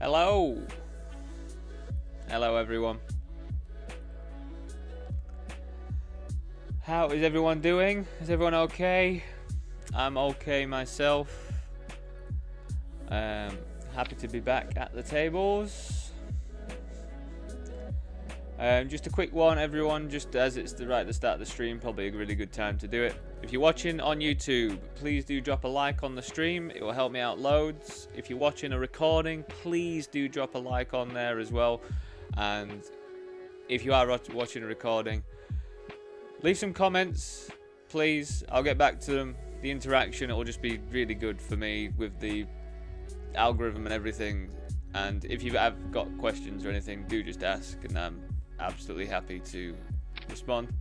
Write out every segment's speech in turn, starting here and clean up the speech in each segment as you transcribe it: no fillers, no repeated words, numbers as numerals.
Hello. Hello, everyone. How is everyone doing? Is everyone okay? I'm okay myself. Happy to be back at the tables. Just a quick one, everyone, just as it's right at the start of the stream, probably a really good time to do it. If you're watching on YouTube, please do drop a like on the stream. It will help me out loads. If you're watching a recording, please do drop a like on there as well. And if you are watching a recording, leave some comments, please. I'll get back to them. The interaction, it will just be really good for me with the algorithm and everything. And if you have got questions or anything, do just ask, and I'm absolutely happy to respond.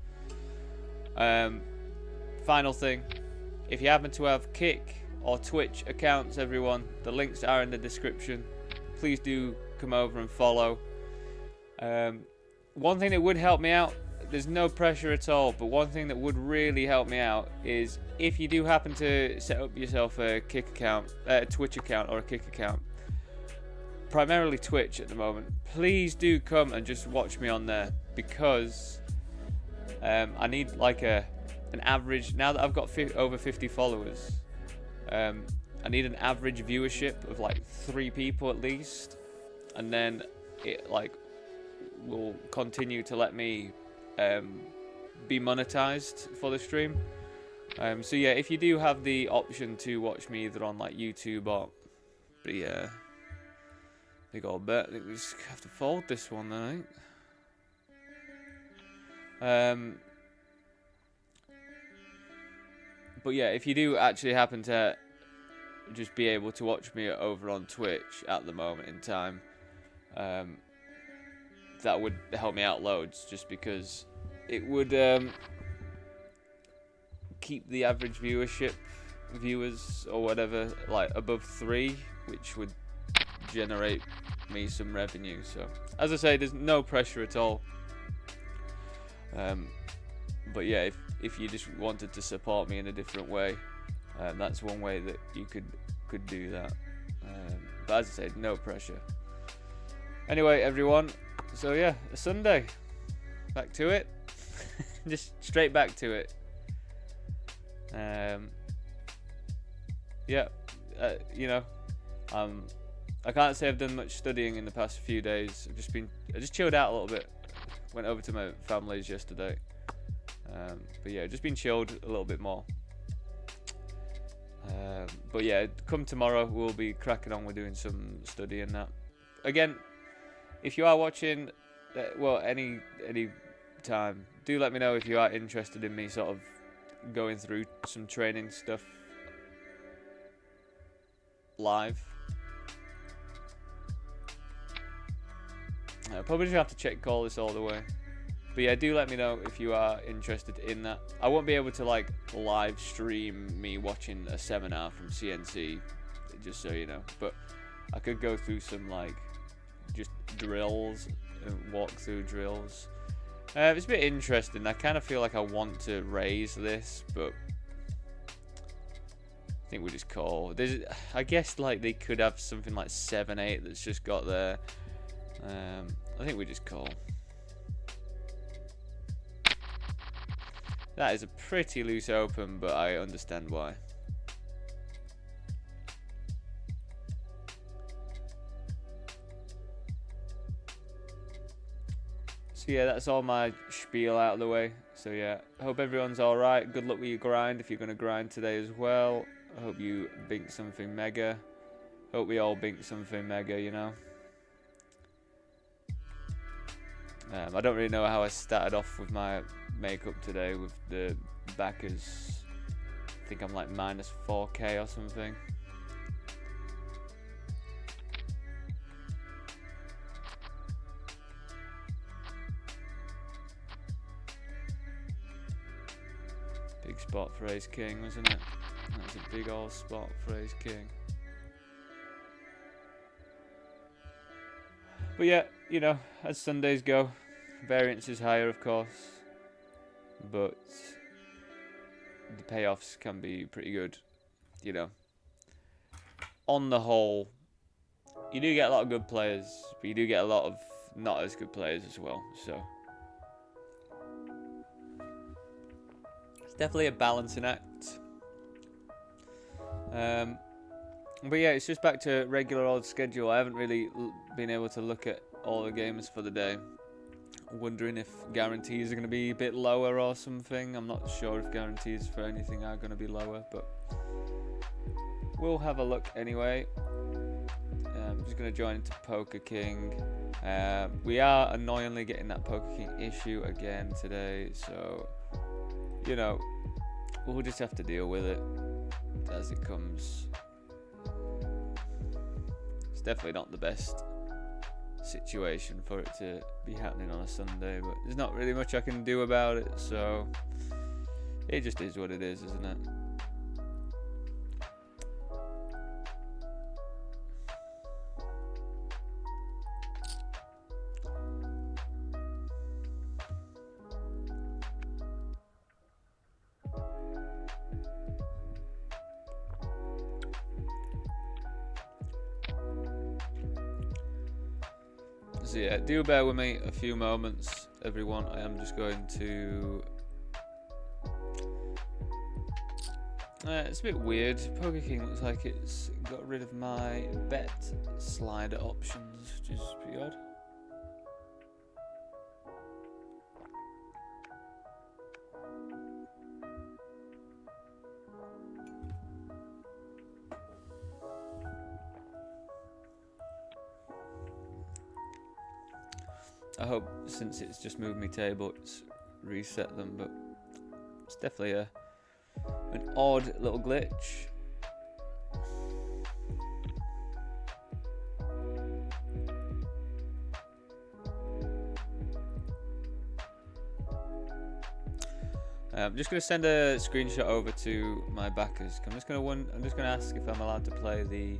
Final thing, if you happen to have Kick or Twitch accounts, everyone, the links are in the description. Please do come over and follow. One thing that would help me out, there's no pressure at all, but one thing that would really help me out is if you do happen to set up yourself a Kick account, a Twitch account or a Kick account, primarily Twitch at the moment, please do come and just watch me on there, because I need like an average, now that I've got over 50 followers, I need an average viewership of like 3 people at least, and then it like will continue to let me be monetized for the stream. So yeah, if you do have the option to watch me either on like YouTube or big old bet, I think we just have to fold this one then, I think. But yeah, if you do actually happen to just be able to watch me over on Twitch at the moment in time, that would help me out loads, just because it would keep the average viewers or whatever like above 3, which would generate me some revenue. So as I say, there's no pressure at all. But yeah, if you just wanted to support me in a different way, that's one way that you could do that. But as I said, no pressure. Anyway, everyone, so yeah, a Sunday, back to it. Just straight back to it. Yeah, you know, I can't say I've done much studying in the past few days. I just chilled out a little bit. Went over to my family's yesterday. But yeah, just been chilled a little bit more. But yeah, come tomorrow we'll be cracking on with doing some studying that. Again, if you are watching, well, any time, do let me know if you are interested in me sort of going through some training stuff live. I probably just have to call this all the way. But yeah, do let me know if you are interested in that. I won't be able to like live stream me watching a seminar from CNC, just so you know. But I could go through some like just drills and walk through drills. It's a bit interesting. I kind of feel like I want to raise this, but I think we just call. I guess like they could have something like 7/8 that's just got there. I think we just call. That is a pretty loose open, but I understand why. So yeah, that's all my spiel out of the way. So yeah, I hope everyone's alright. Good luck with your grind if you're going to grind today as well. I hope you bink something mega. Hope we all bink something mega, you know. I don't really know how I started off with my makeup today with the backers. I think I'm like minus 4k or something. Big spot for ace king, wasn't it? That's a big old spot for ace king. But yeah, you know, as Sundays go, variance is higher, of course, but the payoffs can be pretty good, you know. On the whole, you do get a lot of good players, but you do get a lot of not as good players as well. So it's definitely a balancing act. But yeah, it's just back to regular old schedule. I haven't really been able to look at all the games for the day. Wondering if guarantees are going to be a bit lower or something. I'm not sure if guarantees for anything are going to be lower, but we'll have a look anyway. I'm just going to join into Poker King. We are annoyingly getting that Poker King issue again today, so you know, we'll just have to deal with it as it comes. It's definitely not the best situation for it to be happening on a Sunday, but there's not really much I can do about it, so it just is what it is, isn't it? So yeah, do bear with me a few moments, everyone. I am just going to... it's a bit weird. Poker King looks like it's got rid of my bet slider options, which is pretty odd. I hope, since it's just moved me table, it's reset them, but it's definitely an odd little glitch. I'm just going to send a screenshot over to my backers. I'm just going to ask if I'm allowed to play the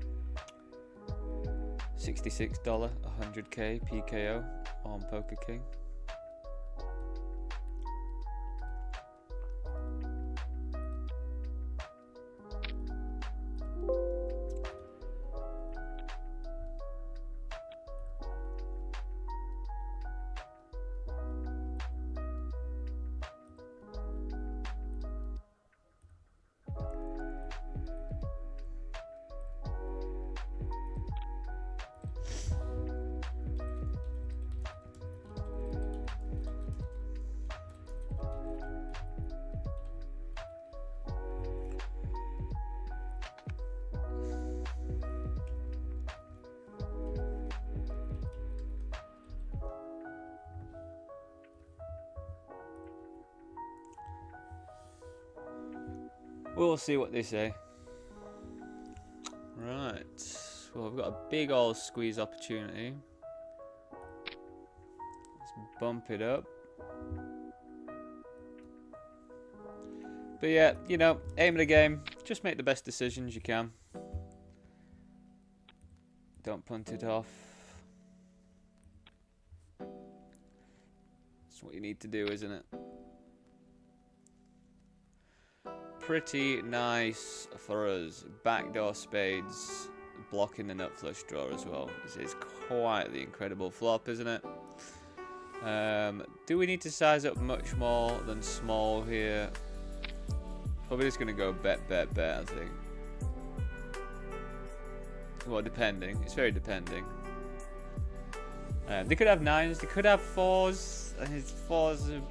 $66 100k PKO on Poker King. We'll see what they say. Right. Well, we've got a big old squeeze opportunity. Let's bump it up. But yeah, you know, aim at the game. Just make the best decisions you can. Don't punt it off. That's what you need to do, isn't it? Pretty nice for us. Backdoor spades, blocking the nut flush draw as well. This is quite the incredible flop, isn't it? Do we need to size up much more than small here? Probably just going to go bet, bet, bet, I think. Well, depending. It's very depending. They could have nines. They could have fours. And his fours are...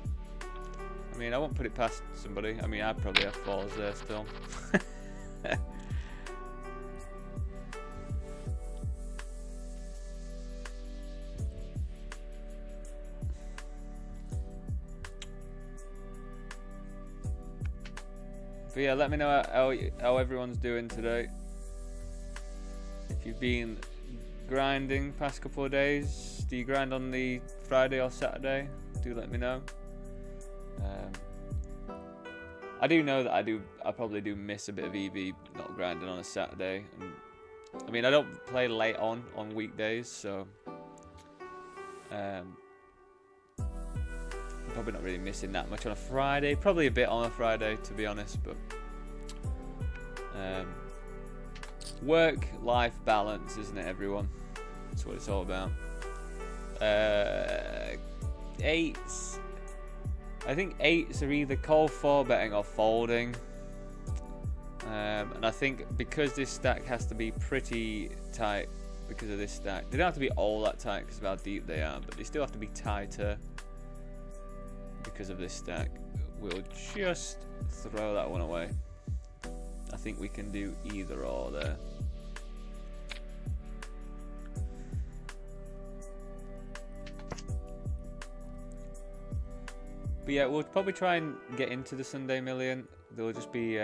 I mean, I won't put it past somebody. I mean, I'd probably have fours there still. But yeah, let me know how everyone's doing today. If you've been grinding past couple of days, do you grind on the Friday or Saturday? Do let me know. I do know that I probably do miss a bit of EV not grinding on a Saturday. And, I mean, I don't play late on weekdays, so I'm probably not really missing that much on a Friday. Probably a bit on a Friday, to be honest, but work-life balance, isn't it, everyone? That's what it's all about. Eights. I think eights are either call for betting or folding. And I think because this stack has to be pretty tight because of this stack. They don't have to be all that tight because of how deep they are, but they still have to be tighter because of this stack. We'll just throw that one away. I think we can do either or there. But yeah, we'll probably try and get into the Sunday Million. There will just be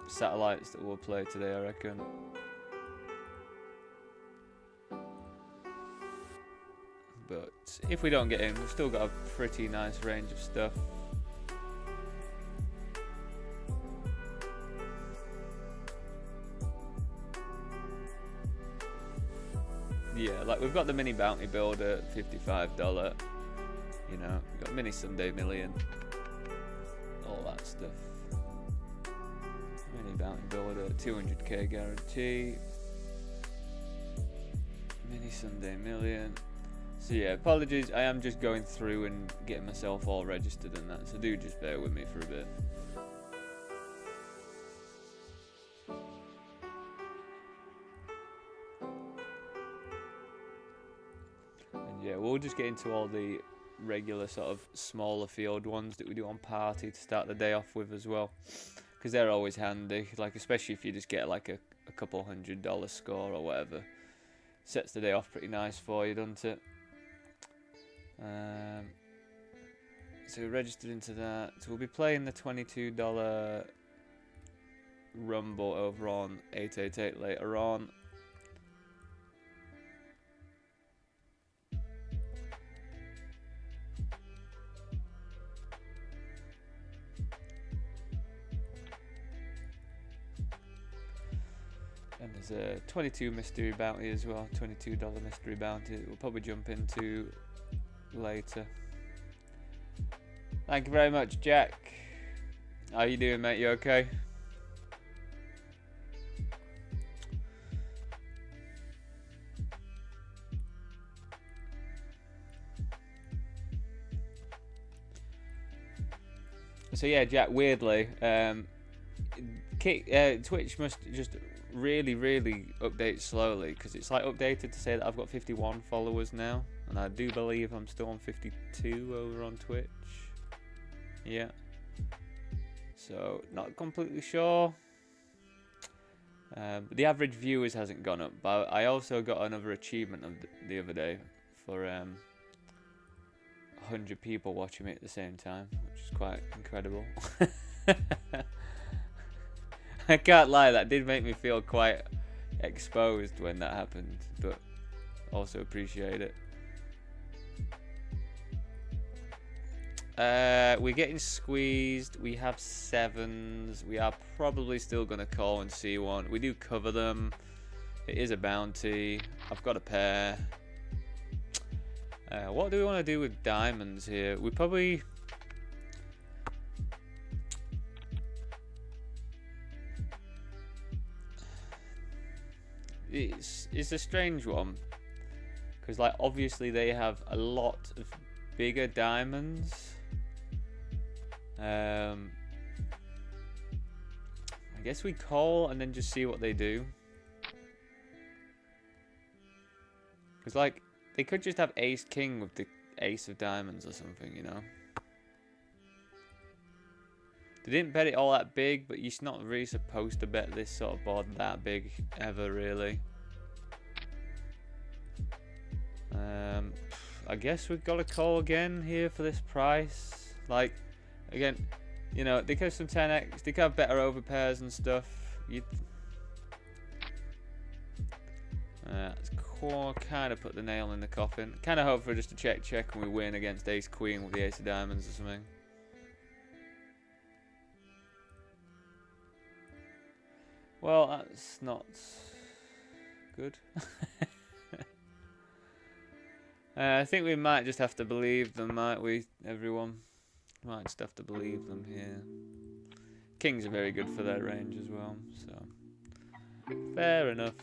satellites that we'll play today, I reckon. But if we don't get in, we've still got a pretty nice range of stuff. Yeah, like we've got the mini bounty builder, $55. You know, we've got mini Sunday Million, all that stuff. Mini bounty builder, 200k guarantee. Mini Sunday Million. So yeah, apologies, I am just going through and getting myself all registered and that, so do just bear with me for a bit. And yeah, we'll just get into all the regular sort of smaller field ones that we do on party to start the day off with as well, because they're always handy, like especially if you just get like a couple $100 score or whatever. Sets the day off pretty nice for you, doesn't it? So we're registered into that. So we'll be playing the $22 Rumble over on 888 later on. And there's a 22 mystery bounty as well, $22 mystery bounty that we'll probably jump into later. Thank you very much, Jack. How you doing, mate? You okay? So yeah, Jack, weirdly, Twitch must just really update slowly, because it's like updated to say that I've got 51 followers now, and I do believe I'm still on 52 over on Twitch. Yeah, so not completely sure, but the average viewers hasn't gone up. But I also got another achievement of the other day for 100 people watching me at the same time, which is quite incredible. I can't lie, that did make me feel quite exposed when that happened, but also appreciate it. We're getting squeezed. We have 7s. We are probably still going to call and see one. We do cover them. It is a bounty. I've got a pair. What do we want to do with diamonds here? We probably... It's a strange one, because like obviously they have a lot of bigger diamonds. I guess we call and then just see what they do, because like they could just have ace king with the ace of diamonds or something, you know. They didn't bet it all that big, but you're not really supposed to bet this sort of board that big ever, really. I guess we've got to call again here for this price. Like, again, you know, they could have some 10x, they could have better overpairs and stuff. Let's kind of put the nail in the coffin. Kind of hope for just a check and we win against ace queen with the ace of diamonds or something. Well, that's not good. I think we might just have to believe them, might we, everyone? Might just have to believe them here. Kings are very good for their range as well, so fair enough.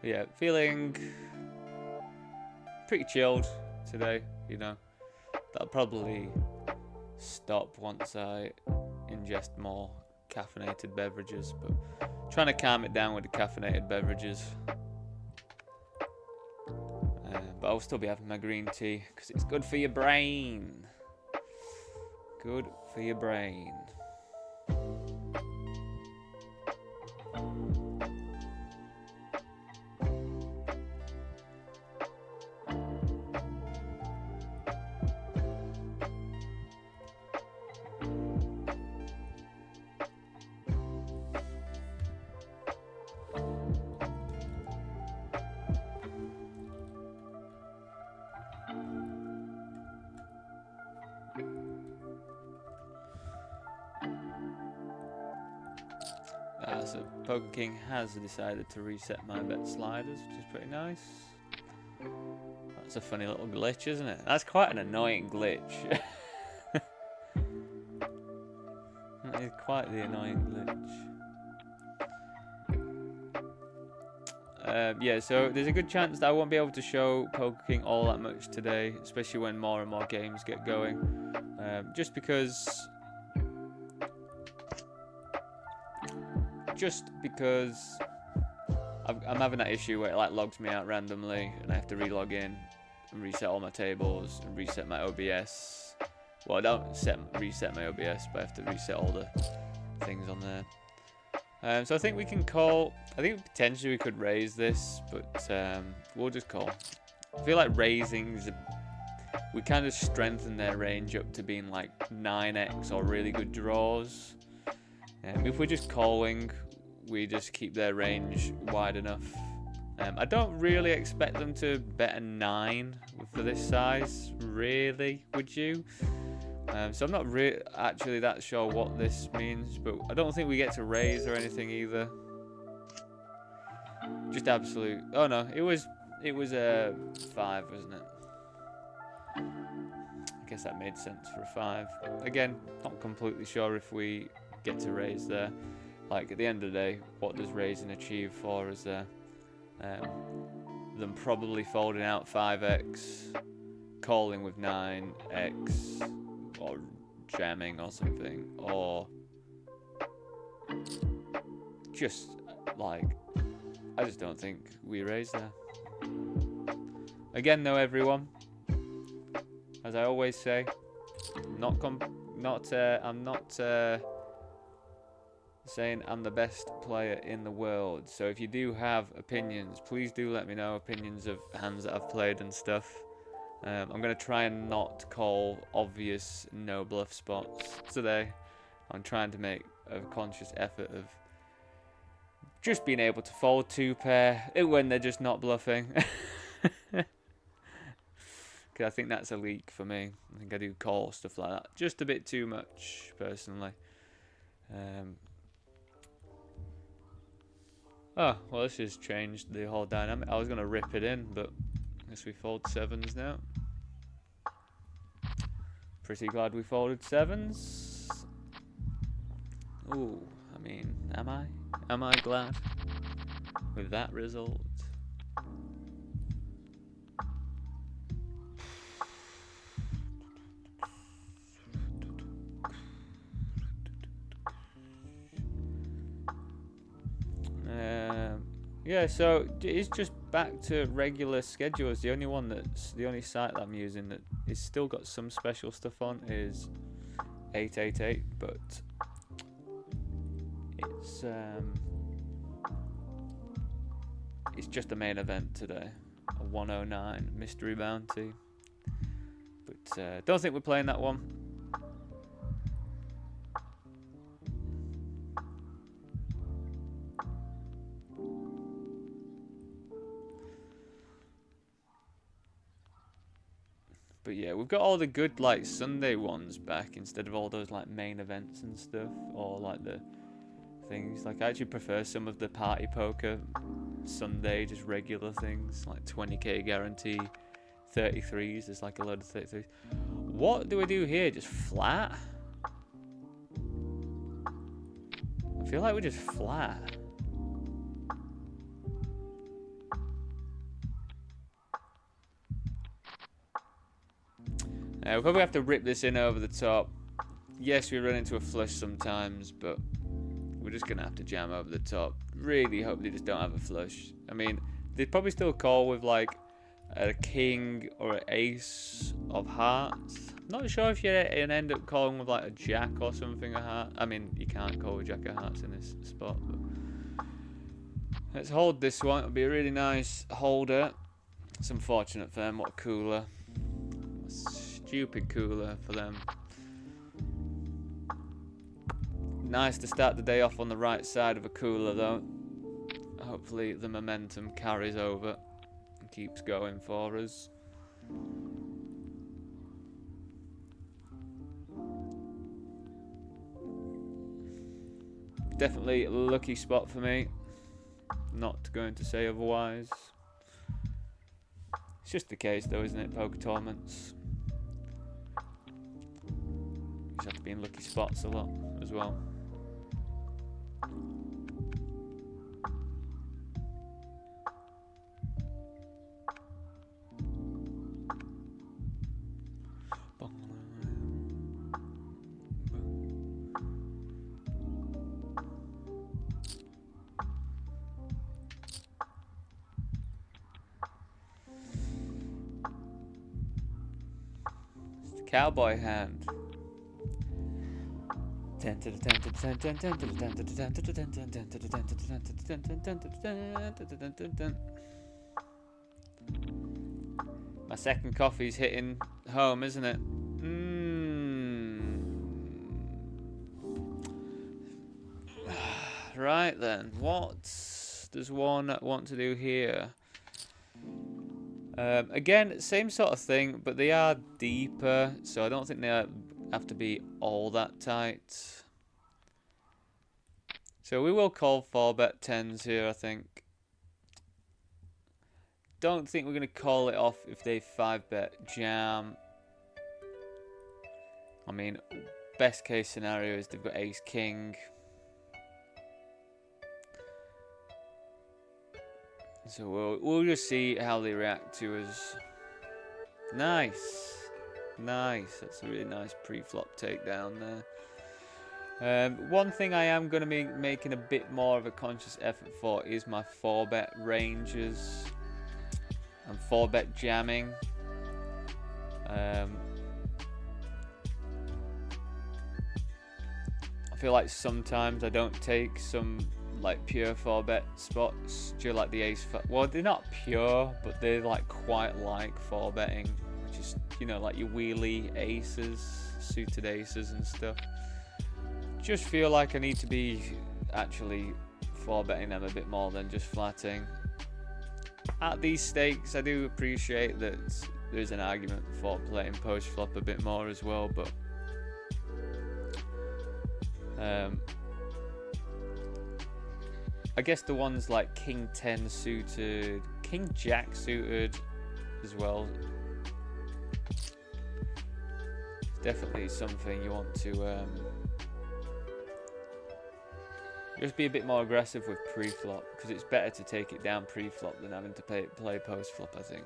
But yeah, feeling pretty chilled today, you know. That'll probably stop once I ingest more caffeinated beverages, but trying to calm it down with the caffeinated beverages. But I'll still be having my green tea because it's good for your brain. Good for your brain. So Poker King has decided to reset my bet sliders, which is pretty nice. That's a funny little glitch, isn't it? That's quite an annoying glitch. That is quite the annoying glitch. Yeah, so there's a good chance that I won't be able to show Poker King all that much today, especially when more and more games get going. Just because I'm having that issue where it like logs me out randomly and I have to relog in and reset all my tables and reset my OBS. Well, I don't reset my OBS, but I have to reset all the things on there. So I think we can call. I think potentially we could raise this, but we'll just call. I feel like raising we kind of strengthen their range up to being like 9x or really good draws. If we're just calling, we just keep their range wide enough. I don't really expect them to bet a 9 for this size, really, would you? So I'm not actually that sure what this means, but I don't think we get to raise or anything either. Just absolute. Oh no, it was a 5, wasn't it? I guess that made sense for a 5. Again, not completely sure if we get to raise there. Like, at the end of the day, what does raising achieve for us there? Them probably folding out 5x, calling with 9x, or jamming or something, or just like, I just don't think we raise there. Again though, everyone, as I always say, I'm not saying I'm the best player in the world. So if you do have opinions, please do let me know, opinions of hands that I've played and stuff. I'm going to try and not call obvious no bluff spots today. I'm trying to make a conscious effort of just being able to fold 2-pair when they're just not bluffing. Because I think that's a leak for me. I think I do call stuff like that just a bit too much, personally. Oh, well, this has changed the whole dynamic. I was going to rip it in, but I guess we fold 7s now. Pretty glad we folded 7s. Ooh, I mean, am I? Am I glad with that result? Yeah, so it's just back to regular schedules. The only site that I'm using that is still got some special stuff on is 888, but it's just a main event today, a 109 mystery bounty. But don't think we're playing that one. But yeah, we've got all the good like Sunday ones back instead of all those like main events and stuff, or like the things. Like, I actually prefer some of the party poker Sunday, just regular things like 20k guarantee, 33s. There's like a load of 33s. What do we do here? Just flat? I feel like we're just flat. We'll probably have to rip this in over the top. Yes, we run into a flush sometimes, but we're just going to have to jam over the top. Really hope they just don't have a flush. I mean, they'd probably still call with like a king or an ace of hearts. Not sure if you end up calling with like a jack or something of heart. I mean, you can't call with jack of hearts in this spot. But let's hold this one. It'll be a really nice holder. It's unfortunate for them. What a cooler. A stupid cooler for them. Nice to start the day off on the right side of a cooler though. Hopefully the momentum carries over and keeps going for us. Definitely a lucky spot for me. Not going to say otherwise. It's just the case though, isn't it? Poker tournaments. You just have to be in lucky spots a lot as well. Cowboy hand. My second coffee's hitting home, isn't it? Right then, what does one want to do here? Again, same sort of thing, but they are deeper, so I don't think they have to be all that tight. So we will call 4-bet 10s here, I think. Don't think we're going to call it off if they 5-bet jam. I mean, best case scenario is they've got ace-king. So we'll just see how they react to us. Nice. Nice. That's a really nice pre-flop takedown there. One thing I am going to be making a bit more of a conscious effort for is my 4-bet ranges and 4-bet jamming. I feel like sometimes I don't take some like pure 4-bet spots due like the ace. Well, they're not pure, but they're like quite like 4-betting, which is, you know, like your wheelie aces, suited aces and stuff. Just feel like I need to be actually 4-betting them a bit more than just flatting. At these stakes, I do appreciate that there's an argument for playing post flop a bit more as well, but I guess the ones like King 10 suited, King Jack suited as well. It's definitely something you want to just be a bit more aggressive with pre-flop, because it's better to take it down pre-flop than having to play post-flop, I think.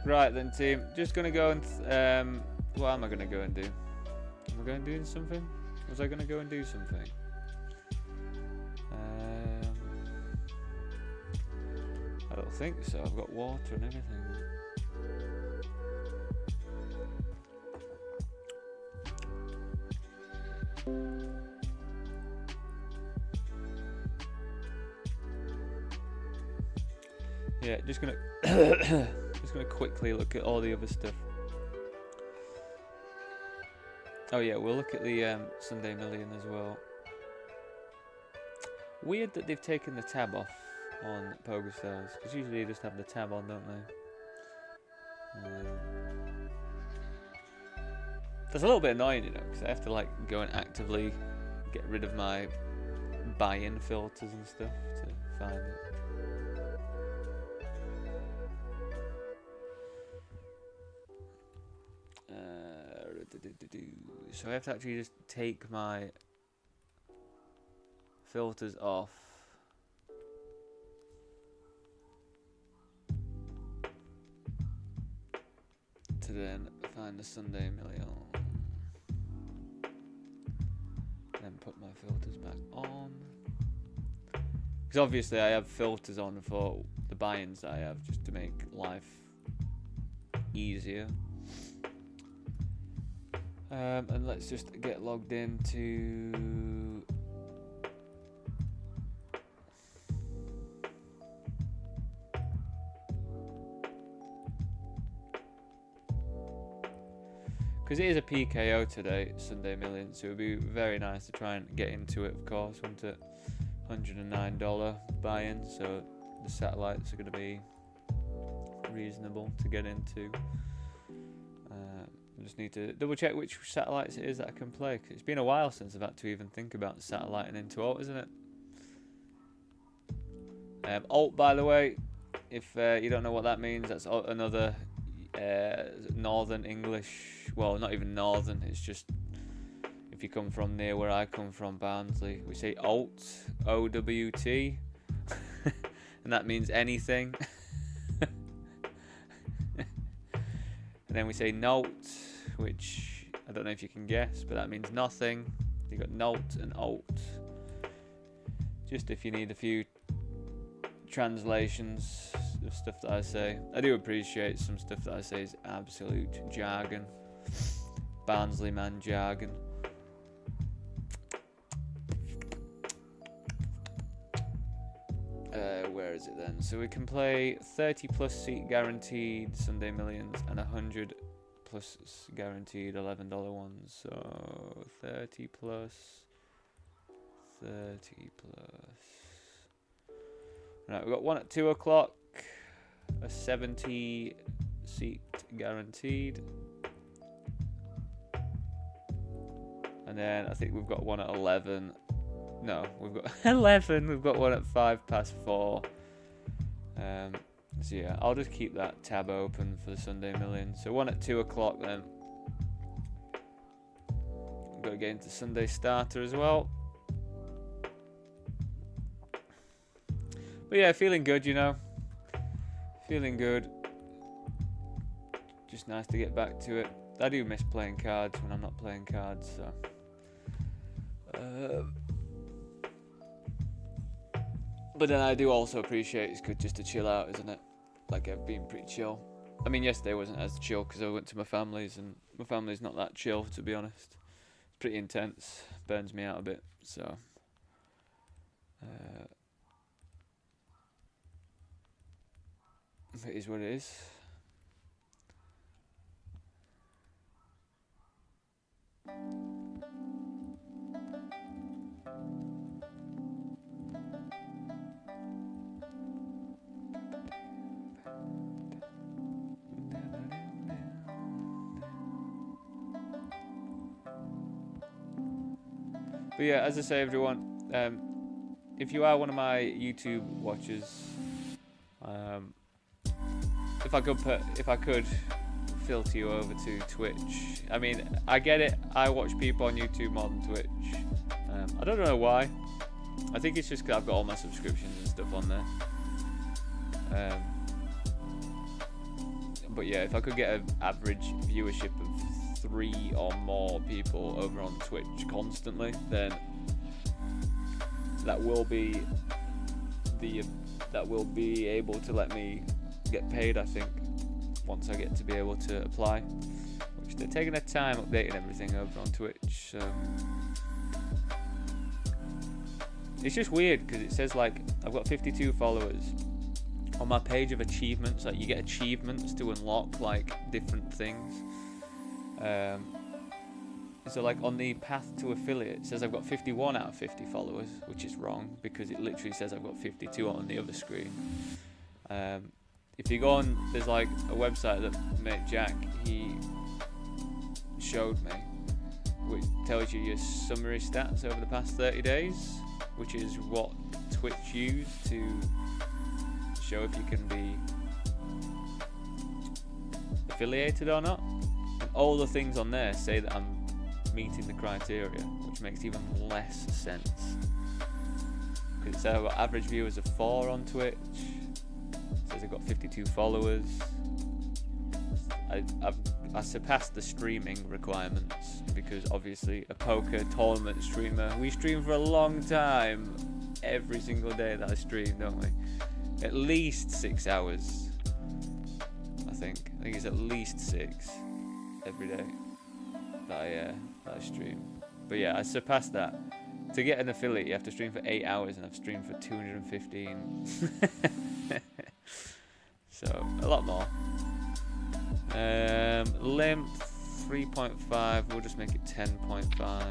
Right then, team. Just gonna go and what am I gonna go and do? Am I going to do something? Was I gonna go and do something? I don't think so. I've got water and everything. Yeah, just gonna just gonna quickly look at all the other stuff. Oh yeah, we'll look at the Sunday Million as well. Weird that they've taken the tab off on PokerStars, because usually they just have the tab on, don't they? That's a little bit annoying, you know, because I have to like go and actively get rid of my buy-in filters and stuff to find it. So I have to actually just take my filters off. To then find the Sunday Million. Then put my filters back on. Because obviously I have filters on for the buy-ins that I have just to make life easier. And let's just get logged into because it is a PKO today, Sunday Million, so it would be very nice to try and get into it, of course, wouldn't it? $109 buy-in, so the satellites are going to be reasonable to get into. I just need to double check which satellites it is that I can play, 'cause it's been a while since I've had to even think about satelliting into alt, isn't it? Alt, by the way, if you don't know what that means, that's another Northern English, well, not even Northern, it's just if you come from near where I come from, Barnsley, we say alt, O-W-T, and that means anything. And then we say note, which I don't know if you can guess, but that means nothing. You got note and alt. Just if you need a few translations of stuff that I say. I do appreciate some stuff that I say is absolute jargon. Barnsley man jargon. Where is it then? So we can play 30 plus seat guaranteed Sunday Millions and 100 plus guaranteed $11 ones. So 30 plus, 30 plus. Right, we've got one at 2 o'clock, a 70 seat guaranteed. And then I think we've got one at 11. No, we've got 11. We've got one at 4:05. So yeah, I'll just keep that tab open for the Sunday Million. So one at 2 o'clock then. We've got to get into Sunday Starter as well. But yeah, feeling good, you know. Feeling good. Just nice to get back to it. I do miss playing cards when I'm not playing cards, so. But then I do also appreciate it's good just to chill out, isn't it? Like, I've been pretty chill. I mean, yesterday wasn't as chill because I went to my family's, and my family's not that chill, to be honest. It's pretty intense. Burns me out a bit, so. It is what it is. But yeah, as I say, everyone, if you are one of my YouTube watchers, if I could filter you over to Twitch. I mean, I get it. I watch people on YouTube more than Twitch. I don't know why. I think it's just because I've got all my subscriptions and stuff on there. But yeah, if I could get an average viewership of 3 or more people over on Twitch constantly, then that will be able to let me get paid, I think, once I get to be able to apply, which they're taking their time updating everything over on Twitch. So it's just weird because it says like I've got 52 followers on my page of achievements. Like, you get achievements to unlock like different things. So like on the path to affiliate, it says I've got 51 out of 50 followers, which is wrong because it literally says I've got 52 on the other screen. If you go on, there's like a website that mate Jack, he showed me, which tells you your summary stats over the past 30 days, which is what Twitch used to show if you can be affiliated or not. And all the things on there say that I'm meeting the criteria, which makes even less sense. Because it says I've got average viewers of 4 on Twitch. It says I've got 52 followers. I surpassed the streaming requirements because obviously a poker tournament streamer, we stream for a long time every single day that I stream, don't we? At least 6 hours. I think it's at least 6 every day that I stream. But yeah, I surpassed that. To get an affiliate, you have to stream for 8 hours, and I've streamed for 215. So a lot more. Length 3.5. We'll just make it 10.5.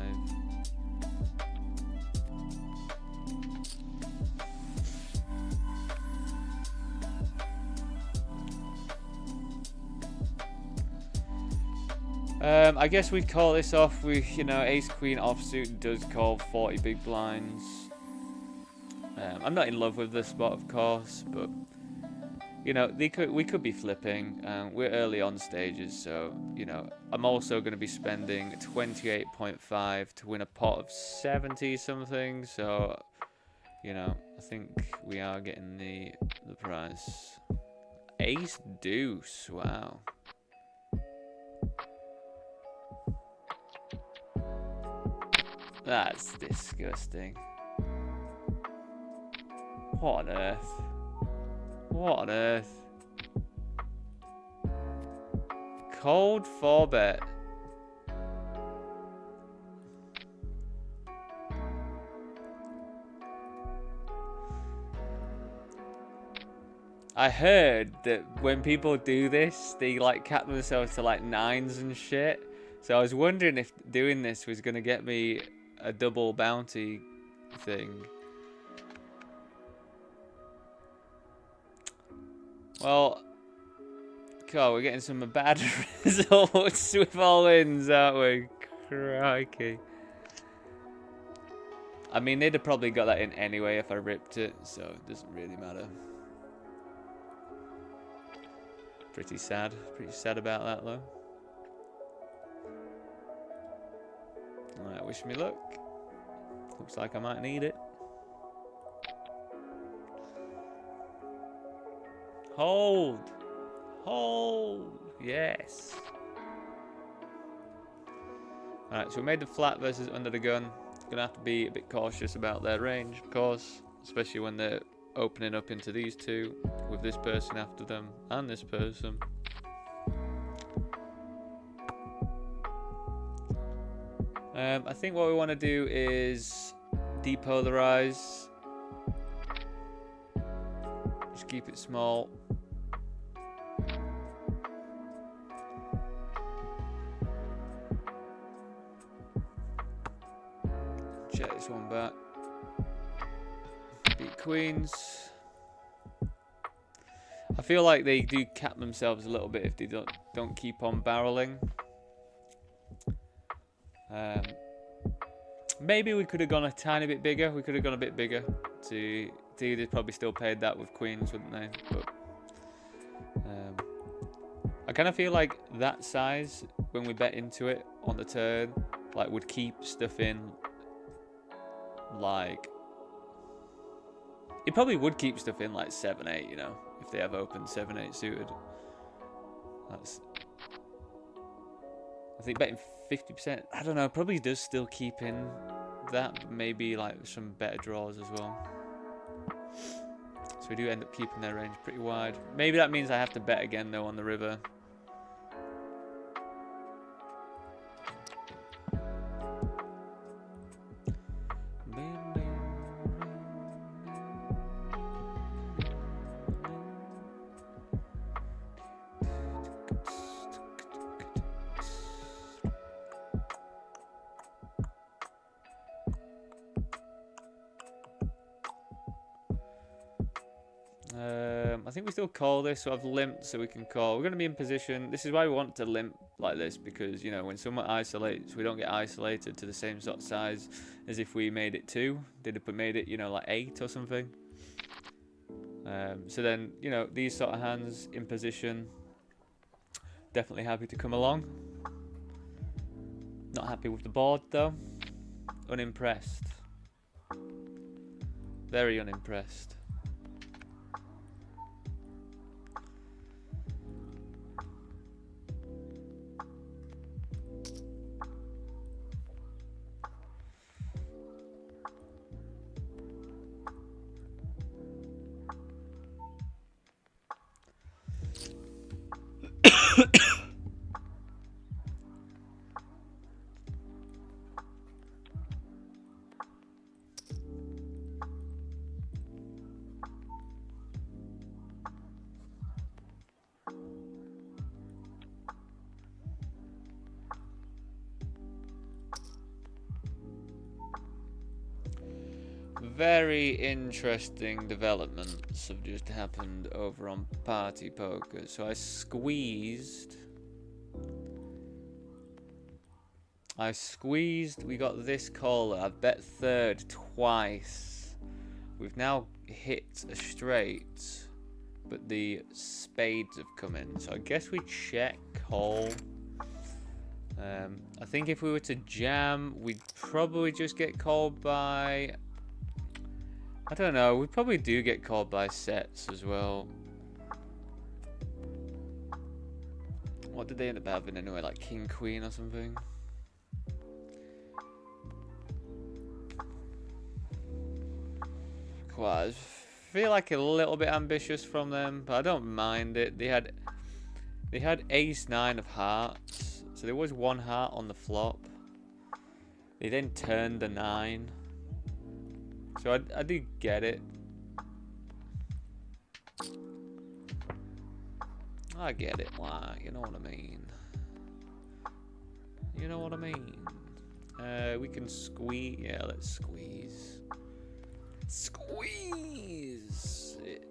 I guess we'd call this off with, Ace Queen offsuit does call 40 big blinds. I'm not in love with this spot, of course, but we could be flipping. We're early on stages, so I'm also going to be spending 28.5 to win a pot of 70 something. So I think we are getting the prize. Ace deuce, wow. That's disgusting. What on earth? What on earth? Cold 4-bet. I heard that when people do this, they cap themselves to 9s and shit. So I was wondering if doing this was gonna get me a double bounty thing. Well, God, we're getting some bad results with all wins, aren't we? Crikey. I mean, they'd have probably got that in anyway if I ripped it, so it doesn't really matter. Pretty sad about that, though. Alright, wish me luck. Looks like I might need it. Hold! Hold! Yes! Alright, so we made the flat versus under the gun. Gonna have to be a bit cautious about their range, of course. Especially when they're opening up into these two, with this person after them, and this person. I think what we want to do is depolarize. Just keep it small. Check this one back. Beat queens. I feel like they do cap themselves a little bit if they don't keep on barreling. Maybe we could have gone a tiny bit bigger. We could have gone a bit bigger. They'd probably still paid that with queens, wouldn't they? But I kind of feel like that size, when we bet into it on the turn, would keep stuff in. It probably would keep stuff in 7-8, if they have open 7-8 suited. I think betting 50%, I don't know, probably does still keep in that, but maybe some better draws as well. So we do end up keeping their range pretty wide. Maybe that means I have to bet again though on the river. I think we still call this, so I've limped so we can call. We're going to be in position. This is why we want to limp like this, because, you know, when someone isolates, we don't get isolated to the same sort of size as if we made it 2. Made it, you know, like 8 or something. So then, you know, these sort of hands in position, definitely happy to come along. Not happy with the board though. Unimpressed. Very unimpressed. Very interesting developments have just happened over on Party Poker. So I squeezed, we got this caller. I've bet third twice. We've now hit a straight, but the spades have come in. So I guess we check call. I think if we were to jam, we'd probably just get called by... I don't know, we probably do get called by sets as well. What did they end up having anyway, like King Queen or something? Quite, I feel like a little bit ambitious from them, but I don't mind it. They had Ace 9 of hearts, so there was 1 heart on the flop. They then turned the 9. So I do get it. I get it, why? You know what I mean. You know what I mean. We can squeeze. Yeah, let's squeeze. Squeeze it.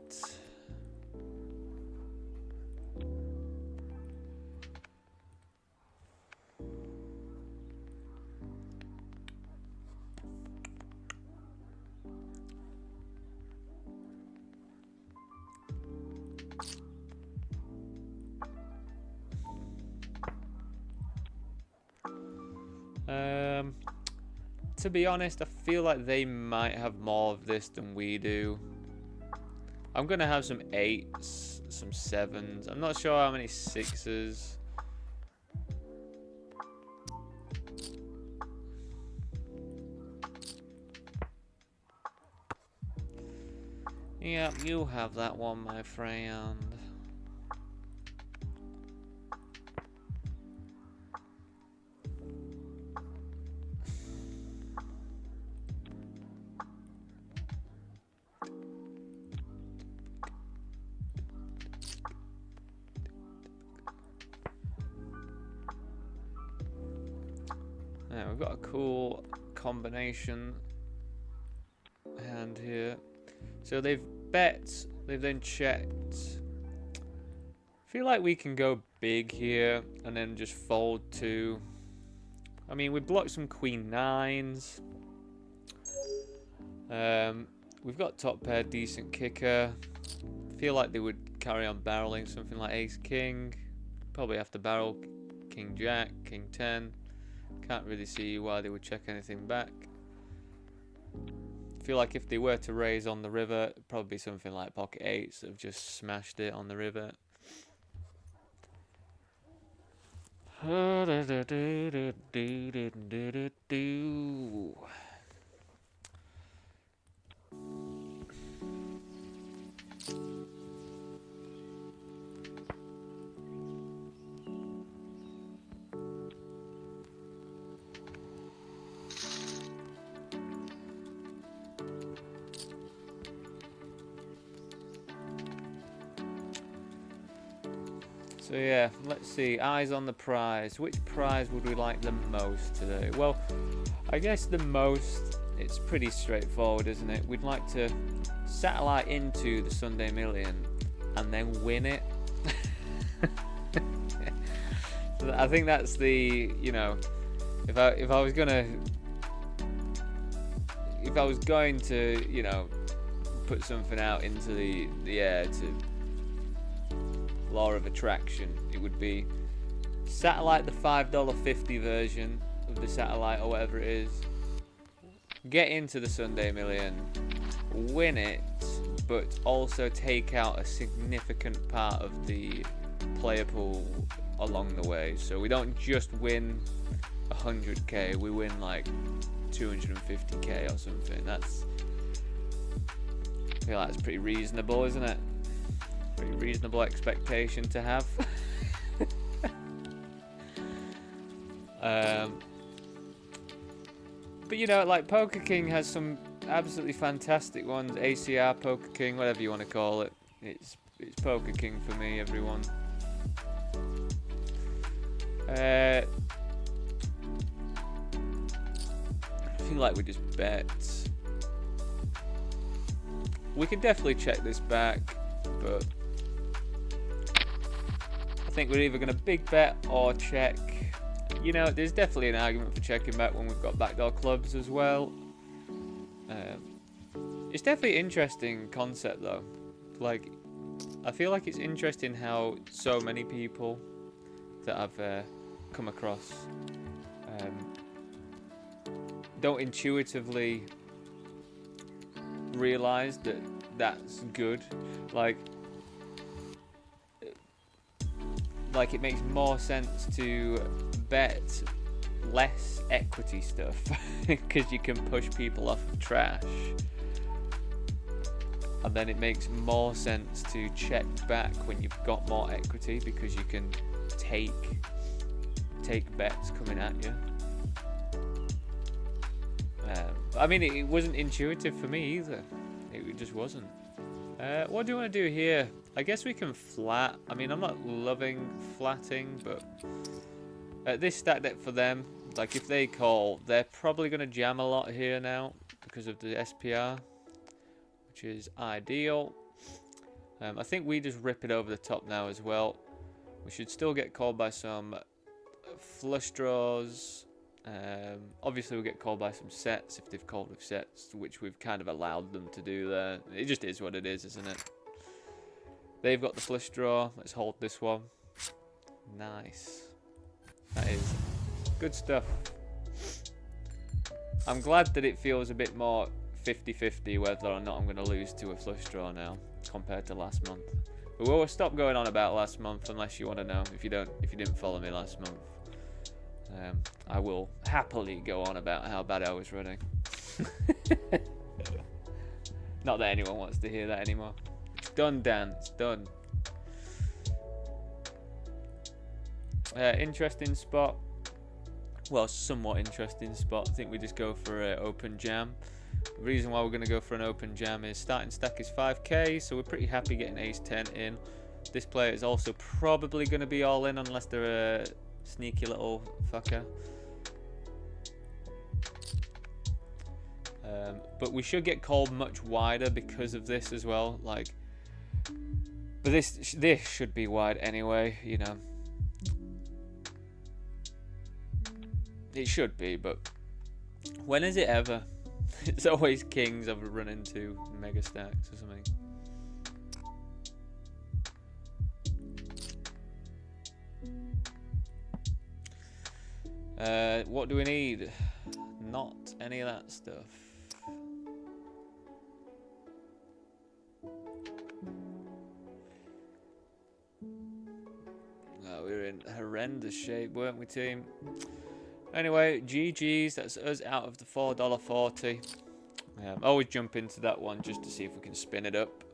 To be honest, I feel like they might have more of this than we do. I'm gonna have some 8s, some 7s. I'm not sure how many 6s. Yeah, you have that one, my friend. Yeah, we've got a cool combination hand here. So they've bet, they've then checked. I feel like we can go big here and then just fold 2. I mean, we blocked some Queen 9s. We've got top pair, decent kicker. I feel like they would carry on barreling something like Ace King. Probably have to barrel King Jack, King 10. Can't really see why they would check anything back. I feel like if they were to raise on the river, it'd probably be something like pocket 8s that have just smashed it on the river. So yeah, let's see, eyes on the prize. Which prize would we like the most today? Well, I guess the most, it's pretty straightforward, isn't it? We'd like to satellite into the Sunday Million and then win it. I think that's the, you know, if I was going to, you know, put something out into the air to law of attraction, it would be satellite the $5.50 version of the satellite or whatever it is, get into the Sunday Million, win it, but also take out a significant part of the player pool along the way. So we don't just win 100k, we win like 250k or something. I feel like that's pretty reasonable, isn't it? Pretty reasonable expectation to have. But you know, like Poker King has some absolutely fantastic ones. ACR Poker King, whatever you want to call it. It's Poker King for me, everyone. I feel like we just bet. We could definitely check this back, but I think we're either going to big bet or check. You know, there's definitely an argument for checking back when we've got backdoor clubs as well. It's definitely an interesting concept though. Like, I feel like it's interesting how so many people that I've come across don't intuitively realize that that's good. Like it makes more sense to bet less equity stuff because you can push people off of trash, and then it makes more sense to check back when you've got more equity because you can take bets coming at you. I mean, it wasn't intuitive for me either. It just wasn't. What do you want to do here? I guess we can flat. I mean, I'm not loving flatting, but this stat deck for them, like if they call, they're probably going to jam a lot here now because of the SPR, which is ideal. I think we just rip it over the top now as well. We should still get called by some flush draws. Obviously we'll get called by some sets if they've called with sets, which we've kind of allowed them to do there. It just is what it is, isn't it? They've got the flush draw. Let's hold this one. Nice. That is good stuff. I'm glad that it feels a bit more 50-50 whether or not I'm going to lose to a flush draw now compared to last month. But we'll stop going on about last month unless you want to know. If you didn't follow me last month, I will happily go on about how bad I was running. Not that anyone wants to hear that anymore. It's done, Dan. It's done. Interesting spot. Well, somewhat interesting spot. I think we just go for an open jam. The reason why we're going to go for an open jam is starting stack is 5k, so we're pretty happy getting ace 10 in. This player is also probably going to be all in unless they're a sneaky little fucker. But we should get called much wider because of this as well. Like, but this should be wide anyway, you know. It should be, but when is it ever? It's always kings I've run into mega stacks or something. What do we need? Not any of that stuff. No, we were in horrendous shape, weren't we, team? Anyway, GG's, that's us out of the $4.40. Always jump into that one just to see if we can spin it up.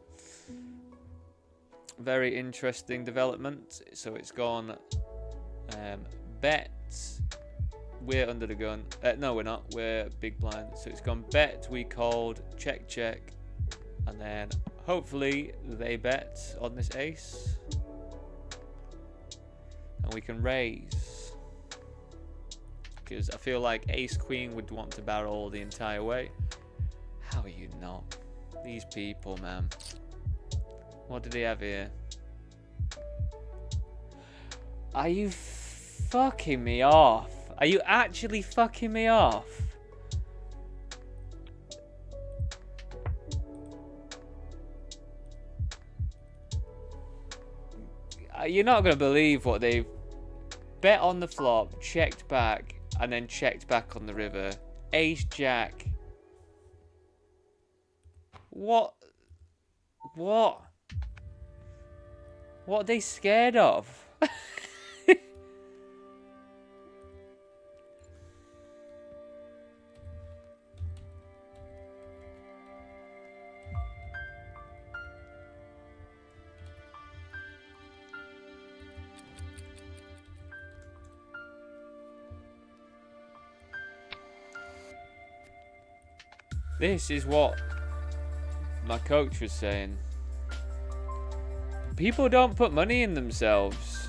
Very interesting development. So it's gone bet. We're under the gun. No, we're not. We're big blind. So it's gone bet. We called check, check. And then hopefully they bet on this ace. And we can raise. Because I feel like ace queen would want to barrel the entire way. How are you not? These people, man. What did he have here? Are you fucking me off? Are you actually fucking me off? You're not going to believe what they've bet on the flop, checked back, and then checked back on the river. Ace Jack. What? What? What are they scared of? This is what my coach was saying. People don't put money in themselves.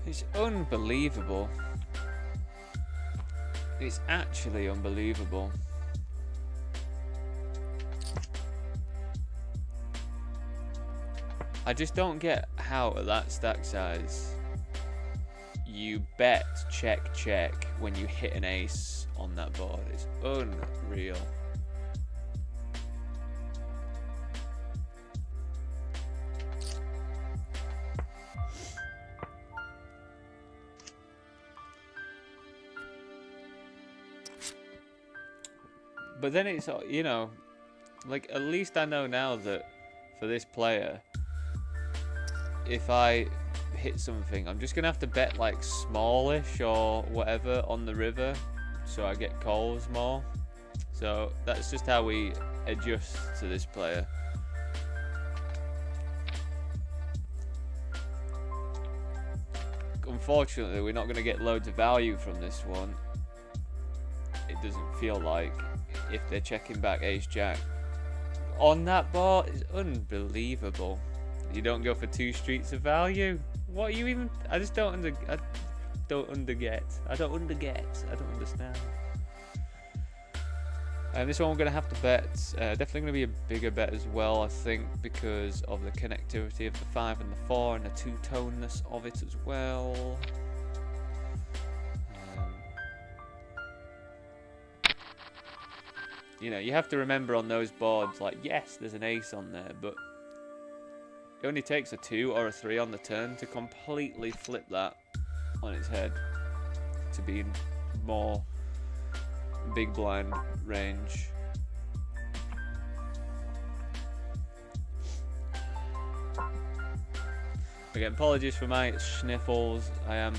It's unbelievable. It's actually unbelievable. I just don't get how at that stack size you bet check check when you hit an ace on that board. It's unreal. But then it's, you know, like at least I know now that for this player, if I hit something, I'm just gonna have to bet like smallish or whatever on the river so I get calls more. So that's just how we adjust to this player. Unfortunately, we're not gonna get loads of value from this one. It doesn't feel like, if they're checking back ace jack on that board. Is unbelievable. You don't go for 2 streets of value. What are you even? I just don't I don't understand. This one we're gonna have to bet. Definitely gonna be a bigger bet as well, I think, because of the connectivity of the 5 and the 4 and the two-toneness of it as well. You know, you have to remember on those boards, like, yes, there's an ace on there, but it only takes a 2 or a 3 on the turn to completely flip that on its head to be more big blind range. Again, apologies for my sniffles. I am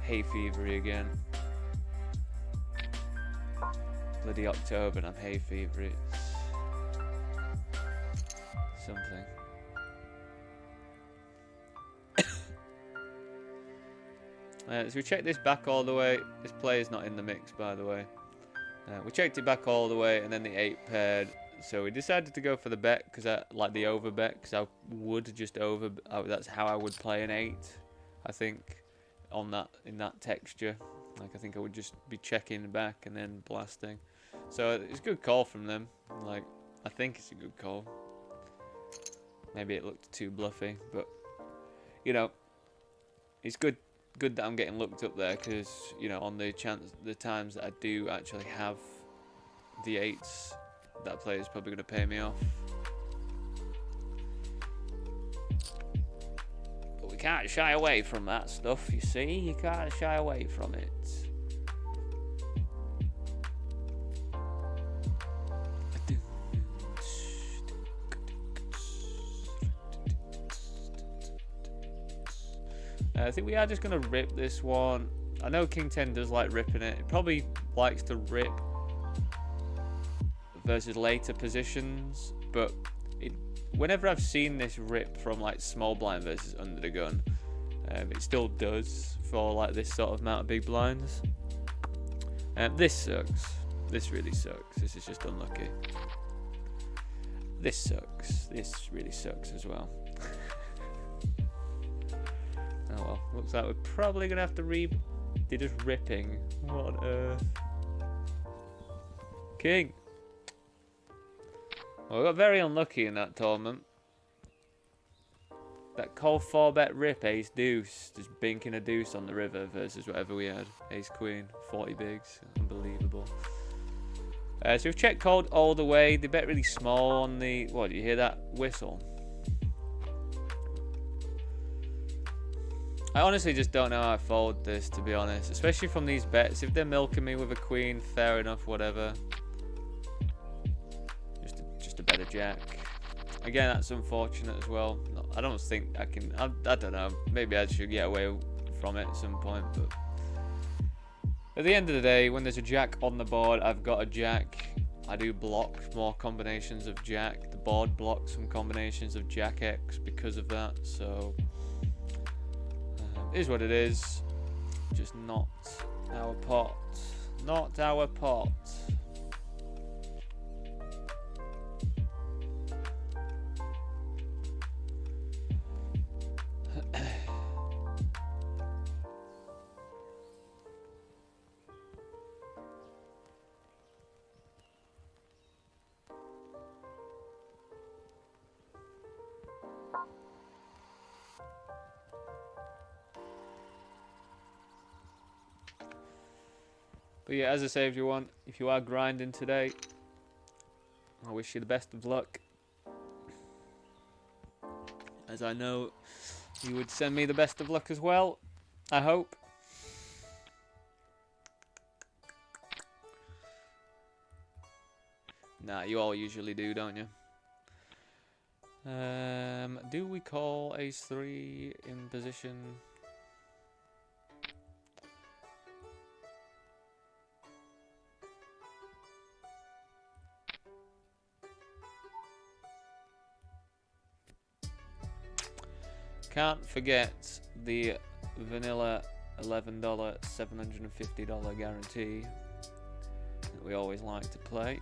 hay fevery again. Bloody October and I'm hay fever. It's something. So we checked this back all the way. This player's not in the mix, by the way. We checked it back all the way, and then the 8 paired. So we decided to go for the bet because I like the over bet, because I would just over. That's how I would play an 8. I think on that, in that texture, like I think I would just be checking back and then blasting. So it's a good call from them. Like, I think it's a good call. Maybe it looked too bluffy, but you know, it's good that I'm getting looked up there, because you know, on the times that I do actually have the 8s, that player's probably going to pay me off. But we can't shy away from that stuff, you see. You can't shy away from it. I think we are just going to rip this one. I know King 10 does like ripping it. It probably likes to rip versus later positions, but whenever I've seen this rip from like small blind versus under the gun, it still does for like this sort of amount of big blinds. This sucks. This really sucks. This is just unlucky. This sucks. This really sucks as well. Oh well, looks like we're probably gonna have to They're just ripping. What on earth? King! Well, we got very unlucky in that tournament. That cold 4-bet rip ace deuce, just binking a deuce on the river versus whatever we had. Ace queen, 40 bigs, unbelievable. So we've checked called all the way. They bet really small on the. What, do you hear that whistle? I honestly just don't know how I fold this, to be honest. Especially from these bets. If they're milking me with a queen, fair enough, whatever. Just a better jack. Again, that's unfortunate as well. I don't think I can. I don't know. Maybe I should get away from it at some point. But at the end of the day, when there's a jack on the board, I've got a jack. I do block more combinations of jack. The board blocks some combinations of jack X because of that. So it is what it is. Just not our pot. Not our pot. But yeah, as I say, everyone, if you are grinding today, I wish you the best of luck. As I know you would send me the best of luck as well, I hope. Nah, you all usually do, don't you? Do we call ace 3 in position? Can't forget the vanilla $11 $750 guarantee that we always like to play.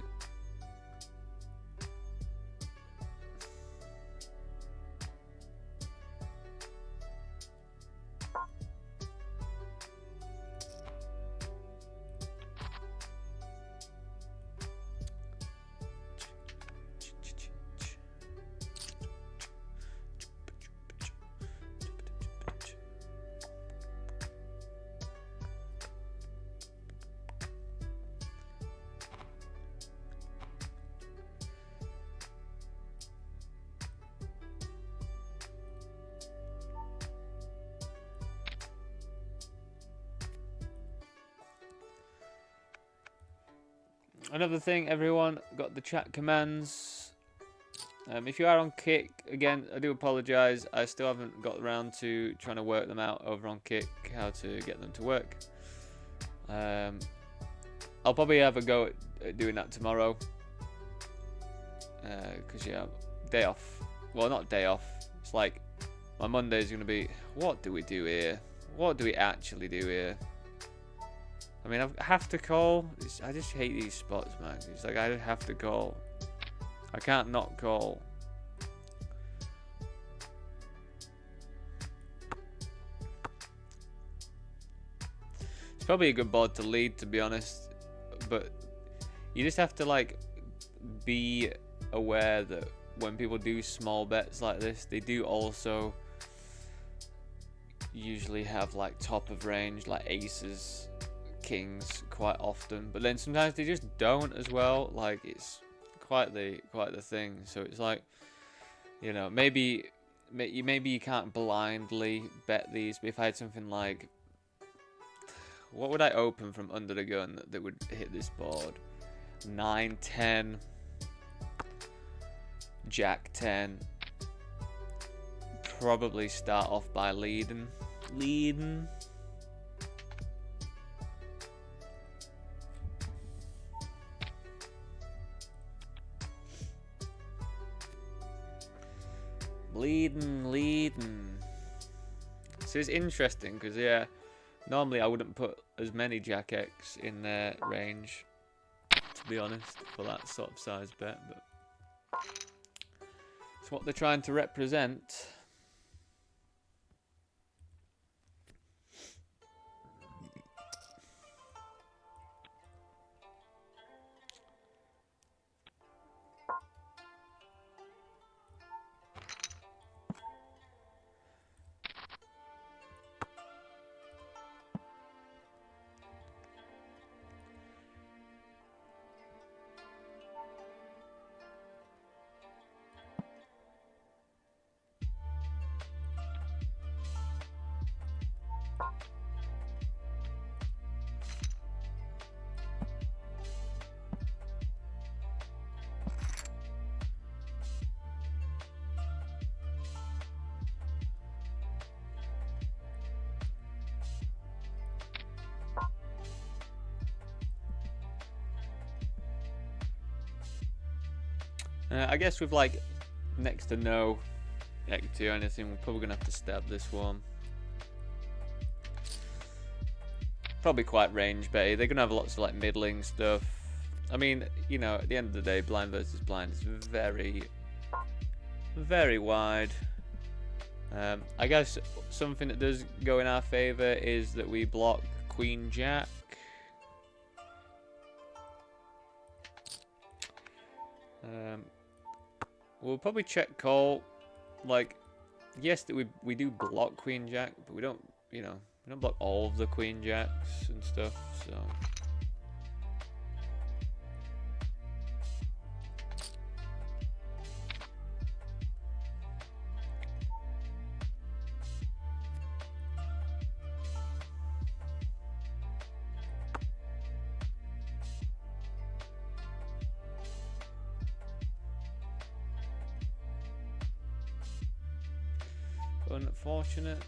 Another thing, everyone, got the chat commands. If you are on Kick, again, I do apologise. I still haven't got around to trying to work them out over on Kick, how to get them to work. I'll probably have a go at doing that tomorrow. Because, yeah, day off. Well, not day off. It's like, my Monday's going to be, what do we do here? What do we actually do here? I mean, I have to call. I just hate these spots, man. It's like I just have to call. I can't not call. It's probably a good board to lead, to be honest. But you just have to, like, be aware that when people do small bets like this, they do also usually have, like, top of range, like aces, kings quite often, but then sometimes they just don't as well. Like, it's quite the thing. So it's like, you know, maybe you can't blindly bet these, but if I had something like, what would I open from under the gun that would hit this board? 9 10 Jack 10. Probably start off by leading. Leading. So it's interesting because, yeah, normally I wouldn't put as many Jack X in their range, to be honest, for that sort of size bet. But what they're trying to represent. I guess with like next to no equity or anything, we're probably gonna have to stab this one. Probably quite range bait. They're gonna have lots of like middling stuff. I mean, you know, at the end of the day, blind versus blind is very, very wide. I guess something that does go in our favor is that we block Queen Jack. We'll probably check call. Like, yes, that we do block Queen Jack, but we don't, you know, we don't block all of the Queen Jacks and stuff. So. Unfortunate.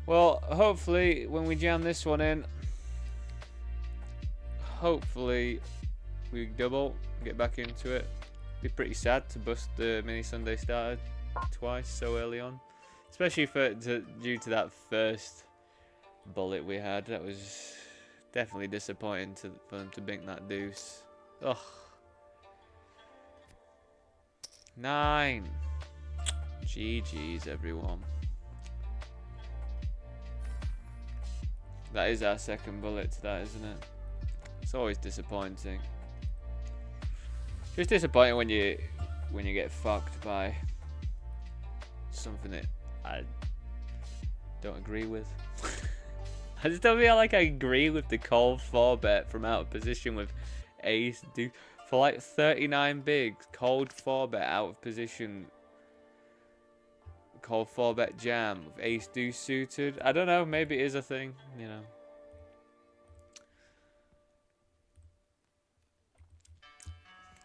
Well, hopefully when we jam this one in, hopefully we double, get back into it. Be pretty sad to bust the mini Sunday starter twice so early on, especially due to that first bullet we had. That was definitely disappointing for them to bink that deuce. Ugh. 9. GG's, everyone. That is our second bullet to that, isn't it? It's always disappointing. Just disappointing when you get fucked by something that I don't agree with. I just don't feel like I agree with the cold 4-bet from out of position with ace deuce. For like 39 bigs, cold 4-bet out of position. Cold 4-bet jam with ace deuce suited. I don't know, maybe it is a thing, you know.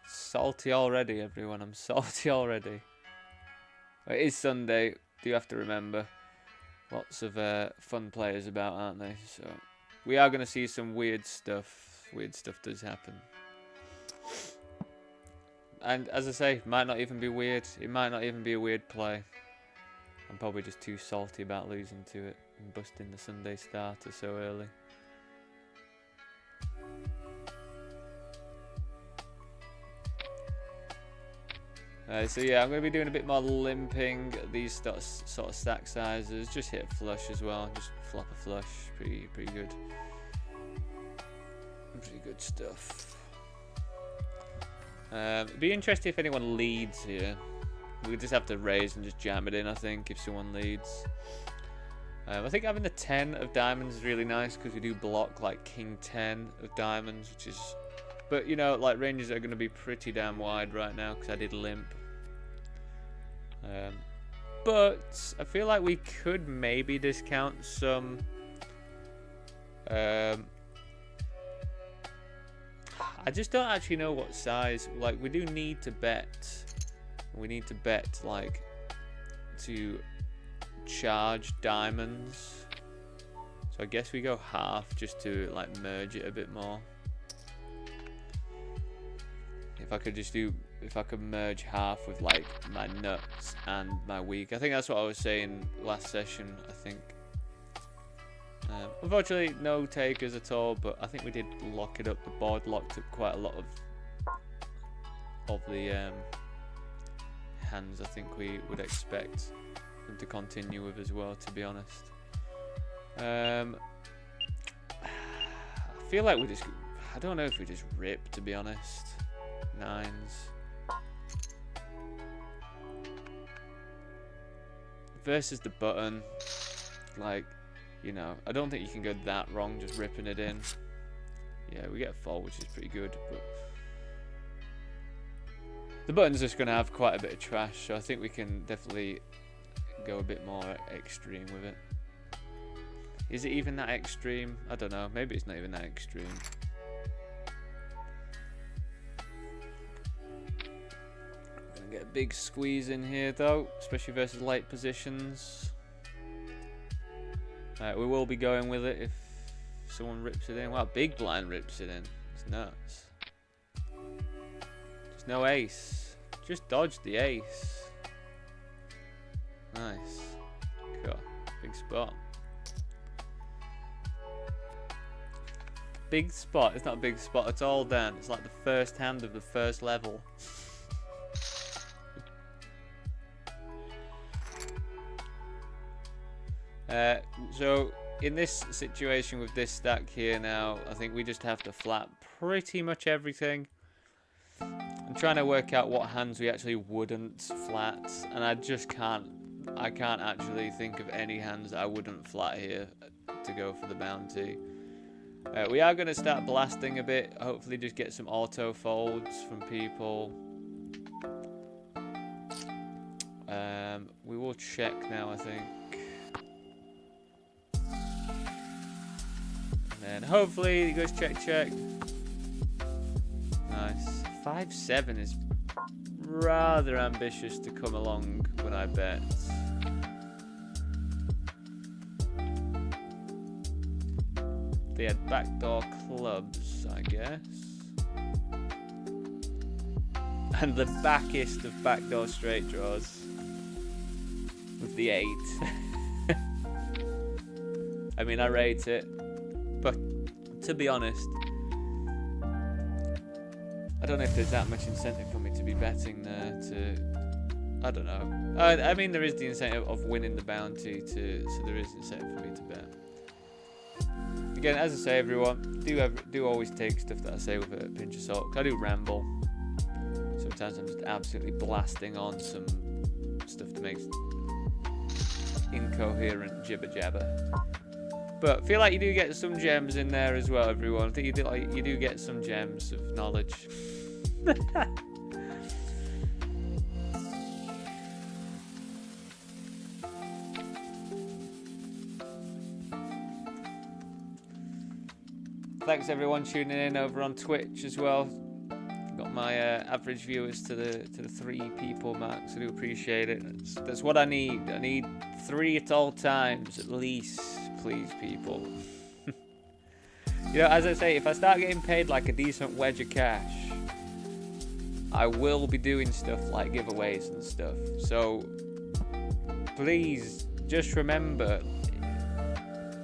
Salty already, everyone. I'm salty already. It is Sunday, do you have to remember. Lots of fun players about, aren't they? So we are going to see some weird stuff. Weird stuff does happen. And as I say, might not even be weird. It might not even be a weird play. I'm probably just too salty about losing to it and busting the Sunday starter so early. So yeah, I'm going to be doing a bit more limping. These sort of stack sizes. Just hit a flush as well. Just flop a flush. Pretty good. Pretty good stuff. It'd be interesting if anyone leads here. We just have to raise and just jam it in, I think, if someone leads. I think having the 10 of diamonds is really nice because we do block like king 10 of diamonds, which is... But, you know, like ranges are going to be pretty damn wide right now because I did limp. But I feel like we could maybe discount some... I just don't actually know what size. Like, we do need to bet. We need to bet, like, to charge diamonds. So I guess we go half just to, like, merge it a bit more. If I could merge half with like my nuts and my weak. I think that's what I was saying last session, I think. Unfortunately, no takers at all, but I think we did lock it up. The board locked up quite a lot of the hands I think we would expect them to continue with as well, to be honest. I feel like I don't know if we just rip, to be honest. Nines. Versus the button. Like, you know, I don't think you can go that wrong just ripping it in. Yeah, we get a fold, which is pretty good, but the button's just going to have quite a bit of trash, so I think we can definitely go a bit more extreme with it. Is it even that extreme? I don't know. Maybe it's not even that extreme. Gonna get a big squeeze in here though, especially versus late positions. We will be going with it if someone rips it in. Wow, big blind rips it in. It's nuts. Just no ace. Just dodged the ace. Nice. Cool. Big spot. Big spot. It's not a big spot at all, Dan. It's like the first hand of the first level. So in this situation with this stack here now, I think we just have to flat pretty much everything. I'm trying to work out what hands we actually wouldn't flat, and I can't actually think of any hands that I wouldn't flat here to go for the bounty. We are going to start blasting a bit, hopefully just get some auto folds from people. We will check now, I think. And hopefully it goes check, check. Nice. 5-7 is rather ambitious to come along when I bet. They had backdoor clubs, I guess. And the backest of backdoor straight draws with the 8. I mean, I rate it. But to be honest, I don't know if there's that much incentive for me to be betting there. I don't know. I mean, there is the incentive of winning the bounty, so there is incentive for me to bet. Again, as I say, everyone, do always take stuff that I say with a pinch of salt. 'Cause I do ramble. Sometimes I'm just absolutely blasting on some stuff that makes incoherent jibber jabber. But I feel like you do get some gems in there as well, everyone. I think you do get some gems of knowledge. Thanks everyone tuning in over on Twitch as well. Got my average viewers to the 3 people mark, so I do appreciate it. That's what I need. I need 3 at all times at least. Please, people. You know, as I say, if I start getting paid like a decent wedge of cash, I will be doing stuff like giveaways and stuff. So please just remember,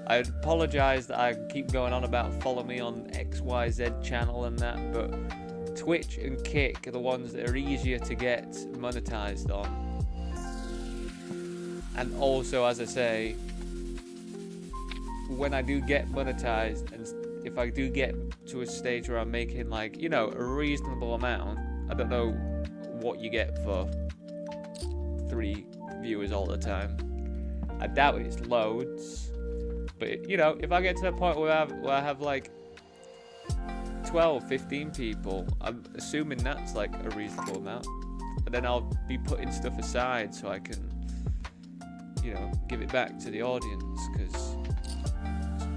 I apologize that I keep going on about follow me on XYZ channel and that, but Twitch and Kick are the ones that are easier to get monetized on. And also, as I say, when I do get monetized, and if I do get to a stage where I'm making, like, you know, a reasonable amount, I don't know what you get for 3 viewers all the time. I doubt it's loads, but you know, if I get to the point where I have like 12, 15 people, I'm assuming that's like a reasonable amount, and then I'll be putting stuff aside so I can, you know, give it back to the audience, because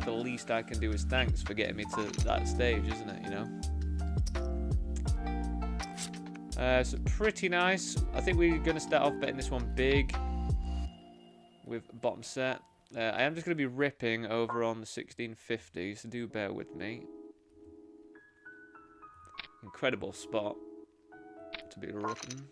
the least I can do is thanks for getting me to that stage, isn't it, you know? So pretty nice. I think we're going to start off betting this one big with bottom set. I am just going to be ripping over on the 1650, so do bear with me. Incredible spot to be ripping.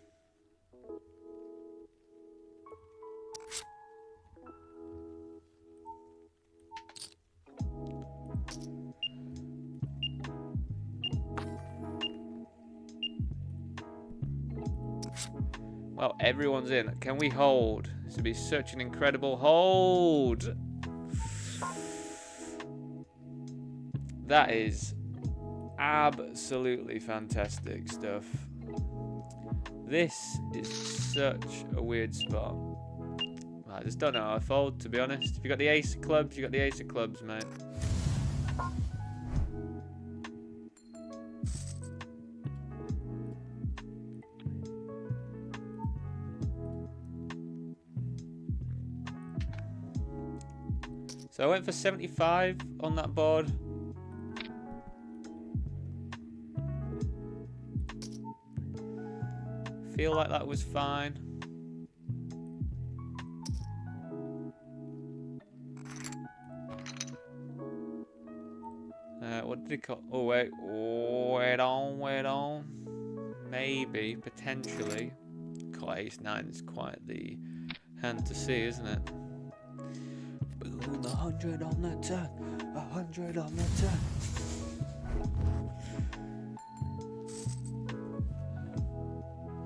Well, everyone's in. Can we hold? This would be such an incredible hold. That is absolutely fantastic stuff. This is such a weird spot. I just don't know how I fold, to be honest. If you got the ace of clubs, you got the ace of clubs, mate. So I went for 75 on that board. Feel like that was fine. What did he call? Oh wait, wait on. Maybe, potentially. Call ace 9 is quite the hand to see, isn't it? Balloon 100 on the turn, 100 on the turn.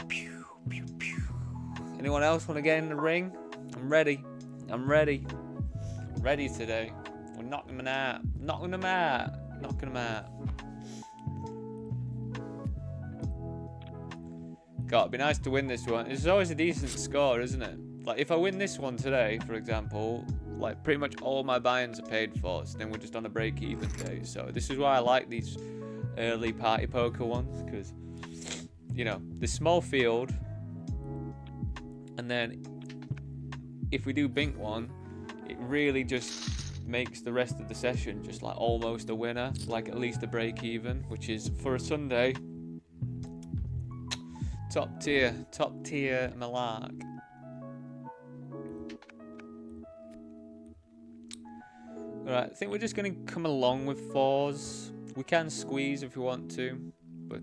Pew, pew, pew. Anyone else want to get in the ring? I'm ready. I'm ready. Ready today. We're knocking them out. Knocking them out. Knocking them out. God, it'd be nice to win this one. It's always a decent score, isn't it? Like, if I win this one today, for example, like, pretty much all my buy-ins are paid for, so then we're just on a break-even day. So this is why I like these early party poker ones, because, you know, the small field, and then if we do bink one, it really just makes the rest of the session just like almost a winner, like at least a break-even, which is, for a Sunday, top tier malark. Alright, I think we're just going to come along with fours. We can squeeze if we want to, but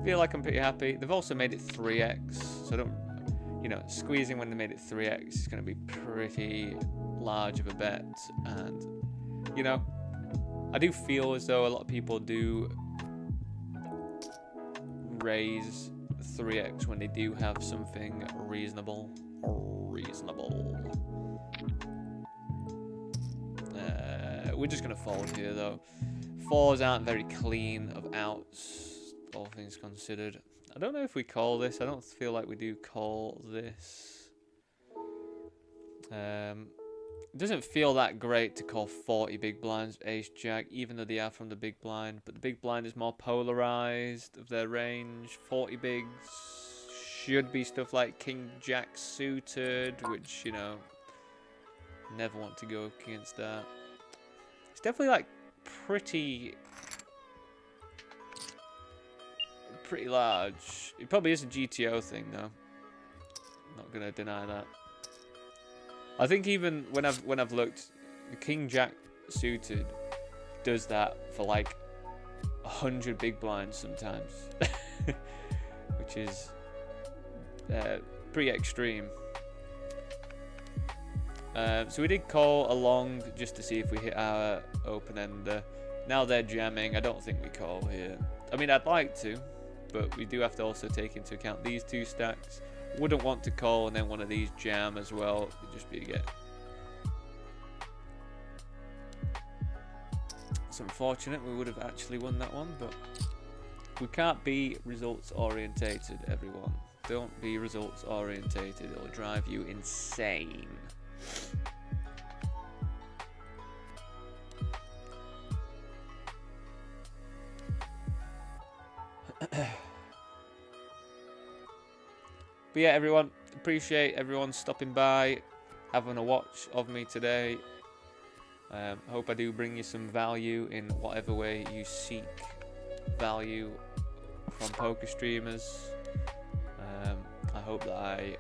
feel like I'm pretty happy. They've also made it 3x, so I don't, you know, squeezing when they made it 3x is going to be pretty large of a bet. And, you know, I do feel as though a lot of people do raise 3x when they do have something reasonable. We're just going to fold here, though. Fours aren't very clean of outs, all things considered. I don't know if we call this. I don't feel like we do call this. It doesn't feel that great to call 40 big blinds ace-jack, even though they are from the big blind. But the big blind is more polarized of their range. 40 bigs should be stuff like king-jack suited, which, you know, never want to go against that. It's definitely like pretty large. It probably is a GTO thing though. Not gonna deny that. I think even when I've looked, the king jack suited does that for like 100 big blinds sometimes, which is pretty extreme. So we did call along just to see if we hit our open ender. Now they're jamming. I don't think we call here. I mean, I'd like to, but we do have to also take into account these two stacks. Wouldn't want to call and then one of these jam as well. It'd just be to get. It's unfortunate. We would have actually won that one, but we can't be results orientated, everyone. Don't be results orientated. It'll drive you insane. But yeah, everyone, appreciate everyone stopping by, having a watch of me today. Hope I do bring you some value in whatever way you seek value from poker streamers. I hope that I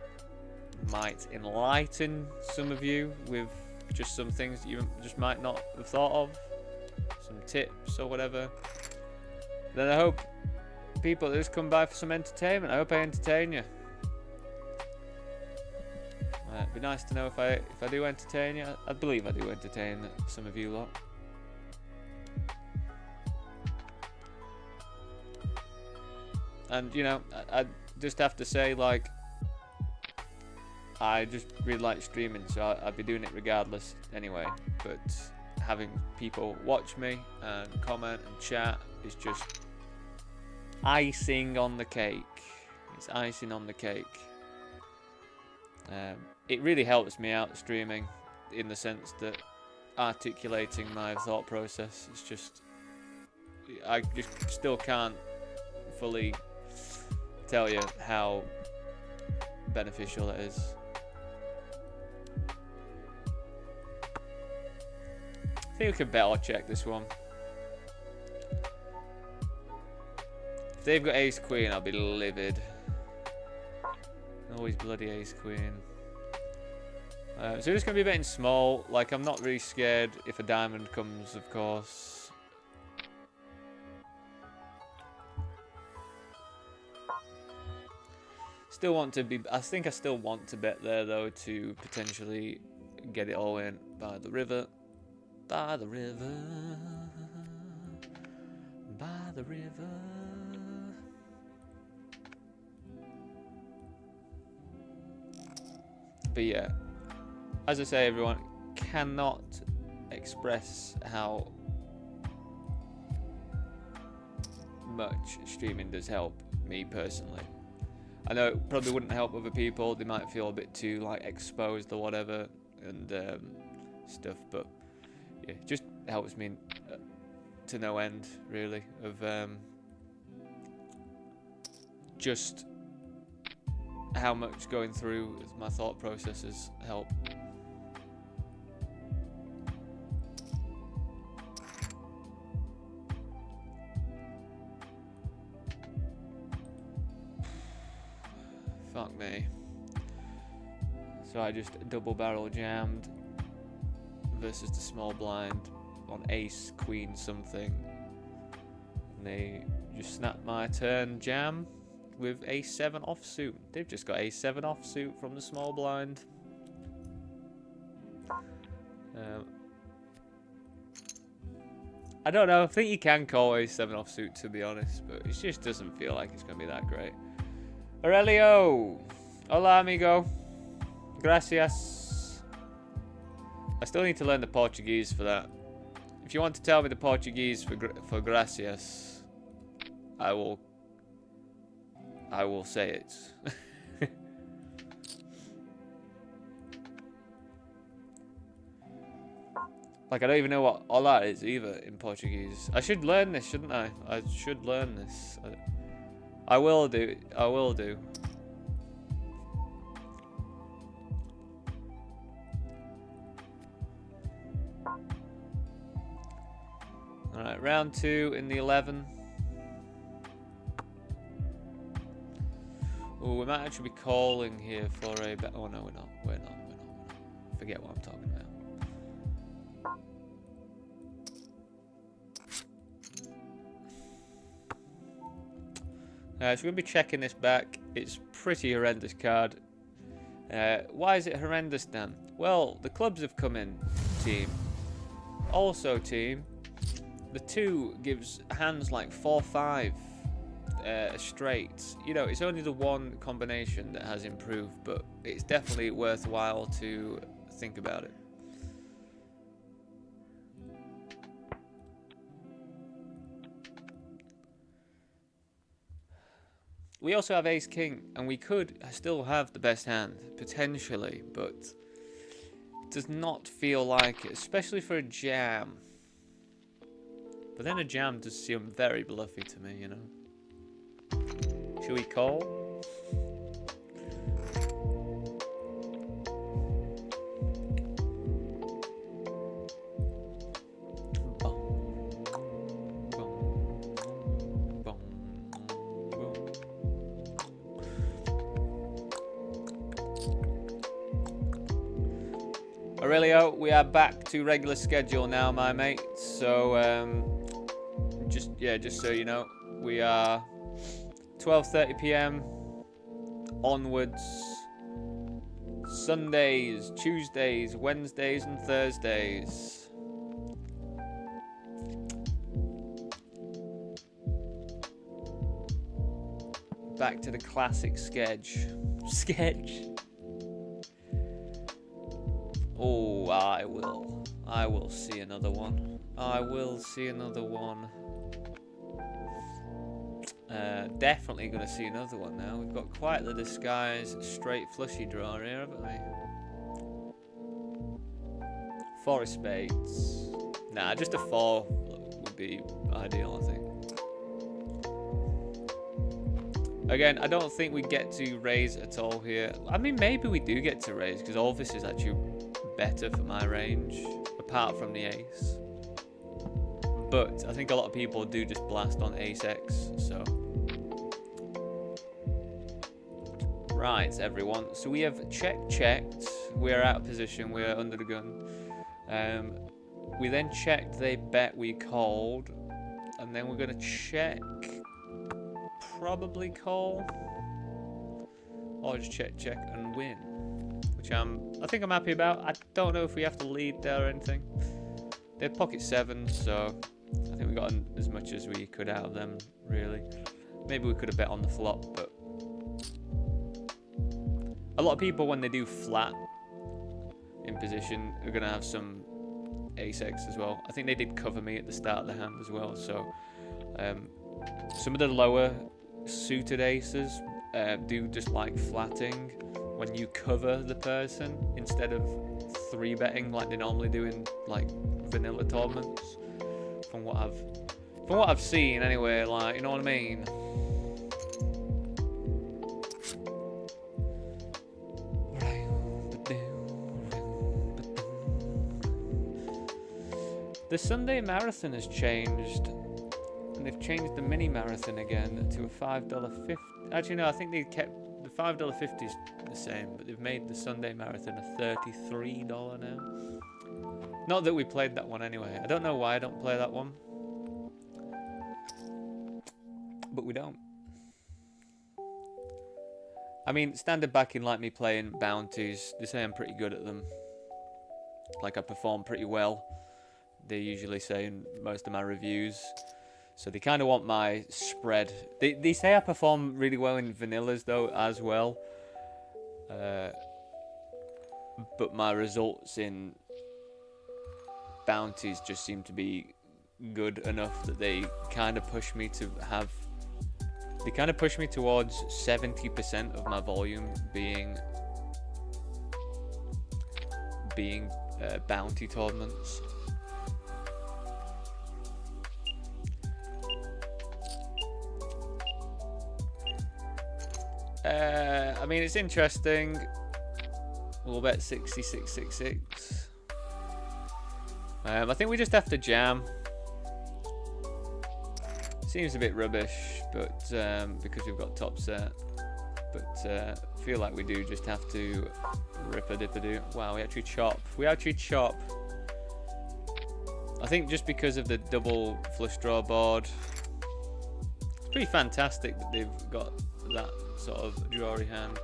might enlighten some of you with just some things that you just might not have thought of, some tips or whatever. Then I hope people that just come by for some entertainment, I hope I entertain you. It'd be nice to know if I do entertain you. I believe I do entertain some of you lot. And you know, just have to say, like, I just really like streaming, so I'd be doing it regardless anyway. But having people watch me and comment and chat is just icing on the cake. It's icing on the cake. It really helps me out streaming, in the sense that articulating my thought process is just, I just still can't fully tell you how beneficial it is. I think we could bet or check this one. If they've got ace queen, I'll be livid. Always bloody ace queen. So we're just going to be betting small. Like, I'm not really scared if a diamond comes, of course. Still want to be... I think I still want to bet there, though, to potentially get it all in by the river. By the river. By the river. But yeah, as I say, everyone, cannot express how much streaming does help me personally. I know it probably wouldn't help other people. They might feel a bit too, like, exposed or whatever and stuff, but yeah, it just helps me to no end, really, of just how much going through my thought processes help. Fuck me. So I just double barrel jammed versus the small blind on ace queen something, and they just snapped my turn jam with ace 7 offsuit. They've just got ace 7 offsuit from the small blind. I don't know. I think you can call ace 7 offsuit, to be honest, but it just doesn't feel like it's going to be that great. Aurelio, hola amigo, gracias. I still need to learn the Portuguese for that. If you want to tell me the Portuguese for gracias, I will say it. Like, I don't even know what hola is either in Portuguese. I should learn this, shouldn't I? I should learn this. I will do. I will do. Alright, round 2 in the 11. Oh, we might actually be calling here for a bet. Oh no, we're not. We're not. Forget what I'm talking about. So we're going to be checking this back. It's pretty horrendous card. Why is it horrendous, Dan? Well, the clubs have come in, team. Also, team, the 2 gives hands like 4-5 straight. You know, it's only the one combination that has improved, but it's definitely worthwhile to think about it. We also have ace king, and we could still have the best hand, potentially, but it does not feel like it, especially for a jam. But then a jam does seem very bluffy to me, you know. Should we call? Aurelio, we are back to regular schedule now, my mate. So, just so you know, we are 12:30 p.m. onwards. Sundays, Tuesdays, Wednesdays, and Thursdays. Back to the classic sketch. Oh, I will see another one. I will see another one. Definitely gonna see another one now. We've got quite the disguise straight flushy draw here, haven't we? 4 of spades. Nah, just a 4 would be ideal, I think. Again, I don't think we get to raise at all here. I mean, maybe we do get to raise, because all this is actually better for my range, apart from the ace. But I think a lot of people do just blast on ace-x, so... Right, everyone. So we have checked. We are out of position. We are under the gun. We then checked. They bet. We called, and then we're gonna check. Probably call, or just check and win, which I think I'm happy about. I don't know if we have to lead there or anything. They had pocket 7, so I think we got as much as we could out of them. Really, maybe we could have bet on the flop, but. A lot of people, when they do flat in position, are going to have some ace-x as well. I think they did cover me at the start of the hand as well. So some of the lower suited aces do just like flatting when you cover the person instead of 3-betting like they normally do in like vanilla tournaments. From what I've seen anyway, like, you know what I mean. The Sunday marathon has changed, and they've changed the mini marathon again to a $5.50. Actually, no, I think they kept the $5.50 is the same, but they've made the Sunday marathon a $33 now. Not that we played that one anyway. I don't know why I don't play that one, but we don't. I mean, standard backing like me playing bounties, they say I'm pretty good at them. Like I perform pretty well. They usually say in most of my reviews. So they kind of want my spread. They say I perform really well in vanillas though as well. But my results in bounties just seem to be good enough that they kind of push me to have... They kind of push me towards 70% of my volume being bounty tournaments. I mean, it's interesting. We'll bet 6666. I think we just have to jam. Seems a bit rubbish, but because we've got top set. But I feel like we do just have to rip-a-dip-a-do. Wow, we actually chop. We actually chop. I think just because of the double flush draw board. It's pretty fantastic that they've got that sort of drawy hand.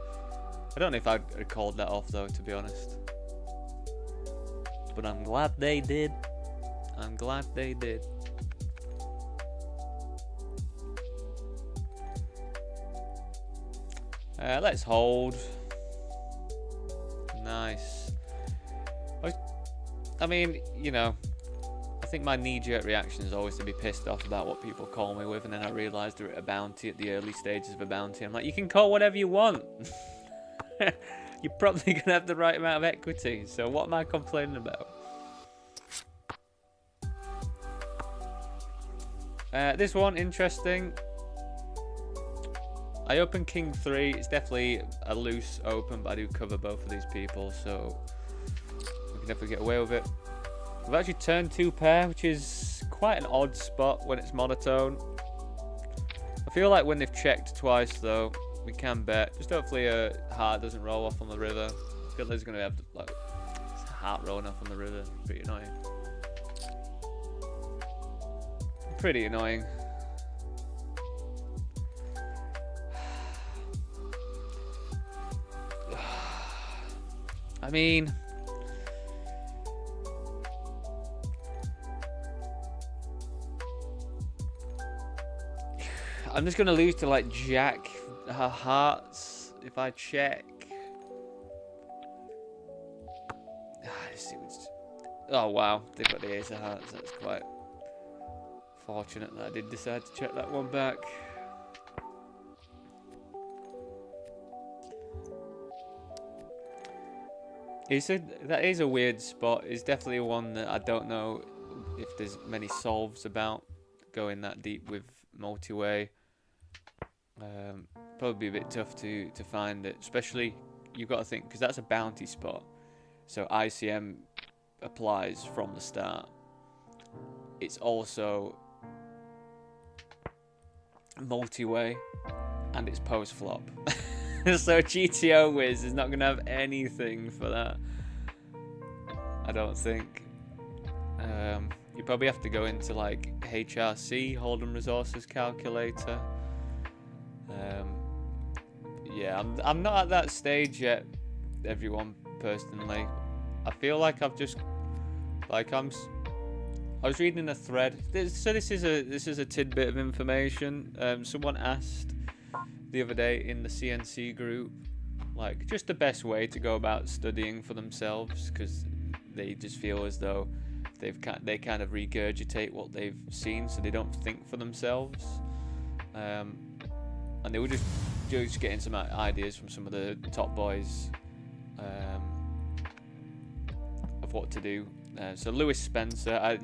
I don't know if I'd have called that off though, to be honest. But I'm glad they did. I'm glad they did. Let's hold. Nice. I mean, you know, I think my knee-jerk reaction is always to be pissed off about what people call me with, and then I realised they're at a bounty at the early stages of a bounty. I'm like, you can call whatever you want. You're probably going to have the right amount of equity, so what am I complaining about? This one, interesting. I open King 3. It's definitely a loose open, but I do cover both of these people, so we can definitely get away with it. We've actually turned 2 pair, which is quite an odd spot when it's monotone. I feel like when they've checked twice, though, we can bet. Just hopefully a heart doesn't roll off on the river. I feel like there's going to have like a heart rolling off on the river. Pretty annoying. Pretty annoying. I mean, I'm just gonna lose to like Jack. her hearts, if I check. Oh wow, they've got the ace of hearts. That's quite fortunate that I did decide to check that one back. That is a weird spot. It's definitely one that I don't know if there's many solves about going that deep with multi-way. Probably a bit tough to find it, especially you've got to think because that's a bounty spot, so ICM applies from the start. It's also multi-way and it's post flop. So GTO Wiz is not going to have anything for that, I don't think. You probably have to go into like HRC, Hold'em Resources Calculator. Yeah, I'm not at that stage yet, everyone, personally. I feel like I've just, like I was reading a thread. So this is a tidbit of information. Someone asked the other day in the CNC group, like, just the best way to go about studying for themselves, because they just feel as though they kind of regurgitate what they've seen, so they don't think for themselves. And they were just getting some ideas from some of the top boys of what to do. So Lewis Spencer,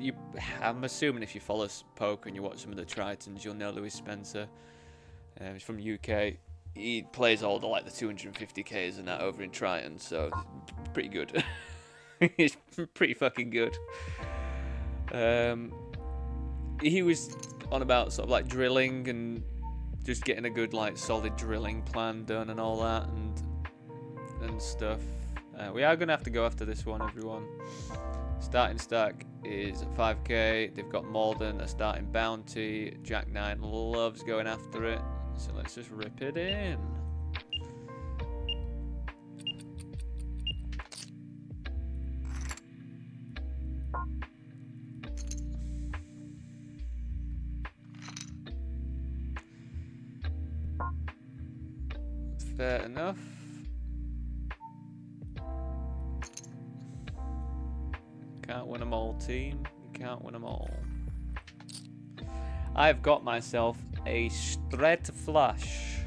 I'm assuming if you follow poker and you watch some of the Tritons, you'll know Lewis Spencer. He's from UK. He plays all the 250Ks and that over in Triton, so pretty good. He's pretty fucking good. He was on about sort of like drilling and just getting a good solid drilling plan done and all that and stuff. We are gonna have to go after this one, everyone. Starting stack is 5k. They've got more than a starting bounty. Jack 9 loves going after it, so let's just rip it in. Fair enough. Can't win them all, team. You can't win them all. I've got myself a straight flush.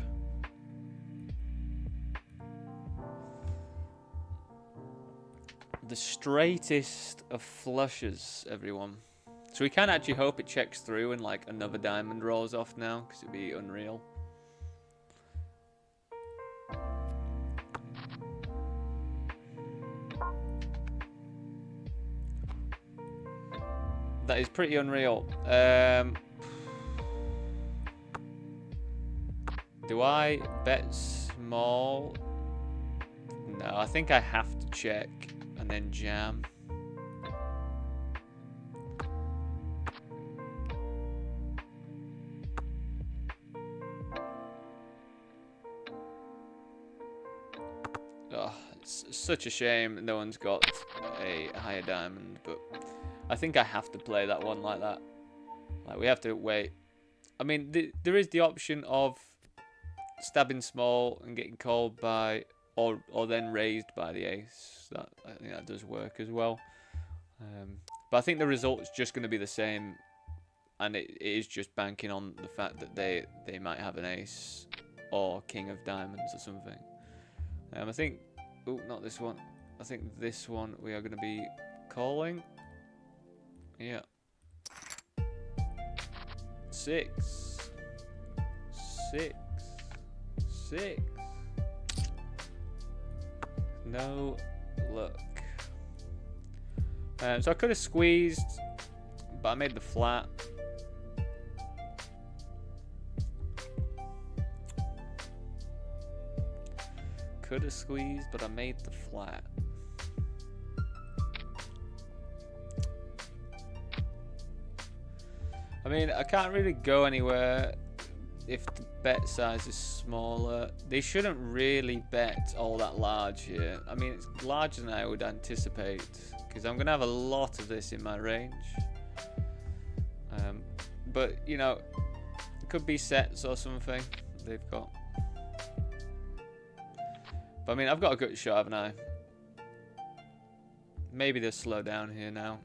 The straightest of flushes, everyone. So we can actually hope it checks through and another diamond rolls off now, because it'd be unreal. That is pretty unreal. Do I bet small? No, I think I have to check and then jam. Oh, it's such a shame no one's got a higher diamond, but I think I have to play that one like that. We have to wait. I mean, there is the option of stabbing small and getting called by, or then raised by the ace. I think that does work as well. But I think the result's just going to be the same, and it is just banking on the fact that they might have an ace or king of diamonds or something. I think, oh, not this one. I think this one we are going to be calling. Yeah. 6. 6. 6. No luck. So I could have squeezed, but I made the flat. Could have squeezed, but I made the flat. I mean, I can't really go anywhere if the bet size is smaller. They shouldn't really bet all that large here. I mean, it's larger than I would anticipate, because I'm going to have a lot of this in my range. But, you know, it could be sets or something they've got. But I mean, I've got a good shot, haven't I? Maybe they'll slow down here now.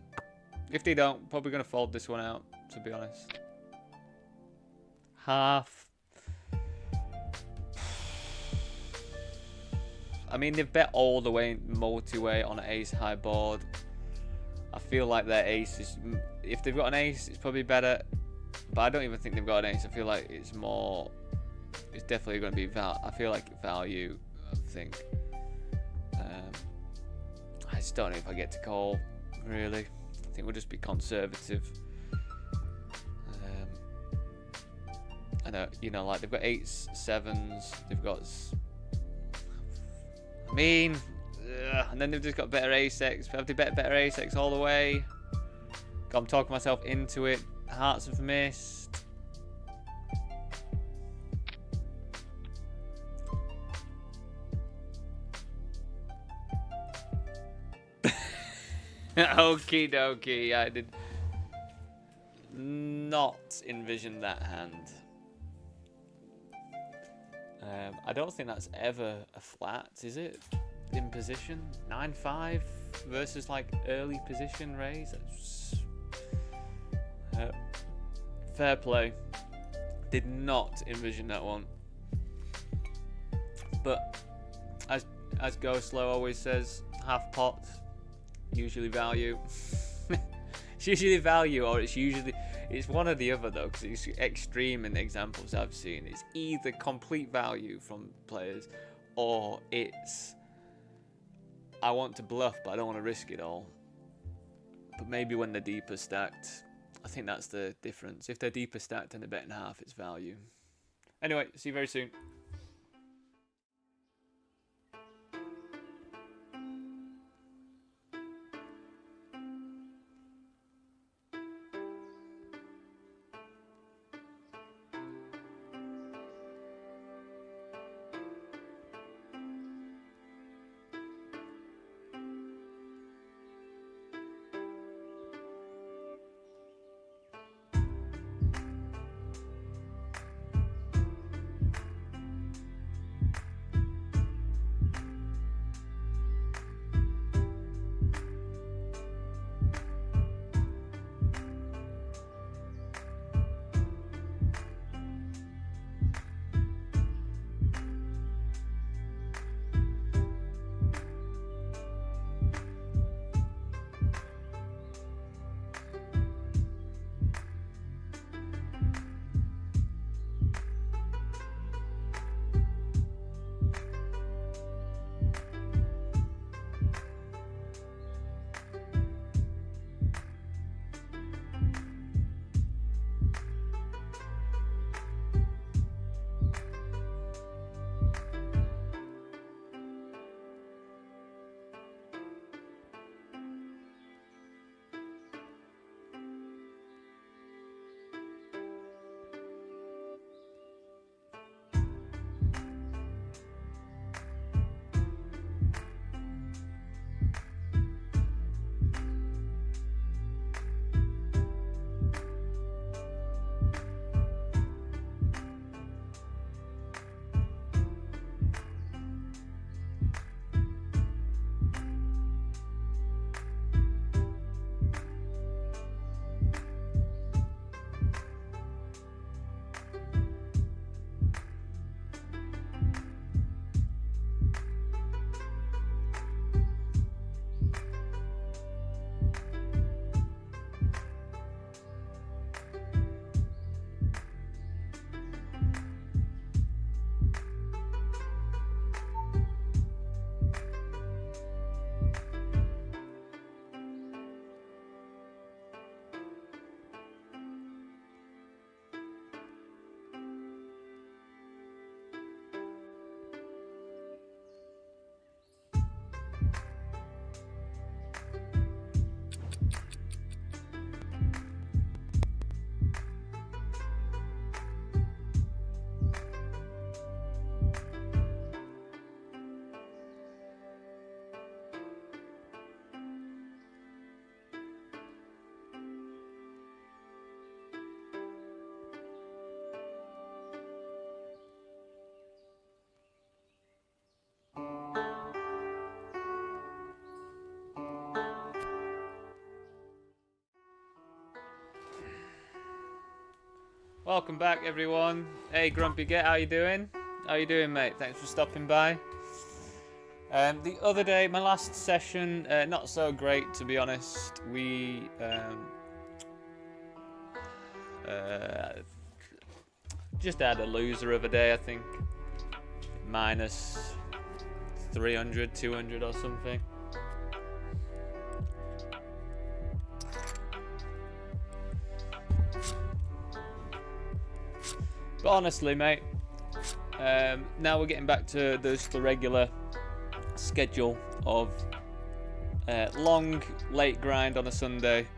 If they don't, probably going to fold this one out, to be honest. Half. I mean, they've bet all the way multi-way on an ace high board. I feel like their ace is... If they've got an ace, it's probably better. But I don't even think they've got an ace. I feel like it's more... It's definitely going to be... I feel like value, I think. I just don't know if I get to call, really. I think we'll just be conservative. I know, you know, like they've got 8s, 7s, they've got... I mean, and then they've just got better ace-x. Have they bet better ace-x all the way? God, I'm talking myself into it. Hearts have missed. Okie dokie, I did not envision that hand. I don't think that's ever a flat, is it? In position? 9-5 versus like early position raise? That's, fair play. Did not envision that one. But as Go Slow always says, half pot. Usually value. It's usually value, or it's one or the other though, because it's extreme in the examples I've seen. It's either complete value from players, or it's I want to bluff but I don't want to risk it all. But maybe when they're deeper stacked, I think that's the difference. If they're deeper stacked and they're betting half, it's value. Anyway, see you very soon. Welcome back, everyone. Hey, Grumpy Get, how you doing? How you doing, mate? Thanks for stopping by. The other day, my last session, not so great, to be honest. We just had a loser of a day, I think. Minus 300, 200 or something. But honestly, mate, now we're getting back to the regular schedule of long, late grind on a Sunday,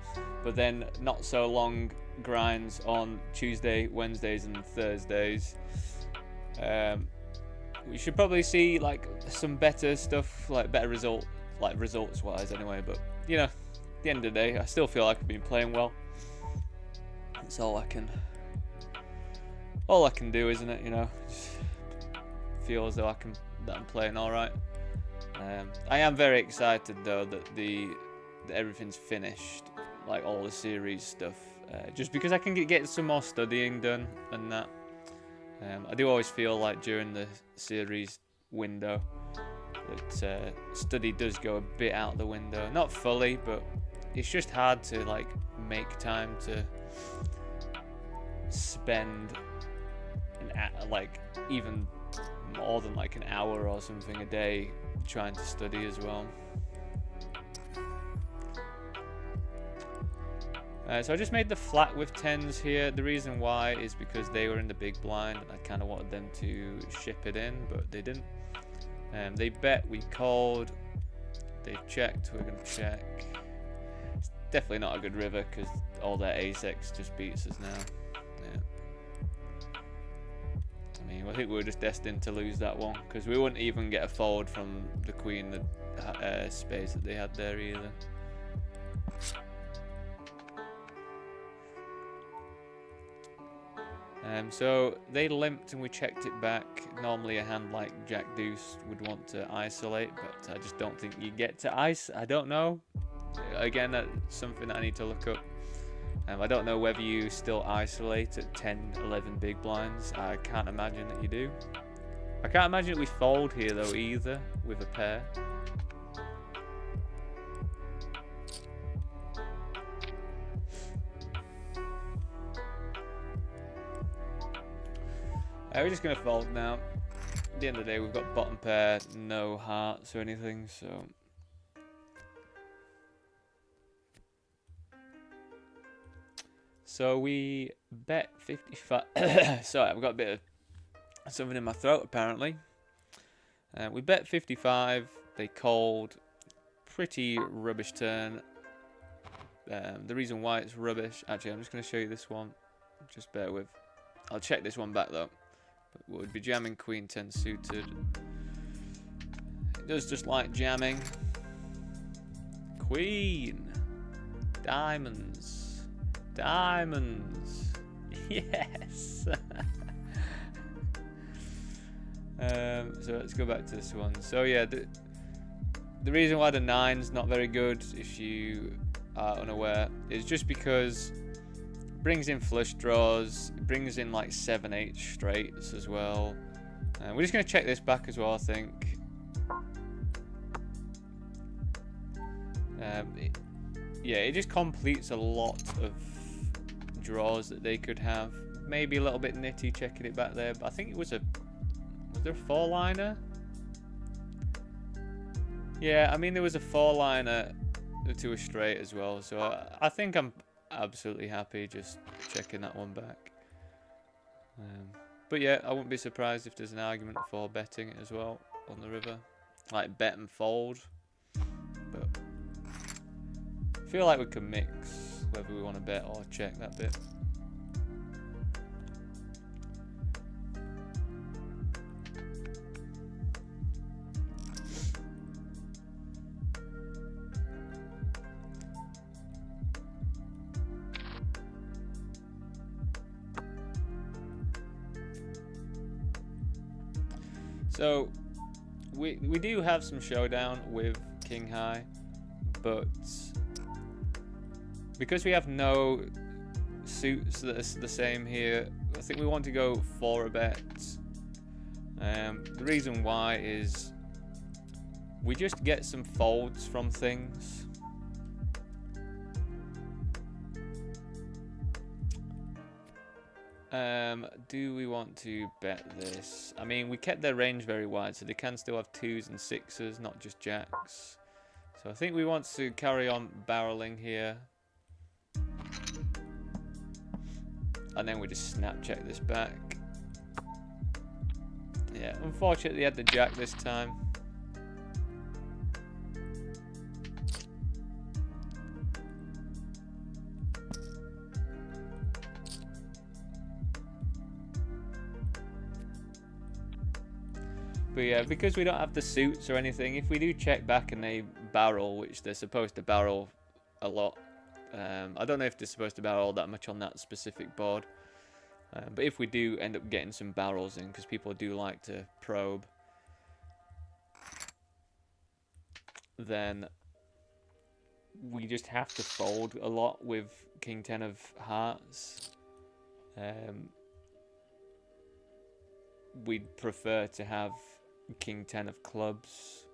but then not so long grinds on Tuesday, Wednesdays, and Thursdays. We should probably see like some better stuff, like better results wise anyway. But you know, at the end of the day, I still feel like I've been playing well. That's all I can do, isn't it? You know, just feel as though that I'm playing all right. I am very excited though that everything's finished, like all the series stuff, just because I can get some more studying done and that. I do always feel like during the series window that study does go a bit out the window. Not fully, but it's just hard to like make time to spend like even more than like an hour or something a day trying to study as well. So I just made the flat with 10s here. The reason why is because they were in the big blind and I kind of wanted them to ship it in, but they didn't. They bet, we called, they checked, we're going to check. It's definitely not a good river because all their ace-x just beats us now. Yeah. I mean, I think we were just destined to lose that one because we wouldn't even get a fold from the queen, the space that they had there either. So they limped and we checked it back. Normally a hand like Jack Deuce would want to isolate, but I just don't think you get to ice. I don't know. Again, that's something that I need to look up. I don't know whether you still isolate at 10, 11 big blinds. I can't imagine that you do. I can't imagine that we fold here though either with a pair. We're just going to fold now. At the end of the day, we've got bottom pair, no hearts or anything, so... So we bet 55... Sorry, I've got a bit of something in my throat, apparently. We bet 55, they called. Pretty rubbish turn. The reason why it's rubbish... Actually, I'm just going to show you this one. Just bear with. I'll check this one back, though. But would be jamming queen 10 suited. It does just like jamming. Queen. Diamonds. Diamonds. Yes. So let's go back to this one. So yeah, the reason why the 9's not very good, if you are unaware, is just because brings in flush draws, it brings in like 7-8 straights as well. We're just going to check this back as well, I think. Yeah, it just completes a lot of draws that they could have. Maybe a little bit nitty checking it back there, but I think it was there a 4-liner? Yeah, I mean there was a 4-liner to a straight as well, so I think I'm absolutely happy just checking that one back. But yeah, I wouldn't be surprised if there's an argument for betting it as well on the river, like bet and fold. But I feel like we can mix whether we want to bet or check that bit. So we do have some showdown with King High, but because we have no suits that are the same here. I think we want to go 4 a bet. The reason why is we just get some folds from things. Do we want to bet this? I mean, we kept their range very wide, so they can still have 2s and 6s, not just jacks. So I think we want to carry on barreling here. And then we just snap check this back. Yeah, unfortunately, he had the jack this time. But yeah, because we don't have the suits or anything, if we do check back and they barrel, which they're supposed to barrel a lot. I don't know if they're supposed to barrel that much on that specific board. But if we do end up getting some barrels in, because people do like to probe, then we just have to fold a lot with King 10 of hearts. We'd prefer to have King 10 of clubs,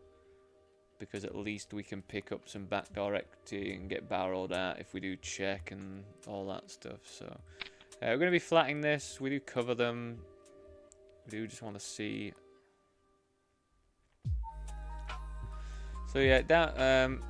because at least we can pick up some backdoor equity and get barreled at if we do check and all that stuff. So we're going to be flatting this. We do cover them. We do just want to see. So yeah, that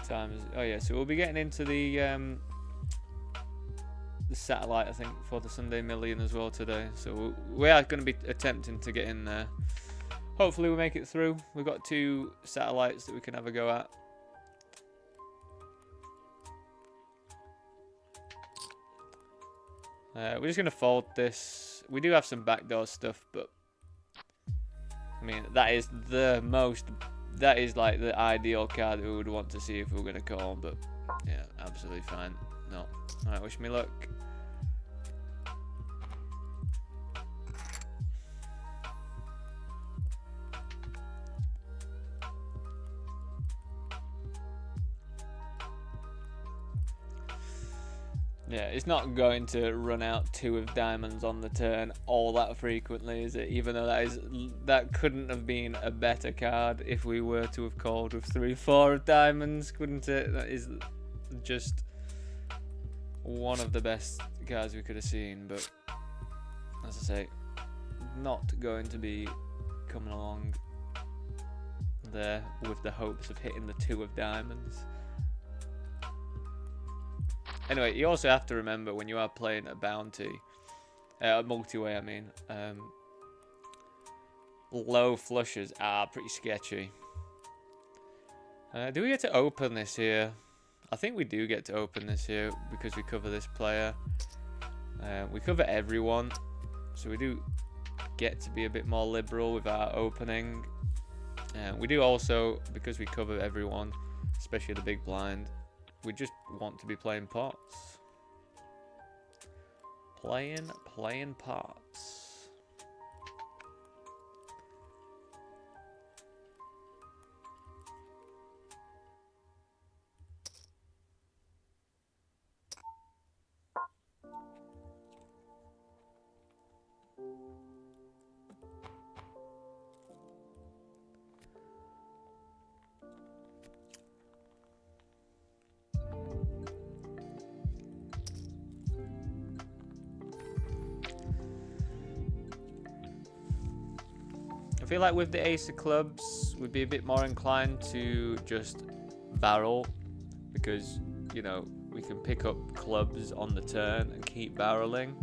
time is, oh yeah, so we'll be getting into the satellite, I think, for the Sunday Million as well today. So we are going to be attempting to get in there. Hopefully we make it through. We've got 2 satellites that we can have a go at. We're just going to fold this. We do have some backdoor stuff, but I mean, that is the most... That is like the ideal card that we would want to see if we were going to call, but yeah, absolutely fine. No. Alright, wish me luck. Yeah, it's not going to run out 2 of diamonds on the turn all that frequently, is it? Even though that couldn't have been a better card if we were to have called with 3-4 of diamonds, couldn't it? That is just one of the best cards we could have seen, but as I say, not going to be coming along there with the hopes of hitting the 2 of diamonds. Anyway, you also have to remember when you are playing a bounty, a multi-way I mean, low flushes are pretty sketchy. Do we get to open this here? I think we do get to open this here because we cover this player. We cover everyone, so we do get to be a bit more liberal with our opening. We do also, because we cover everyone, especially the big blind, we just want to be playing pots. Playing pots. I feel like with the ace of clubs, we'd be a bit more inclined to just barrel, because, you know, we can pick up clubs on the turn and keep barreling.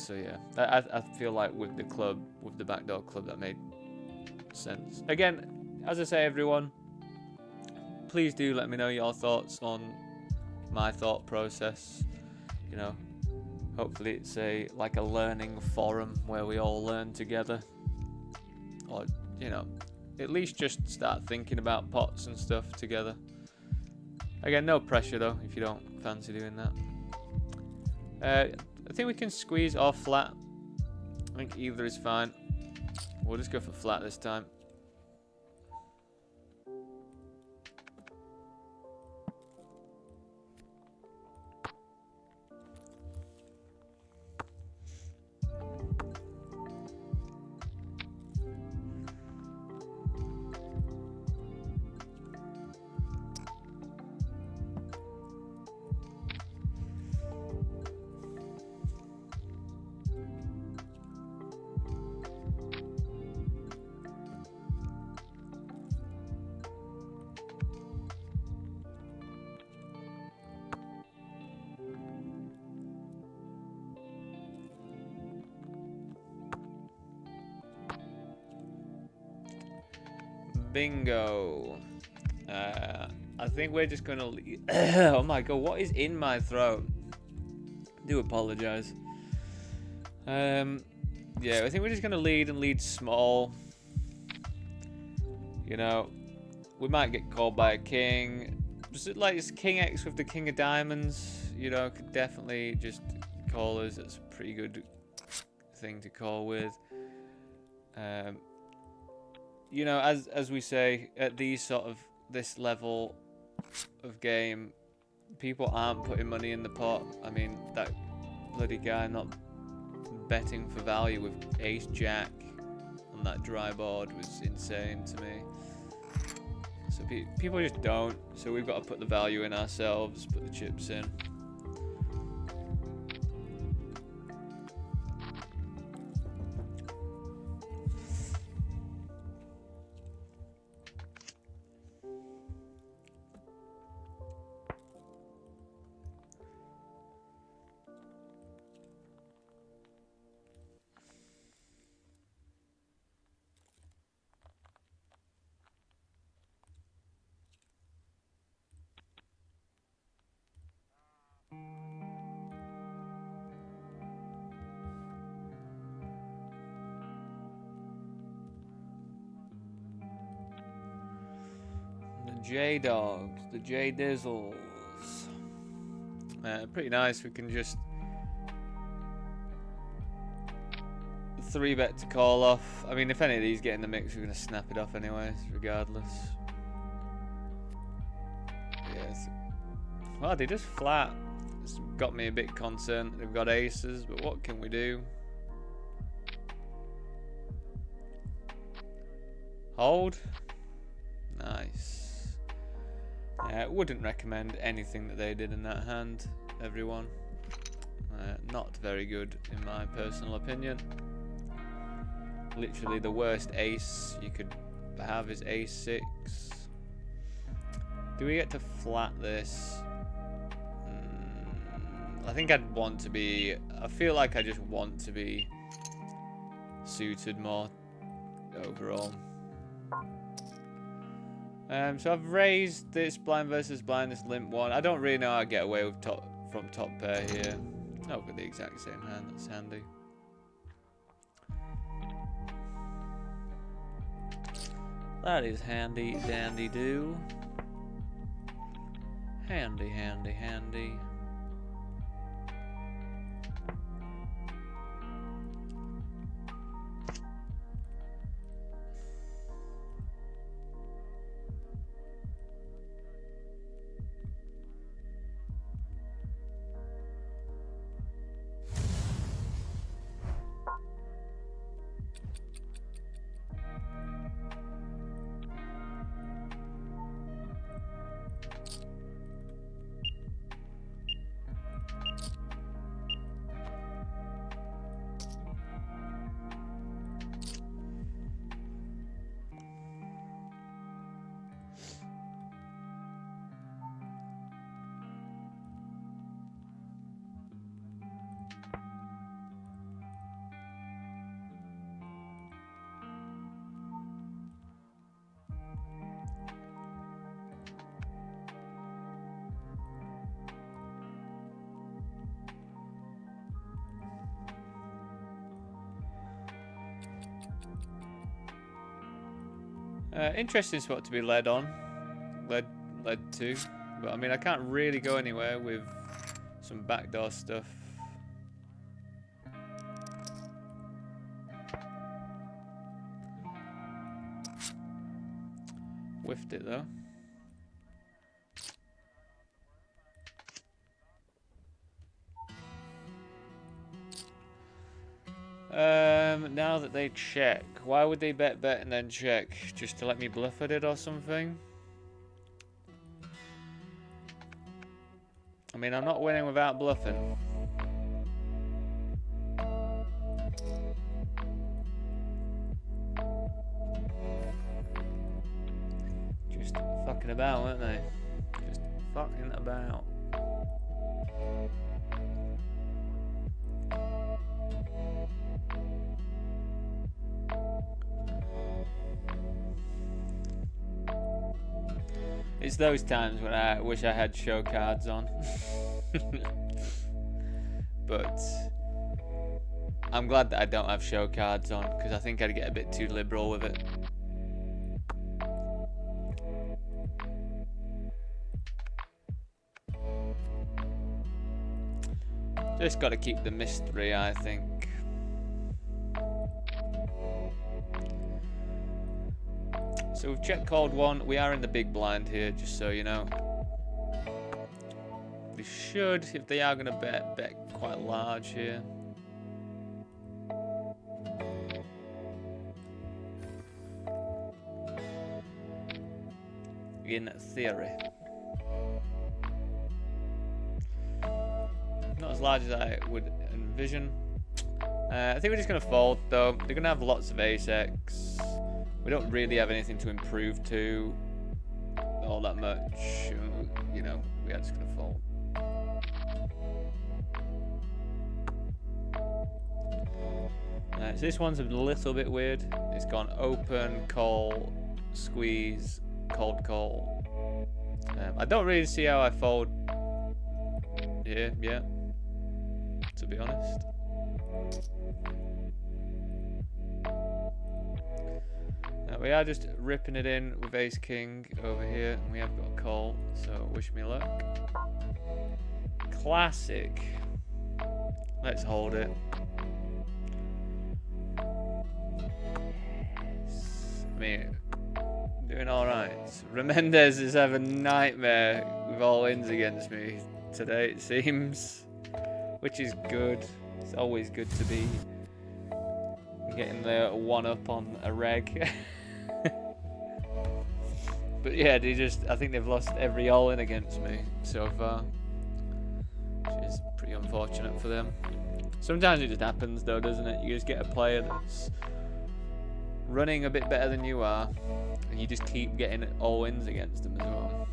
So yeah, I feel like with the club, with the backdoor club, that made sense. Again, as I say, everyone, please do let me know your thoughts on my thought process. You know, hopefully it's like a learning forum where we all learn together, or you know, at least just start thinking about pots and stuff together. Again, no pressure though if you don't fancy doing that. I think we can squeeze or flat. I think either is fine. We'll just go for flat this time. Bingo. I think we're just gonna leave. Oh my god, what is in my throat? Do apologize. Yeah, I think we're just gonna lead and lead small. You know, we might get called by a king. Just like it's King X with the King of Diamonds. You know, could definitely just call us. That's a pretty good thing to call with. You know, as we say, at this level of game, people aren't putting money in the pot. I mean, that bloody guy not betting for value with Ace Jack on that dry board was insane to me. So people just don't. So we've got to put the value in ourselves, put the chips in. J-Dogs, the J-Dizzles. Pretty nice. We can just 3-bet to call off. I mean, if any of these get in the mix, we're going to snap it off anyways, regardless. Yes. Well, they just flat. It's got me a bit concerned. They've got aces, but what can we do? Hold. Nice. Wouldn't recommend anything that they did in that hand, everyone. Not very good, in my personal opinion. Literally the worst ace you could have is ace 6. Do we get to flat this? I think I'd want to be... I feel like I just want to be suited more overall. So I've raised this blind versus blind, this limp one. I don't really know how I get away with from top pair here. Oh, with the exact same hand. That's handy. That is handy dandy do. Handy, handy, handy. Interesting spot to be led to. But I mean, I can't really go anywhere with some backdoor stuff. Whiffed it though. Now that they check, why would they bet and then check? Just to let me bluff at it or something? I mean, I'm not winning without bluffing. Just fucking about, weren't they? Just fucking about. It's those times when I wish I had show cards on. But I'm glad that I don't have show cards on, because I think I'd get a bit too liberal with it. Just got to keep the mystery, I think. So we've check called one. We are in the big blind here, just so you know. We should, if they are going to bet quite large here. In theory. Not as large as I would envision. I think we're just going to fold, though. They're going to have lots of ace-x. We don't really have anything to improve to all that much. You know, we are just going to fold. So this one's a little bit weird. It's gone open, call, squeeze, cold call. I don't really see how I fold here, yeah, to be honest. We are just ripping it in with ace king over here, and we have got a call, so wish me luck. Classic. Let's hold it. Yes. I mean, doing alright. Remendez is having a nightmare with all ins against me today, it seems. Which is good. It's always good to be getting the one up on a reg. But yeah, I think they've lost every all-in against me so far. Which is pretty unfortunate for them. Sometimes it just happens though, doesn't it? You just get a player that's running a bit better than you are, and you just keep getting all-ins against them as well.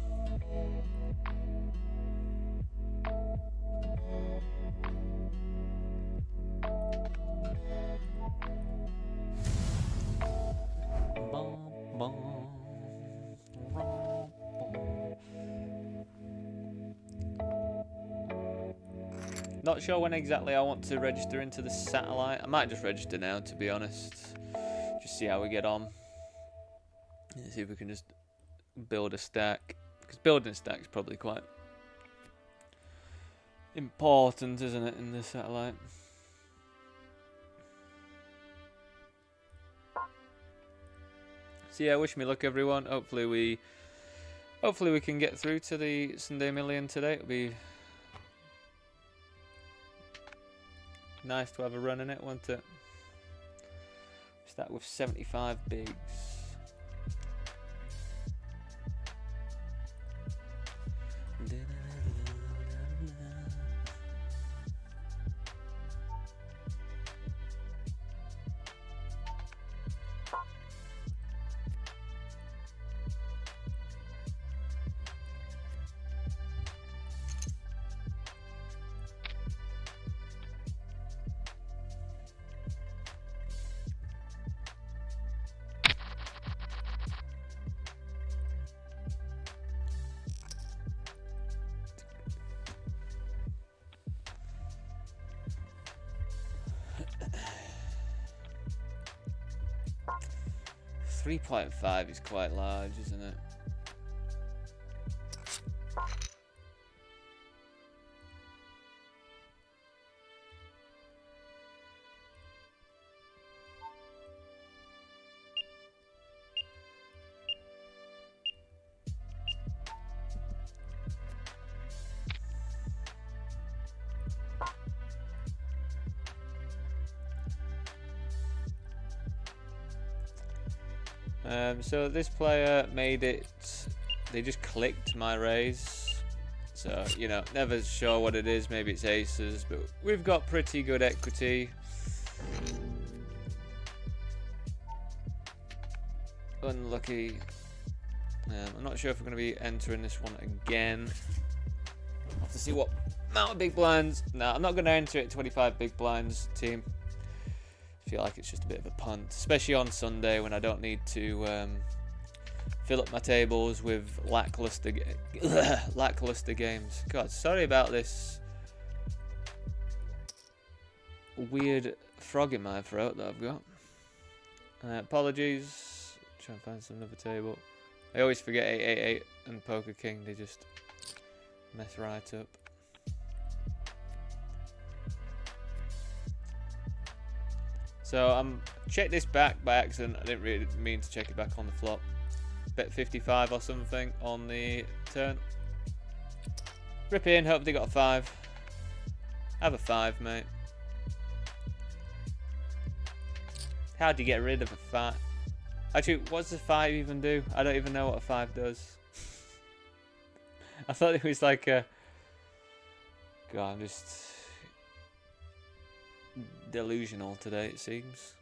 Not sure when exactly I want to register into the satellite. I might just register now, to be honest. Just see how we get on. And see if we can just build a stack. Because building a stack is probably quite important, isn't it, in the satellite? So yeah, wish me luck, everyone. Hopefully we can get through to the Sunday Million today. It'll be nice to have a run in it, won't it? Start with 75 bigs. 3.5 is quite large, isn't it? So this player made it, they just clicked my raise. So, you know, never sure what it is, maybe it's aces, but we've got pretty good equity. Unlucky. I'm not sure if we're going to be entering this one again. I'll have to see what amount of big blinds. No, I'm not going to enter it 25 big blinds team. I feel like it's just a bit of a punt, especially on Sunday when I don't need to fill up my tables with lackluster games. God, sorry about this weird frog in my throat that I've got. Apologies. Try and find another table. I always forget 888 and Poker King. They just mess right up. So check this back by accident. I didn't really mean to check it back on the flop. Bet 55 or something on the turn. Rip in, hope they got a 5. Have a 5, mate. How do you get rid of a 5? Actually, what's the 5 even do? I don't even know what a 5 does. I thought it was like a... God, I'm just... delusional today, it seems.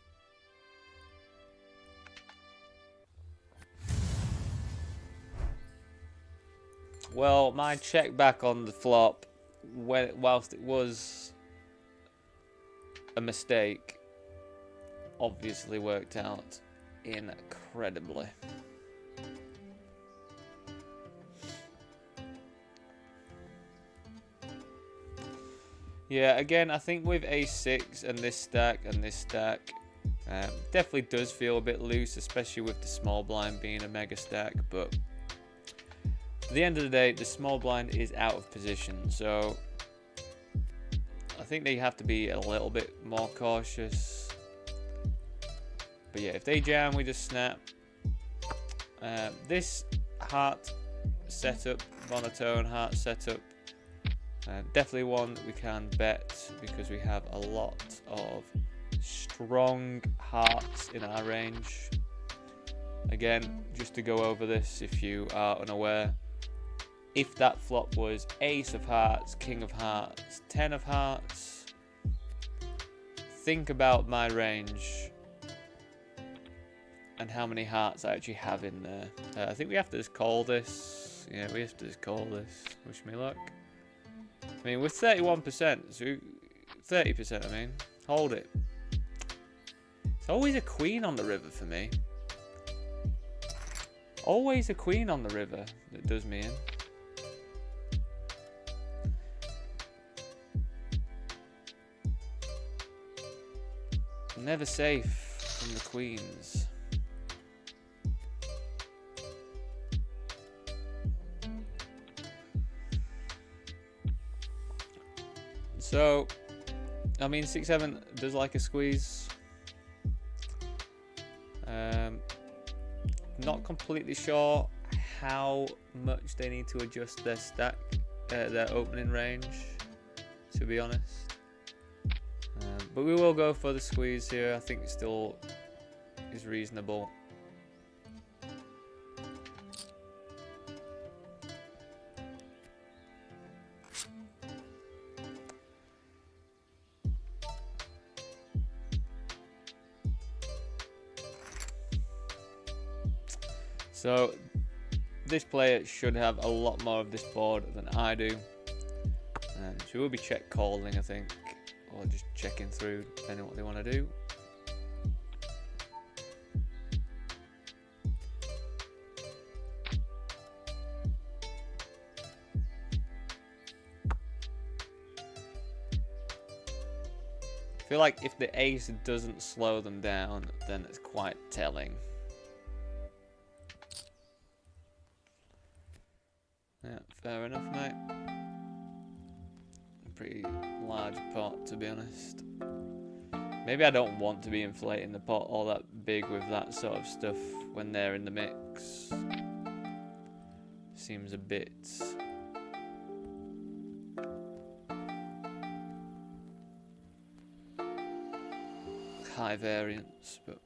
Well, my check back on the flop, whilst it was a mistake, obviously worked out incredibly. Yeah, again, I think with a6 and this stack, definitely does feel a bit loose, especially with the small blind being a mega stack, but at the end of the day, the small blind is out of position, so I think they have to be a little bit more cautious. But yeah, if they jam, we just snap. This heart setup, monotone heart setup, definitely one that we can bet because we have a lot of strong hearts in our range. Again, just to go over this if you are unaware, if that flop was ace of hearts, king of hearts, 10 of hearts, think about my range and how many hearts I actually have in there. I think we have to just call this. Yeah, we have to just call this. Wish me luck. I mean, we're 31%, so 30%, I mean. Hold it. It's always a queen on the river for me. Always a queen on the river that does me in. Never safe from the queens. So, I mean, 6-7 does like a squeeze. Not completely sure how much they need to adjust their stack, their opening range, to be honest. But we will go for the squeeze here. I think it still is reasonable. So this player should have a lot more of this board than I do. So we'll be check calling, I think, or just checking through, depending on what they want to do. I feel like if the ace doesn't slow them down, then it's quite telling. Fair enough, mate. Pretty large pot, to be honest. Maybe I don't want to be inflating the pot all that big with that sort of stuff when they're in the mix. Seems a bit high variance, but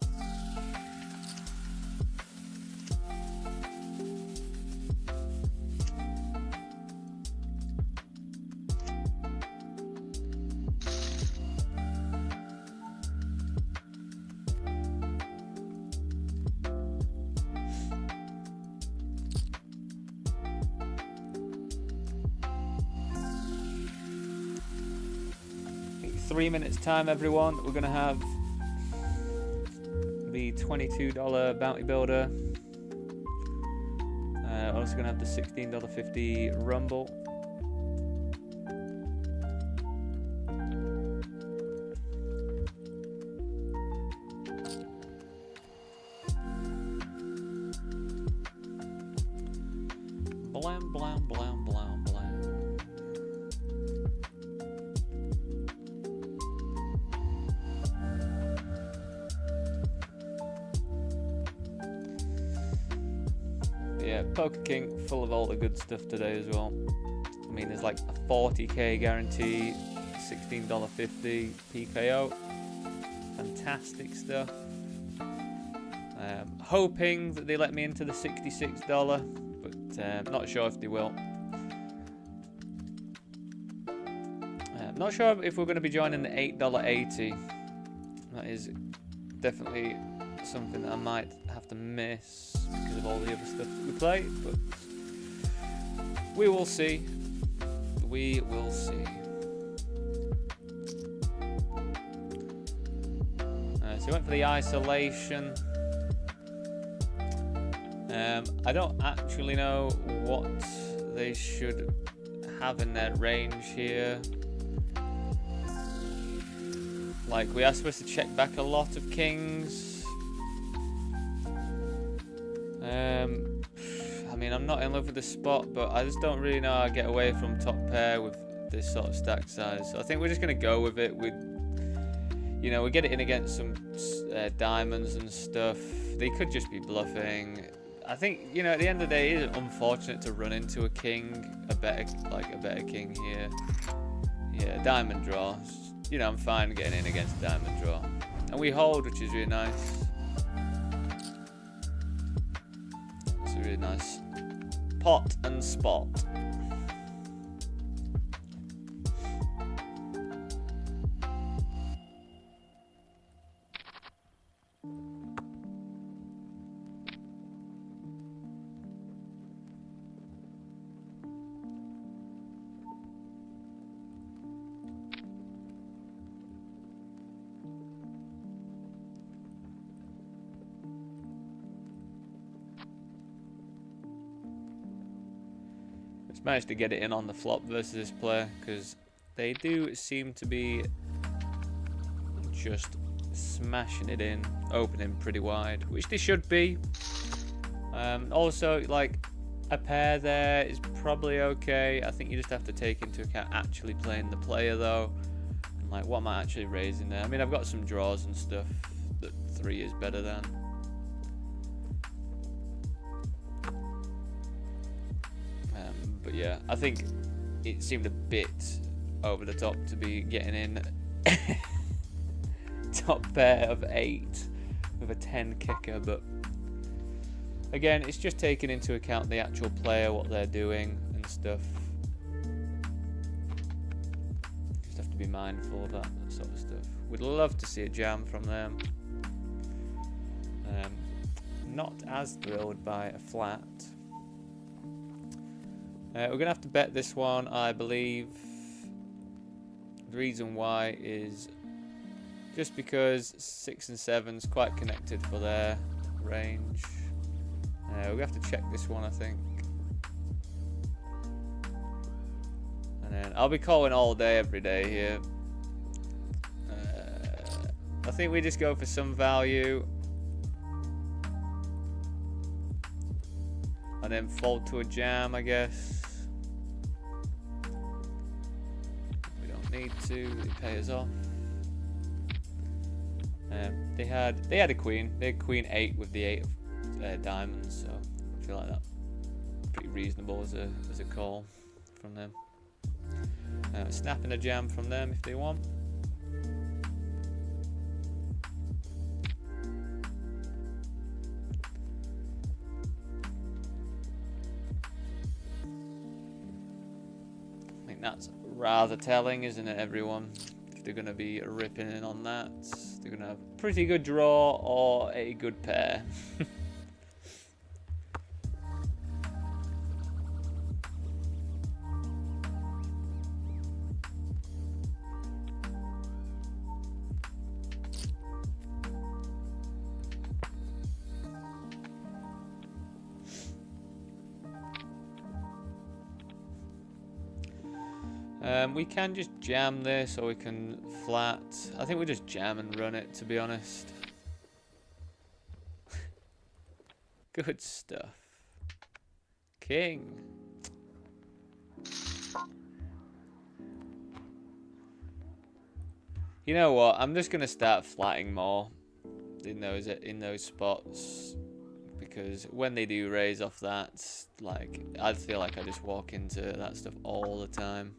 in 3 minutes time, everyone, we're gonna have the $22 bounty builder. Also gonna have the $16.50 rumble. Blam blam blam blam blam. Yeah, Poker King full of all the good stuff today as well. I mean, there's like a 40k guarantee, $16.50 PKO. Fantastic stuff. Hoping that they let me into the $66, but not sure if they will. Not sure if we're going to be joining the $8.80. That is definitely something that I might have to miss because of all the other stuff that we play, but we will see. We will see. So we went for the isolation. I don't actually know what they should have in their range here. Like, we are supposed to check back a lot of kings. I mean, I'm not in love with the spot, but I just don't really know how to get away from top pair with this sort of stack size. So I think we're just going to go with it. We get it in against some diamonds and stuff. They could just be bluffing. I think, at the end of the day, it is unfortunate to run into a king, a better king here. Yeah, diamond draw. I'm fine getting in against a diamond draw. And we hold, which is really nice. It's a really nice pot and spot. Managed to get it in on the flop versus this player because they do seem to be just smashing it in, opening pretty wide, which they should be. Also, like, a pair there is probably okay. I think you just have to take into account actually playing the player though, and like what am I actually raising there. I mean, I've got some draws and stuff that 3 is better than. But yeah, I think it seemed a bit over the top to be getting in top pair of 8 with a 10 kicker, but again, it's just taking into account the actual player, what they're doing and stuff. Just have to be mindful of that sort of stuff. We'd love to see a jam from them. Not as thrilled by a flat. We're going to have to bet this one, I believe. The reason why is just because 6 and 7 is quite connected for their range. We're going to have to check this one, I think. And then I'll be calling all day, every day here. I think we just go for some value. And then fold to a jam, I guess. to pay us off. They had a queen. They had queen 8 with the 8 of diamonds, so I feel like that's pretty reasonable as a call from them. Snapping a jam from them if they want. I think that's rather telling, isn't it, everyone? If they're going to be ripping in on that, they're going to have a pretty good draw or a good pair. We can just jam this, or we can flat. I think we just jam and run it, to be honest. Good stuff. King. You know what? I'm just gonna start flatting more in those spots, because when they do raise off that, like, I feel like I just walk into that stuff all the time.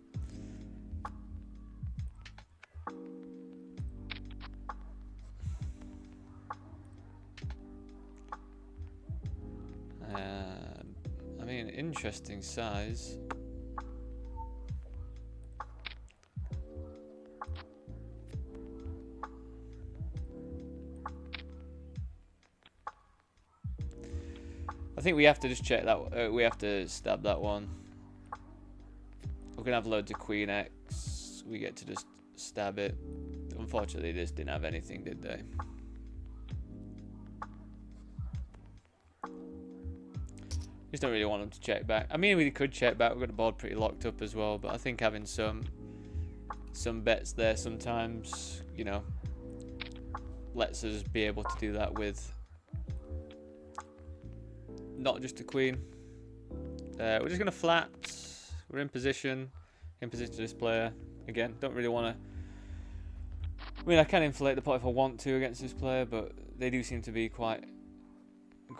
I mean, interesting size. I think we have to just check that. We have to stab that one. We're gonna have loads of queen X. We get to just stab it. Unfortunately, they just didn't have anything, did they? Just don't really want them to check back. I mean, we could check back. We've got the board pretty locked up as well, but I think having some bets there sometimes, you know, lets us be able to do that with not just a queen. We're just gonna flat. We're in position to this player. Again, don't really want to. I mean, I can inflate the pot if I want to against this player, but they do seem to be quite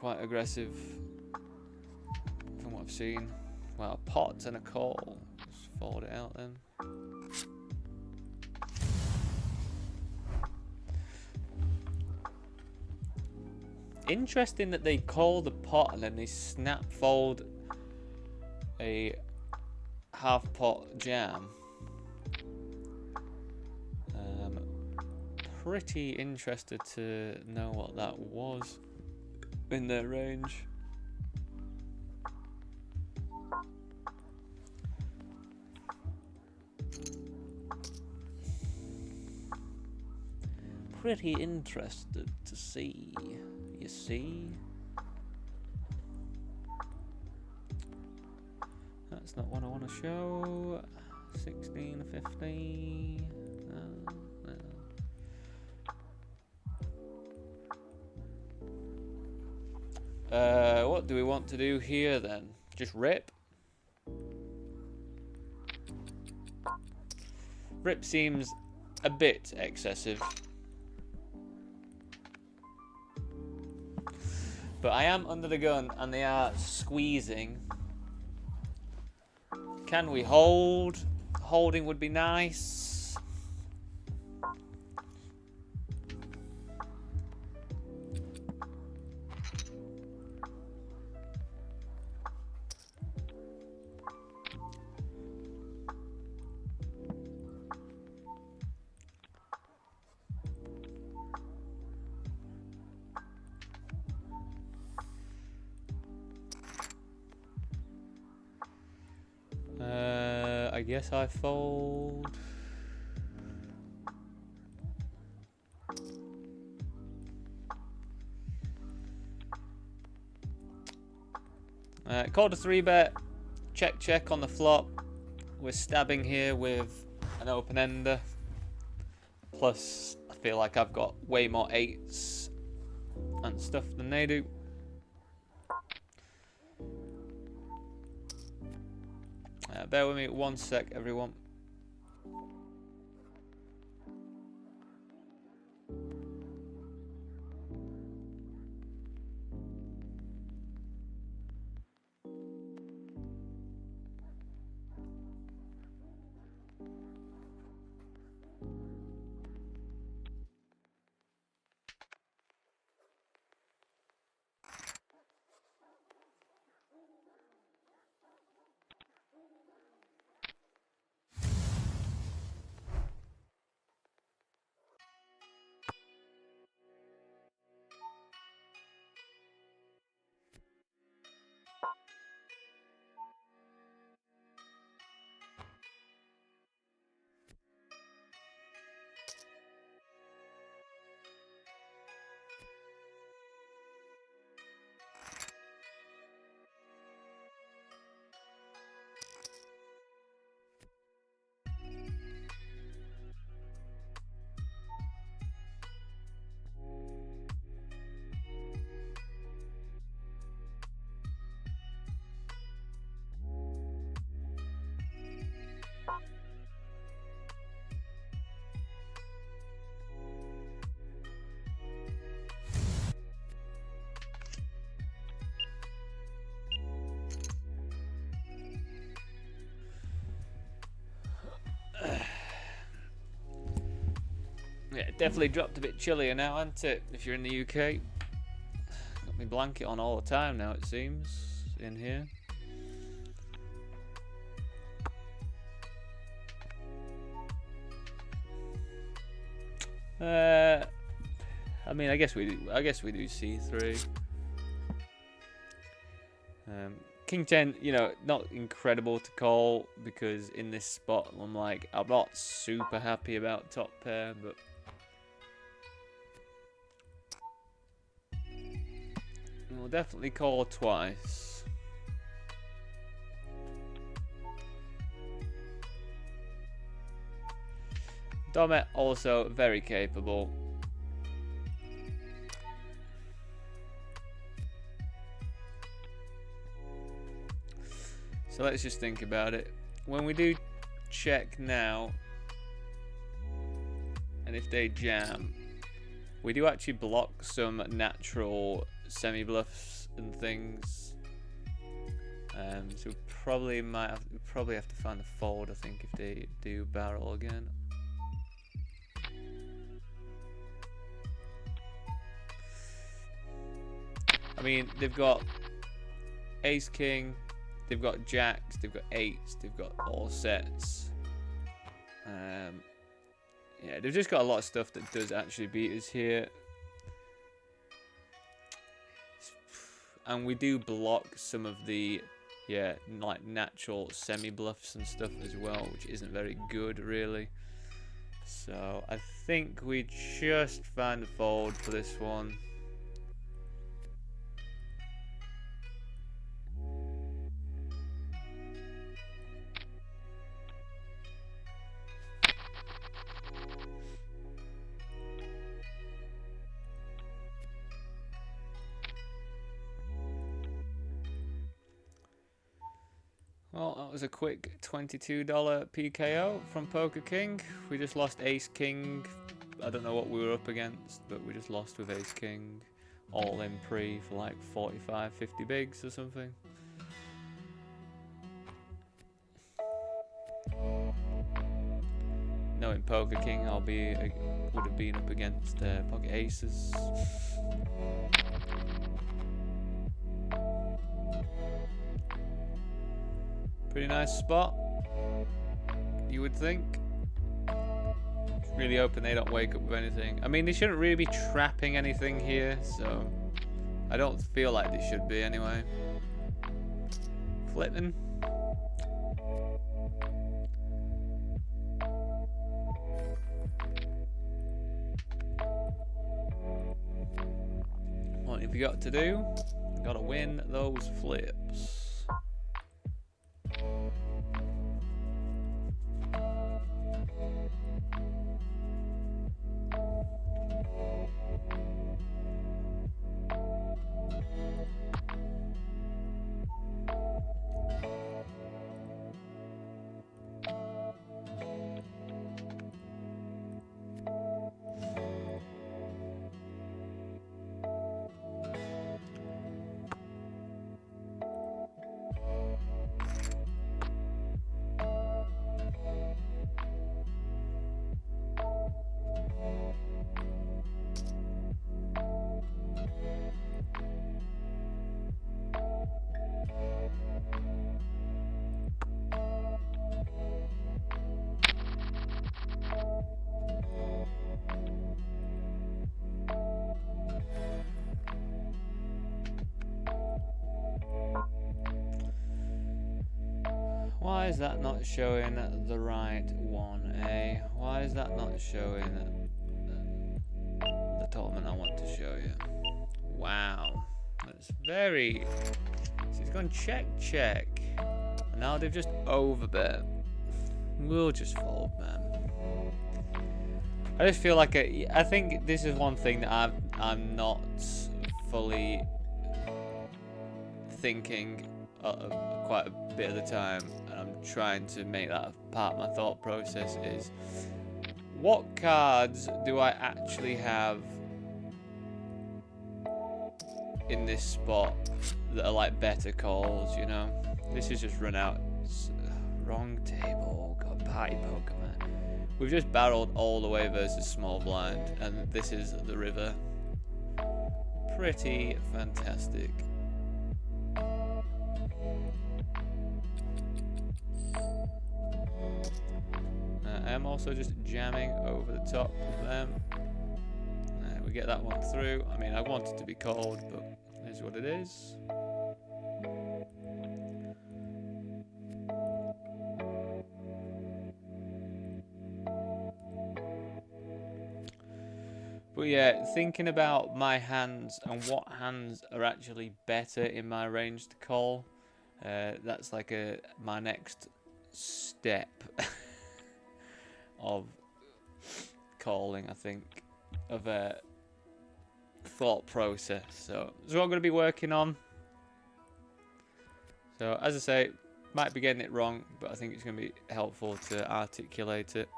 aggressive from what I've seen. Wow, pot and a call. Just fold it out then. Interesting that they call the pot and then they snap fold a half pot jam. Pretty interested to know what that was in their range. Pretty interested to see, you see. That's not what I want to show. 16, 15. No, no. What do we want to do here then? Just rip? Rip seems a bit excessive. But I am under the gun and they are squeezing. Can we hold? Holding would be nice. I guess I fold. Called a 3-bet. Check on the flop. We're stabbing here with an open ender. Plus, I feel like I've got way more 8s and stuff than they do. Bear with me 1 sec, everyone. Yeah, it definitely dropped a bit chillier now, hasn't it? If you're in the UK. Got my blanket on all the time now, it seems, in here. I mean, I guess we do C3. King 10, you know, not incredible to call because in this spot, I'm not super happy about top pair, but we'll definitely call twice. Domet also very capable. So let's just think about it. When we do check now, and if they jam, we do actually block some natural semi-bluffs and things. So we probably have to find a fold, I think, if they do barrel again. I mean, they've got ace king, they've got jacks, they've got eights, they've got all sets. Yeah, they've just got a lot of stuff that does actually beat us here. And we do block some of the, yeah, like natural semi-bluffs and stuff as well, which isn't very good, really. So I think we just find a fold for this one. Well, that was a quick $22 PKO from Poker King. We just lost Ace King. I don't know what we were up against, but we just lost with Ace King. All in pre for like 45, 50 bigs or something. Knowing Poker King, would have been up against pocket aces. Pretty nice spot, you would think. Really hoping they don't wake up with anything. I mean, they shouldn't really be trapping anything here, so I don't feel like they should be anyway. Flipping. What have you got to do? Gotta win those flips. Why is that not showing the right one, eh? Why is that not showing the tournament I want to show you? Wow. That's very... So he's gone check, check. And now they've just overbet. We'll just fold, man. I just feel like I think this is one thing that I'm not fully thinking quite a bit of the time, and I'm trying to make that part of my thought process, is what cards do I actually have in this spot that are like better calls, you know? This is just run out. Wrong table. God, party poker, man. We've just barreled all the way versus small blind, and this is the river. Pretty fantastic. I am also just jamming over the top of them. We get that one through. I mean, I want it to be cold, but it is what it is. But yeah, thinking about my hands and what hands are actually better in my range to call, that's like my next step of calling, I think, of a thought process. So that's what I'm going to be working on. So as I say, might be getting it wrong, but I think it's going to be helpful to articulate it.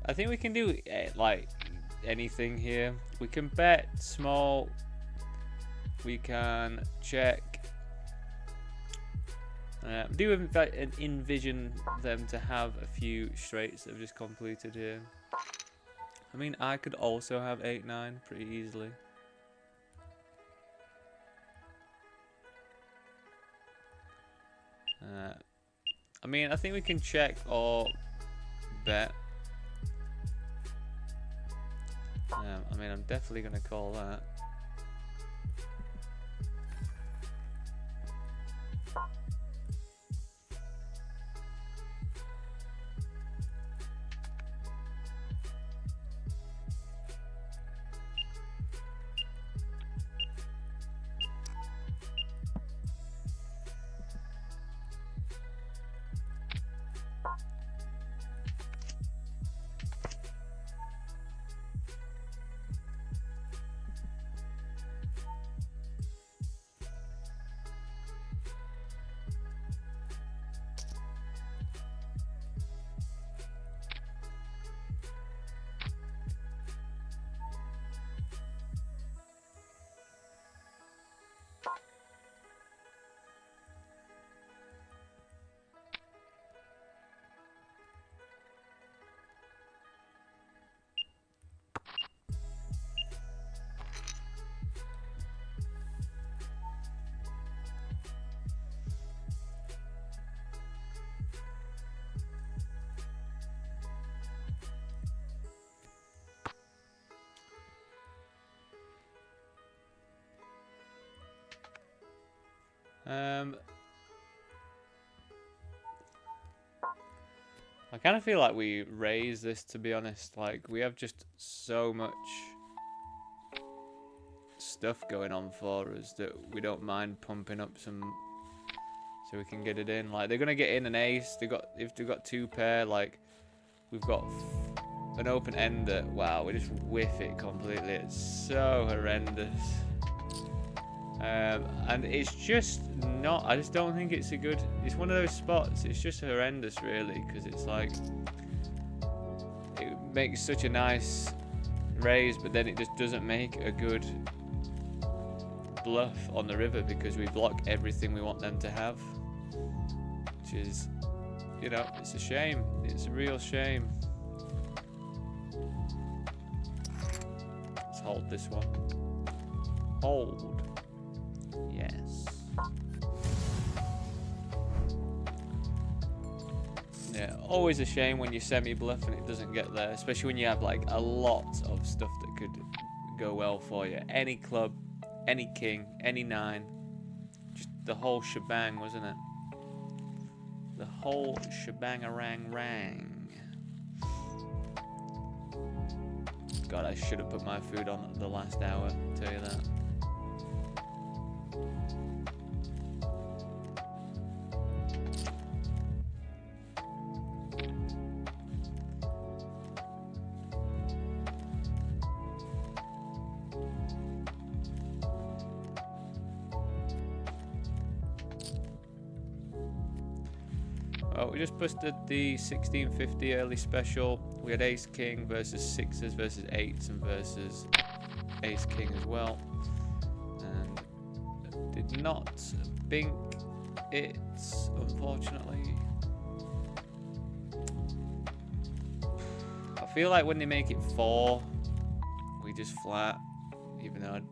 I think we can do like anything here. We can bet small. We can check. Do envision them to have a few straights that have just completed here. I mean, I could also have 8-9 pretty easily. I mean, I think we can check or bet. I mean, I'm definitely going to call that. I kind of feel like we raise this, to be honest. Like, we have just so much stuff going on for us that we don't mind pumping up some so we can get it in. Like, they're gonna get in an ace. If they've got 2 pair, like, we've got an open ender. Wow, we just whiff it completely. It's so horrendous. And it's just not, I just don't think it's a good, it's one of those spots, it's just horrendous really, because it's like, it makes such a nice raise, but then it just doesn't make a good bluff on the river because we block everything we want them to have, which is, you know, it's a shame, it's a real shame. Let's hold this one. Hold. Yes. Yeah, always a shame when you semi-bluff and it doesn't get there, especially when you have like a lot of stuff that could go well for you. Any club, any king, any 9, just the whole shebang, wasn't it? The whole shebang-a-rang-rang. God, I should have put my food on the last hour, I'll tell you that. Oh, we just busted the 1650 early special. We had Ace King versus 6s versus 8s and versus Ace King as well. And did not bink it, unfortunately. I feel like when they make it 4, we just flat, even though I'd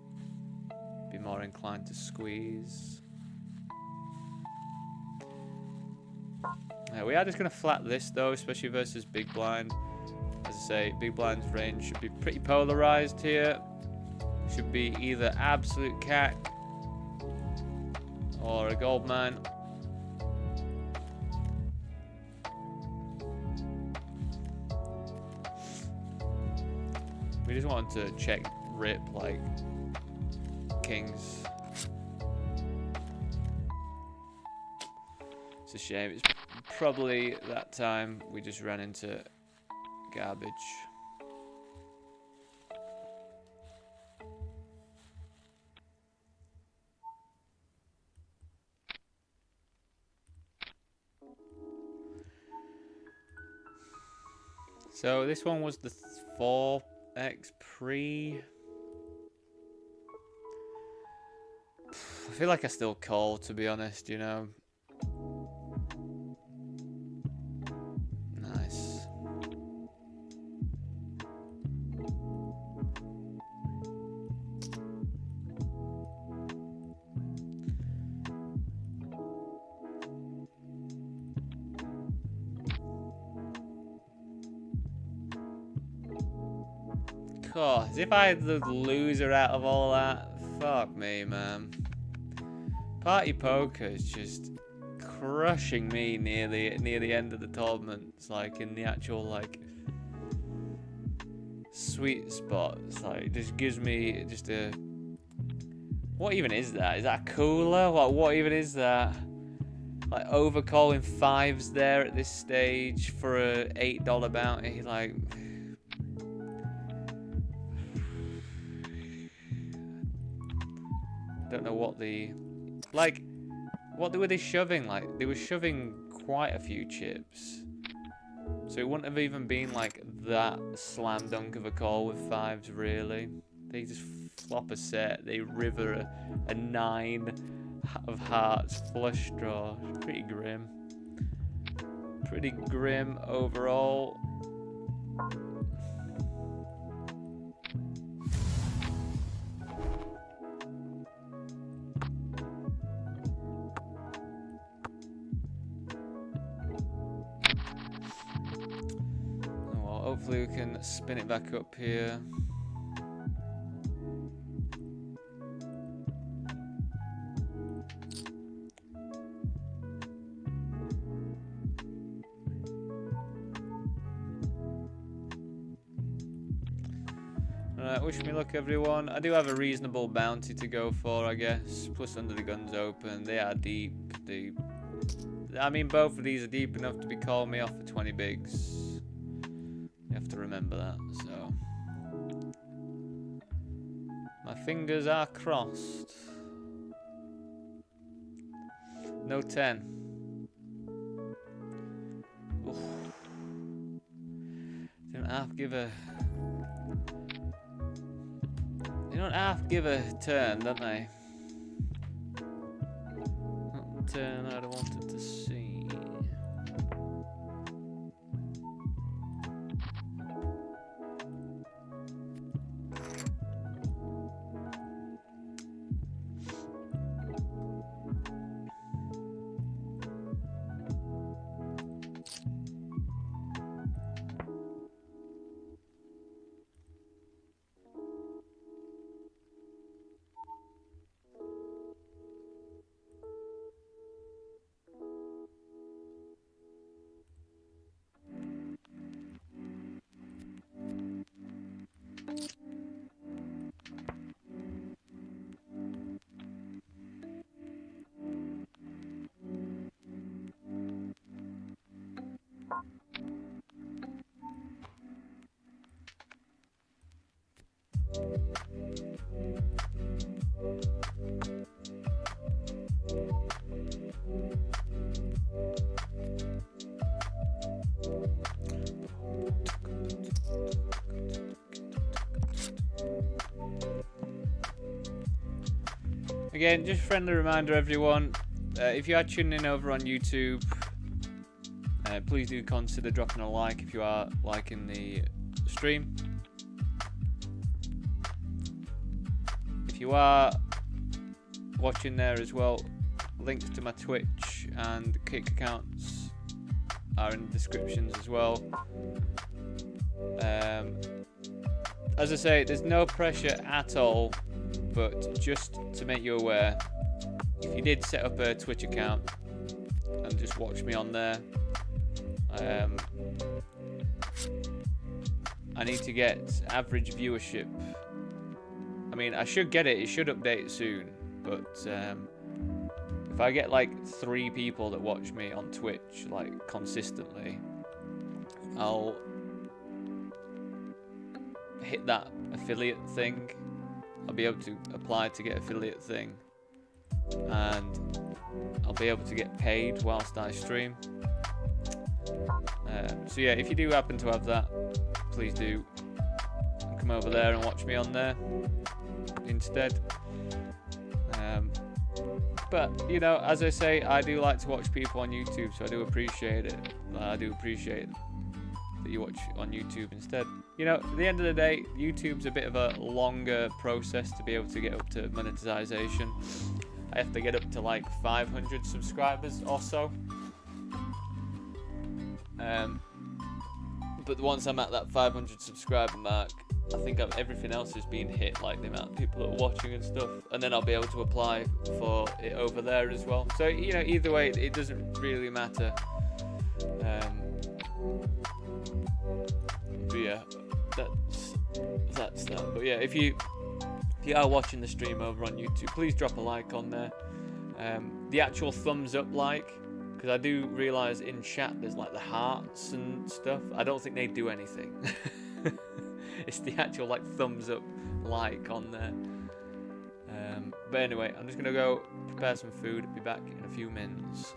be more inclined to squeeze. We are just going to flat this though, especially versus big blind. As I say, big blind's range should be pretty polarized here. Should be either absolute cack or a gold man. We just want to check rip like kings. It's a shame. It's probably that time we just ran into garbage. So this one was the 4x pre. I feel like I still call, to be honest, you know. Nice. God, as if I had the loser out of all that. Fuck me, man. Party poker is just crushing me near the end of the tournament. It's like in the actual like sweet spot. It's like it just gives me just a. What even is that? Is that a cooler? What even is that? Like overcalling 5s there at this stage for a $8 bounty. Like. Don't know what the what were they shoving? Like they were shoving quite a few chips, so it wouldn't have even been like that slam dunk of a call with 5s really. They just flop a set, they river a 9 of hearts flush draw. Pretty grim overall. Hopefully we can spin it back up here. Alright, wish me luck everyone. I do have a reasonable bounty to go for, I guess. Plus under the guns open. They are deep. I mean, both of these are deep enough to be calling me off for 20 bigs. You have to remember that, so. My fingers are crossed. No 10. Oof. They don't half give a turn, don't they? Not the turn I'd wanted to see. Again, just a friendly reminder, everyone, if you are tuning in over on YouTube, please do consider dropping a like if you are liking the stream. If you are watching there as well, links to my Twitch and Kick accounts are in the descriptions as well. As I say, there's no pressure at all, but just to make you aware, if you did set up a Twitch account and just watch me on there, I need to get average viewership. I mean, I should get it, it should update soon, but if I get like 3 people that watch me on Twitch like consistently, I'll hit that affiliate thing. I'll be able to apply to get affiliate thing, and I'll be able to get paid whilst I stream. So yeah, if you do happen to have that, please do come over there and watch me on there instead. But you know, as I say, I do like to watch people on YouTube, so I do appreciate it. I do appreciate that you watch on YouTube instead. You know, at the end of the day, YouTube's a bit of a longer process to be able to get up to monetization. I have to get up to like 500 subscribers or so. But once I'm at that 500 subscriber mark, I think everything else has been hit, like the amount of people that are watching and stuff, and then I'll be able to apply for it over there as well. So you know, either way, it doesn't really matter. But yeah, that's that. But yeah, if you are watching the stream over on YouTube, please drop a like on there. The actual thumbs up like, because I do realise in chat there's like the hearts and stuff. I don't think they do anything. It's the actual like thumbs up like on there. But anyway, I'm just gonna go prepare some food. Be back in a few minutes.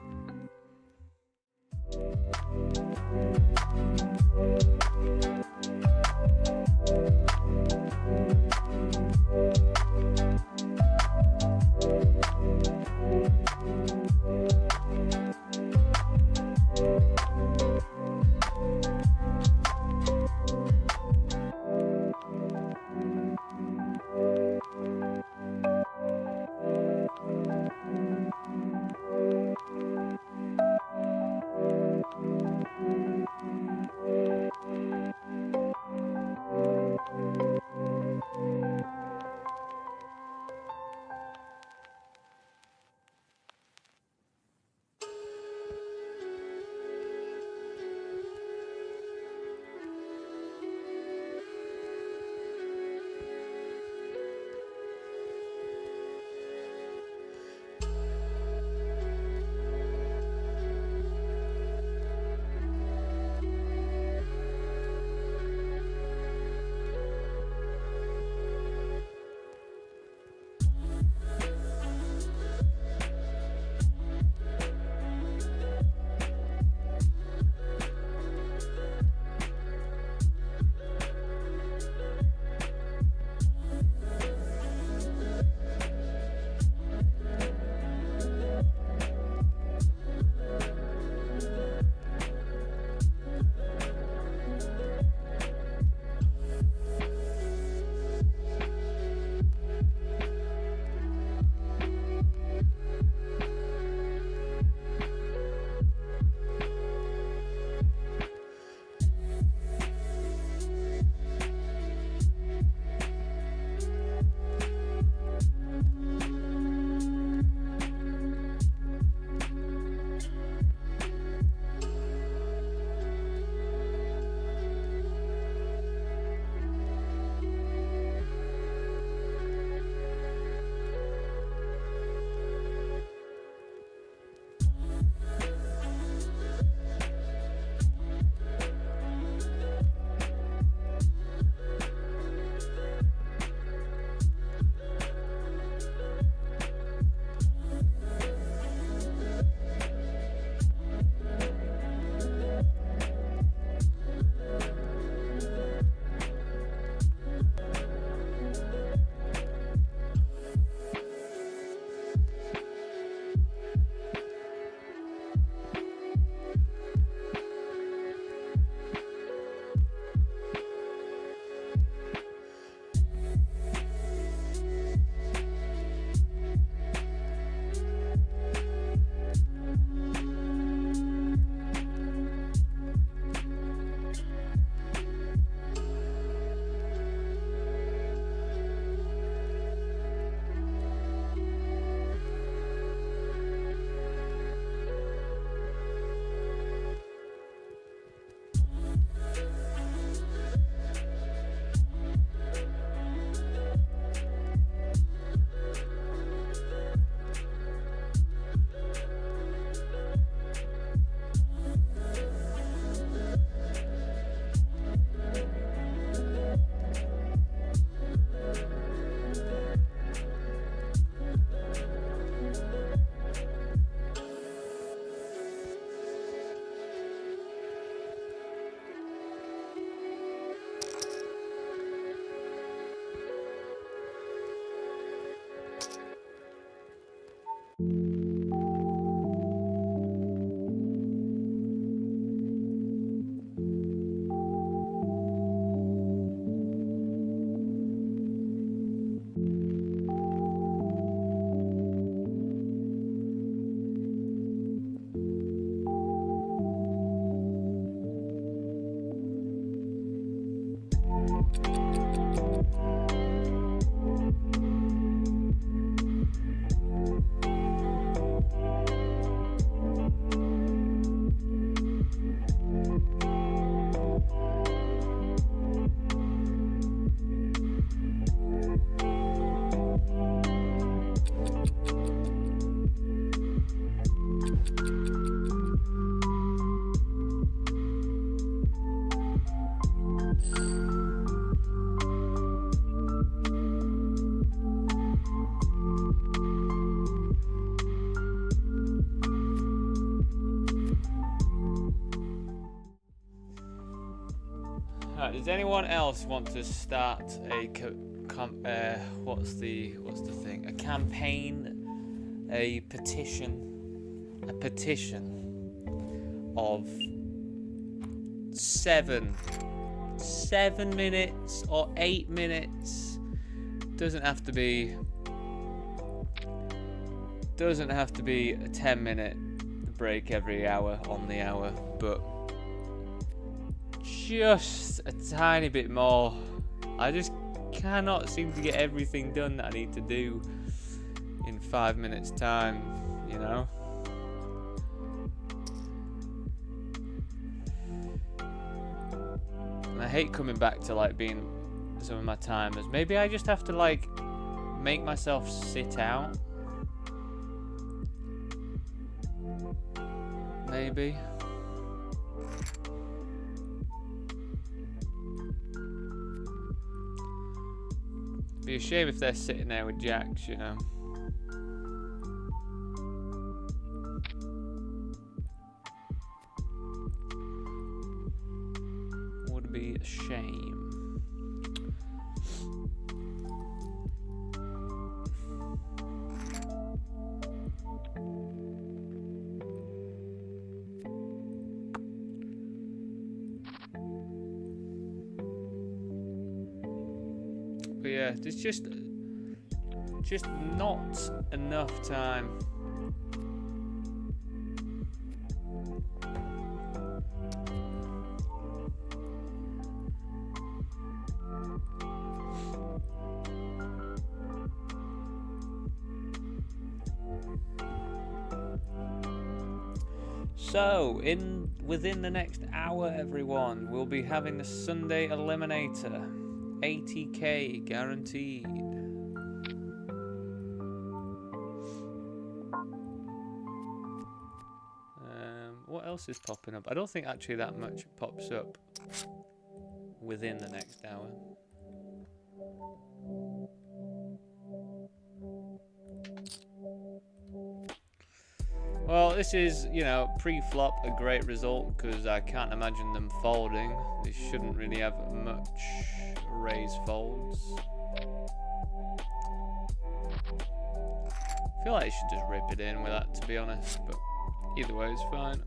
Does anyone else want to start a what's the thing? A campaign, a petition of 7 minutes or 8 minutes. Doesn't have to be a 10-minute break every hour on the hour, but just a tiny bit more. I just cannot seem to get everything done that I need to do in 5 minutes time, you know? And I hate coming back to like being some of my timers. Maybe I just have to like make myself sit out. Maybe. Be a shame if they're sitting there with jacks, you know. Would be a shame. But yeah, there's just not enough time. So, within the next hour, everyone, we'll be having the Sunday Eliminator. 80k guaranteed. What else is popping up? I don't think actually that much pops up within the next hour. Well, this is, you know, pre-flop a great result because I can't imagine them folding. They shouldn't really have much raise folds. I feel like I should just rip it in with that, to be honest, but either way is fine.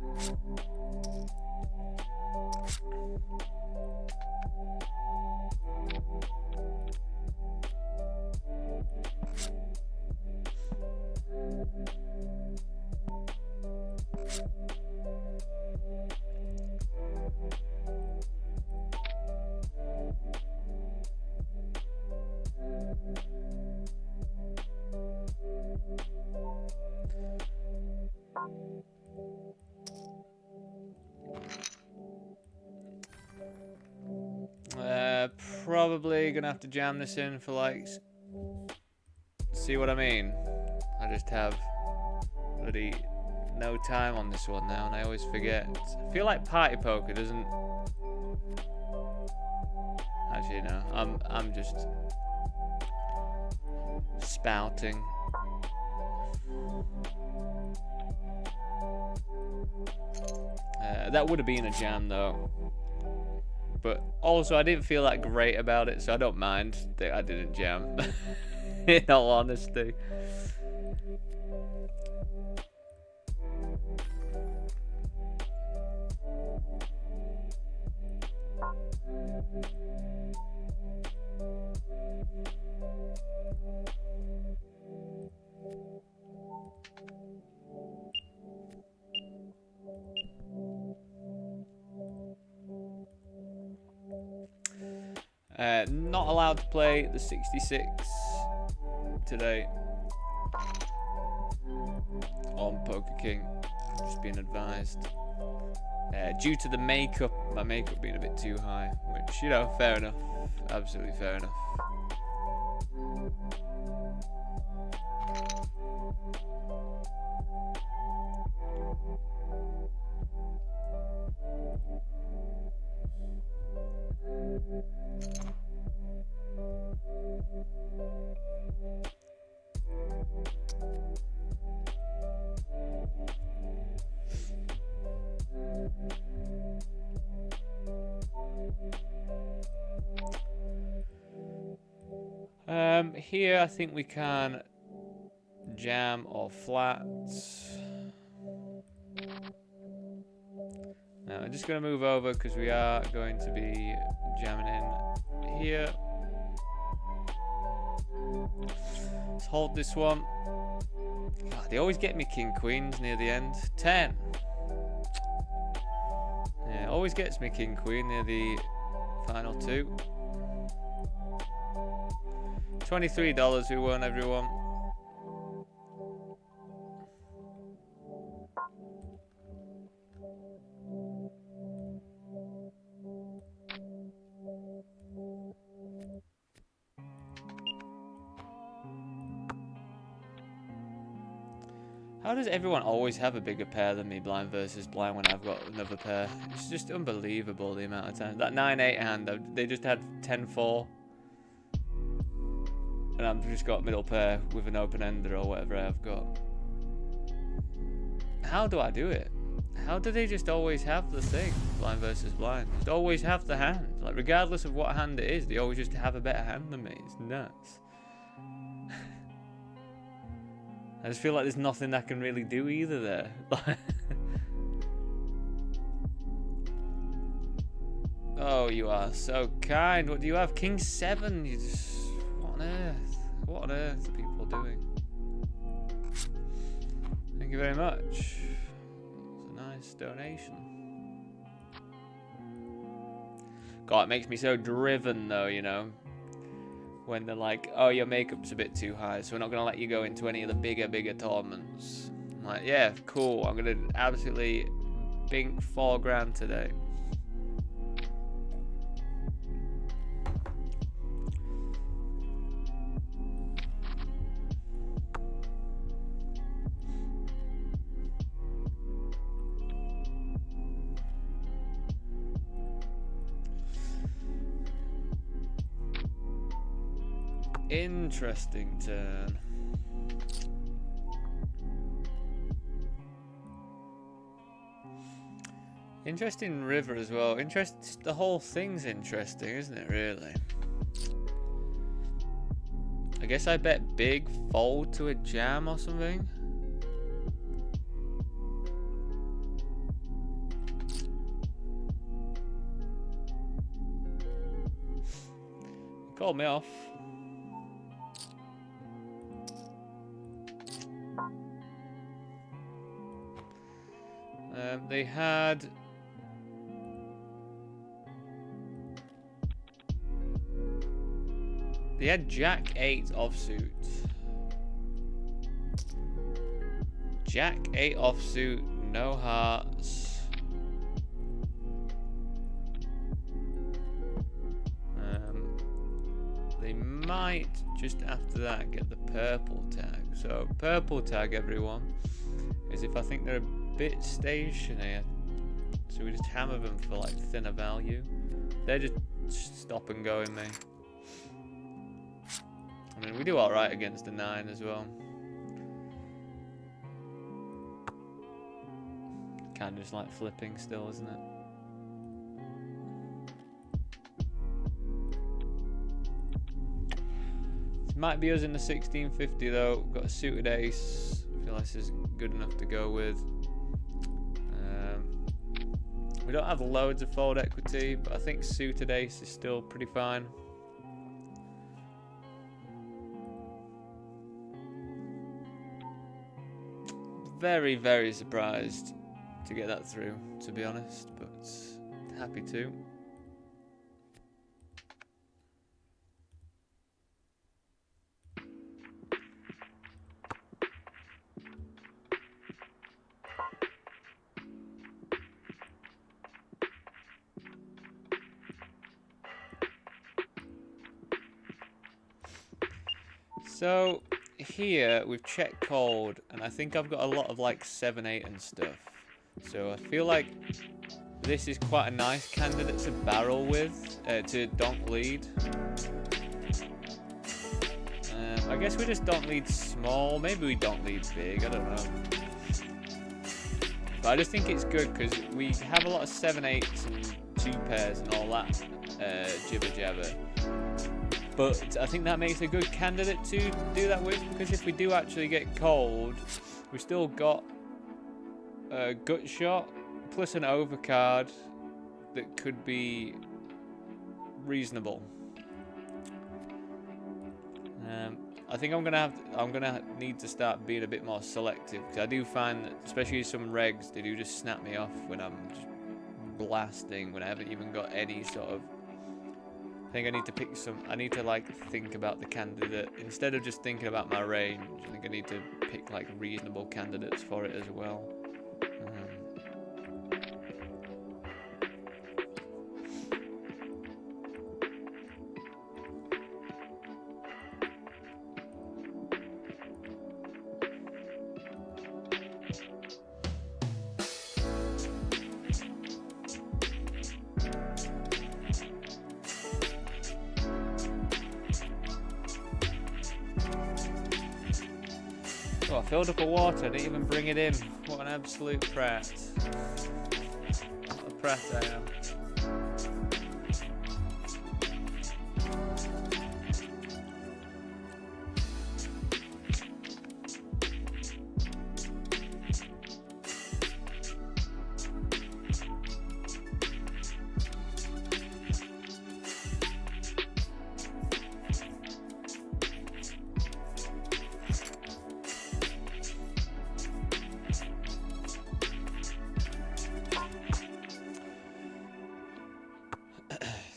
Probably gonna have to jam this in for like, see what I mean? I just have bloody no time on this one now and I always forget. I feel like party poker doesn't, actually no, I'm just spouting. That would have been a jam though. But also, I didn't feel that great about it, so I don't mind that I didn't jam. In all honesty. Not allowed to play the 66 today on Poker King. I'm just being advised. Due to the makeup, my makeup being a bit too high, which, you know, fair enough. Absolutely fair enough. Here I think we can jam or flats. Now I'm just going to move over because we are going to be jamming in here. Let's hold this one. God, they always get me king queens near the end. 10. Yeah, always gets me king queen near the final two. $23 we won, everyone. How does everyone always have a bigger pair than me, blind versus blind, when I've got another pair? It's just unbelievable the amount of time. That 9-8 hand, they just had 10-4. And I've just got middle pair with an open ender or whatever I've got. How do I do it? How do they just always have the thing? Blind versus blind. Just always have the hand. Like, regardless of what hand it is, they always just have a better hand than me. It's nuts. I just feel like there's nothing I can really do either there. Oh, you are so kind. What do you have? King 7? You just... What on earth? What on earth are people doing? Thank you very much. It's a nice donation. God, it makes me so driven though, you know. When they're like, oh, your makeup's a bit too high, so we're not going to let you go into any of the bigger tournaments. I'm like, yeah, cool. I'm going to absolutely bink 4 grand today. Interesting turn. Interesting river as well. The whole thing's interesting, isn't it, really? I guess I bet big, fold to a jam or something. Called me off. They had Jack 8 offsuit. Jack 8 offsuit, no hearts. They might just after that get the purple tag. So purple tag, everyone, is if I think they're a bit stationary, so we just hammer them for like thinner value. They're just stop and go in me. I mean, we do alright against the 9 as well. Kind of just like flipping still, isn't it? This might be us in the 1650 though. Got a suited ace. I feel like this is good enough to go with. We don't have loads of fold equity, but I think suited ace is still pretty fine. Very, very surprised to get that through, to be honest, but happy to. So here we've checked cold, and I think I've got a lot of like 7-8 and stuff. So I feel like this is quite a nice candidate to barrel with, to donk lead. I guess we just donk lead small. Maybe we donk lead big. I don't know. But I just think it's good because we have a lot of 7-8s and 2 pairs and all that jibber jabber. But I think that makes a good candidate to do that with, because if we do actually get cold, we've still got a gut shot plus an overcard that could be reasonable. I think I'm gonna need to start being a bit more selective, because I do find that, especially some regs, they do just snap me off when I'm just blasting, when I haven't even got any sort of. I think I need to pick some. I need to like think about the candidate instead of just thinking about my range. I think I need to pick like reasonable candidates for it as well. Oh, I filled up a water, I didn't even bring it in. What an absolute prat. What a prat I am.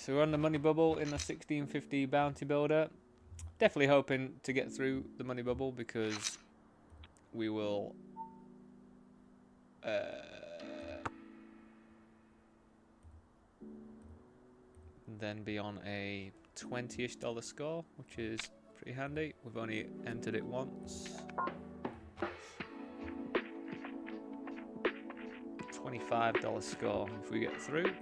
So we're on the money bubble in the 1650 bounty builder. Definitely hoping to get through the money bubble, because we will then be on a $20-ish score, which is pretty handy. We've only entered it once. $25 score if we get through.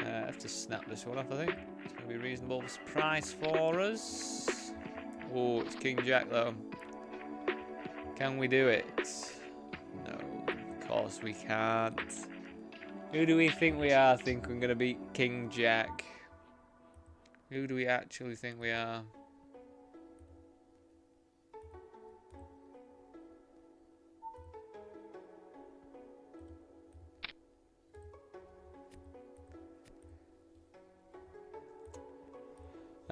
I have to snap this one off, I think. It's going to be a reasonable price for us. Oh, it's King Jack though. Can we do it? No, of course we can't. Who do we think we are? Think we're going to beat King Jack? Who do we actually think we are?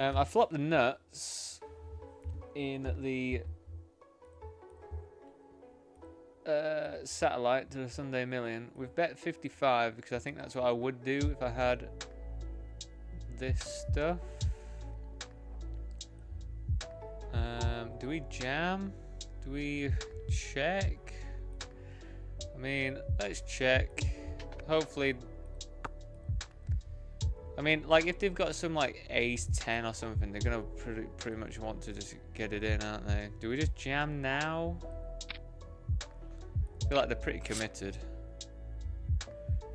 I flopped the nuts in the satellite to the Sunday Million. We've bet 55 because I think that's what I would do if I had this stuff. Do we jam? Do we check? I mean, let's check. Hopefully. I mean, like, if they've got some, like, ace 10 or something, they're going to pretty much want to just get it in, aren't they? Do we just jam now? I feel like they're pretty committed.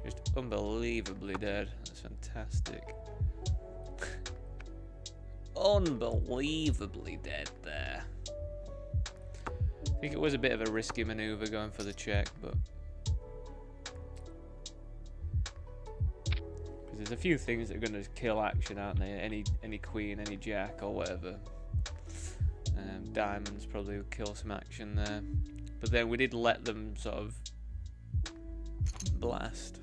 Just unbelievably dead. That's fantastic. Unbelievably dead there. I think it was a bit of a risky maneuver going for the check, but... There's a few things that are going to kill action, aren't they? Any queen, any jack, or whatever. Diamonds probably would kill some action there. But then we did let them sort of Blast.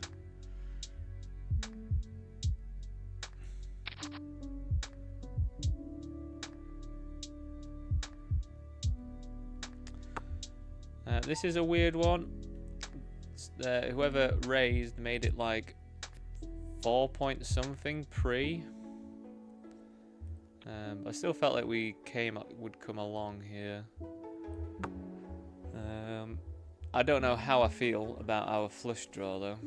This is a weird one. Whoever raised made it like 4 point something pre. I still felt like we would come along here. I don't know how I feel about our flush draw though.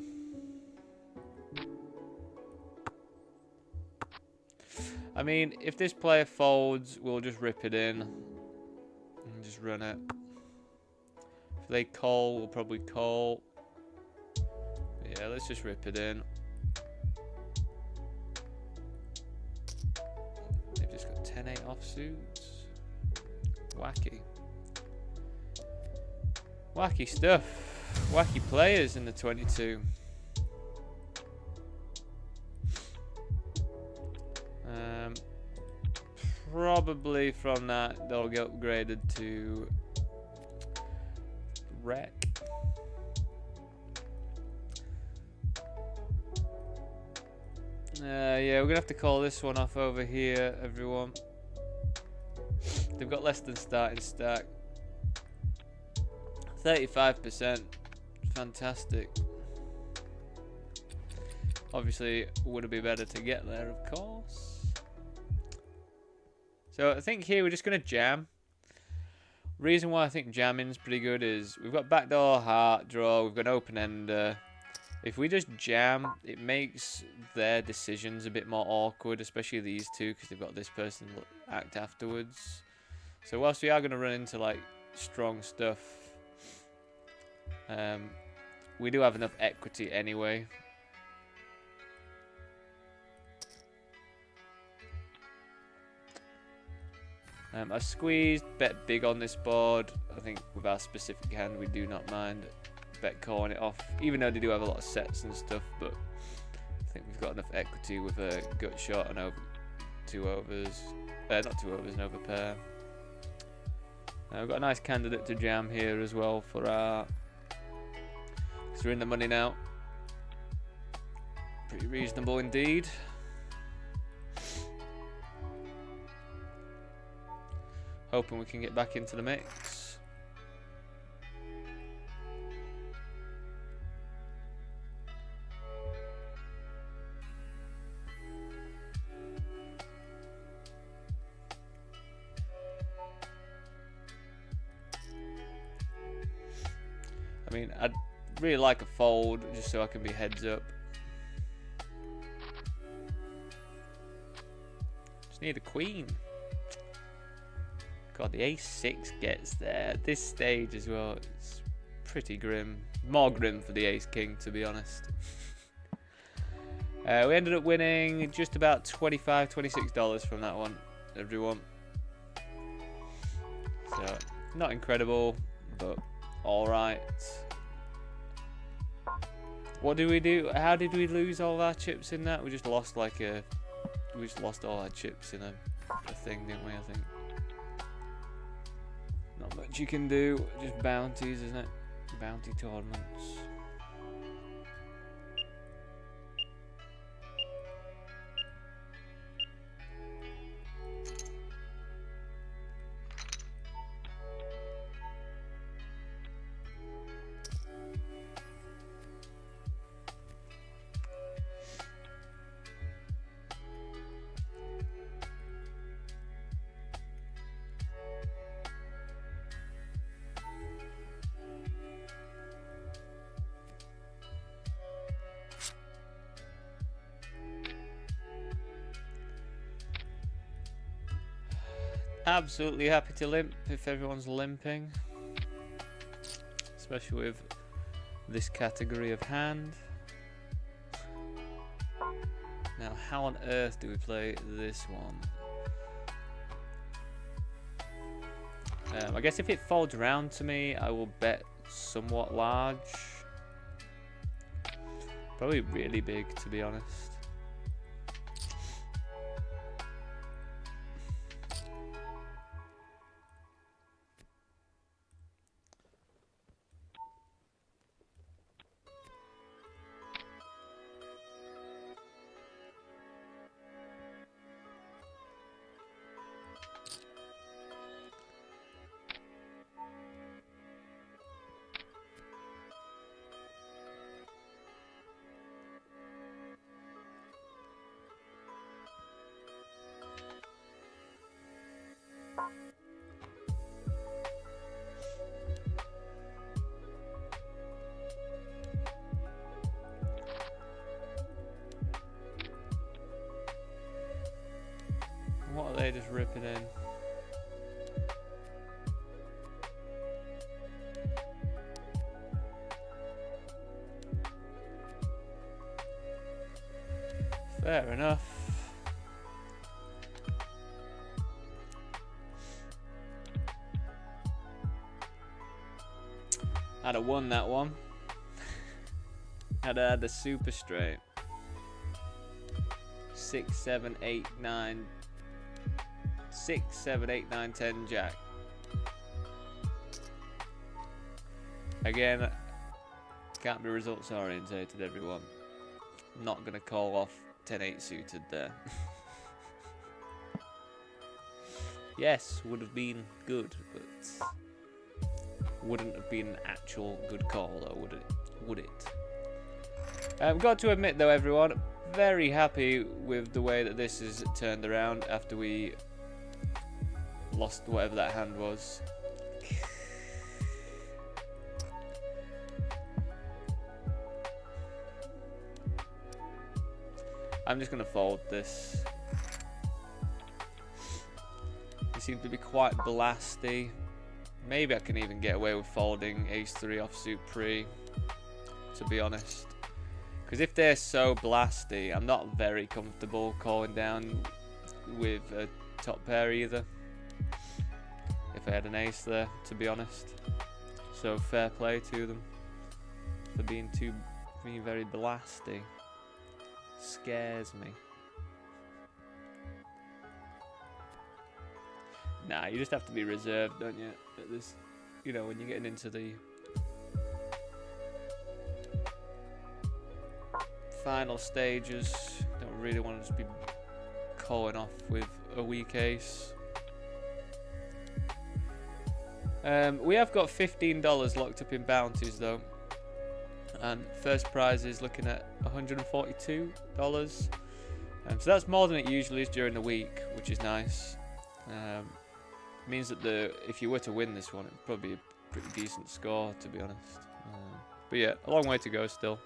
I mean, if this player folds, we'll just rip it in and just run it. If they call, we'll probably call. Yeah, let's just rip it in. They've just got 10-8 offsuits. Wacky. Wacky stuff. Wacky players in the 22. Probably from that, they'll get upgraded to wreck. Yeah, we're gonna have to call this one off over here, everyone. They've got less than starting stack. 35%. Fantastic. Obviously, would it be better to get there, of course. So I think here we're just going to jam. Reason why I think jamming's pretty good is we've got backdoor heart draw, we've got open ender. If we just jam, it makes their decisions a bit more awkward, especially these two, because they've got this person act afterwards. So whilst we are going to run into like strong stuff, we do have enough equity anyway. I squeezed, bet big on this board. I think with our specific hand, we do not mind bet calling it off, even though they do have a lot of sets and stuff. But I think we've got enough equity with a gut shot and over 2 overs. Not 2 overs, an over pair. We've got a nice candidate to jam here as well for our. Because we're in the money now. Pretty reasonable indeed. Hoping we can get back into the mix. I mean, I'd really like a fold just so I can be heads up. Just need a queen. God, the ace-6 gets there. At this stage as well, it's pretty grim. More grim for the ace-king, to be honest. We ended up winning just about $25, $26 from that one, everyone. So, not incredible, but alright. What did we do? How did we lose all our chips in that? We just lost like a... We just lost all our chips in a thing, didn't we, I think? Not much you can do, just bounties, isn't it? Bounty tournaments. Absolutely happy to limp if everyone's limping, especially with this category of hand. Now, how on earth do we play this one? I guess if it folds round to me, I will bet somewhat large. Probably really big, to be honest. just ripping in. Fair enough. I'd have won that one. I'd have had the super straight. 6, 7, 8, 9. 6, 7, 8, 9, 10 jack. Again, can't be results orientated, everyone. Not gonna call off 10-8 suited there. Yes, would have been good, but wouldn't have been an actual good call, though, would it? Would it? I've got to admit, though, everyone, very happy with the way that this has turned around after we lost whatever that hand was. I'm just going to fold this. It seems to be quite blasty. Maybe I can even get away with folding ace-3 offsuit pre, to be honest. Because if they're so blasty, I'm not very comfortable calling down with a top pair either. If I had an ace there, to be honest. So fair play to them for being very blasty. Scares me. Nah, you just have to be reserved, don't you? At this, you know, when you're getting into the final stages, don't really want to just be calling off with a weak ace. We have got $15 locked up in bounties though, and first prize is looking at $142. So that's more than it usually is during the week, which is nice. Means that if you were to win this one, it'd probably be a pretty decent score, to be honest. But yeah, a long way to go still.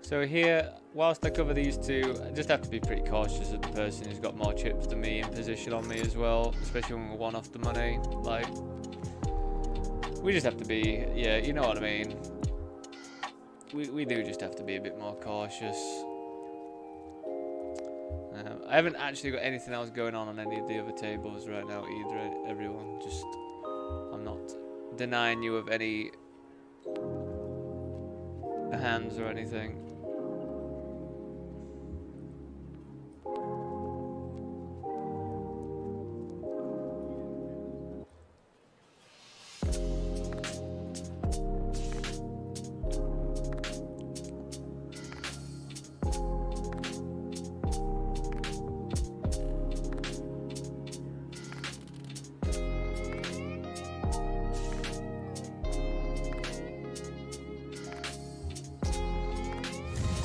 So here, whilst I cover these two, I just have to be pretty cautious of the person who's got more chips than me in position on me as well, especially when we're one off the money. Like, we just have to be, yeah, you know what I mean. We do just have to be a bit more cautious. I haven't actually got anything else going on any of the other tables right now either, everyone. Just, I'm not denying you of any hands or anything.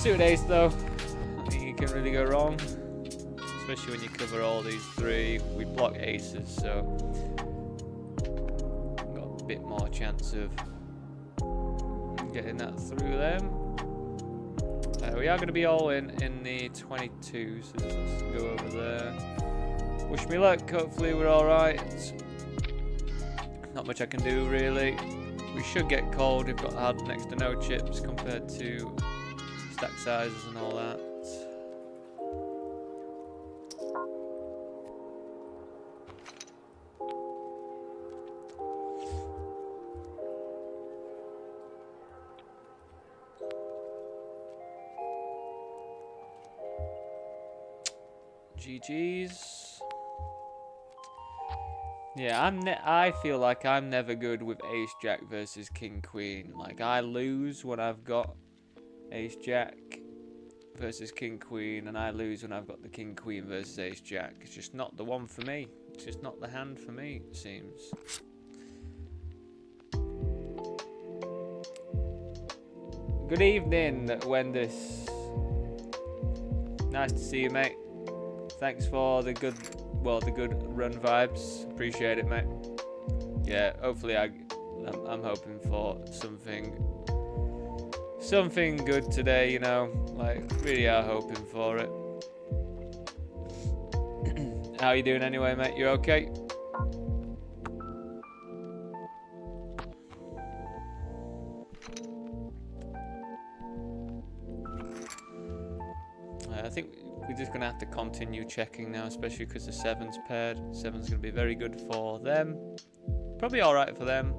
Suited ace though, you can really go wrong, especially when you cover all these three. We block aces, so got a bit more chance of getting that through them. We are going to be all in the 22, so let's go over there. Wish me luck, hopefully we're alright. Not much I can do really. We should get called, we've got hard next to no chips compared to stack sizes and all that. GG's. Yeah, I feel like I'm never good with ace jack versus king queen. Like, I lose when I've got ace jack versus king queen, and I lose when I've got the king queen versus ace jack. It's just not the one for me. It's just not the hand for me, it seems. Good evening, Wendis. Nice to see you, mate. Thanks for the good run vibes. Appreciate it, mate. Yeah, hopefully I'm hoping for something good today, you know. Like, really are hoping for it. How you doing anyway, mate? You okay? I think we're just going to have to continue checking now, especially because the 7's paired. 7's going to be very good for them. Probably alright for them.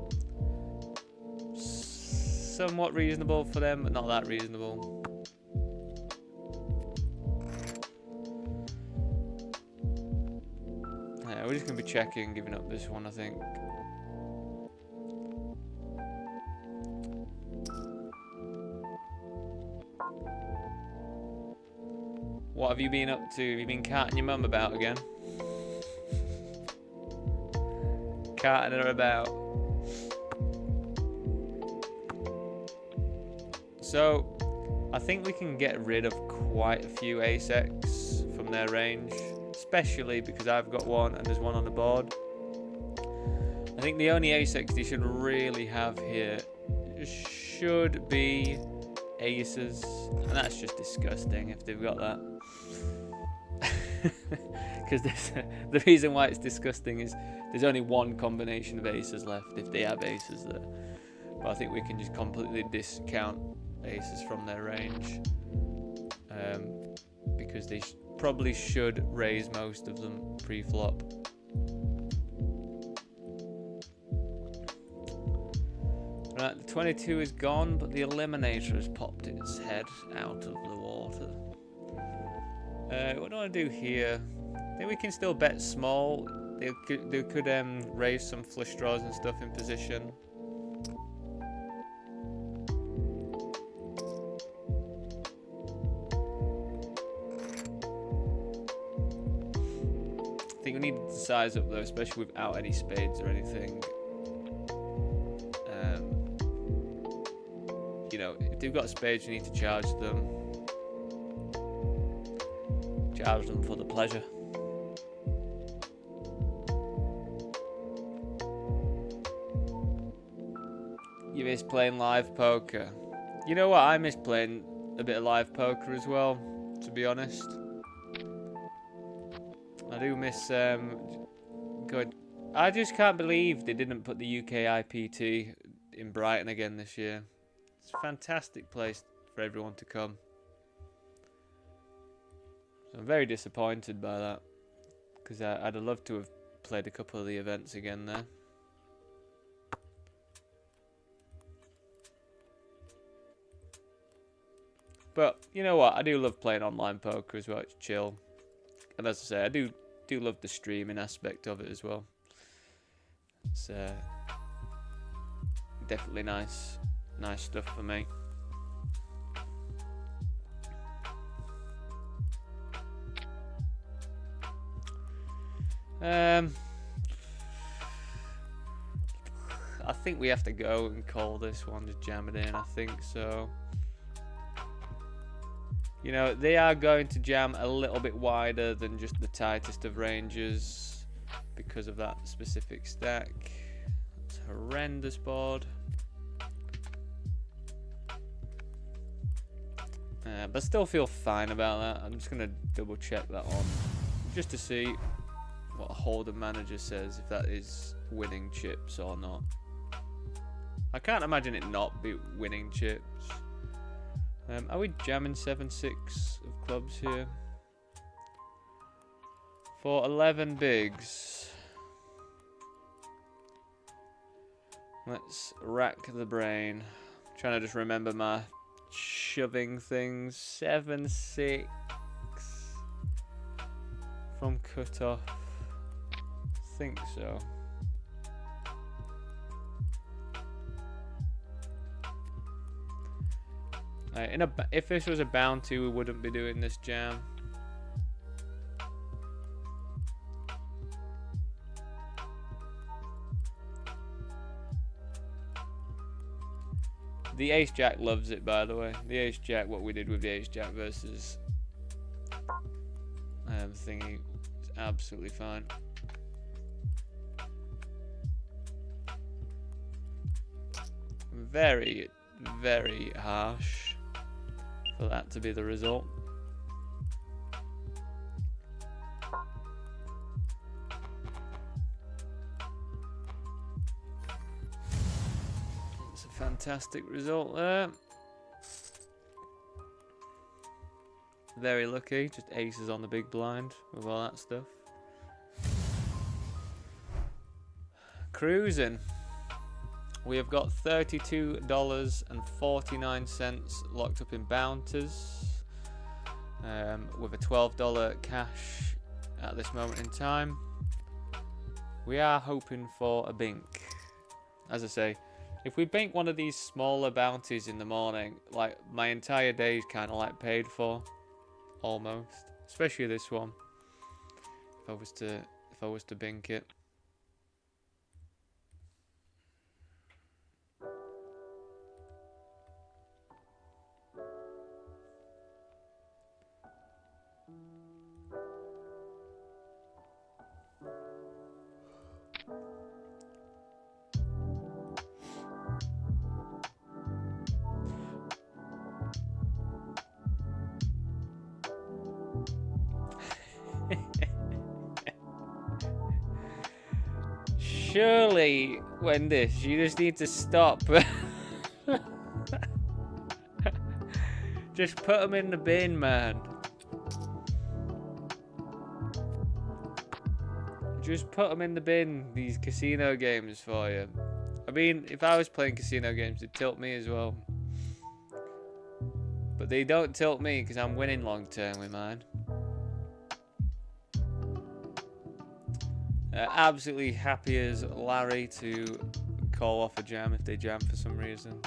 Somewhat reasonable for them, but not that reasonable. Yeah, we're just going to be checking, giving up this one, I think. What have you been up to? Have you been carting your mum about again? Carting her about. So, I think we can get rid of quite a few ace-X from their range, especially because I've got one and there's one on the board. I think the only ace-X they should really have here should be aces, and that's just disgusting if they've got that. Because the reason why it's disgusting is there's only one combination of aces left if they have aces there. But I think we can just completely discount aces from their range, because they probably should raise most of them pre-flop. Right, the 22 is gone, but the eliminator has popped its head out of the water. What do I do here? I think we can still bet small. They could raise some flush draws and stuff in position. I think we need to size up though, especially without any spades or anything. You know, if they've got spades, you need to charge them. Charge them for the pleasure. You miss playing live poker. You know what? I miss playing a bit of live poker as well, to be honest. I do miss good. I just can't believe they didn't put the UK IPT in Brighton again this year. It's a fantastic place for everyone to come. So I'm very disappointed by that, because I'd have loved to have played a couple of the events again there. But you know what? I do love playing online poker as well. It's chill, and as I say, I do love the streaming aspect of it as well. It's definitely nice stuff for me. I think we have to go and call this one, just jam it in, I think so. You know, they are going to jam a little bit wider than just the tightest of ranges because of that specific stack. It's a horrendous board. But still feel fine about that. I'm just going to double check that on just to see what a holder manager says, if that is winning chips or not. I can't imagine it not be winning chips. Are we jamming 7-6 of clubs here? For 11 bigs. Let's rack the brain. I'm trying to just remember my shoving things. 7-6 from cutoff. I think so. If this was a bounty, we wouldn't be doing this jam. The Ace Jack loves it, by the way. The Ace Jack, what we did with the Ace Jack versus thingy is absolutely fine. Very, very harsh for that to be the result. It's a fantastic result there. Very lucky, just aces on the big blind with all that stuff. Cruising. We have got $32.49 locked up in bounties, with a $12 cash at this moment in time. We are hoping for a bink. As I say, if we bink one of these smaller bounties in the morning, like, my entire day is kind of like paid for, almost. Especially this one. If I was to bink it. Surely, Wendish, you just need to stop. Just put them in the bin, man. Just put them in the bin, these casino games for you. I mean, if I was playing casino games, it'd tilt me as well. But they don't tilt me because I'm winning long term with mine. Absolutely happy as Larry to call off a jam if they jam for some reason.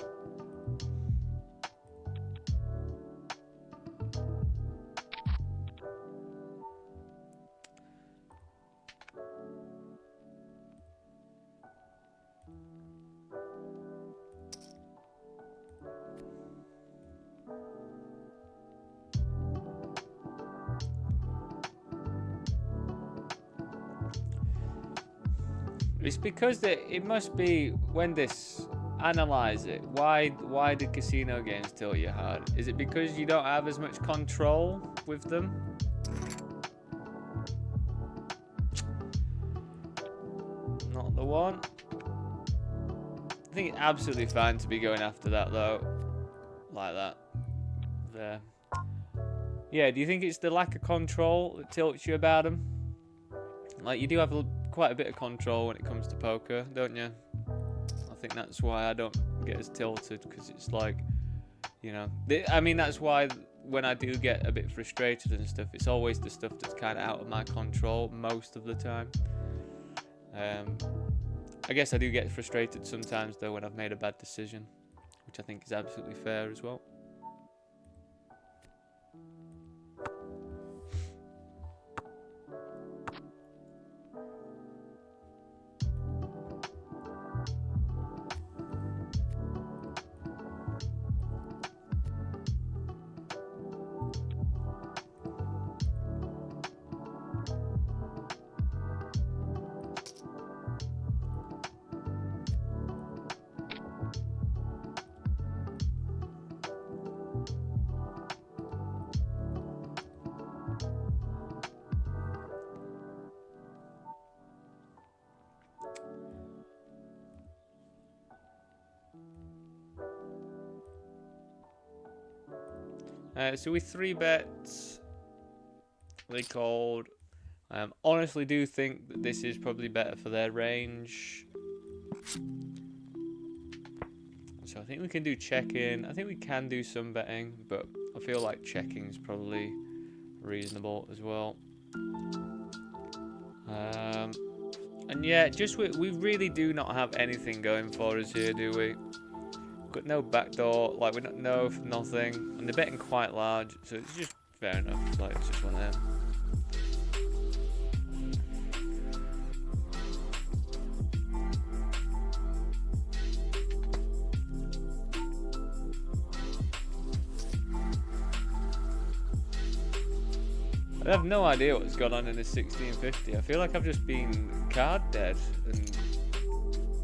It's because it must be when this analyze it. Why did casino games tilt you hard? Is it because you don't have as much control with them? Not the one. I think it's absolutely fine to be going after that though, like that. There. Yeah. Do you think it's the lack of control that tilts you about them? Like, you do have quite a bit of control when it comes to poker, don't you? I think that's why I don't get as tilted, because it's like, you know, I mean, that's why when I do get a bit frustrated and stuff, it's always the stuff that's kind of out of my control most of the time. I guess I do get frustrated sometimes though when I've made a bad decision, which I think is absolutely fair as well. So we 3-bet. They called. Honestly do think that this is probably better for their range. So I think we can do check-in. I think we can do some betting, but I feel like checking's probably reasonable as well. And yeah, just we really do not have anything going for us here, do we? We've got no backdoor, like we don't know nothing, and they're betting quite large, so it's just fair enough. Like it's just one of them. I have no idea what's gone on in this 1650. I feel like I've just been card dead and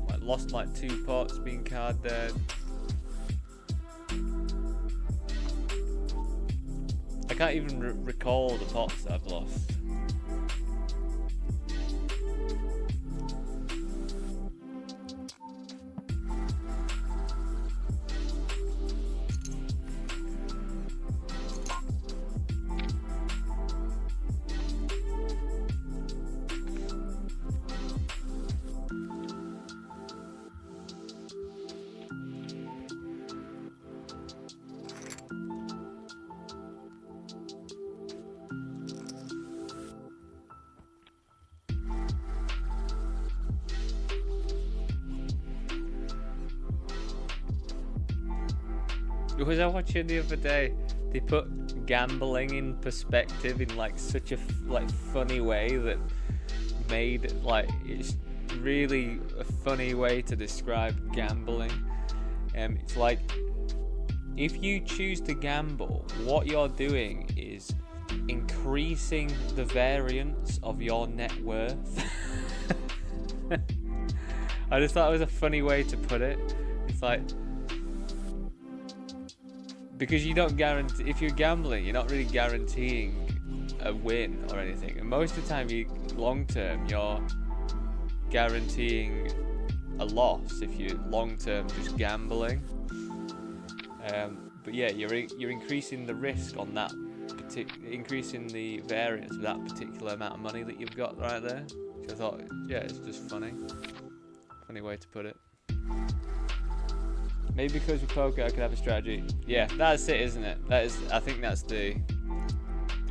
like lost like 2 pots, being card dead. I can't even recall the pots that I've lost. Was I watching the other day? They put gambling in perspective in like such a funny way that made like it's really a funny way to describe gambling. It's like if you choose to gamble, what you're doing is increasing the variance of your net worth. I just thought it was a funny way to put it. It's like, because you don't guarantee, if you're gambling, you're not really guaranteeing a win or anything. And most of the time, long term, you're guaranteeing a loss if you're long term just gambling. But yeah, you're increasing the risk on that increasing the variance of that particular amount of money that you've got right there. So I thought, yeah, it's just funny way to put it. Maybe because with poker I could have a strategy. Yeah, that's it, isn't it? I think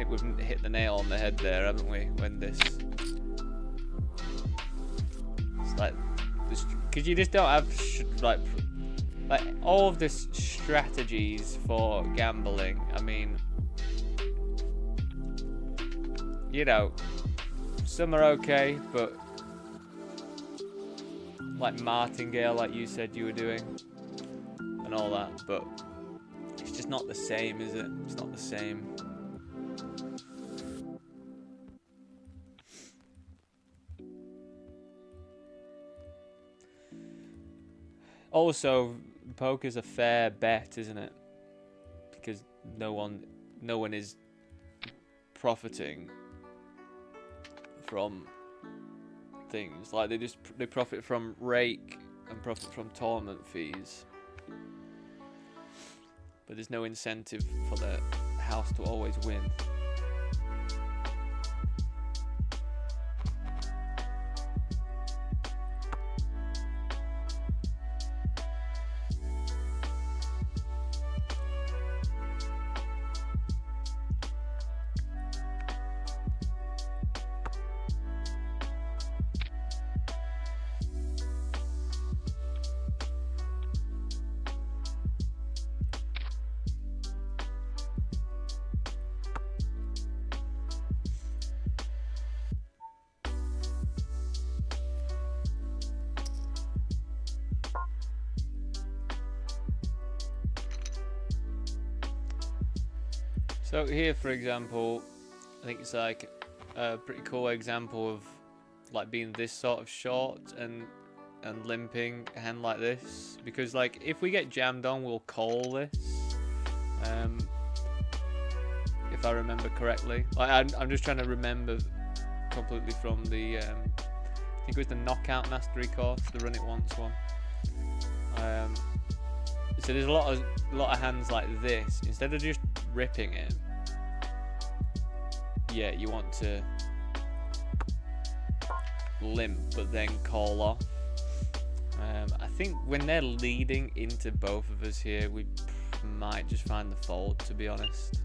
we've hit the nail on the head there, haven't we? When this, it's like, because you just don't have like all of this strategies for gambling. I mean, you know, some are okay, but like martingale, like you said you were doing. And all that, but it's just not the same, is it? It's not the same. Also, poker's a fair bet, isn't it? Because no one is profiting from things. Like they profit from rake and profit from tournament fees. But there's no incentive for the house to always win. So here, for example, I think it's like a pretty cool example of like being this sort of short and limping a hand like this, because like if we get jammed on, we'll call this. If I remember correctly, like I'm just trying to remember completely from the I think it was the Knockout Mastery course, the Run It Once one. So there's a lot of hands like this. Instead of just ripping it, yeah, you want to limp but then call off. I think when they're leading into both of us here, we might just find the fault, to be honest.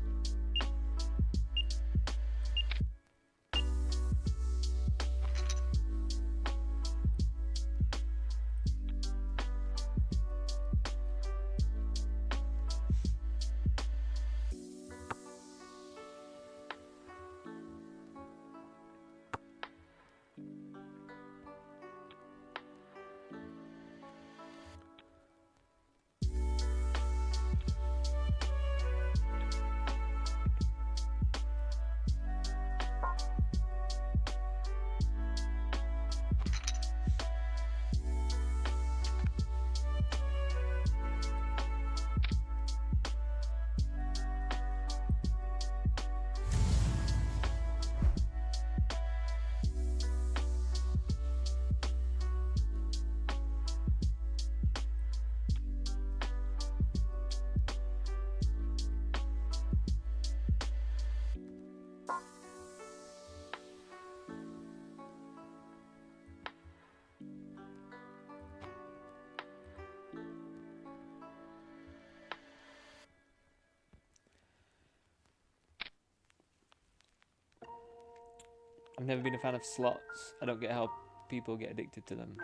I've never been a fan of slots. I don't get how people get addicted to them.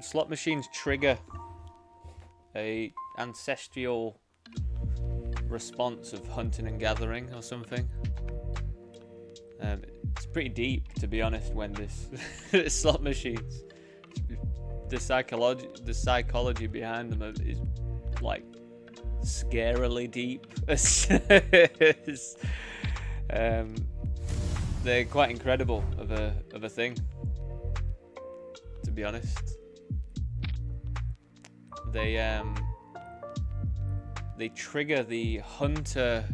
Slot machines trigger a ancestral response of hunting and gathering or something. It's pretty deep, to be honest, when this slot machines, the psychology behind them is like scarily deep. They're quite incredible of a thing, to be honest. They trigger the hunter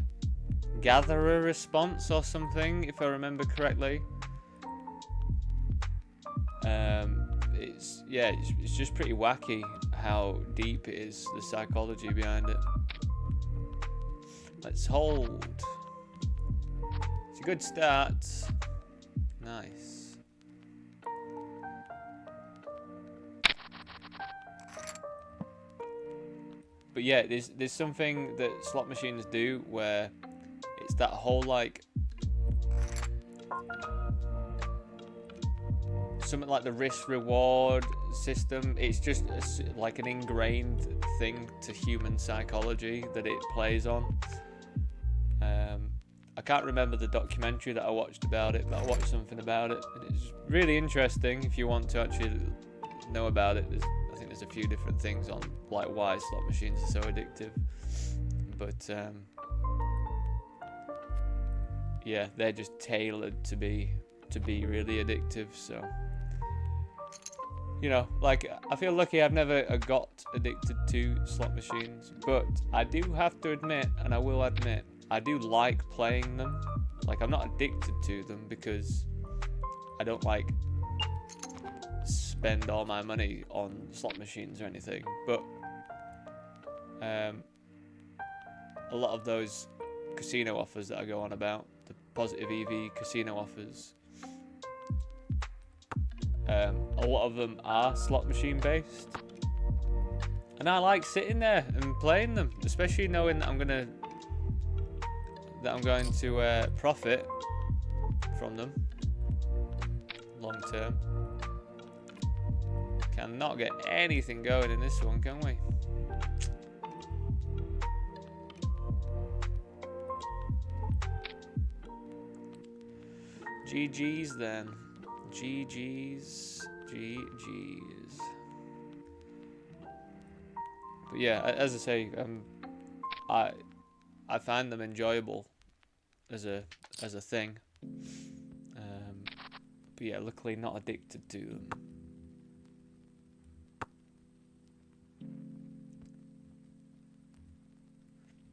gatherer response or something, if I remember correctly. It's just pretty wacky how deep it is, the psychology behind it. Let's hold. It's a good start. Nice. But yeah, there's something that slot machines do where it's that whole like something like the risk reward system. It's just like an ingrained thing to human psychology that it plays on. I can't remember the documentary that I watched about it, but I watched something about it, and it's really interesting. If you want to actually know about it, I think there's a few different things on like why slot machines are so addictive. But yeah, they're just tailored to be really addictive. So, you know, like, I feel lucky I've never got addicted to slot machines, but I do have to admit, and I will admit, I do like playing them. Like, I'm not addicted to them because I don't like spend all my money on slot machines or anything, but a lot of those casino offers that I go on about, the positive EV casino offers, a lot of them are slot machine based, and I like sitting there and playing them, especially knowing that I'm going to profit from them long term. Cannot get anything going in this one, can we? GG's then. GG's. But yeah, as I say, I find them enjoyable as a thing. But yeah, luckily not addicted to them.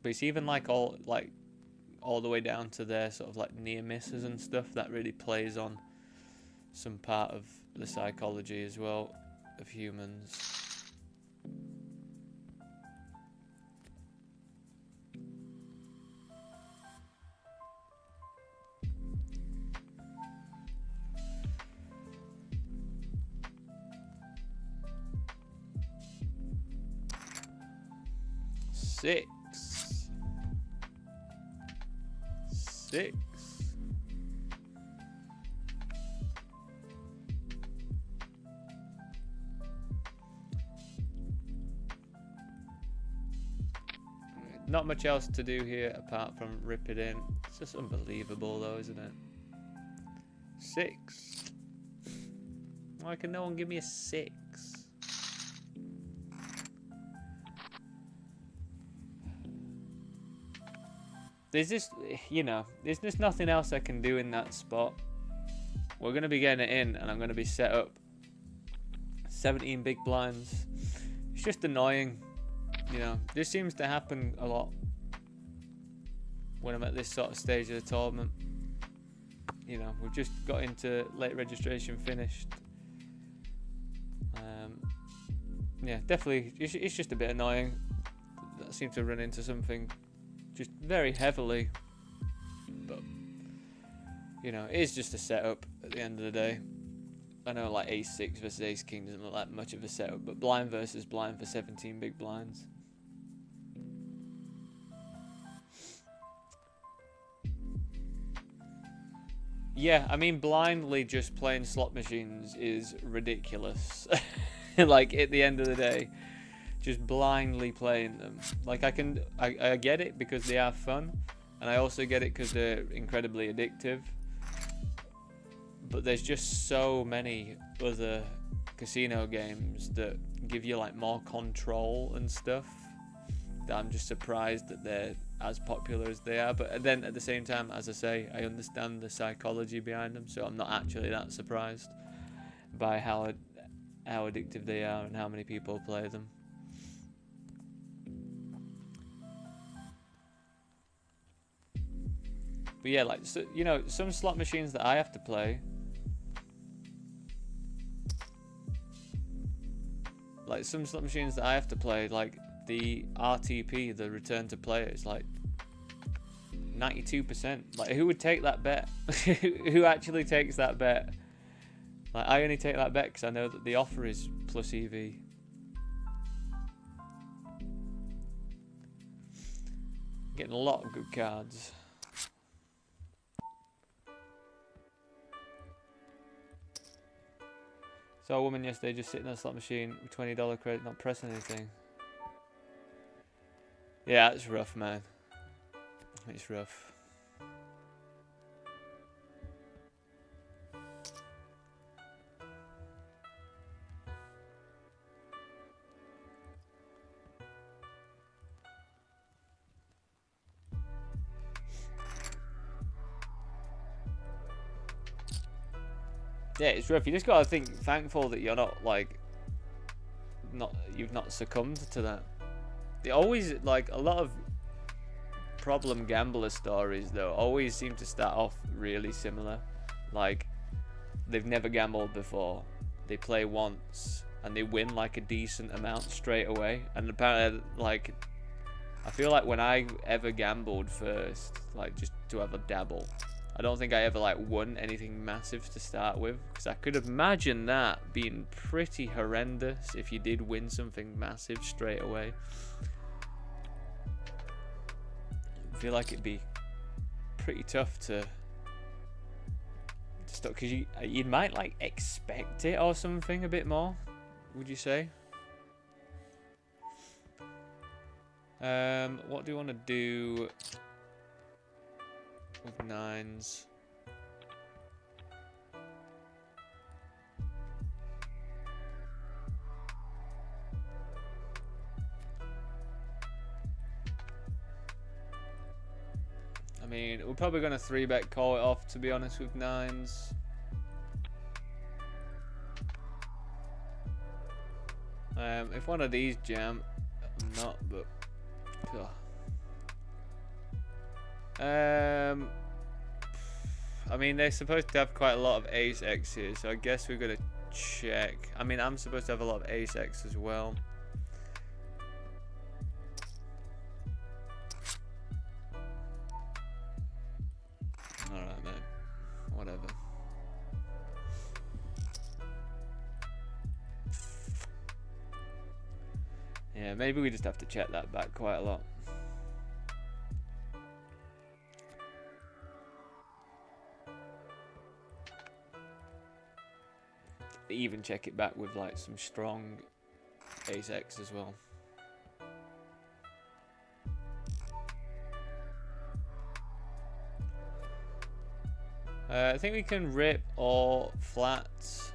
But it's even like all the way down to their sort of like near misses and stuff that really plays on some part of the psychology as well of humans. 6. 6. Not much else to do here apart from rip it in. It's just unbelievable though, isn't it? 6. Why can no one give me a 6? There's just, you know, there's just nothing else I can do in that spot. We're going to be getting it in, and I'm going to be set up 17 big blinds. It's just annoying, you know. This seems to happen a lot when I'm at this sort of stage of the tournament. You know, we've just got into late registration finished. Yeah, definitely, it's just a bit annoying. I seem to run into something just very heavily, but you know, it is just a setup at the end of the day. I know like ace 6 versus ace king doesn't look like much of a setup, but blind versus blind for 17 big blinds. Yeah, I mean, blindly just playing slot machines is ridiculous. Like, at the end of the day, just blindly playing them. Like, I get it because they are fun, and I also get it because they're incredibly addictive. But there's just so many other casino games that give you like more control and stuff that I'm just surprised that they're as popular as they are. But then at the same time, as I say, I understand the psychology behind them, so I'm not actually that surprised by how addictive they are and how many people play them. But yeah, like, so, you know, some slot machines that I have to play, like some slot machines that I have to play, like the RTP, the return to player, is like 92%. Like, who would take that bet? Who actually takes that bet? Like, I only take that bet because I know that the offer is plus EV. Getting a lot of good cards. Saw a woman yesterday just sitting on a slot machine with $20 credit, not pressing anything. Yeah, it's rough, man. It's rough. Yeah, it's rough. You just gotta think, thankful that you're not like, you've not succumbed to that. They always, like, a lot of problem gambler stories though always seem to start off really similar. Like, they've never gambled before, they play once and they win like a decent amount straight away. And apparently, like, I feel like when I ever gambled first, like just to have a dabble, I don't think I ever like won anything massive to start with, because I could imagine that being pretty horrendous if you did win something massive straight away. I feel like it'd be pretty tough to stop, because you might like expect it or something a bit more, would you say? What do you want to do with nines? I mean, we're probably going to 3-bet call it off, to be honest, with nines. If one of these jam, I'm not, but... I mean, they're supposed to have quite a lot of ace X here, so I guess we're gonna check. I mean, I'm supposed to have a lot of ace X as well. Alright, man. Whatever. Yeah, maybe we just have to check that back quite a lot. even check it back with like some strong ace X as well. I think we can rip or flats.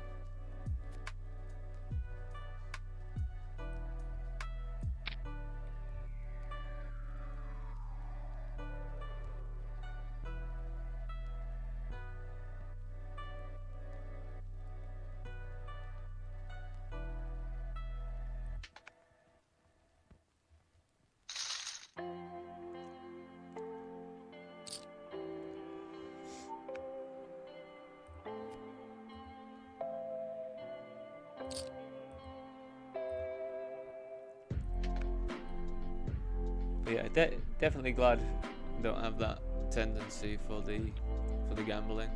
But yeah, definitely glad I don't have that tendency for the gambling.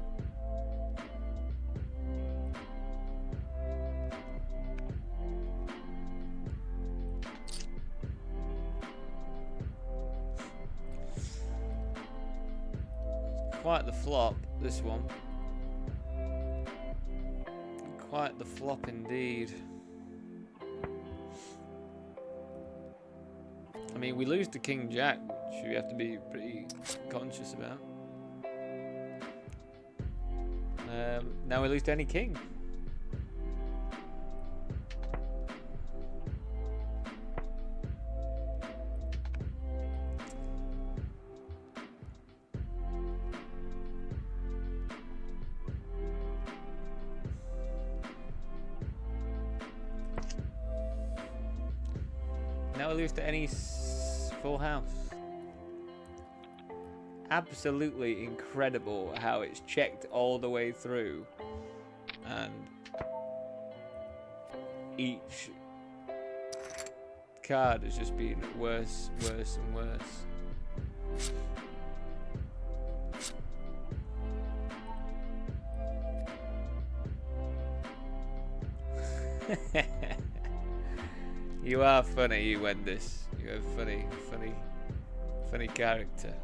Quite the flop, this one. Quite the flop indeed. I mean, we lose to King Jack, which we have to be pretty conscious about. Now we lose to any king. Now we lose to any full house. Absolutely incredible how it's checked all the way through, and each card has just been worse, worse, and worse. You are funny, you Wendis. You're a funny character.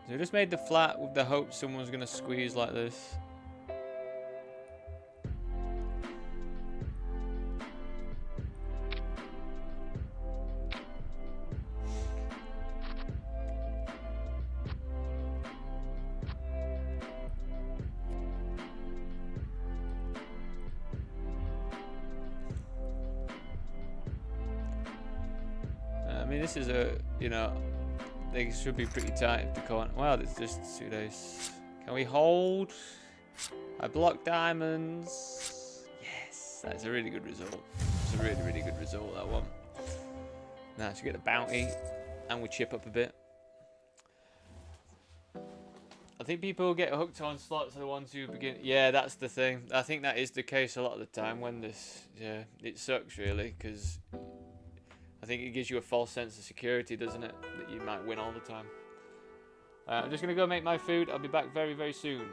So I just made the flat with the hope someone's gonna squeeze like this. I mean, this is a, you know, I think it should be pretty tight if the corner. Wow, there's just 2 days. Can we hold? I block diamonds. Yes, that's a really good result. It's a really, really good result, that one. Now to get the bounty, and we chip up a bit. I think people get hooked on slots are the ones who begin. Yeah, that's the thing. I think that is the case a lot of the time when this. Yeah, it sucks really, because I think it gives you a false sense of security, doesn't it? That you might win all the time. I'm just going to go make my food. I'll be back very, very soon.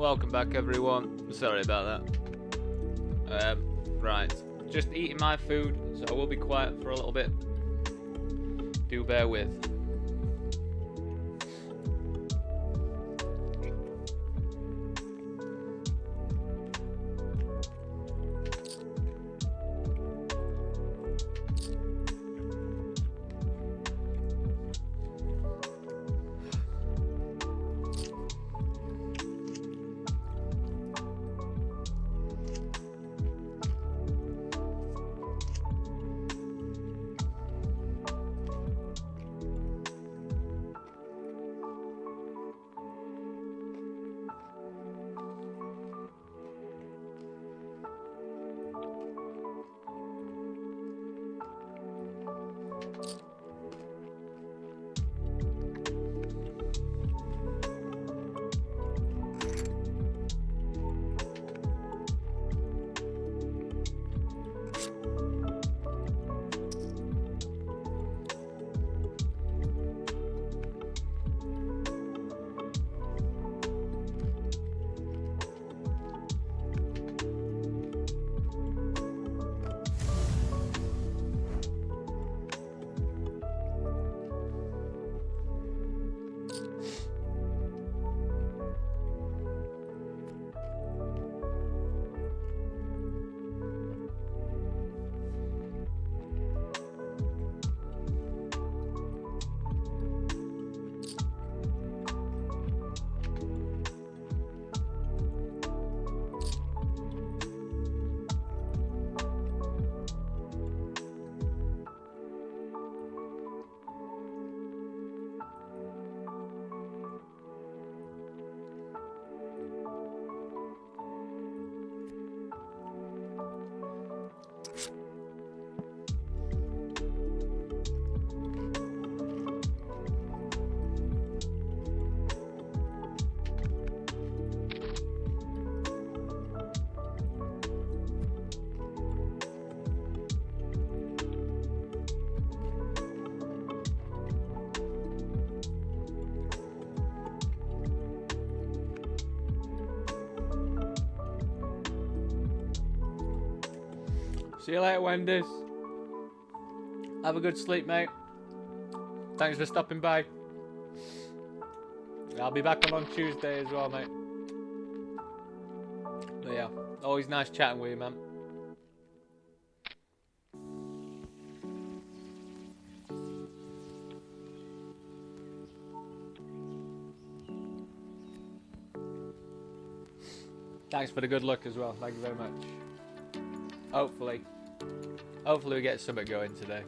Welcome back, everyone. Sorry about that. Right, just eating my food, so I will be quiet for a little bit. Do bear with. See you later, Wendy's. Have a good sleep, mate. Thanks for stopping by. I'll be back on Tuesday as well, mate. But yeah, always nice chatting with you, man. Thanks for the good luck as well. Thank you very much. Hopefully we get something going today.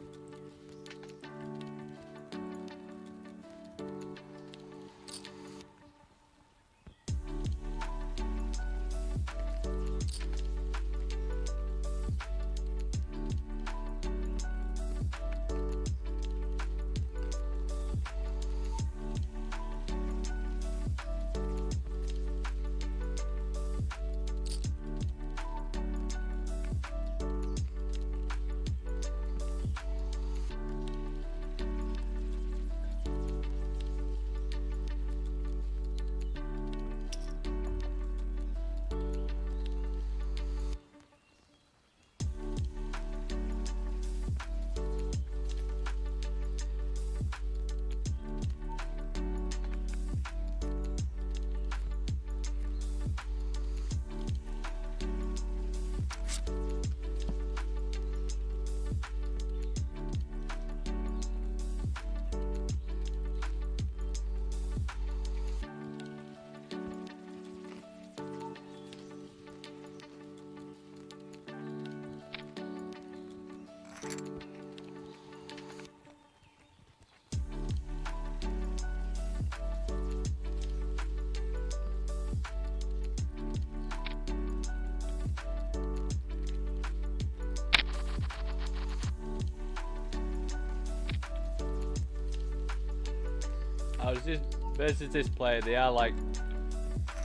I was just versus this player. They are like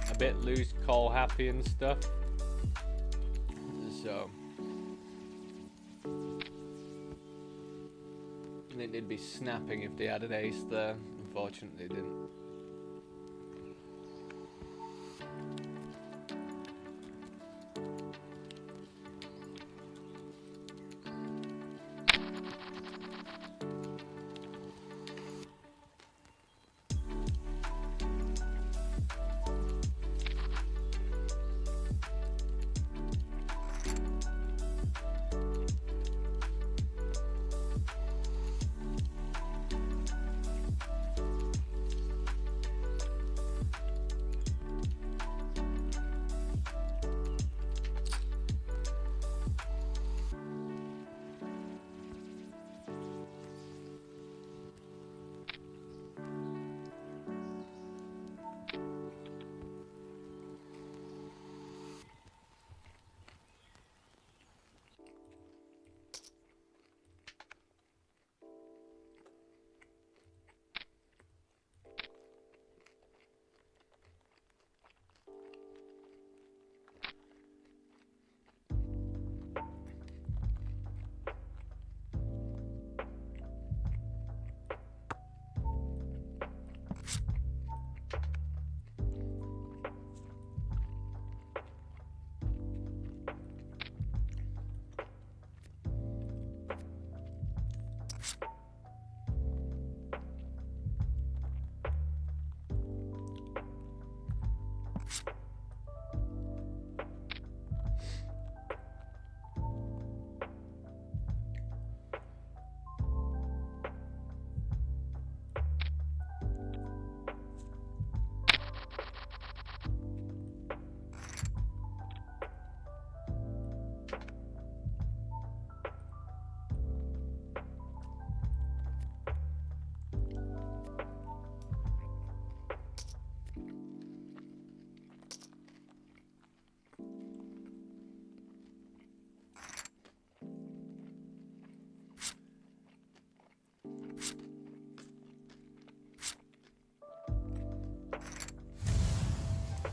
a bit loose, call happy and stuff. So I think they'd be snapping if they had an ace there. Unfortunately, they didn't.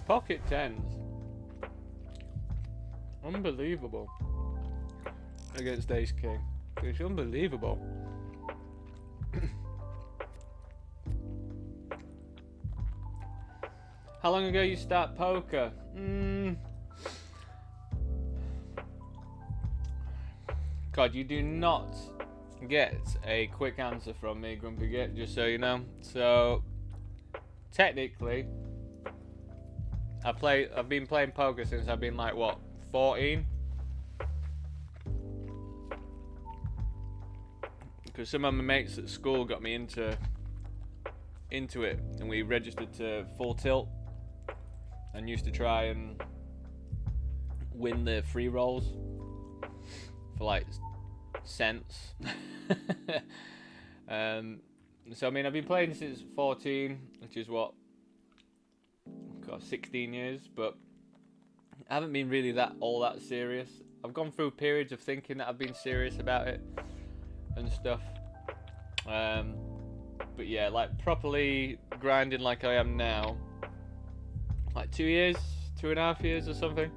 Pocket tens. Unbelievable. Against Ace King. It's unbelievable. How long ago you start poker? God, you do not get a quick answer from me, Grumpy Git, just so you know. So, technically, I've been playing poker since I've been like, what, 14? Because some of my mates at school got me into it, and we registered to Full Tilt and used to try and win the free rolls for like cents. So I mean, I've been playing since 14, which is what, God, 16 years, but I haven't been really all that serious. I've gone through periods of thinking that I've been serious about it and stuff, but yeah, like properly grinding like I am now, like 2 years, 2.5 years or something.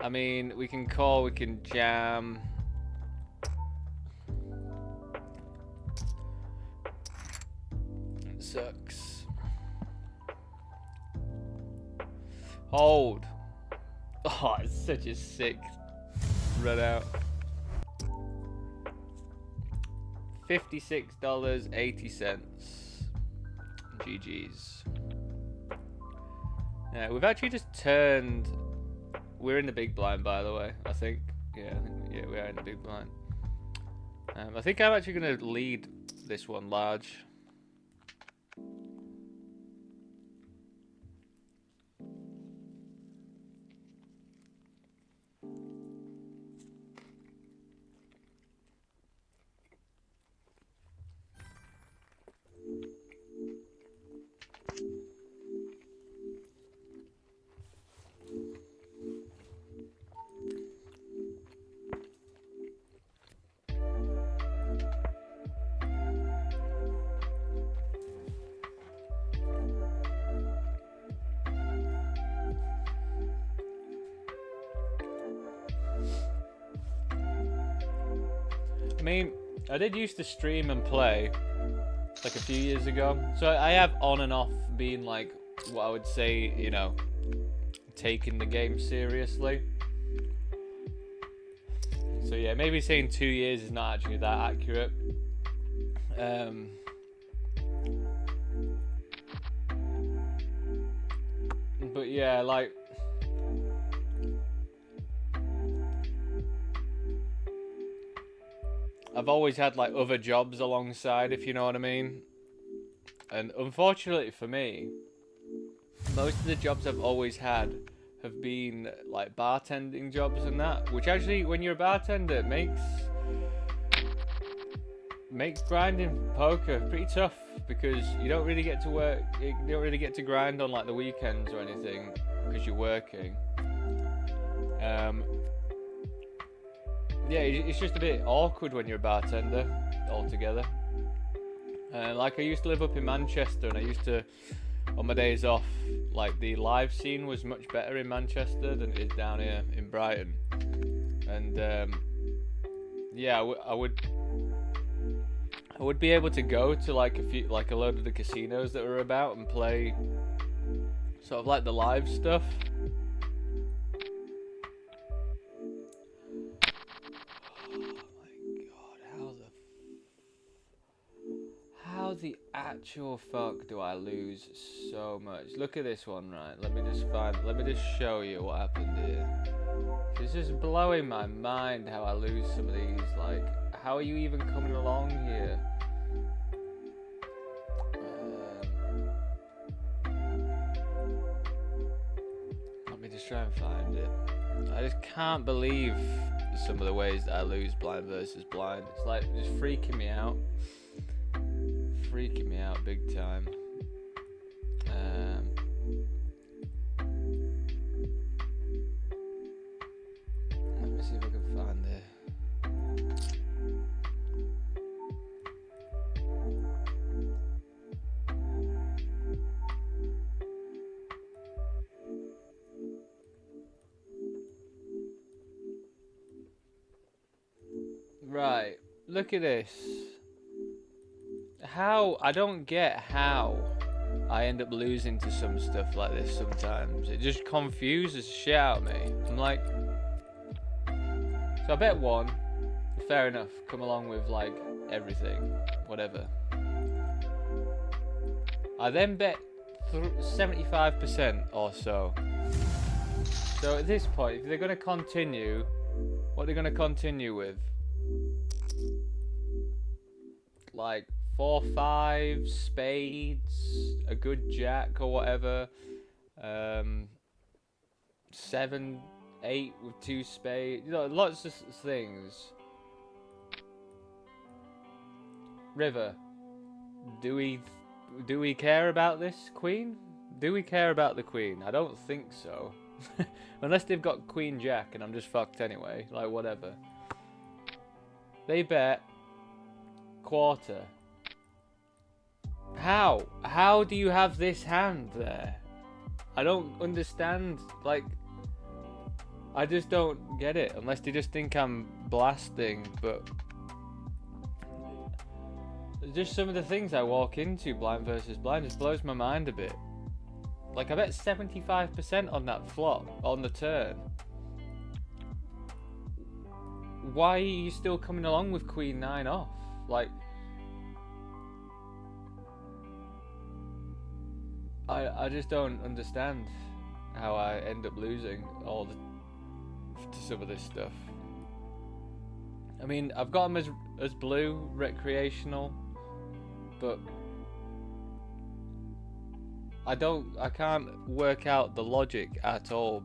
I mean, we can jam. It sucks. Hold. Oh, it's such a sick run out. $56.80. GG's. Yeah, we've actually just turned. We're in the big blind, by the way. I think. Yeah, we are in the big blind. I think I'm actually going to lead this one large. I mean, I did used to stream and play like a few years ago, so I have on and off been like what I would say, you know, taking the game seriously. So yeah, maybe saying 2 years is not actually that accurate. But yeah, like I've always had like other jobs alongside, if you know what I mean. And unfortunately for me, most of the jobs I've always had have been like bartending jobs and that, which actually, when you're a bartender, makes grinding poker pretty tough, because you don't really get to work, you don't really get to grind on like the weekends or anything because you're working. Yeah, it's just a bit awkward when you're a bartender altogether. Like I used to live up in Manchester, and I used to, on my days off, like the live scene was much better in Manchester than it is down here in Brighton. And yeah, I would be able to go to like a load of the casinos that were about and play sort of like the live stuff. How the actual fuck do I lose so much? Look at this one, right? Let me just show you what happened here. It's just blowing my mind how I lose some of these. Like, how are you even coming along here? Let me just try and find it. I just can't believe some of the ways that I lose blind versus blind. It's like just freaking me out. Freaking me out big time. Let me see if I can find it. Right. Look at this. How? I don't get how I end up losing to some stuff like this sometimes. It just confuses shit out of me. I'm like... So I bet 1. Fair enough. Come along with, like, everything. Whatever. I then bet 75% or so. So at this point, if they're going to continue, what are they going to continue with? Like 4, 5 spades, a good jack or whatever. 7, 8 with 2 spades. You know, lots of things. River, do we care about this queen? Do we care about the queen? I don't think so. Unless they've got queen jack and I'm just fucked anyway. Like, whatever. They bet quarter. How? How do you have this hand there? I don't understand. Like, I just don't get it. Unless they just think I'm blasting, but... Just some of the things I walk into blind versus blind just blows my mind a bit. Like, I bet 75% on that flop, on the turn. Why are you still coming along with queen 9 off? Like, I just don't understand how I end up losing to some of this stuff. I mean, I've got them as blue, recreational, but I can't work out the logic at all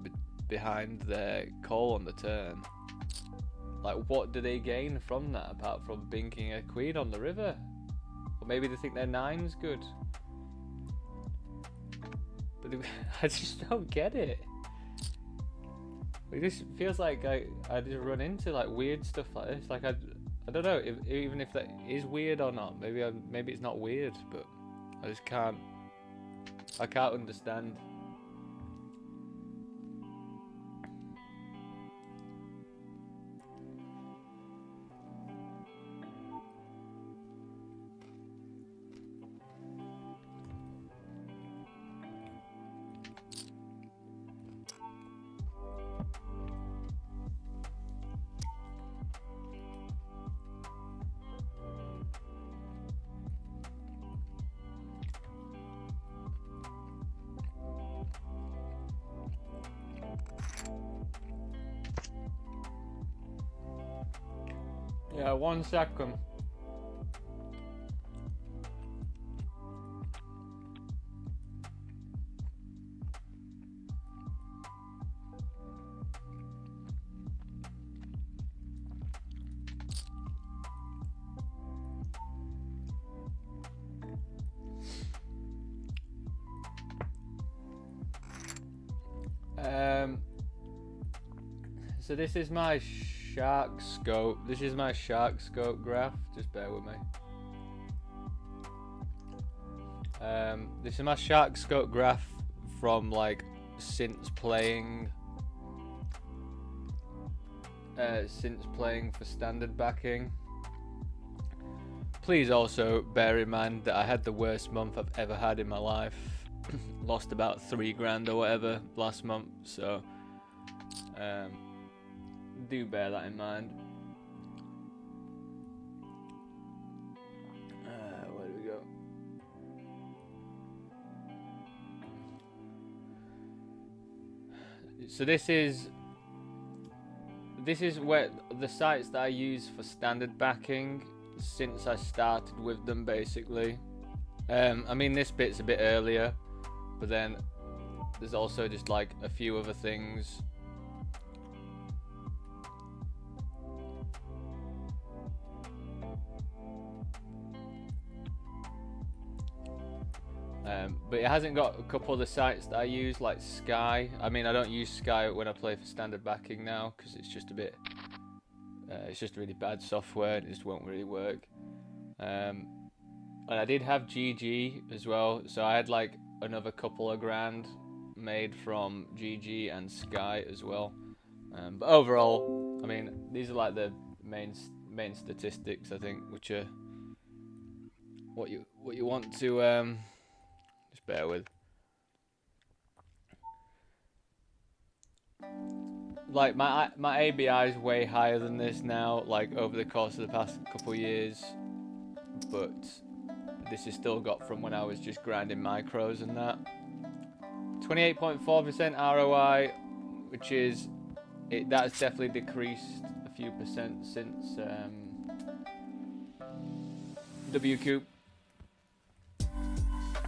behind their call on the turn. Like, what do they gain from that apart from binking a queen on the river? Or maybe they think their 9's good. But I just don't get it. It just feels like I just run into like weird stuff like this. Like I don't know even if that is weird or not. Maybe it's not weird, but I just can't understand. Yeah, 1 second. So this is my shark scope. This is my shark scope graph. Just bear with me. This is my shark scope graph from like since playing for standard backing. Please also bear in mind that I had the worst month I've ever had in my life. Lost about 3 grand or whatever last month, so do bear that in mind. Where do we go? So this is where the sites that I use for standard backing since I started with them, basically. I mean, this bit's a bit earlier, but then there's also just like a few other things. But it hasn't got a couple of the sites that I use, like Sky. I mean, I don't use Sky when I play for standard backing now because it's just a bit, it's just really bad software. It just won't really work. And I did have GG as well, so I had like another couple of grand made from GG and Sky as well. But overall, I mean, these are like the main main statistics, I think, which are what you want to just bear with. Like my ABI is way higher than this now, like over the course of the past couple of years, but this is still got from when I was just grinding micros and that. 28.4% ROI, which is that's definitely decreased a few percent since WQ.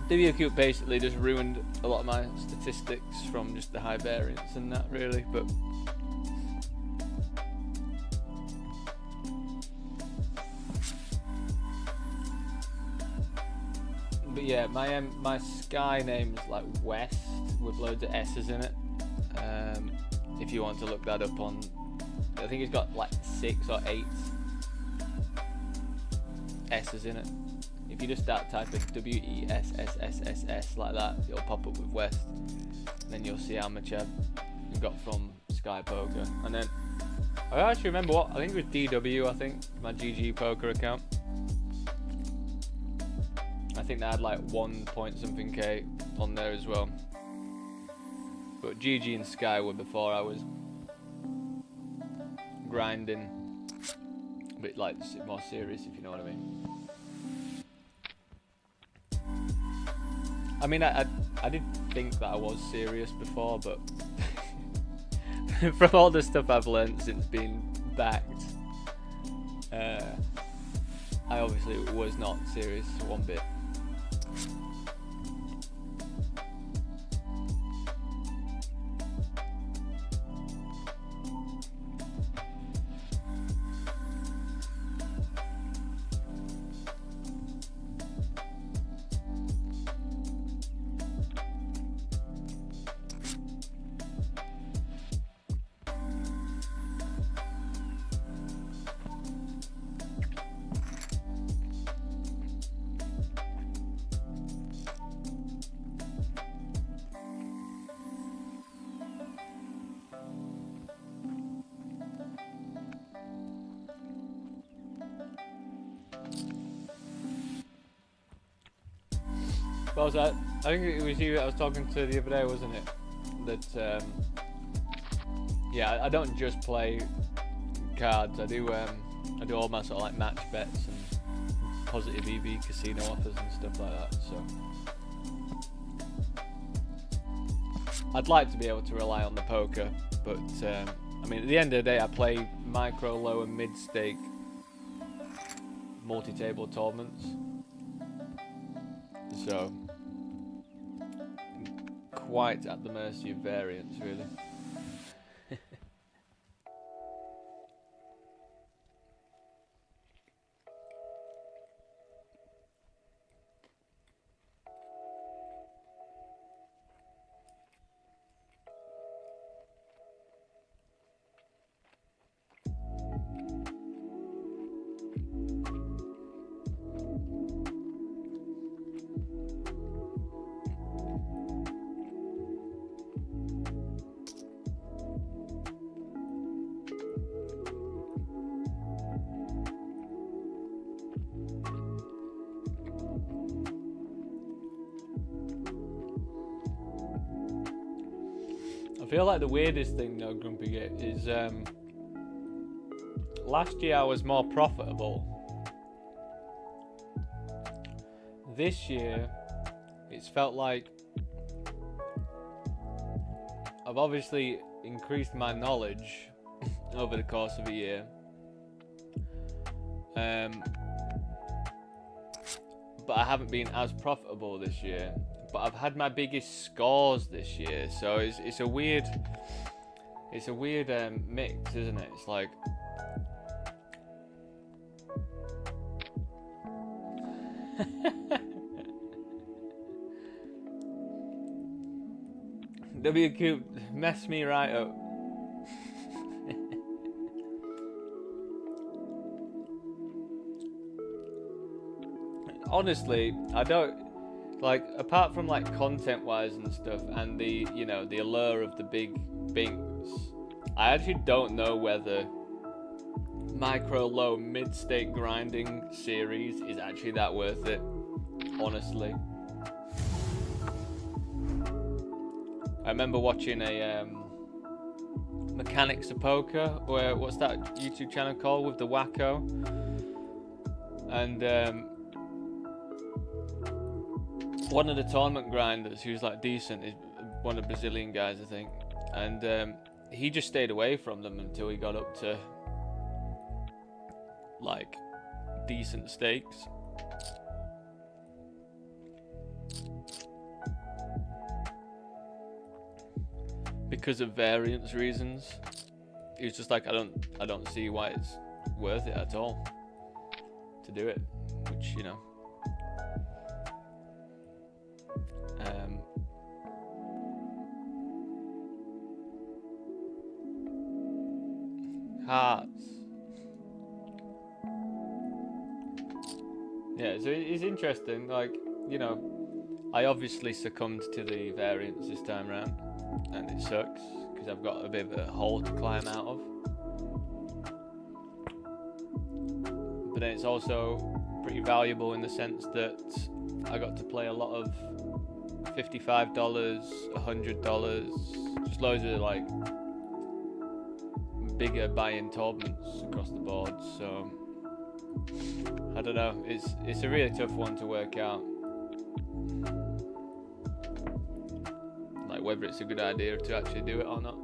WQ basically just ruined a lot of my statistics from just the high variance and that, really. But yeah, my Sky name is like West with loads of S's in it. If you want to look that up on, I think it's got like 6 or 8 S's in it. If you just start typing WESSSSS like that, it'll pop up with West. And then you'll see how much I've got from Sky Poker. And then I actually remember what I think it was DW. I think my GG Poker account. I think they had like 1 point something K on there as well. But GG and Sky were before I was grinding a bit like more serious, if you know what I mean. I mean, I did think that I was serious before, but from all the stuff I've learned since being backed, I obviously was not serious one bit. What was that? I think it was you that I was talking to the other day, wasn't it? That yeah, I don't just play cards. I do all my sort of like match bets and positive EV casino offers and stuff like that. So I'd like to be able to rely on the poker, but I mean, at the end of the day, I play micro, low, and mid stake multi-table tournaments. So quite at the mercy of variance, really. I feel like the weirdest thing though, Grumpy Git, is last year I was more profitable. This year it's felt like I've obviously increased my knowledge over the course of a year, but I haven't been as profitable this year. But I've had my biggest scores this year, so it's a weird mix, isn't it? It's like WQ messed me right up. Honestly, I don't. Like, apart from like content wise and stuff, and the, you know, the allure of the big binks, I actually don't know whether micro, low, mid-stake grinding series is actually that worth it, honestly. I remember watching a Mechanics of Poker, where what's that YouTube channel called with the Wacko? And one of the tournament grinders who's like decent is one of the Brazilian guys, I think, and he just stayed away from them until he got up to like decent stakes. Because of variance reasons. He was just like, I don't see why it's worth it at all to do it, which, you know, hearts. Yeah, so it's interesting, like, you know, I obviously succumbed to the variance this time round, and it sucks, because I've got a bit of a hole to climb out of. But then it's also pretty valuable in the sense that I got to play a lot of $55, $100, just loads of like bigger buy-in tournaments across the board, so I don't know, it's a really tough one to work out, like whether it's a good idea to actually do it or not.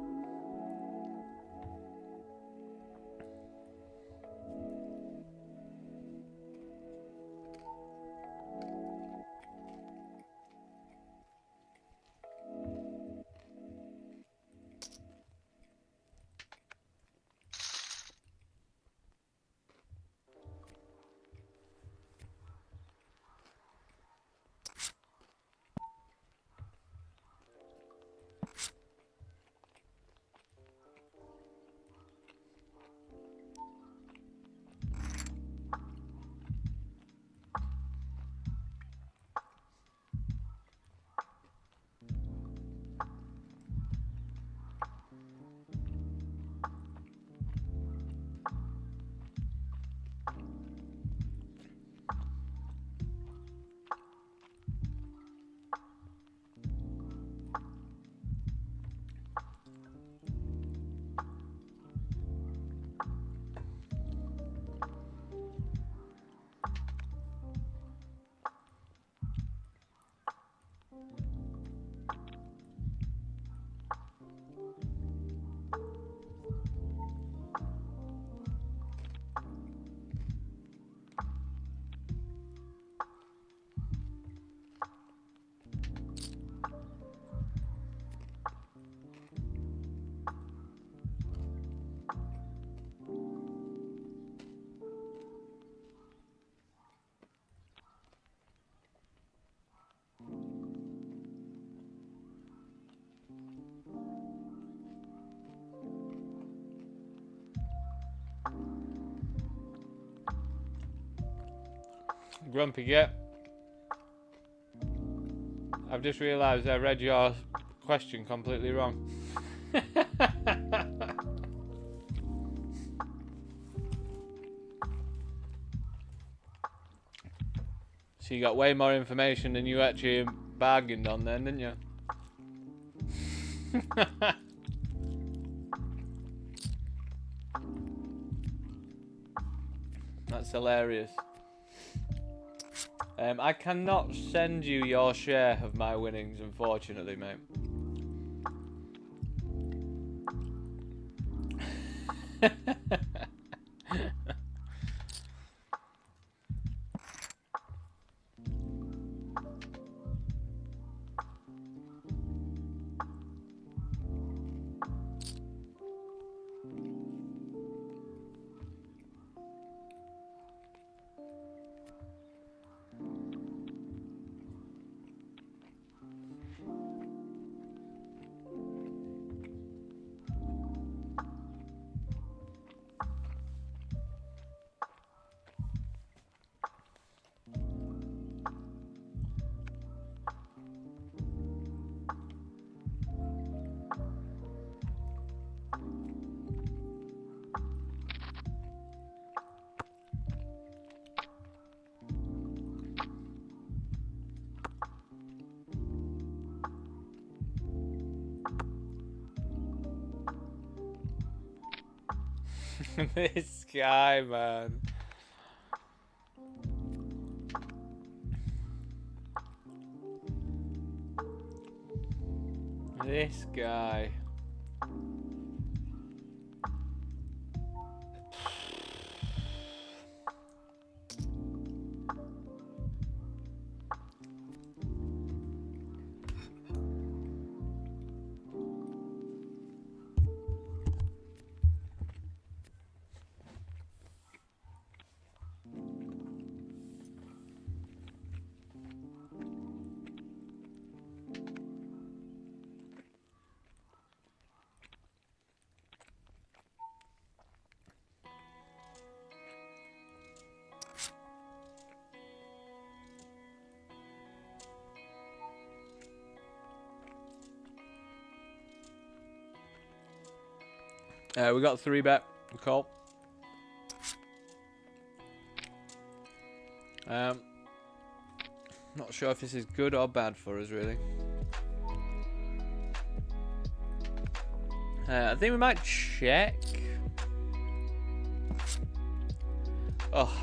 Grumpy, yeah. I've just realised I read your question completely wrong. So you got way more information than you actually bargained on then, didn't you? That's hilarious. I cannot send you your share of my winnings, unfortunately, mate. This guy, man. This guy. We got 3-bet call. Not sure if this is good or bad for us, really. I think we might check. Oh,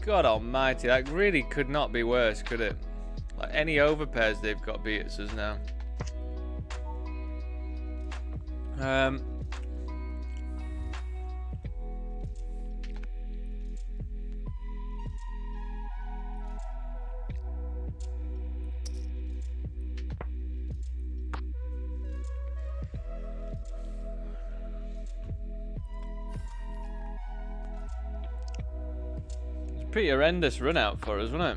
God almighty, that really could not be worse, could it? Like, any overpairs they've got beat us now. Pretty horrendous run out for us, wasn't it?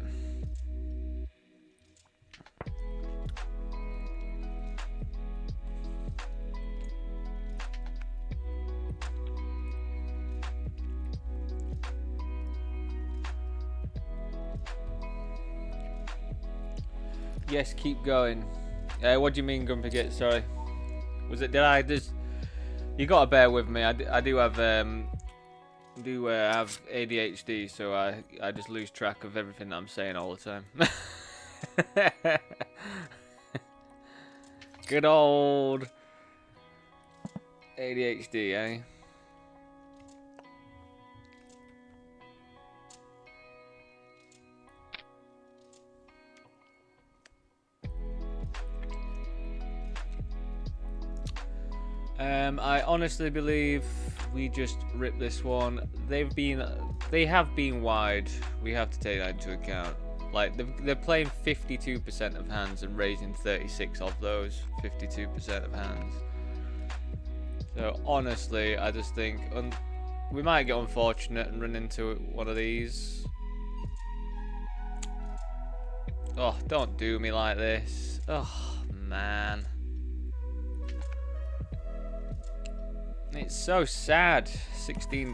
Yes, keep going. What do you mean, Grumpy? Sorry. Was it? Did I just? You gotta bear with me. I do have have ADHD, so I just lose track of everything that I'm saying all the time. Good old ADHD, eh? I honestly believe we just rip this one. They have been wide. We have to take that into account. Like they're playing 52% of hands and raising 36 of those 52% of hands. So honestly, I just think we might get unfortunate and run into one of these. Oh, don't do me like this. Oh man. It's so sad. $16.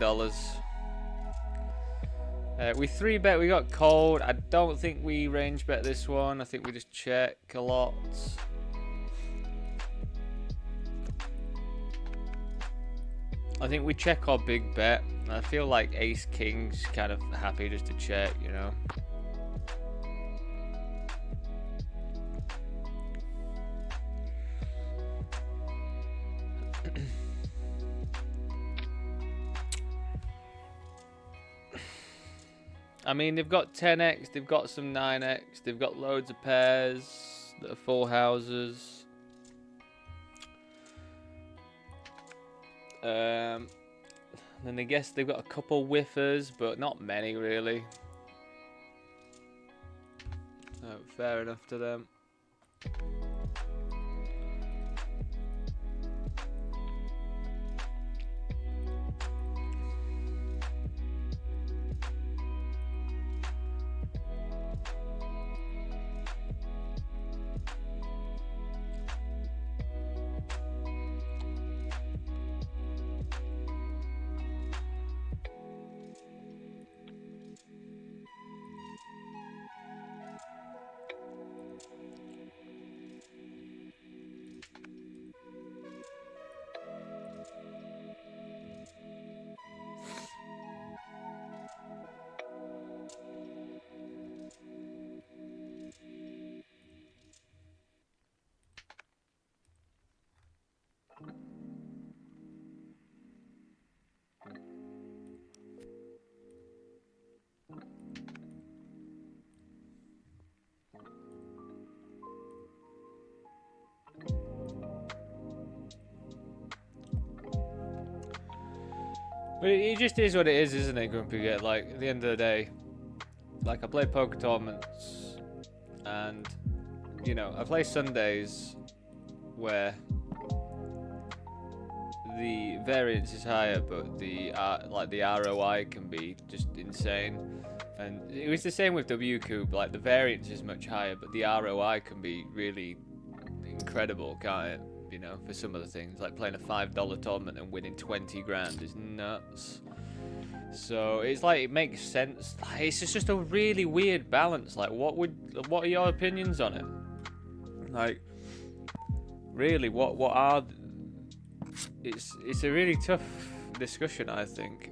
We 3-bet, we got cold. I don't think we range bet this one. I think we just check a lot. I think we check our big bet. I feel like Ace King's kind of happy just to check, you know. I mean, they've got 10x, they've got some 9x, they've got loads of pairs that are full houses. Then I guess they've got a couple whiffers, but not many really. So fair enough to them. But it just is what it is, isn't it, Grumpy Get? Like, at the end of the day, like, I play poker tournaments, and, you know, I play Sundays where the variance is higher, but the ROI can be just insane. And it was the same with WCoop. Like, the variance is much higher, but the ROI can be really incredible, can't it? You know, for some of the things, like playing a $5 tournament and winning 20 grand is nuts. So it's like, it makes sense. It's just a really weird balance. Like, what are your opinions on it? Like, really, what are? It's a really tough discussion, I think.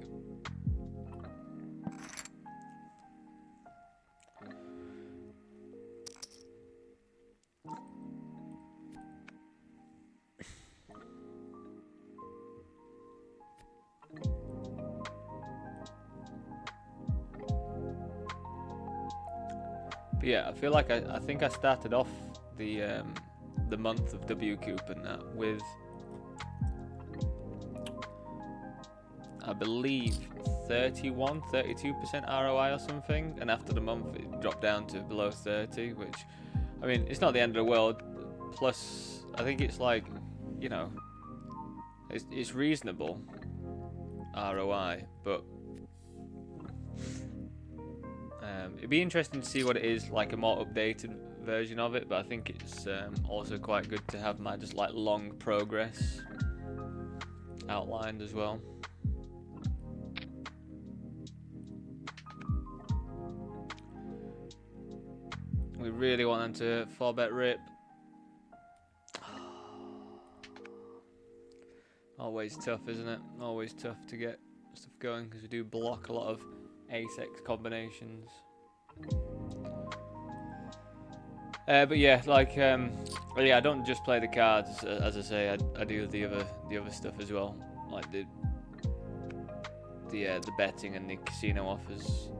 But yeah, I feel like I think I started off the month of WCoop and that with, I believe, 32% ROI or something, and after the month it dropped down to below 30, which, I mean, it's not the end of the world. Plus, I think it's like, you know, it's reasonable ROI, but it'd be interesting to see what it is, like a more updated version of it. But I think it's also quite good to have my just like long progress outlined as well. We really want them to 4-bet rip. Always tough, isn't it? Always tough to get stuff going because we do block a lot of ace-x combinations. But yeah, like, yeah, I don't just play the cards. As I say, I do the other stuff as well, like the betting and the casino offers.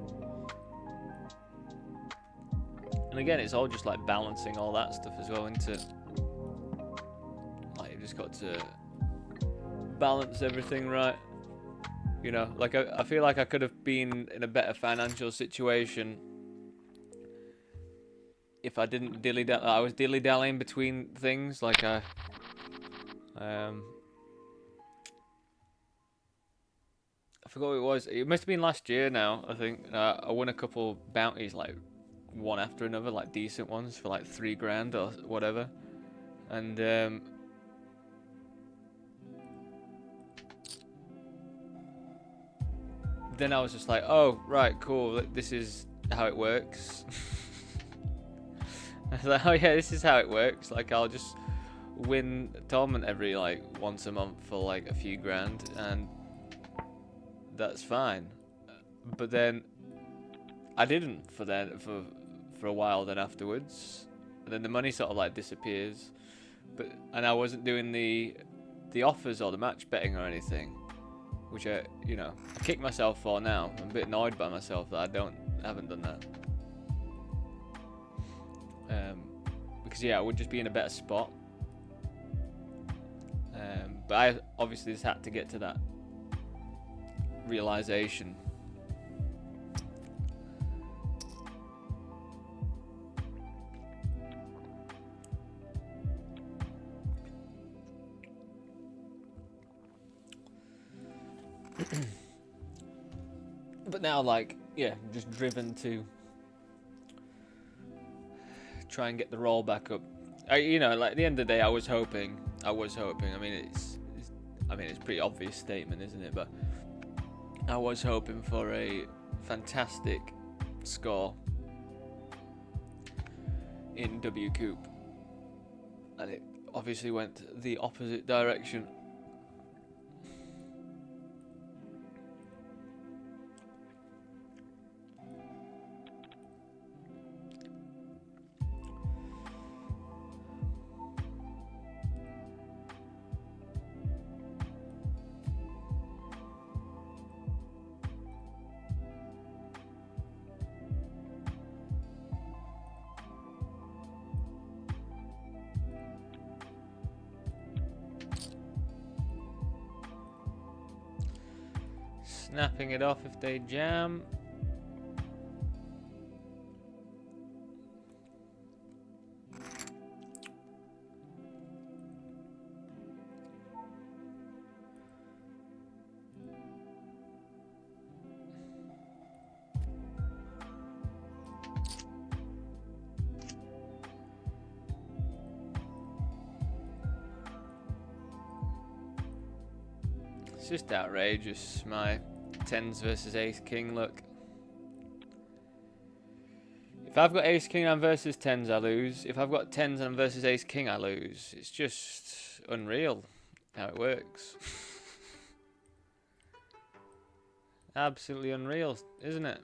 And again, it's all just like balancing all that stuff as well into, like, you've just got to balance everything right. You know, like I feel like I could have been in a better financial situation if I didn't I was dilly-dallying between things. Like I forgot what it was. It must have been last year now, I think. I won a couple bounties, like one after another, like decent ones for like 3 grand or whatever. And then I was just like, oh, right, cool, this is how it works. I was like, oh yeah, this is how it works. Like, I'll just win a tournament every, like, once a month for, like, a few grand, and that's fine. But then I didn't for a while then afterwards. And then the money sort of, like, disappears. And I wasn't doing the offers or the match betting or anything, which I kick myself for now. I'm a bit annoyed by myself that I haven't done that. Because yeah, I would just be in a better spot. But I obviously just had to get to that realization. But now, like, yeah, I'm just driven to try and get the roll back up. Like, at the end of the day, I was hoping. I mean, it's pretty obvious statement, isn't it? But I was hoping for a fantastic score in WCoop, and it obviously went the opposite direction. snapping it off if they jam. It's just outrageous, my 10s versus ace king look. If I've got ace king and versus 10s, I lose. If I've got 10s and versus ace king, I lose. It's just unreal how it works. Absolutely unreal, isn't it?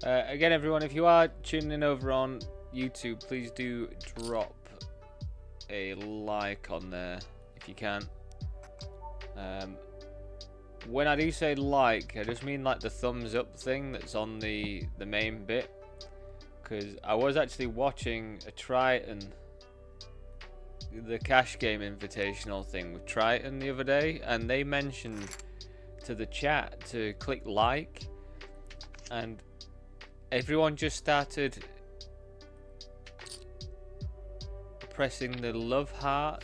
Again, everyone, if you are tuning in over on YouTube, please do drop a like on there if you can. When I do say like, I just mean like the thumbs up thing that's on the main bit, because I was actually watching a Triton, the cash game invitational thing with Triton the other day, and they mentioned to the chat to click like, and everyone just started pressing the love heart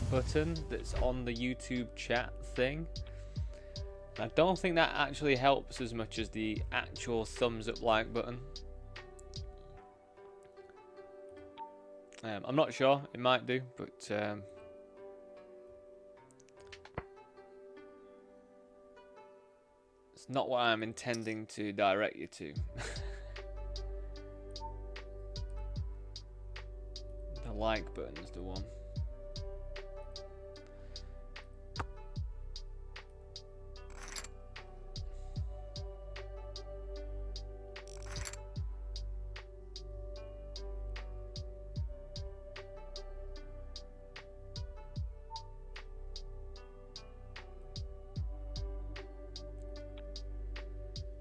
button that's on the YouTube chat thing. I don't think that actually helps as much as the actual thumbs up like button. I'm not sure, it might do, but it's not what I'm intending to direct you to. The like button's the one.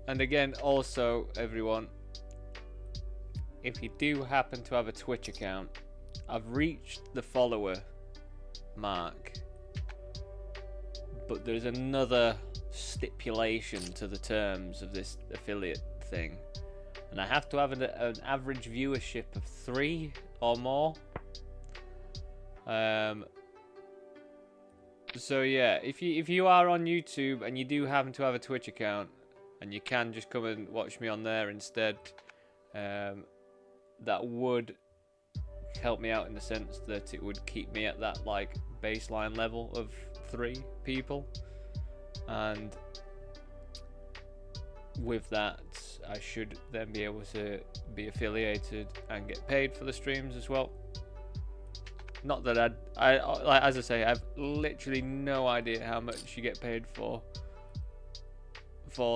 And again, also, everyone, if you do happen to have a Twitch account, I've reached the follower mark, but there's another stipulation to the terms of this affiliate thing, and I have to have an average viewership of 3 or more. So yeah, if you are on YouTube and you do happen to have a Twitch account, and you can just come and watch me on there instead, that would help me out in the sense that it would keep me at that like baseline level of 3 people, and with that I should then be able to be affiliated and get paid for the streams as well. Not that I like, as I say, I have literally no idea how much you get paid for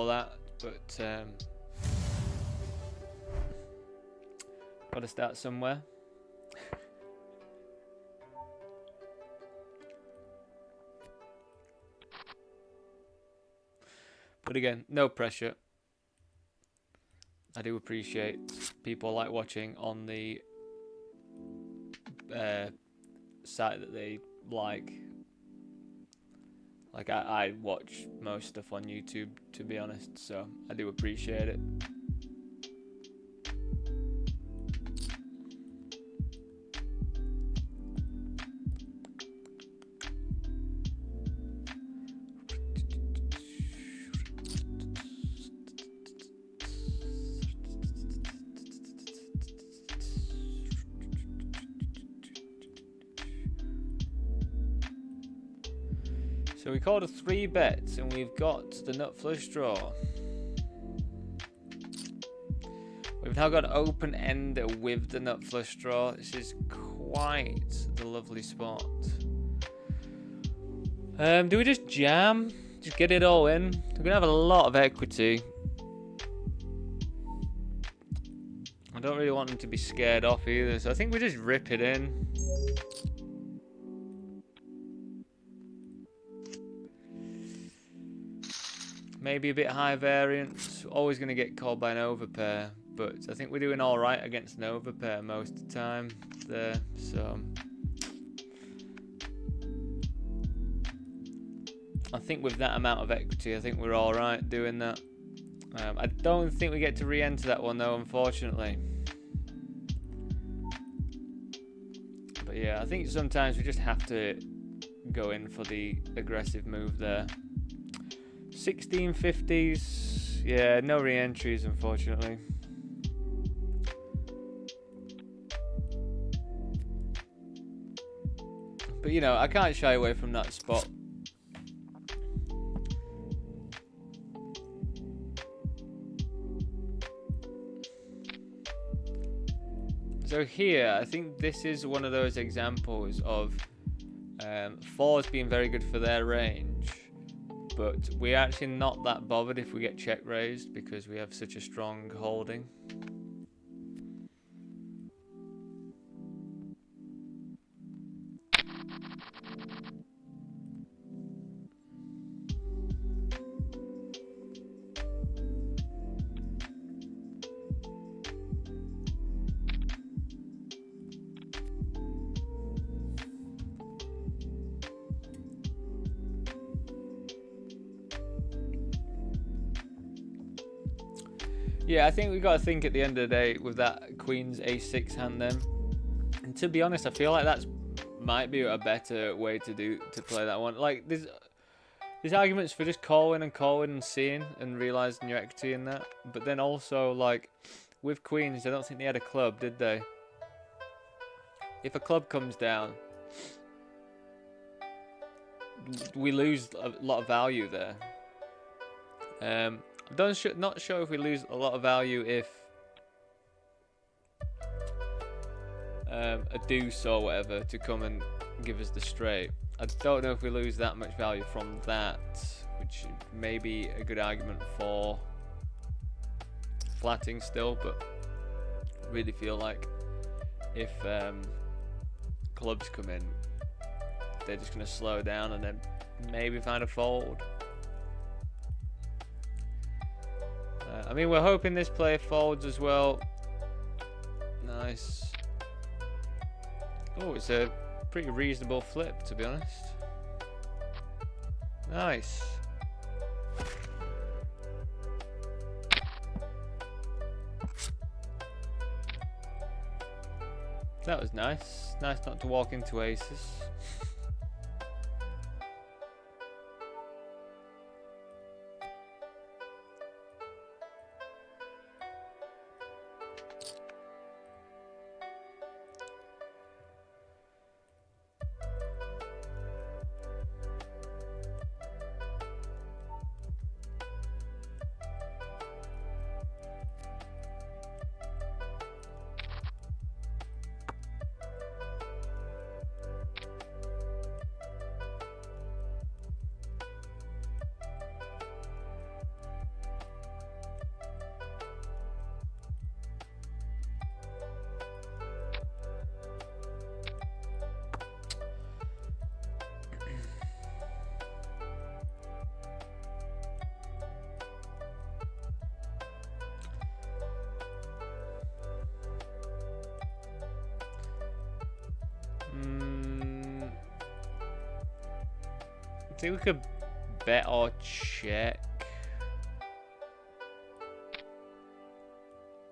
that, but gotta start somewhere. But again, no pressure. I do appreciate people like watching on the site that they like. Like I watch most stuff on YouTube, to be honest, so I do appreciate it. So we called a 3 bets and we've got the nut flush draw. We've now got open end with the nut flush draw. This is quite the lovely spot. Do we just jam? Just get it all in? We're gonna have a lot of equity. I don't really want them to be scared off either, so I think we just rip it in. Maybe a bit high variance. Always going to get called by an overpair, but I think we're doing all right against an overpair most of the time there. So I think with that amount of equity, I think we're all right doing that. I don't think we get to re-enter that one though, unfortunately. But yeah, I think sometimes we just have to go in for the aggressive move there. 1650s, yeah, no re-entries unfortunately. But you know, I can't shy away from that spot. So here, I think this is one of those examples of fours being very good for their range, but we're actually not that bothered if we get check raised because we have such a strong holding. Yeah, I think we've got to think at the end of the day with that Queen's A6 hand then. And to be honest, I feel like that's might be a better way to play that one. Like there's arguments for just calling and seeing and realising your equity in that. But then also like with Queens, I don't think they had a club, did they? If a club comes down, we lose a lot of value there. Not sure if we lose a lot of value if a deuce or whatever to come and give us the straight. I don't know if we lose that much value from that, which may be a good argument for flatting still, but I really feel like if clubs come in, they're just going to slow down and then maybe find a fold. I mean, we're hoping this player folds as well. Nice. Oh, it's a pretty reasonable flip, to be honest. Nice. That was nice. Nice not to walk into aces. I think we could bet or check.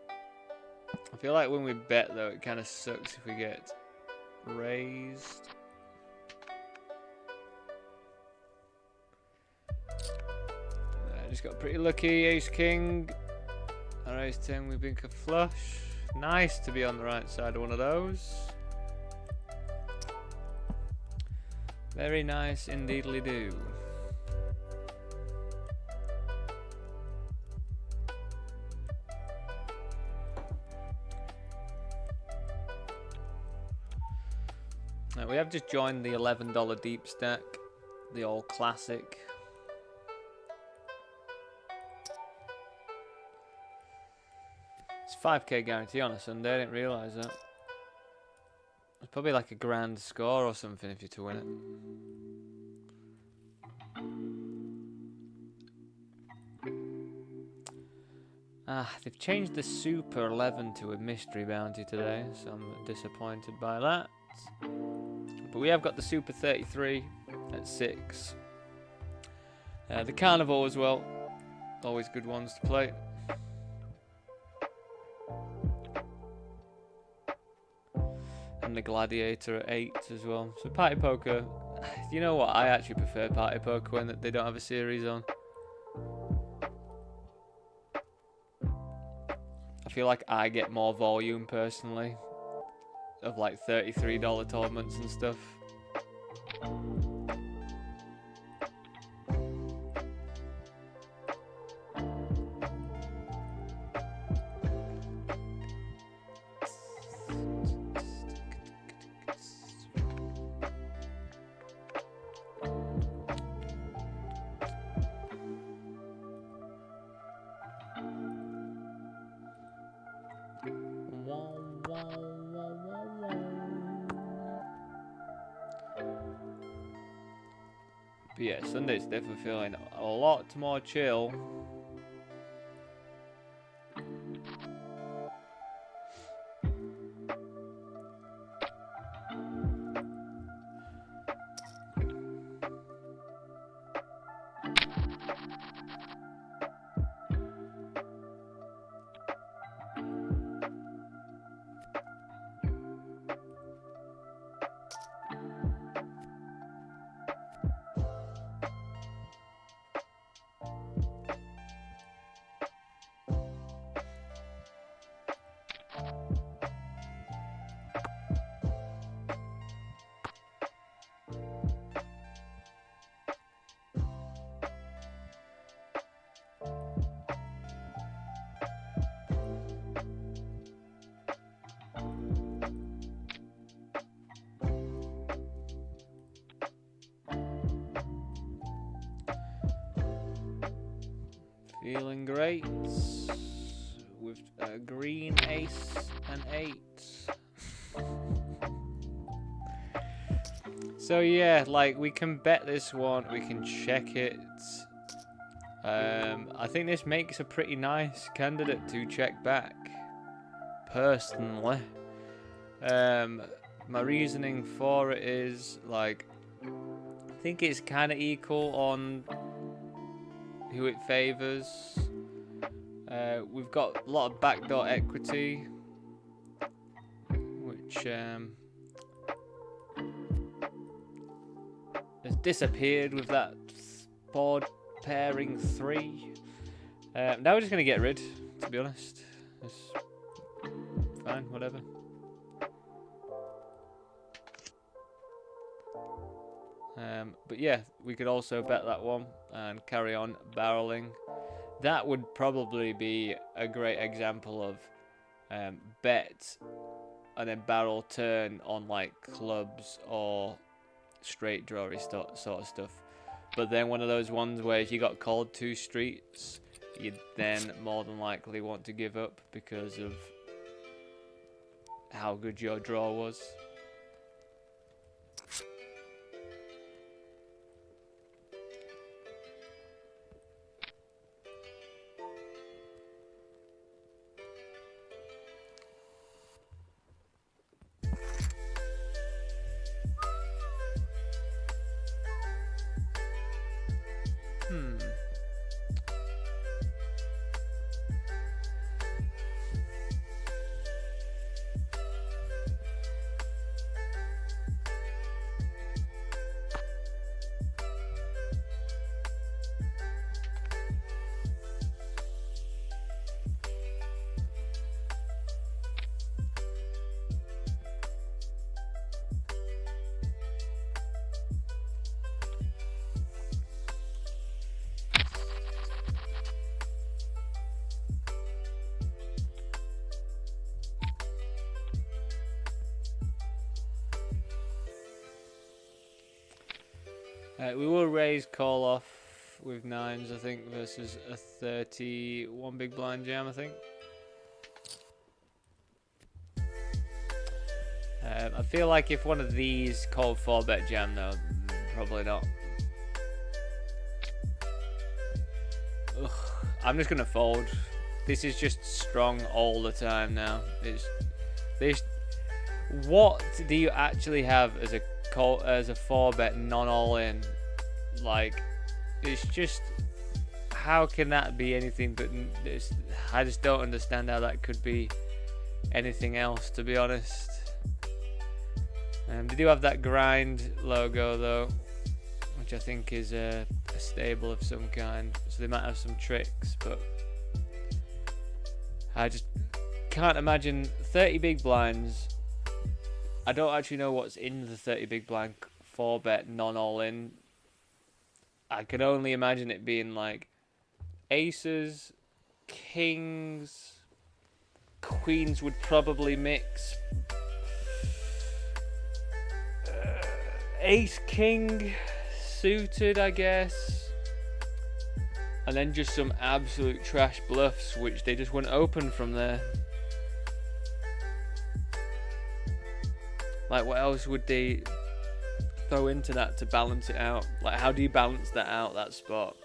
I feel like when we bet though, it kind of sucks if we get raised. I just got pretty lucky. Ace King. Our Ace 10, we bink a flush. Nice to be on the right side of one of those. Very nice indeedly do. Now we have just joined the $11 deep stack, the all classic. It's 5k guarantee on a Sunday. I didn't realise that. It's probably like a grand score or something if you're to win it. They've changed the Super 11 to a mystery bounty today, so I'm disappointed by that. But we have got the Super 33 at 6. The Carnival as well. Always good ones to play. And the Gladiator at 8 as well. So Party Poker, you know what? I actually prefer Party Poker when they don't have a series on. I feel like I get more volume personally of like $33 tournaments and stuff. But yeah, Sunday's definitely feeling a lot more chill. Feeling great with a green ace and 8. So yeah, like we can bet this one, we can check it. I think this makes a pretty nice candidate to check back, personally. My reasoning for it is like, I think it's kind of equal on who it favours. We've got a lot of backdoor equity, which has disappeared with that board pairing 3. Now we're just going to get rid, to be honest. It's fine, whatever. But yeah, we could also bet that one and carry on barreling. That would probably be a great example of bet and then barrel turn on like clubs or straight drawy sort of stuff. But then one of those ones where if you got called 2 streets, you'd then more than likely want to give up because of how good your draw was. We will raise call off with 9s, I think, versus a 31 big blind jam, I think. I feel like if one of these called 4-bet jam, though, probably not. Ugh, I'm just gonna fold. This is just strong all the time now. It's this. What do you actually have as a 4-bet non-all-in? Like, it's just, how can that be anything but this? I just don't understand how that could be anything else, to be honest. They do have that grind logo though, which I think is a stable of some kind, so they might have some tricks, but I just can't imagine 30 big blinds. I don't actually know what's in the 30 big blind 4-bet non-all-in. I can only imagine it being like aces, kings, queens would probably mix, ace king suited, I guess, and then just some absolute trash bluffs which they just wouldn't open from there. Like, what else would they throw into that to balance it out? Like, how do you balance that out, that spot?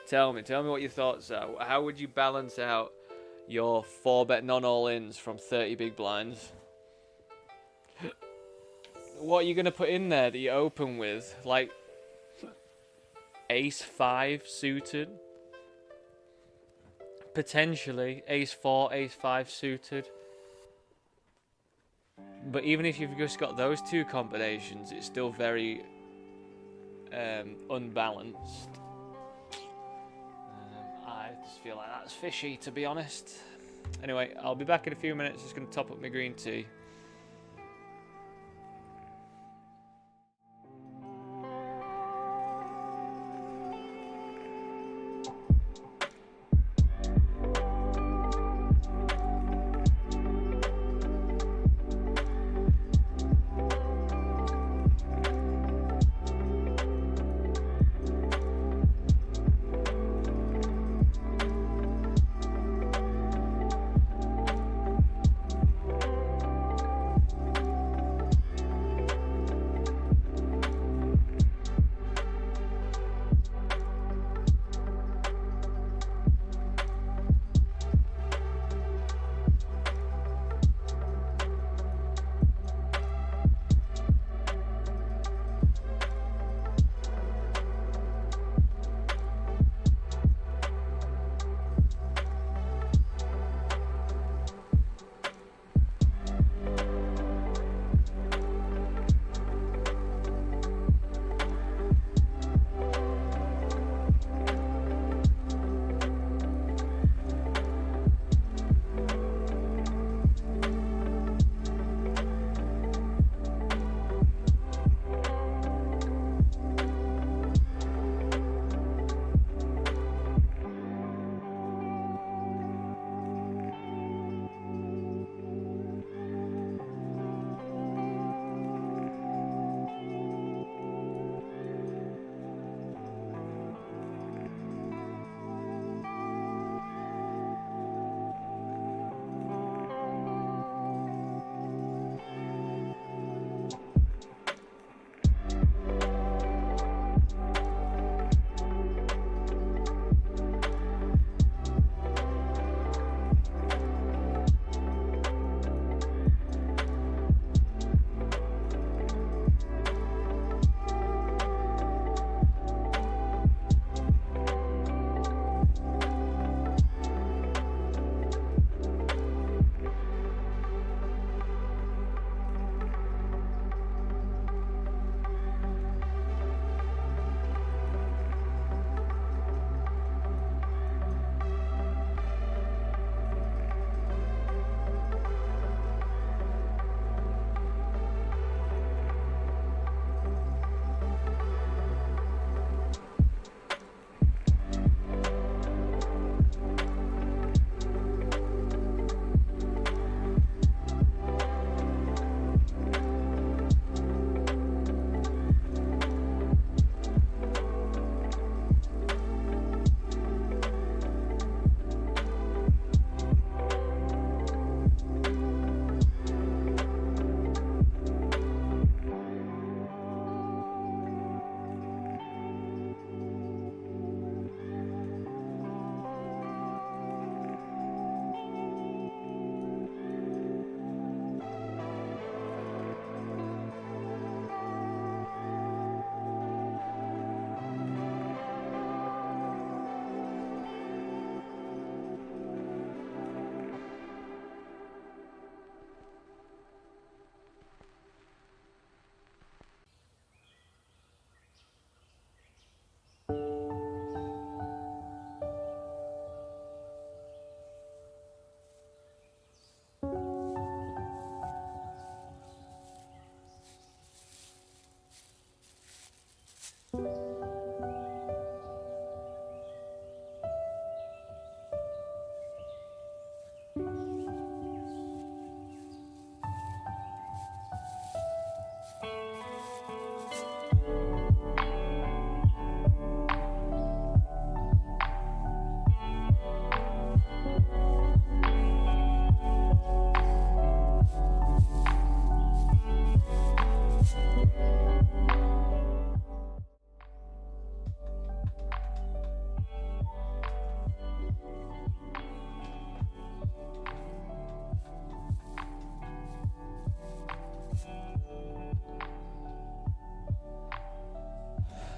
Tell me what your thoughts are. How would you balance out your 4-bet non-all-ins from 30 big blinds? What are you going to put in there that you open with? Like, ace 5 suited? Potentially. Ace 4, ace 5 suited. But even if you've just got those two combinations, it's still very unbalanced. I just feel like that's fishy, to be honest. Anyway, I'll be back in a few minutes. Just going to top up my green tea.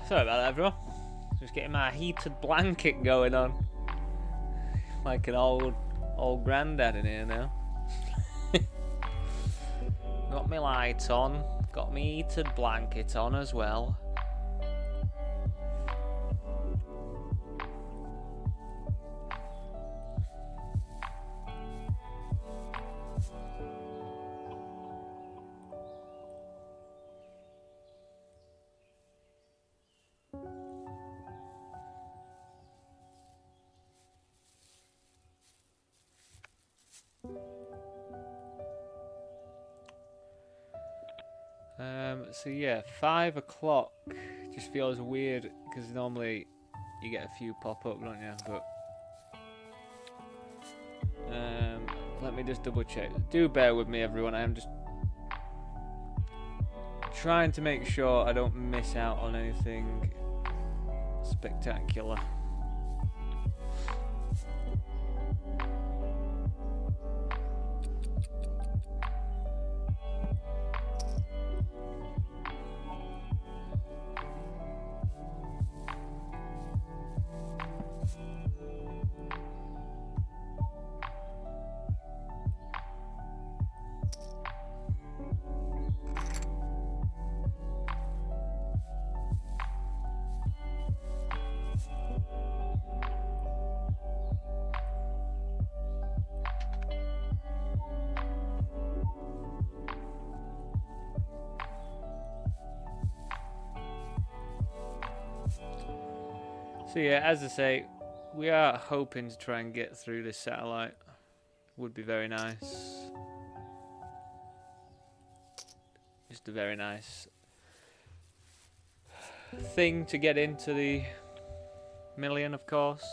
Sorry about that, everyone. Just getting my heated blanket going on. Like an old granddad in here now. Got my light on. Got my heated blanket on as well. So yeah, 5 o'clock just feels weird because normally you get a few pop up, don't you? But let me just double check. Do bear with me, everyone. I am just trying to make sure I don't miss out on anything spectacular. So yeah, as I say, we are hoping to try and get through this satellite. Would be very nice. Just a very nice thing to get into the million, of course.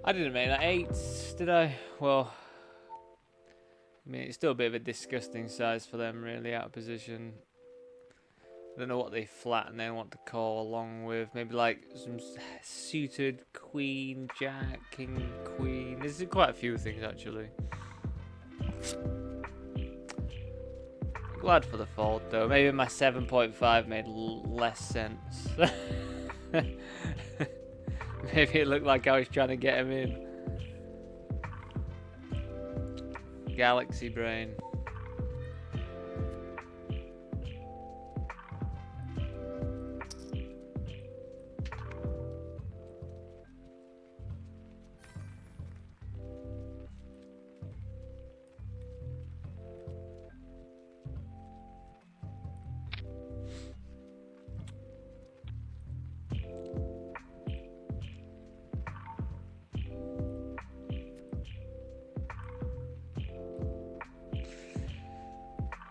I didn't make that 8, did I? Well, I mean, it's still a bit of a disgusting size for them, really, out of position. I don't know what they flatten they want to call along with. Maybe like some suited queen, jack, king, queen. There's quite a few things, actually. Glad for the fold, though. Maybe my 7.5 made less sense. Maybe it looked like I was trying to get him in. Galaxy brain.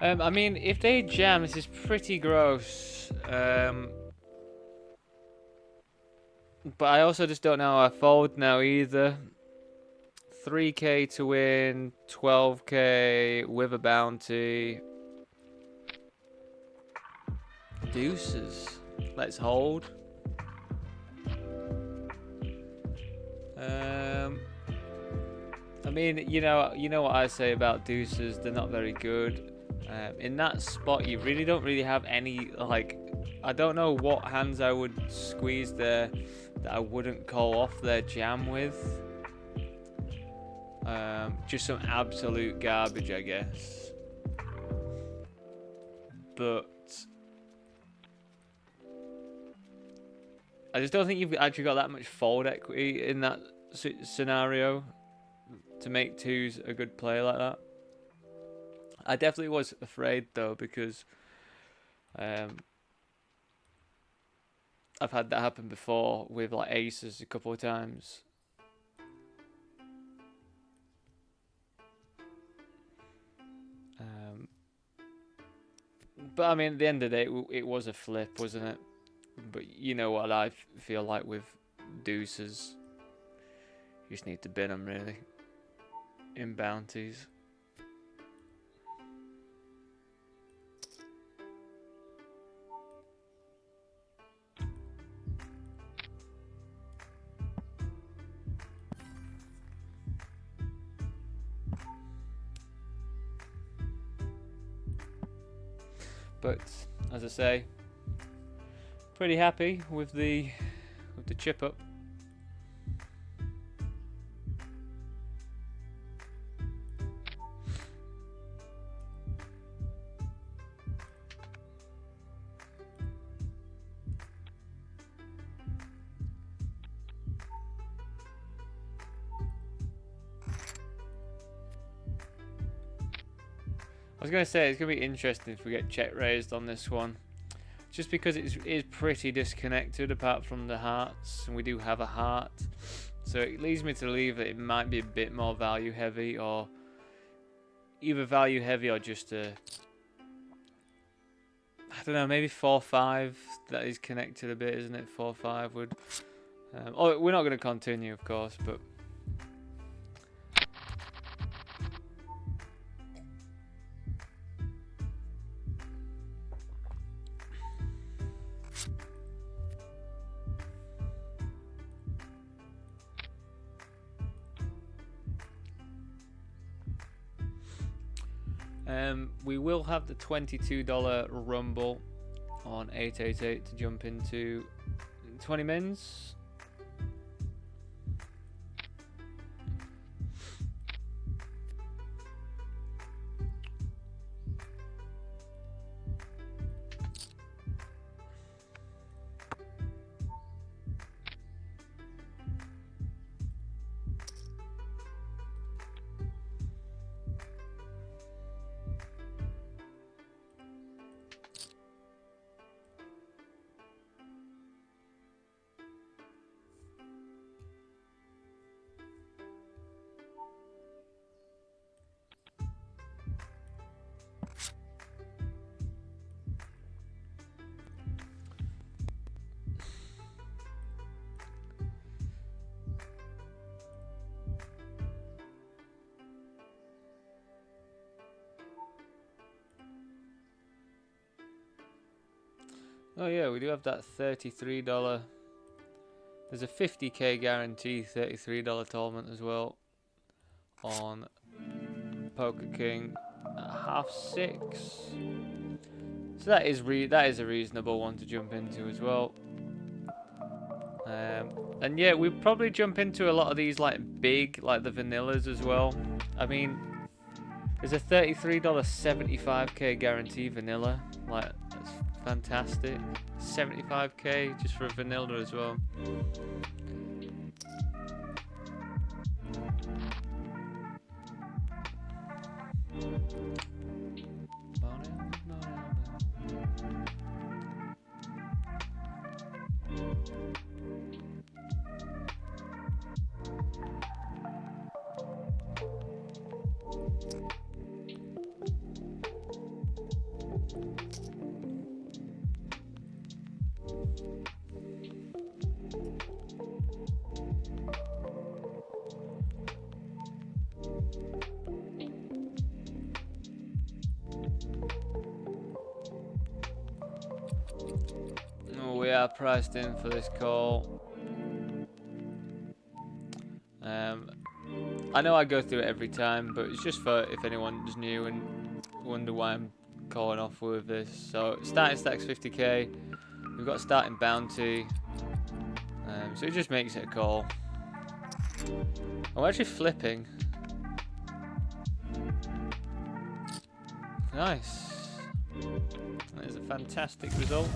I mean, if they jam, this is pretty gross. But I also just don't know how I fold now either. 3k to win, 12k with a bounty. Deuces. Let's hold. I mean, you know what I say about deuces. They're not very good. In that spot, you really don't have any, like, I don't know what hands I would squeeze there that I wouldn't call off their jam with. Just some absolute garbage, I guess. But I just don't think you've actually got that much fold equity in that scenario to make twos a good play like that. I definitely was afraid though, because I've had that happen before with like aces a couple of times. But I mean, at the end of the day, it was a flip, wasn't it? But you know what I feel like with deuces, you just need to bin them really in bounties. But as I say, pretty happy with the chip up. I was going to say, it's going to be interesting if we get check raised on this one. Just because it is pretty disconnected apart from the hearts. And we do have a heart. So it leads me to believe that it might be a bit more value heavy. Or either value heavy or just a... I don't know, maybe 4-5. That is connected a bit, isn't it? 4-5 would... oh, we're not going to continue, of course, but... we will have the $22 rumble on 888 to jump into 20 mins. Oh yeah, we do have that $33. There's a 50k guarantee $33 tournament as well on Poker King at 6:30. So that is a reasonable one to jump into as well. And yeah, we probably jump into a lot of these like big, like the vanillas as well. I mean, there's a $33 75k guarantee vanilla. Like, that's fantastic. 75k just for a vanilla as well. We are priced in for this call. I know I go through it every time, but it's just for if anyone's new and wonder why I'm calling off with this. So starting stacks 50k, we've got starting bounty, so it just makes it a call. I'm actually flipping. Nice. That is a fantastic result.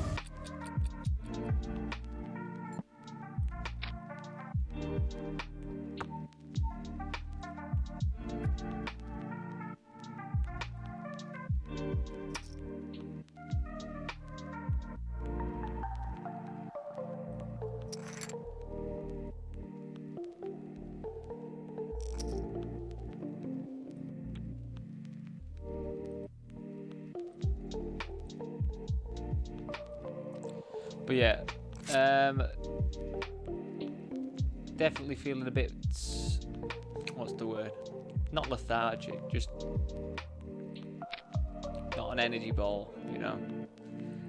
But yeah, definitely feeling a bit, what's the word? Not lethargic, just not an energy ball, you know.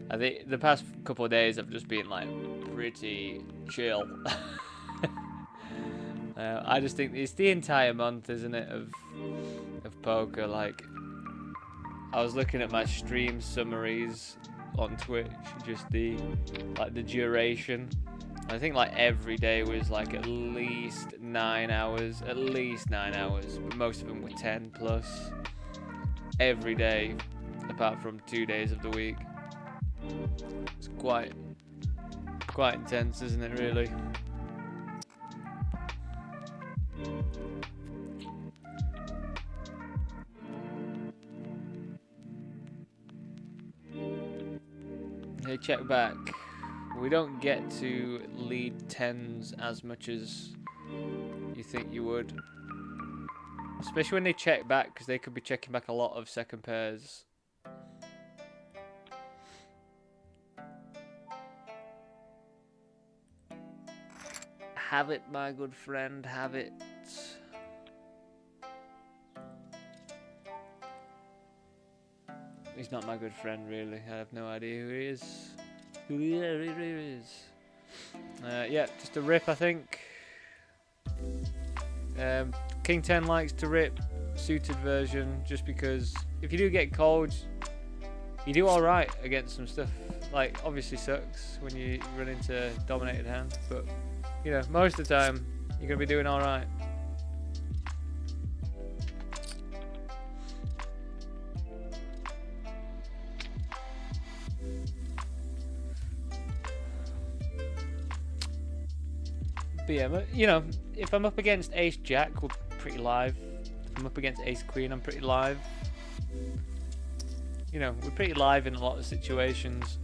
I think the past couple of days I've just been like pretty chill. I just think it's the entire month, isn't it, of poker. Like, I was looking at my stream summaries on Twitch, just the duration. I think like every day was like at least 9 hours, but most of them were 10 plus every day, apart from 2 days of the week. It's quite intense, isn't it, really? Hey, check back. We don't get to lead 10s as much as you think you would. Especially when they check back, because they could be checking back a lot of second pairs. Have it, my good friend, have it. He's not my good friend, really. I have no idea who he is. Yeah, just a rip, I think. King 10 likes to rip, suited version, just because if you do get called, you do alright against some stuff. Like, obviously sucks when you run into dominated hands, but, you know, most of the time, you're going to be doing alright. But yeah, you know, if I'm up against Ace Jack, we're pretty live. If I'm up against Ace Queen, I'm pretty live. You know, we're pretty live in a lot of situations.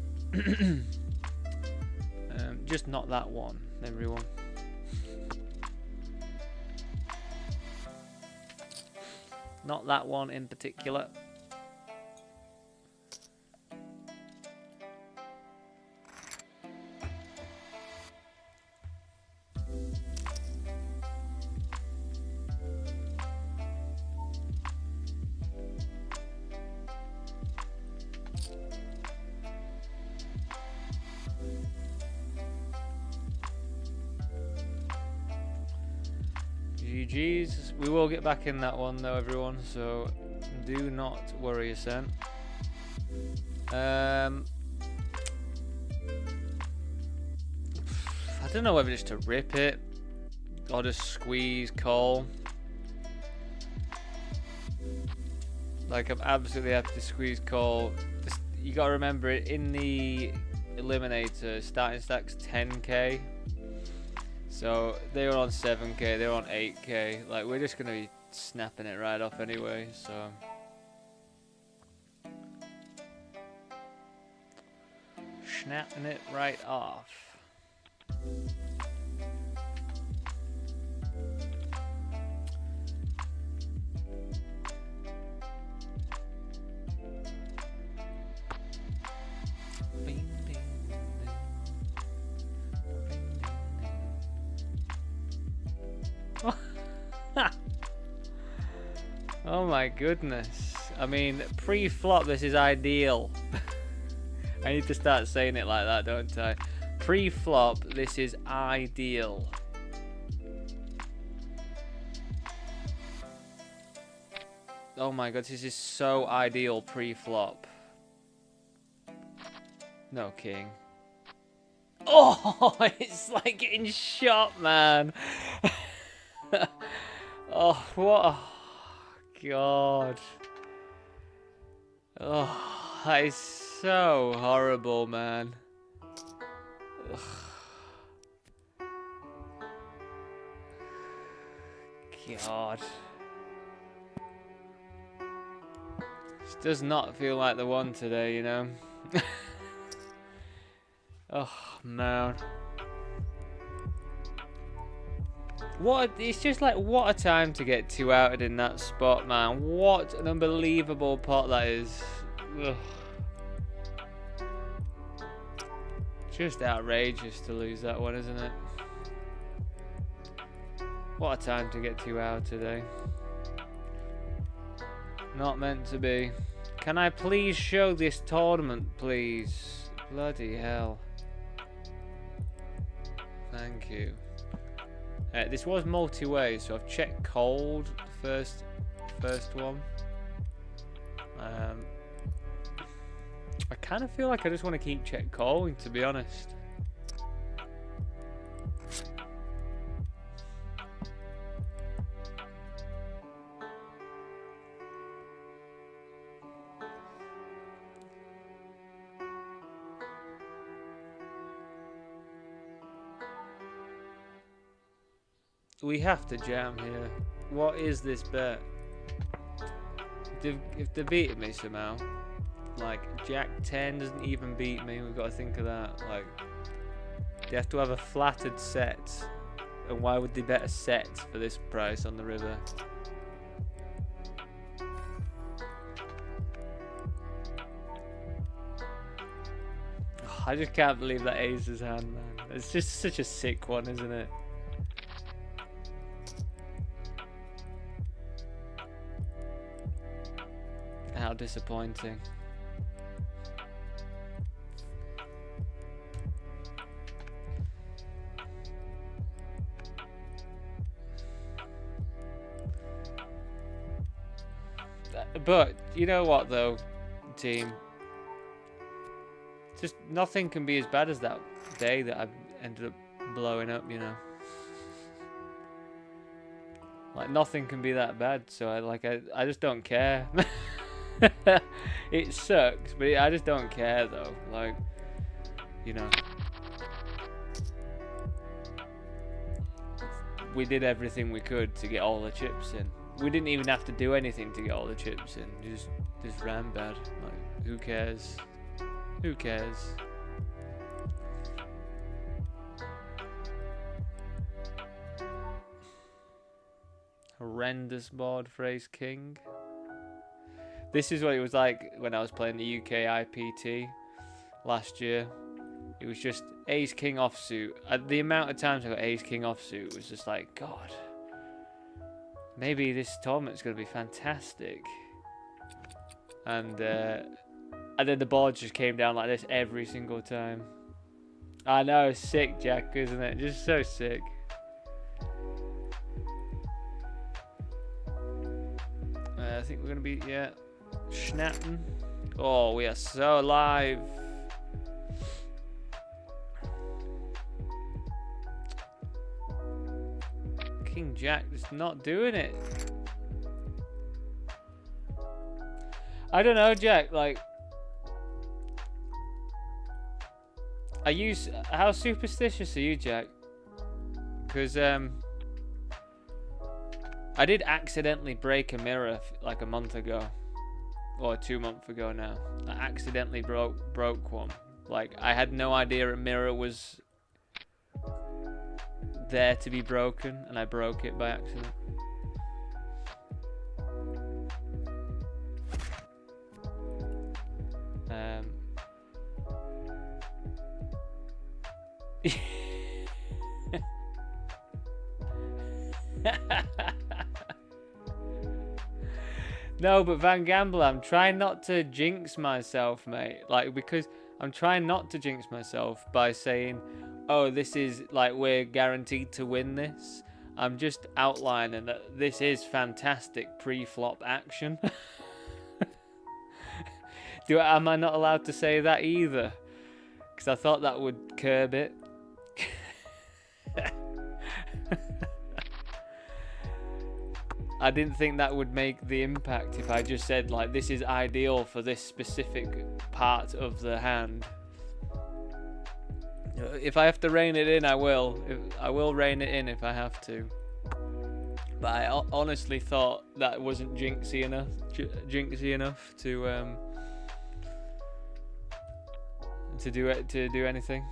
Just not that one, everyone. Not that one in particular. GG's. We will get back in that one though, everyone, so do not worry a cent. I don't know whether just to rip it or just squeeze call. Like, I'm absolutely happy to squeeze call. Just, you gotta remember it in the eliminator, starting stack's 10k. So they were on 7k, they were on 8k. Like, we're just gonna be snapping it right off anyway, so. Snapping it right off. Oh my goodness. I mean, pre-flop this is ideal. I need to start saying it like that, don't I? Pre-flop this is ideal. Oh my god, this is so ideal pre-flop. No king. Oh, it's like getting shot, man. Oh, what a... God. Oh, that is so horrible, man. Ugh. God. This does not feel like the one today, you know? Oh, man. It's just like, what a time to get 2 outed in that spot, man. What an unbelievable pot that is. Ugh. Just outrageous to lose that one, isn't it? What a time to get 2 out today. Not meant to be. Can I please show this tournament, please? Bloody hell. Thank you. This was multi-way, so I've checked cold first one. I kind of feel like I just want to keep check calling, to be honest. We have to jam here. What is this bet? If they beat me somehow, like Jack 10 doesn't even beat me, we've got to think of that. Like, they have to have a flattered set, and why would they bet a set for this price on the river? Oh, I just can't believe that ace's hand, man. It's just such a sick one, isn't it? How disappointing. But you know what though, team? Just nothing can be as bad as that day that I ended up blowing up, you know. Like nothing can be that bad, so I just don't care. It sucks, but I just don't care though. Like, you know, we did everything we could to get all the chips in. We didn't even have to do anything to get all the chips in. Just ran bad. Like, who cares? Who cares? Horrendous board for Ace King. This is what it was like when I was playing the UK IPT last year. It was just Ace King offsuit. The amount of times I got Ace King offsuit was just like, God, maybe this tournament's going to be fantastic. And then the board just came down like this every single time. I know, sick, Jack, isn't it? Just so sick. I think we're going to be, yeah, snapping. Oh, we are so live. King Jack is not doing it. I don't know, Jack, like, how superstitious are you, Jack? Because I did accidentally break a mirror like a month ago, or 2 months ago now. I accidentally broke one. Like, I had no idea a mirror was there to be broken, and I broke it by accident. No, but Van Gambler, I'm trying not to jinx myself, mate. Like, because I'm trying not to jinx myself by saying, oh, this is, like, we're guaranteed to win this. I'm just outlining that this is fantastic pre-flop action. Am I not allowed to say that either? Because I thought that would curb it. I didn't think that would make the impact if I just said like this is ideal for this specific part of the hand. If I have to rein it in, I will. I will rein it in if I have to. But I honestly thought that wasn't jinxy enough to do anything.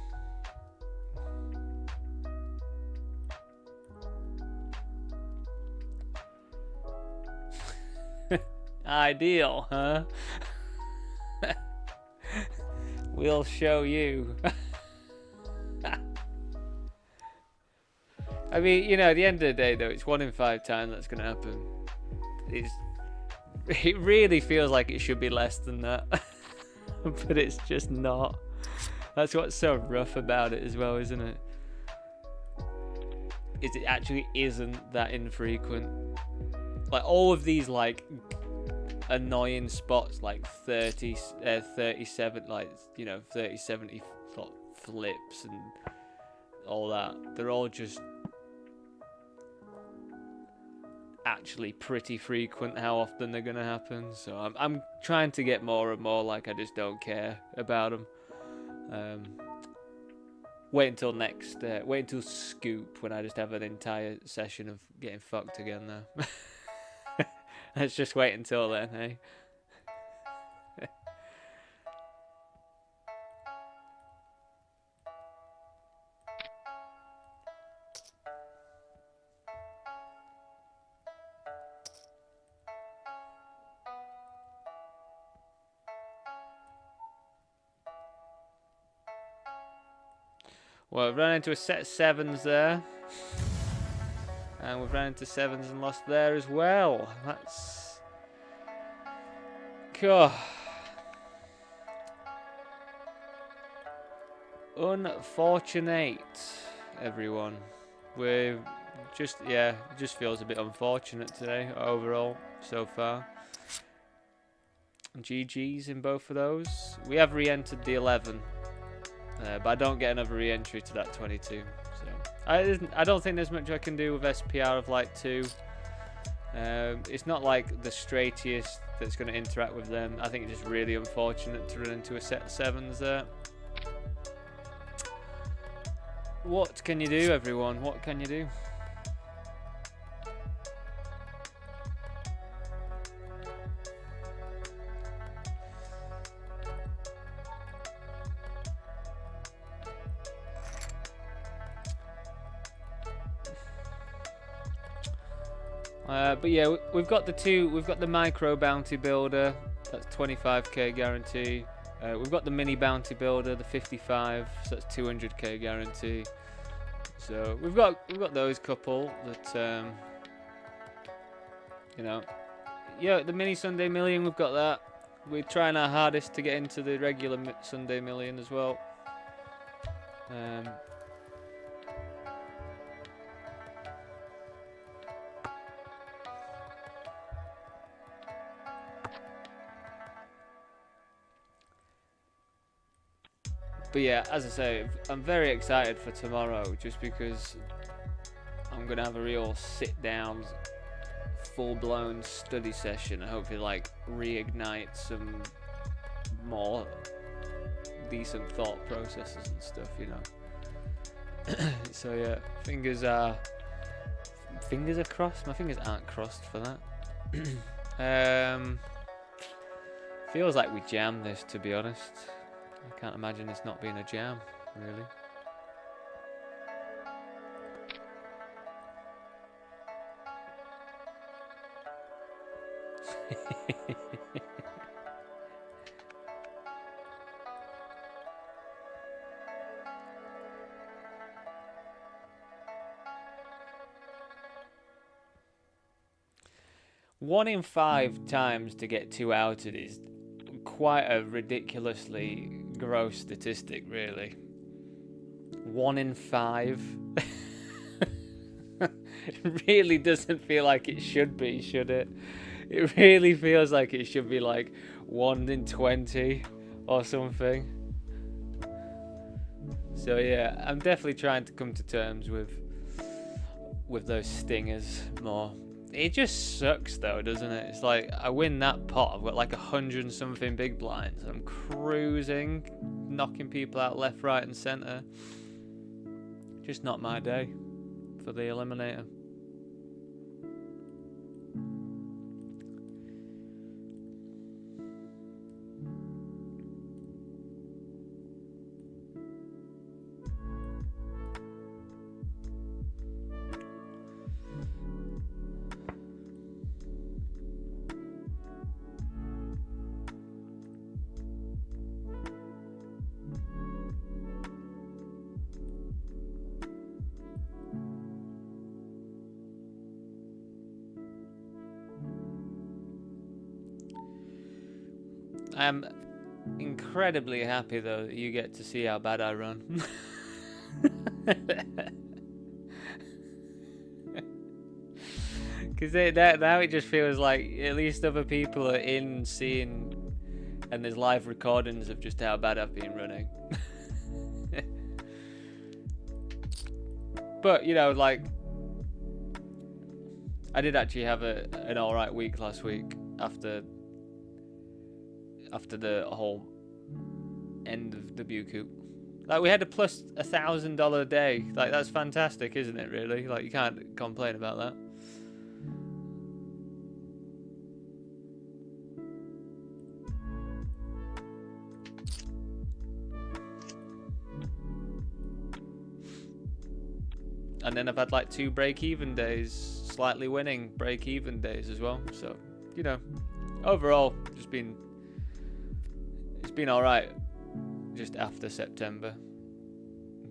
Ideal, huh? We'll show you. I mean, you know, at the end of the day, though, it's 1 in 5 times that's going to happen. It really feels like it should be less than that. But it's just not. That's what's so rough about it as well, isn't it? Is it actually isn't that infrequent. Like, all of these, like, annoying spots, like 37, like, you know, 30-70 flips and all that, they're all just actually pretty frequent how often they're gonna happen. So I'm trying to get more and more like I just don't care about them. Wait until Scoop, when I just have an entire session of getting fucked again though. Let's just wait until then, hey? Well, we've run into a set of 7s there. And we've run into 7s and lost there as well. That's... God. Unfortunate, everyone. We're just, yeah, it just feels a bit unfortunate today, overall, so far. GG's in both of those. We have re-entered the 11. But I don't get another re-entry to that 22. So I don't think there's much I can do with SPR of like 2. It's not like the straightest that's going to interact with them. I think it's just really unfortunate to run into a set of 7s there. What can you do, everyone? What can you do? But yeah, we've got the micro bounty builder, that's 25k guarantee. We've got the mini bounty builder, the 55, so that's 200k guarantee. So we've got those couple that you know, yeah, the mini Sunday Million, we've got that. We're trying our hardest to get into the regular Sunday Million as well. But yeah, as I say, I'm very excited for tomorrow, just because I'm gonna have a real sit-down, full-blown study session. I hopefully like reignite some more decent thought processes and stuff, you know. So yeah, fingers are crossed. My fingers aren't crossed for that. Feels like we jammed this, to be honest. I can't imagine this not being a jam, really. One in 5 times to get 2 outed is quite a ridiculously gross statistic, really. 1 in 5. It really doesn't feel like it should be, should it? It really feels like it should be like 1 in 20 or something. So yeah, I'm definitely trying to come to terms with those stingers more. It just sucks though, doesn't it? It's like I win that pot, I've got like 100 and something big blinds. I'm cruising, knocking people out left, right, and center. Just not my day for the eliminator. I'm incredibly happy though that you get to see how bad I run. Because now it just feels like at least other people are in seeing, and there's live recordings of just how bad I've been running. But you know, like, I did actually have an alright week last week after the whole end of the Bucoup. Like, we had a plus $1,000 day. Like, that's fantastic, isn't it, really? Like, you can't complain about that. And then I've had like 2 break-even days, slightly winning break-even days as well. So, you know, overall, it's been alright just after September.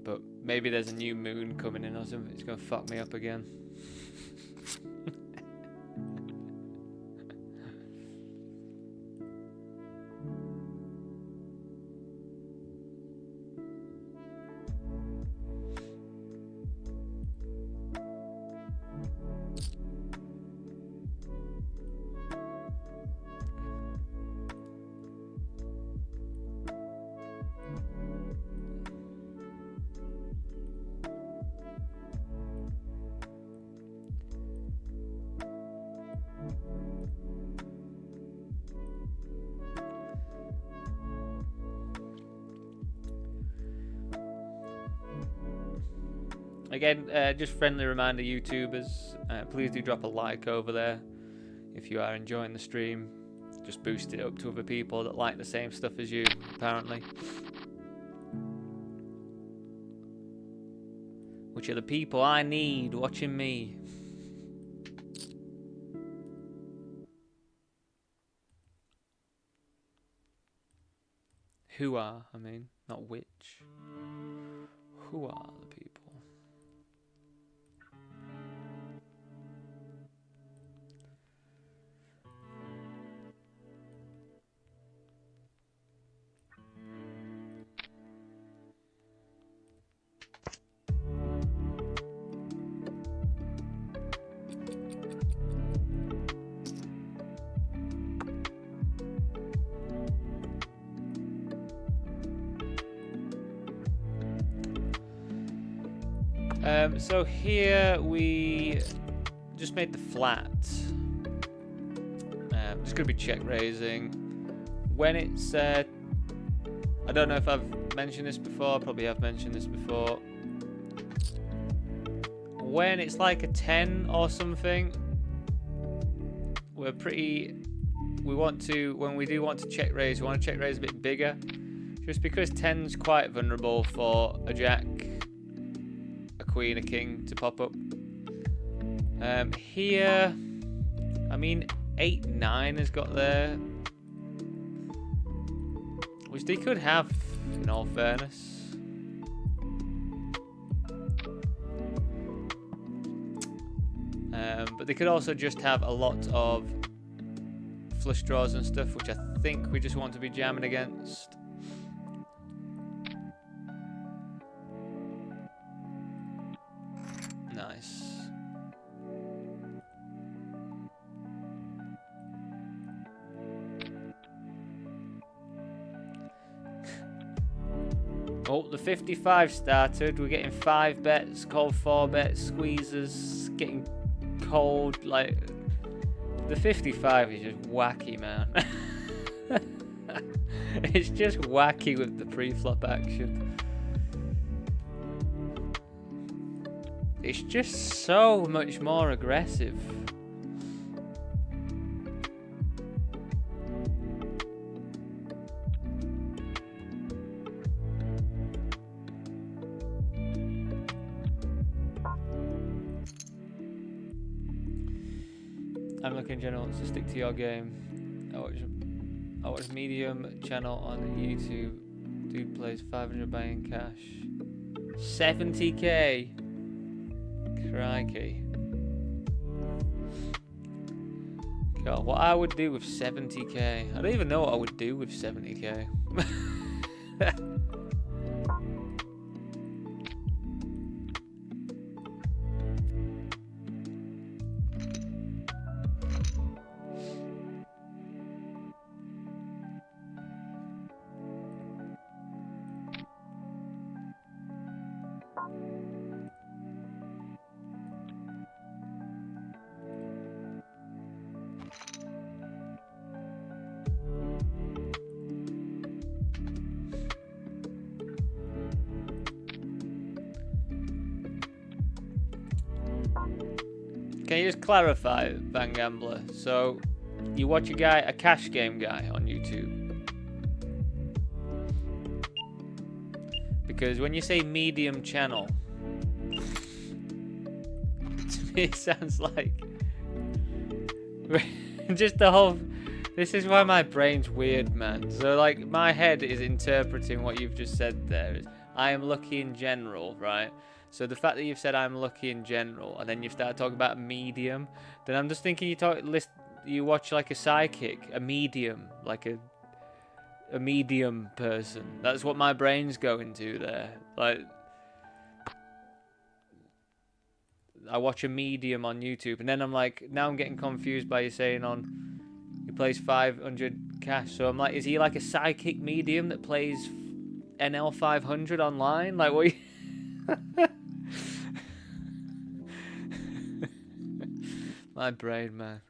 But maybe there's a new moon coming in or something. It's going to fuck me up again. Again, just friendly reminder, YouTubers, please do drop a like over there if you are enjoying the stream. Just boost it up to other people that like the same stuff as you, apparently. Which are the people I need watching me. Who are, I mean, not which. Who are the people? So here we just made the flat. Just gonna be check raising. When it's I don't know if I've mentioned this before, probably have mentioned this before. When it's like a 10 or something, when we do want to check raise, we want to check raise a bit bigger. Just because 10's quite vulnerable for a jack, queen, a king to pop up. Here, I mean, 8-9 has got there, which they could have, in all fairness. But they could also just have a lot of flush draws and stuff, which I think we just want to be jamming against. Nice. Oh, the 55 started. We're getting 5 bets, called 4 bets, squeezes, getting cold, like The 55 is just wacky, man. It's just wacky with the pre-flop action. It's just so much more aggressive. I'm looking in general to stick to your game. I watch Medium channel on YouTube. Dude plays 500 buying cash. 70k. Crikey. God, what I would do with 70k. I don't even know what I would do with 70k. Can you just clarify, Van Gambler? So, you watch a cash game guy on YouTube? Because when you say medium channel, to me it sounds like just the whole. This is why my brain's weird, man. So like my head is interpreting what you've just said there. I am lucky in general, right? So the fact that you've said I'm lucky in general, and then you start talking about medium, then I'm just thinking you watch like a psychic, a medium, like a medium person. That's what my brain's going to there. Like, I watch a medium on YouTube, and then I'm like, now I'm getting confused by you saying he plays 500 cash. So I'm like, is he like a psychic medium that plays NL 500 online? Like, what? My brain, man.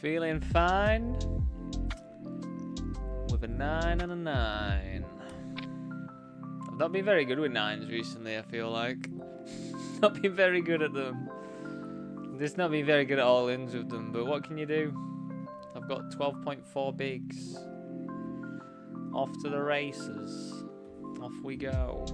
Feeling fine with a 9 and a 9. I've not been very good with 9s recently, I feel like. Not been very good at them. Just not been very good at all-ins with them, but what can you do? I've got 12.4 bigs. Off to the races. Off we go.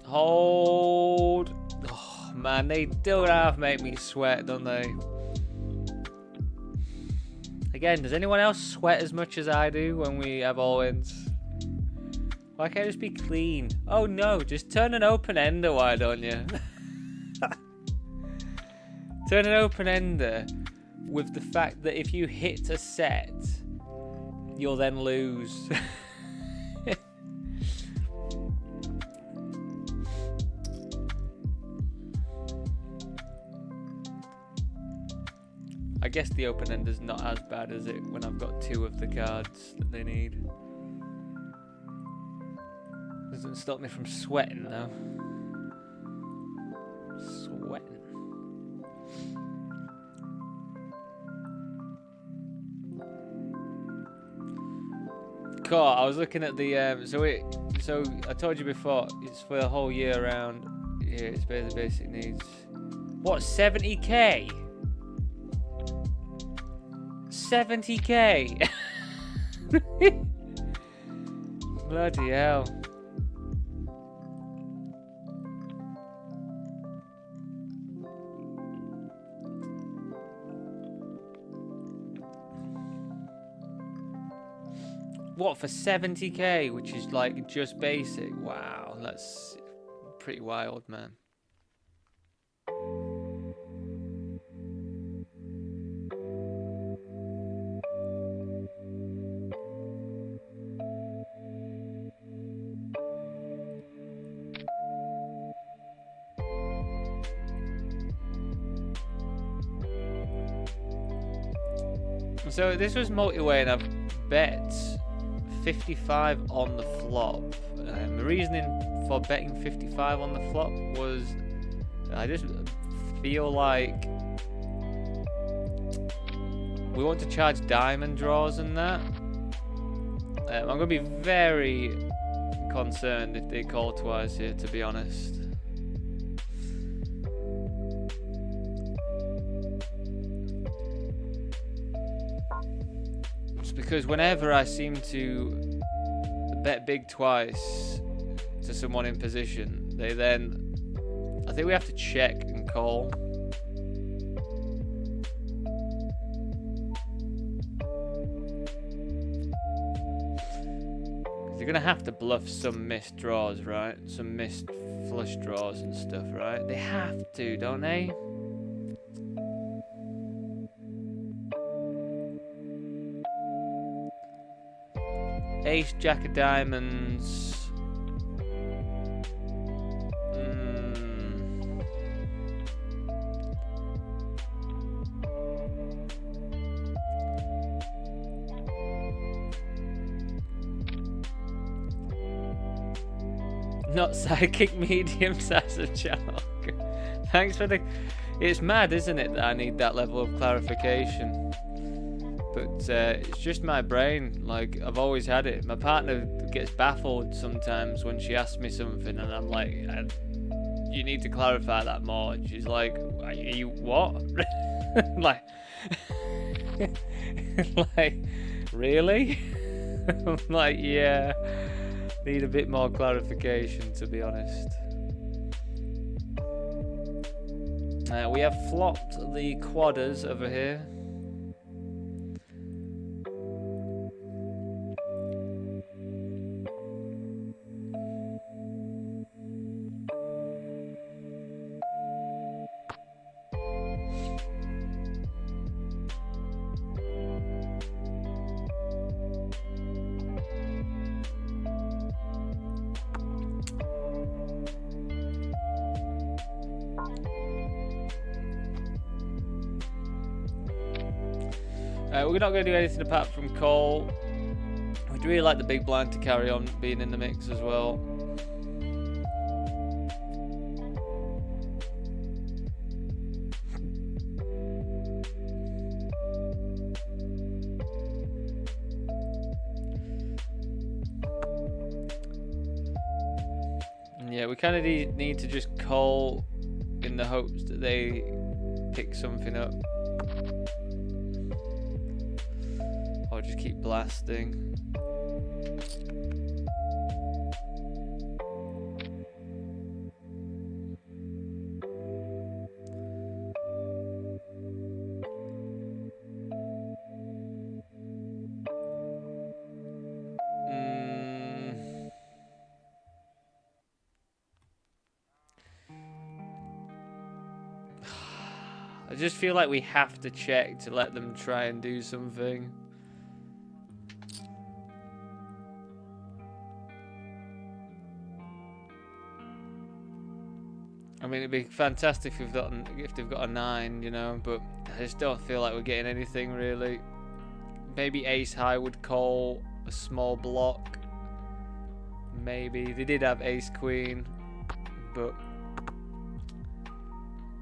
Hold. Oh, man, they do half make me sweat, don't they? Again, does anyone else sweat as much as I do when we have all-ins? Why can't it just be clean? Oh no, just turn an open-ender, why don't you? Turn an open-ender with the fact that if you hit a set, you'll then lose. I guess the open-ender's not as bad as it when I've got 2 of the cards that they need. Doesn't stop me from sweating though. Sweating. Cool, I was looking at the so I told you before, it's for the whole year round. Yeah, it's the basic needs. What, 70k? 70k. Bloody hell. what, for 70k, which is like just basic. Wow, that's pretty wild, man. So this was multi-way, and I've bet 55 on the flop. The reasoning for betting 55 on the flop was I just feel like we want to charge diamond draws and that. I'm going to be very concerned if they call twice here, to be honest. Because whenever I seem to bet big twice to someone in position, they then, I think we have to check and call. You're gonna have to bluff some missed draws, right? Some missed flush draws and stuff, right? They have to, don't they? Ace, jack of diamonds. Not psychic, medium size of chalk. Thanks for the... It's mad, isn't it, that I need that level of clarification. But it's just my brain. Like, I've always had it. My partner gets baffled sometimes when she asks me something, and I'm like, you need to clarify that more. And she's like, are you what? like, like, really? I'm like, yeah, need a bit more clarification, to be honest. We have flopped the quadders over here. We're not going to do anything apart from call. We'd really like the big blind to carry on being in the mix as well. And yeah, we kind of need to just call in the hopes that they pick something up. Or just keep blasting. I just feel like we have to check to let them try and do something. I mean, it'd be fantastic if they've got a 9, you know, but I just don't feel like we're getting anything really. Maybe ace high would call a small block. Maybe they did have ace queen, but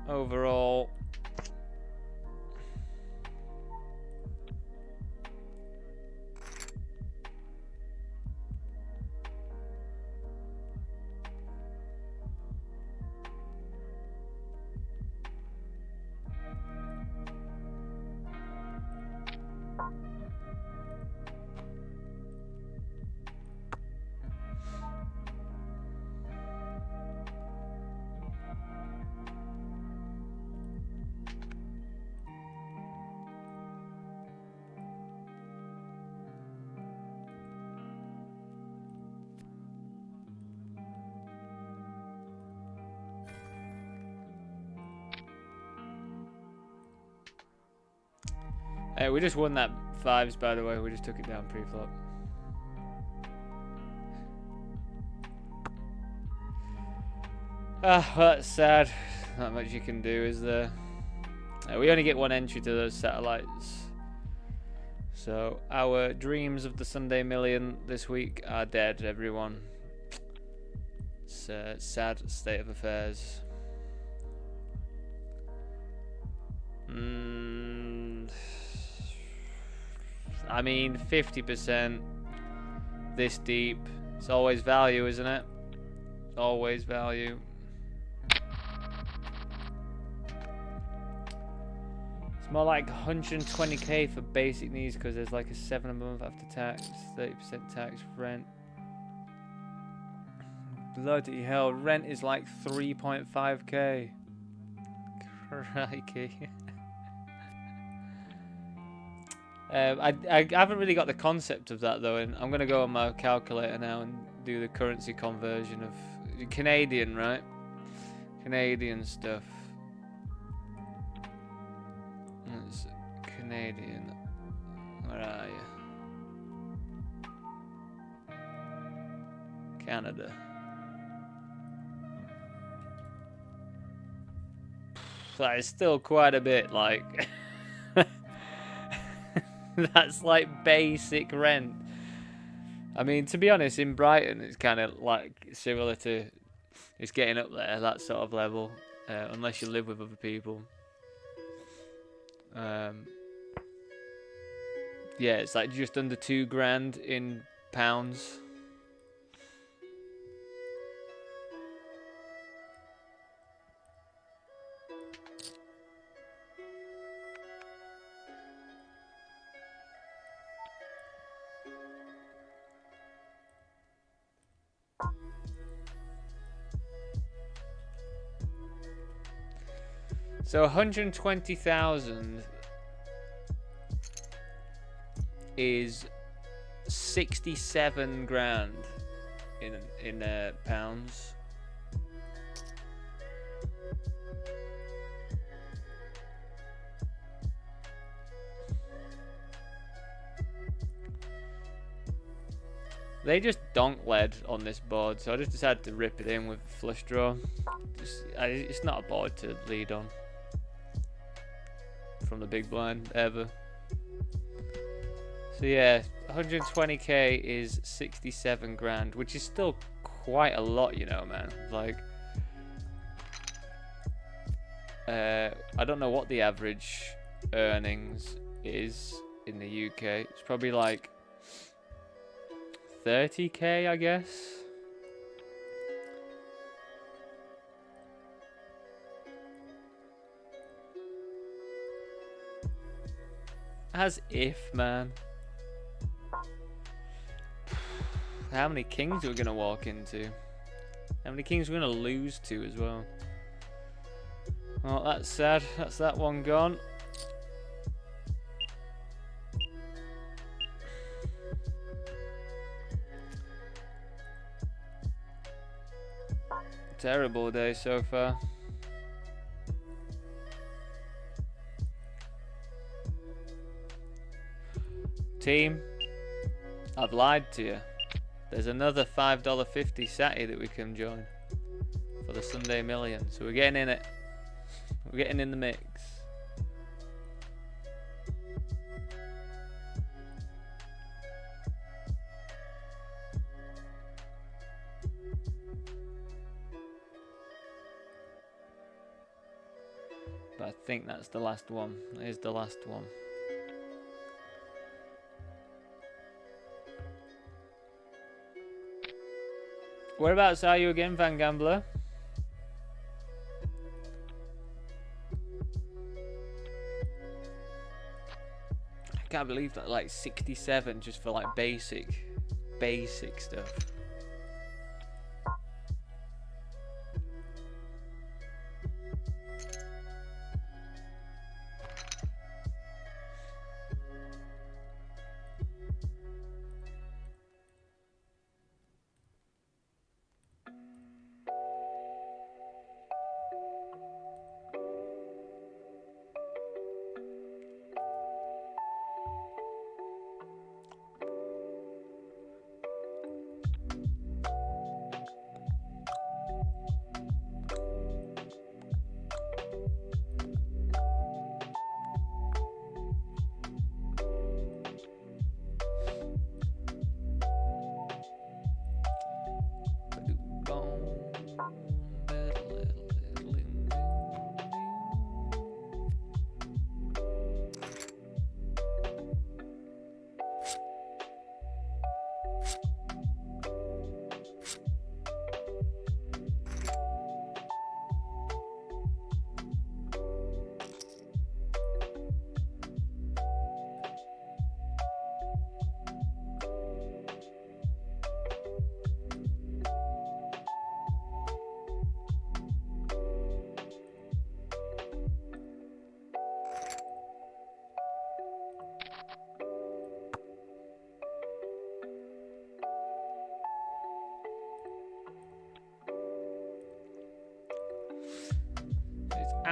overall. We just won that 5s, by the way. We just took it down pre-flop. Ah, well, that's sad. Not much you can do, is there? We only get one entry to those satellites. So, our dreams of the Sunday Million this week are dead, everyone. It's a sad state of affairs. I mean, 50% this deep. It's always value, isn't it? It's always value. It's more like 120k for basic needs because there's like a 7 a month after tax, 30% tax, rent. Bloody hell, rent is like 3.5k. Crikey. I haven't really got the concept of that though, and I'm going to go on my calculator now and do the currency conversion of Canadian, right? Canadian stuff. It's Canadian. Where are you? Canada. That is still quite a bit, like... That's like basic rent. I mean, to be honest, in Brighton, it's kind of like similar to... It's getting up there, that sort of level. Unless you live with other people. Yeah, it's like just under £2,000 in pounds. So 120,000 is 67 grand in pounds. They just donk led on this board, so I just decided to rip it in with flush draw. It's not a board to lead on from the big blind ever. So yeah, 120k is 67 grand, which is still quite a lot, you know, man. Like, I don't know what the average earnings is in the UK. It's probably like 30k, I guess. As if, man. How many kings are we gonna walk into? How many kings are we gonna lose to as well? Well, that's sad. That's that one gone. Terrible day so far. Team, I've lied to you. There's another $5.50 Satty that we can join for the Sunday Million. So we're getting in it. We're getting in the mix. But I think that's the last one. Here's the last one. Whereabouts are you again, Van Gambler? I can't believe that, like 67 just for like basic stuff.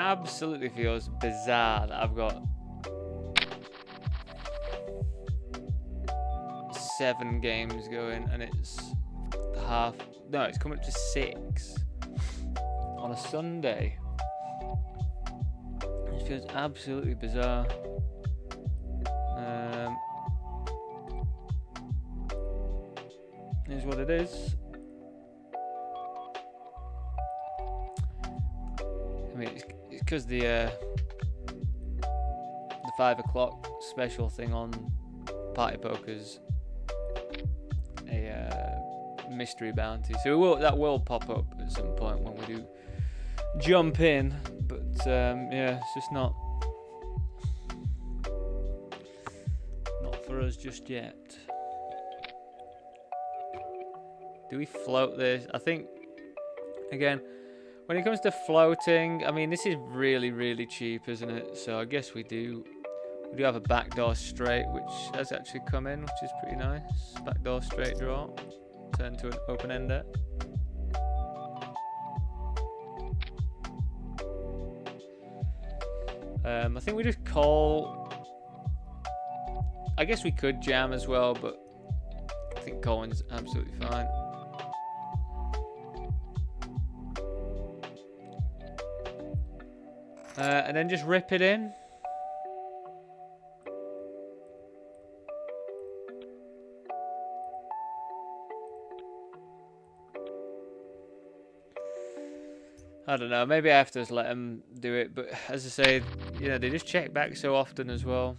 absolutely feels bizarre that I've got 7 games going and it's it's coming up to 6 on a Sunday. It feels absolutely bizarre. Is what it is. I mean, it's because the 5 o'clock special thing on Party Poker's a mystery bounty, so that will pop up at some point when we do jump in. But yeah, it's just not for us just yet. Do we float this? I think, again, when it comes to floating, I mean, this is really, really cheap, isn't it? So I guess we do have a backdoor straight, which has actually come in, which is pretty nice. Backdoor straight draw, turn to an open-ender. I think we just call. I guess we could jam as well, but I think calling's absolutely fine. And then just rip it in. I don't know, maybe I have to just let them do it, but as I say, you know, they just check back so often as well.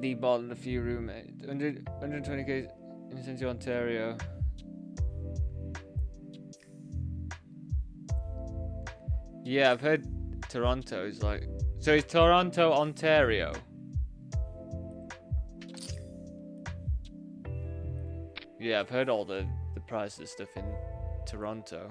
D-ball and a few roommates. 120k in Central Ontario. Yeah, I've heard Toronto is like... So is Toronto, Ontario? Yeah, I've heard all the prices stuff in Toronto.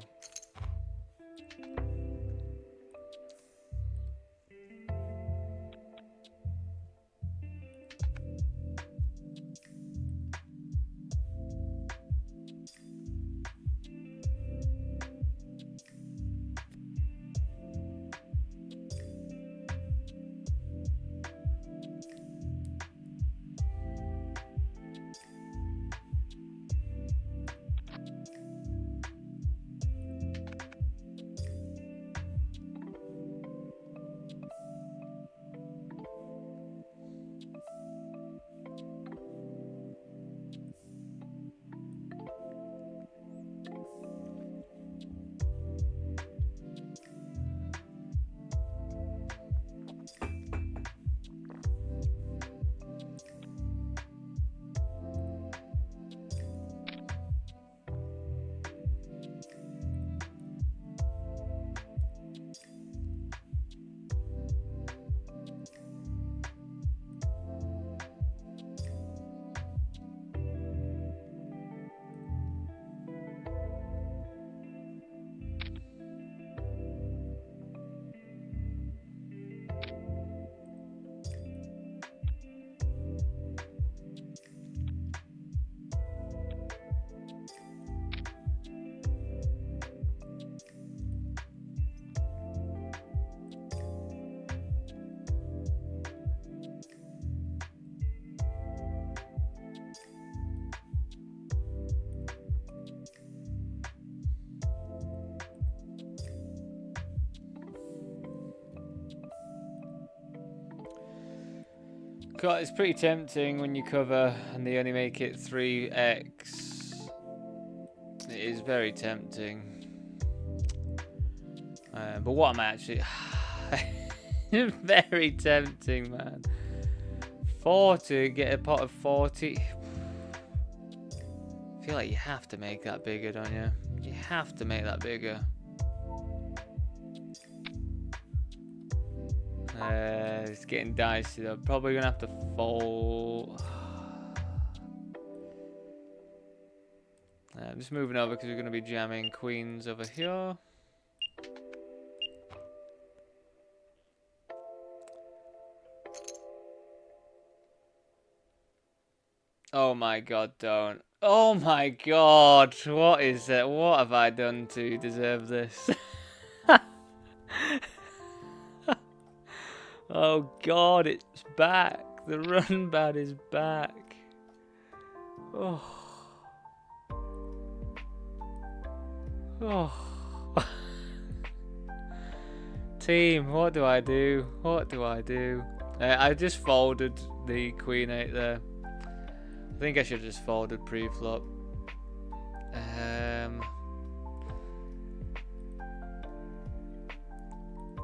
God, it's pretty tempting when you cover and they only make it 3x. It is very tempting. But what I'm actually... very tempting, man. 40, get a pot of 40. I feel like you have to make that bigger, don't you? You have to make that bigger. It's getting dicey though. Probably gonna have to fold. I'm just moving over because we're gonna be jamming queens over here. Oh my god, don't. Oh my god, what is it? What have I done to deserve this? Oh god, it's back. The run bad is back. Oh. Oh. Team, what do I do? What do I do? I just folded the Queen 8 there. I think I should have just folded pre-flop.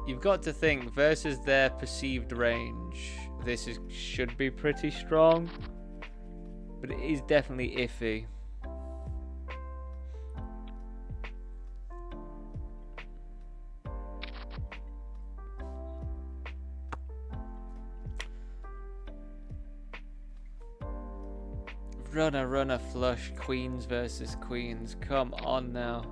You've got to think, versus their perceived range, this should be pretty strong. But it is definitely iffy. Runner, flush, queens versus queens. Come on now.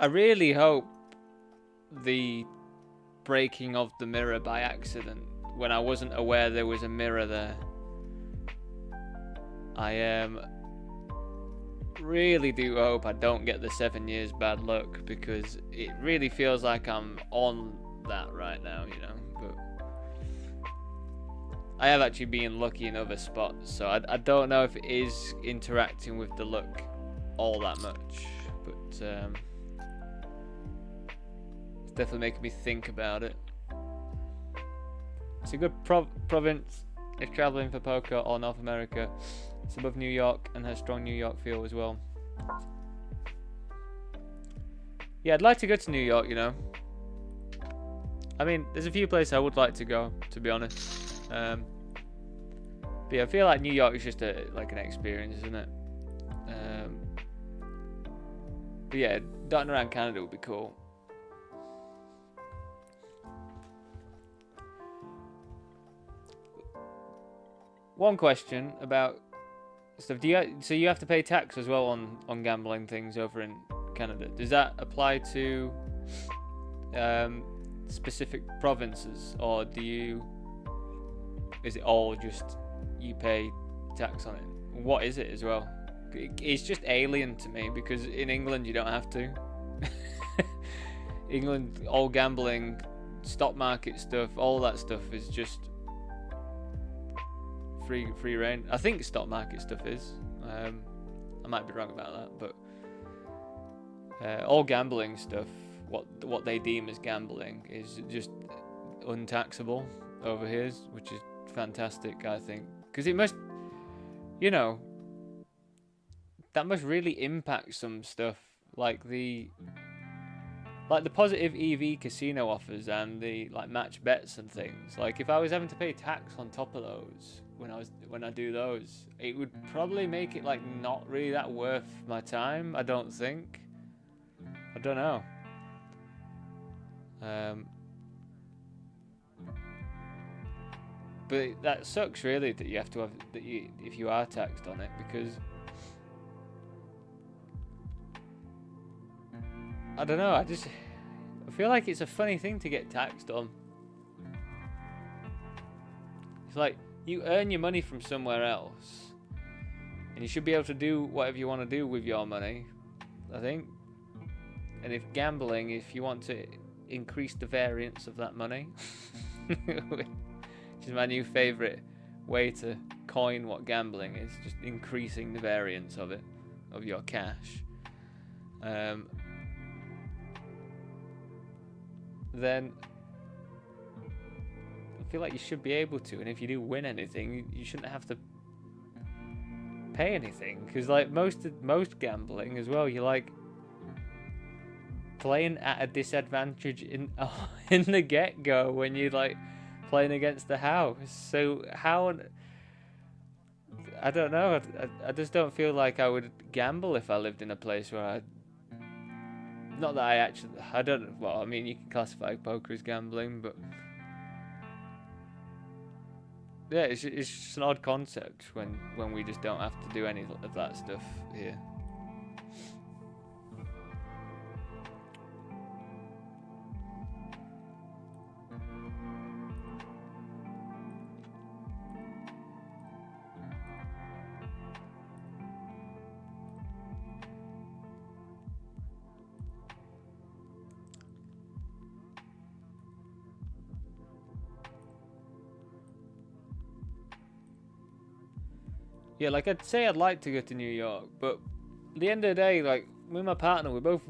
I really hope the breaking of the mirror by accident, when I wasn't aware there was a mirror there. I really do hope I don't get the 7 years bad luck, because it really feels like I'm on that right now, you know. But I have actually been lucky in other spots, so I don't know if it is interacting with the luck all that much. But it's definitely making me think about it. It's a good province if traveling for poker or North America. It's above New York and has strong New York feel as well. Yeah, I'd like to go to New York, you know. I mean, there's a few places I would like to go, to be honest. But yeah, I feel like New York is just like an experience, isn't it? But yeah, darting around Canada would be cool. One question about stuff. So you have to pay tax as well on gambling things over in Canada? Does that apply to specific provinces, or is it all just you pay tax on it? What is it as well? It's just alien to me, because in England you don't have to. England, all gambling, stock market stuff, all that stuff is just free reign. I think stock market stuff is. I might be wrong about that, but all gambling stuff, what they deem as gambling, is just untaxable over here, which is fantastic, I think, because it must, you know, that must really impact some stuff, like the positive EV casino offers and the like match bets and things. Like if I was having to pay tax on top of those when I do those, it would probably make it like not really that worth my time, I don't think. I don't know. But that sucks really, that you have to have that if you are taxed on it, because I don't know, I feel like it's a funny thing to get taxed on. It's like you earn your money from somewhere else, and you should be able to do whatever you want to do with your money, I think. And if gambling, if you want to increase the variance of that money, which is my new favourite way to coin what gambling is, just increasing the variance of it, of your cash. Then I feel like you should be able to, and if you do win anything, you shouldn't have to pay anything, because like most gambling as well, you're like playing at a disadvantage in the get-go when you're like playing against the house. So how, I don't know, I just don't feel like I would gamble if I lived in a place where not that I don't, well, I mean, you can classify poker as gambling, but Yeah, it's just an odd concept when we just don't have to do any of that stuff here. Yeah, like I'd say I'd like to go to New York, but at the end of the day, like me and my partner, we both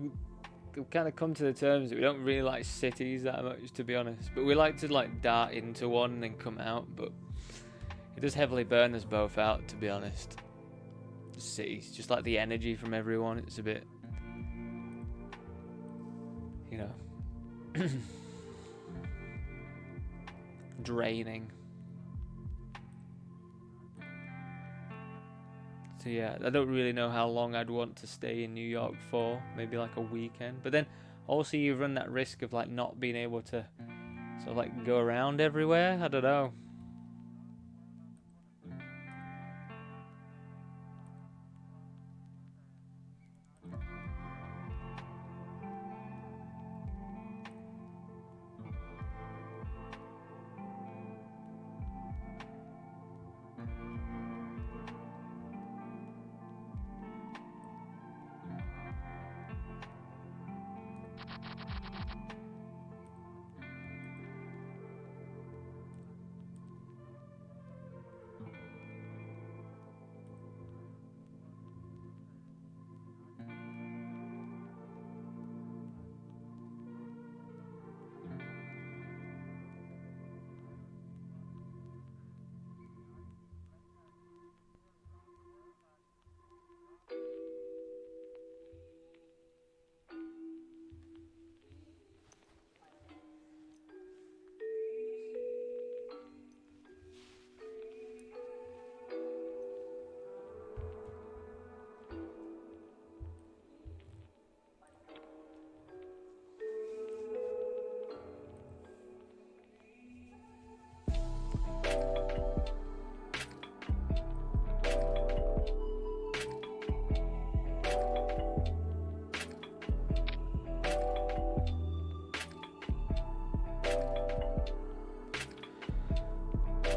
kind of come to the terms that we don't really like cities that much, to be honest. But we like to like dart into one and then come out, but it does heavily burn us both out, to be honest. The cities, just like the energy from everyone, it's a bit, you know, draining. So yeah, I don't really know how long I'd want to stay in New York for. Maybe like a weekend. But then also you run that risk of like not being able to sort of like go around everywhere. I don't know.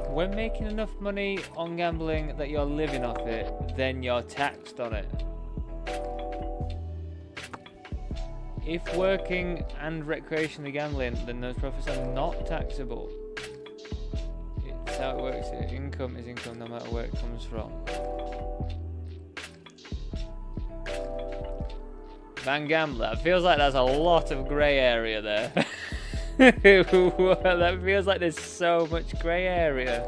When making enough money on gambling that you're living off it, then you're taxed on it. If working and recreationally gambling, then those profits are not taxable. It's how it works here. Income is income no matter where it comes from. Van Gambler, feels like there's a lot of grey area there. That feels like there's so much grey area.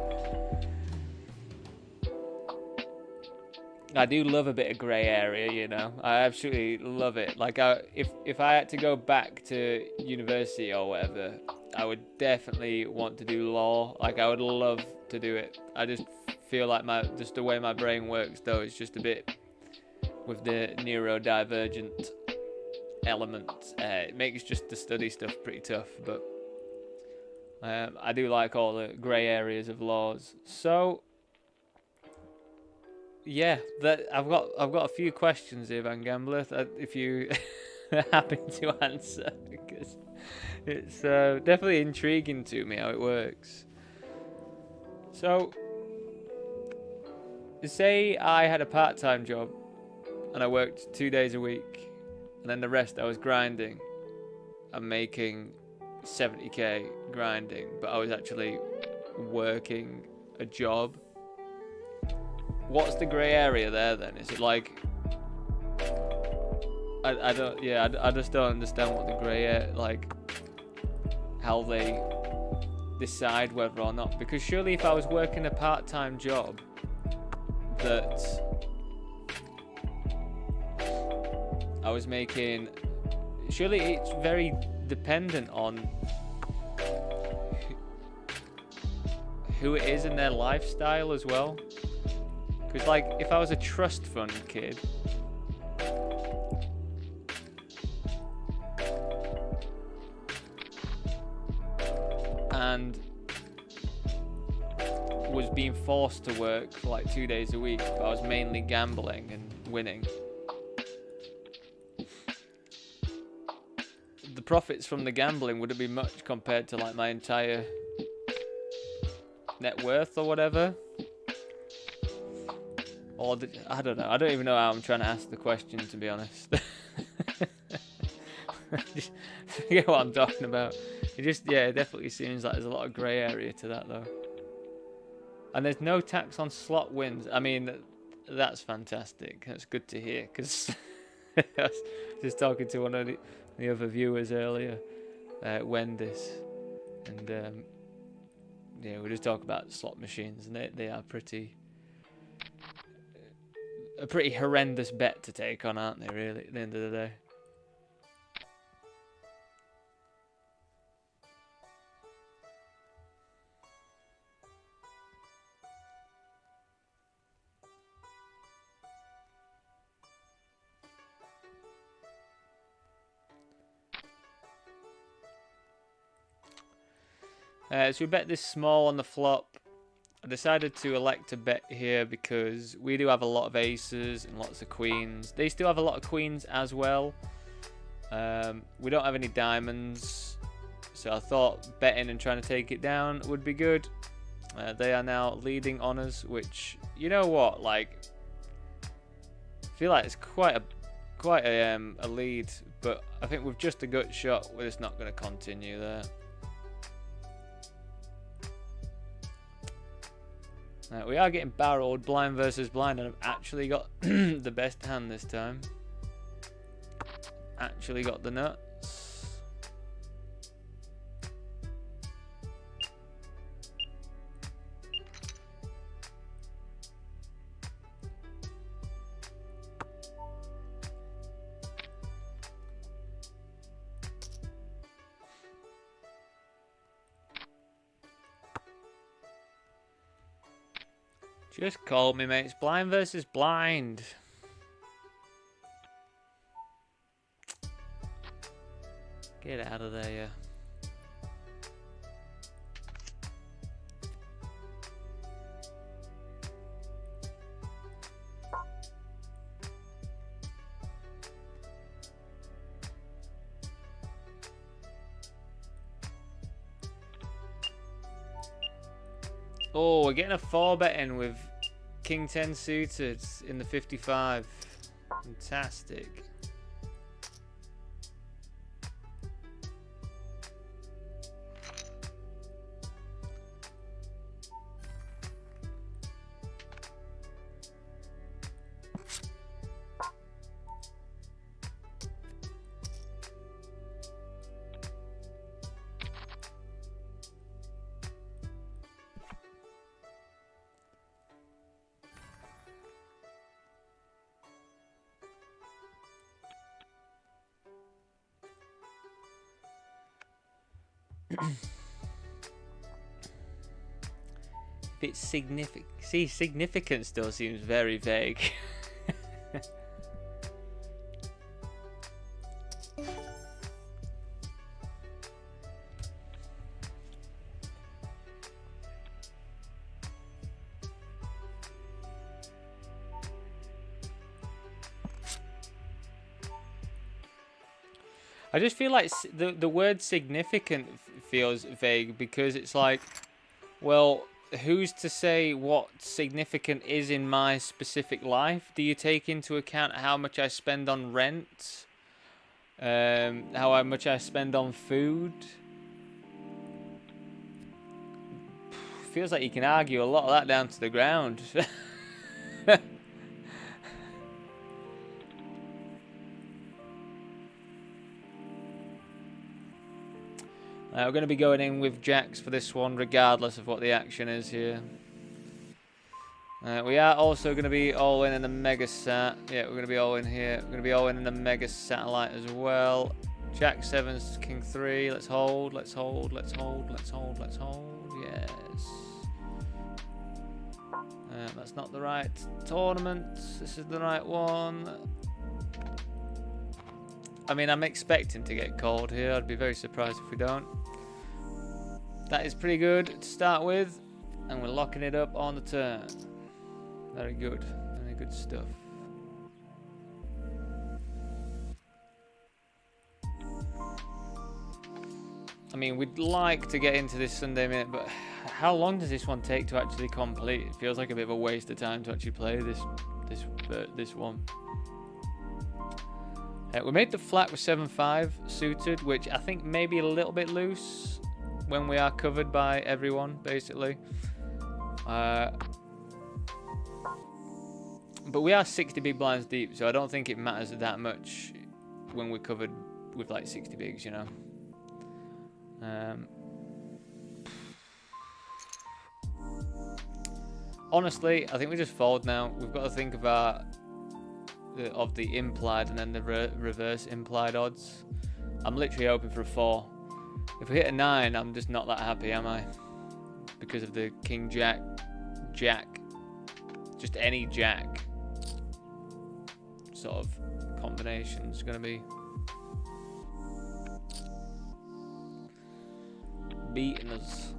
I do love a bit of grey area, you know. I absolutely love it. Like, if I had to go back to university or whatever, I would definitely want to do law. Like, I would love to do it. I just feel like just the way my brain works, though, is just a bit with the neurodivergent element. It makes just the study stuff pretty tough, but I do like all the grey areas of laws. So yeah, I've got a few questions here, Van Gambler, if you are happy to answer, because it's definitely intriguing to me how it works. So say I had a part-time job and I worked 2 days a week, and then the rest I was grinding. I'm making 70k grinding, but I was actually working a job. What's the grey area there then? Is it like I just don't understand what the grey area, like how they decide whether or not, because surely if I was working a part-time job that I was making, surely it's very dependent on who it is in their lifestyle as well. Because like if I was a trust fund kid, and was being forced to work for like 2 days a week, but I was mainly gambling and winning. The profits from the gambling wouldn't be much compared to like my entire net worth or whatever. Or I don't know. I don't even know how I'm trying to ask the question, to be honest. Just forget what I'm talking about. It just, yeah, it definitely seems like there's a lot of grey area to that though. And there's no tax on slot wins. I mean, that's fantastic. That's good to hear, because I was just talking to one of the other viewers earlier, Wendis, and yeah, we just talk about slot machines, and they are a pretty horrendous bet to take on, aren't they, really, at the end of the day? So we bet this small on the flop. I decided to elect to bet here because we do have a lot of aces and lots of queens. They still have a lot of queens as well. We don't have any diamonds, so I thought betting and trying to take it down would be good. They are now leading on us, which, you know what, like, I feel like it's quite a lead, but I think with just a gut shot, we're just not going to continue there. We are getting barreled, blind versus blind, and I've actually got the best hand this time. Actually got the nuts. Just call me, mate. It's blind versus blind. Get out of there, yeah. Oh, we're getting a 4-bet in with King 10 suited in the 55. Fantastic. If it's significant, see, significant still seems very vague. I just feel like the word significant feels vague, because it's like, well, who's to say what significant is in my specific life? Do you take into account how much I spend on rent? How much I spend on food? Feels like you can argue a lot of that down to the ground. We're going to be going in with jacks for this one, regardless of what the action is here. We are also going to be all in the mega sat. Yeah, we're going to be all in here. We're going to be all in the mega satellite as well. Jack 7's King 3. Let's hold. Let's hold. Let's hold. Let's hold. Let's hold. Yes. That's not the right tournament. This is the right one. I mean, I'm expecting to get called here. I'd be very surprised if we don't. That is pretty good to start with. And we're locking it up on the turn. Very good. Very good stuff. I mean, we'd like to get into this Sunday minute, but how long does this one take to actually complete? It feels like a bit of a waste of time to actually play this one. We made the flat with 7-5 suited, which I think may be a little bit loose when we are covered by everyone, basically. But we are 60 big blinds deep, so I don't think it matters that much when we're covered with like 60 bigs, you know. Honestly, I think we just fold now. We've got to think of the implied and then the reverse implied odds. I'm literally hoping for a 4. If we hit a 9, I'm just not that happy, am I? Because of the king jack, just any jack sort of combination is going to be beating us.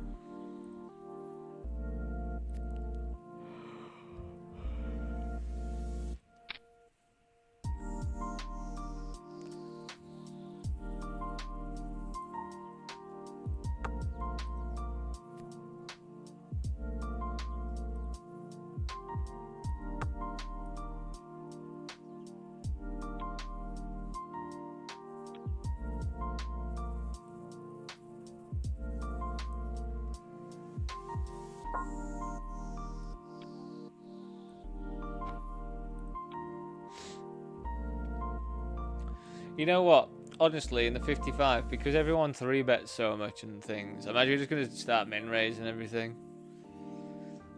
You know what? Honestly, in the 55, because everyone 3-bets so much and things, I'm actually just going to start min raise and everything.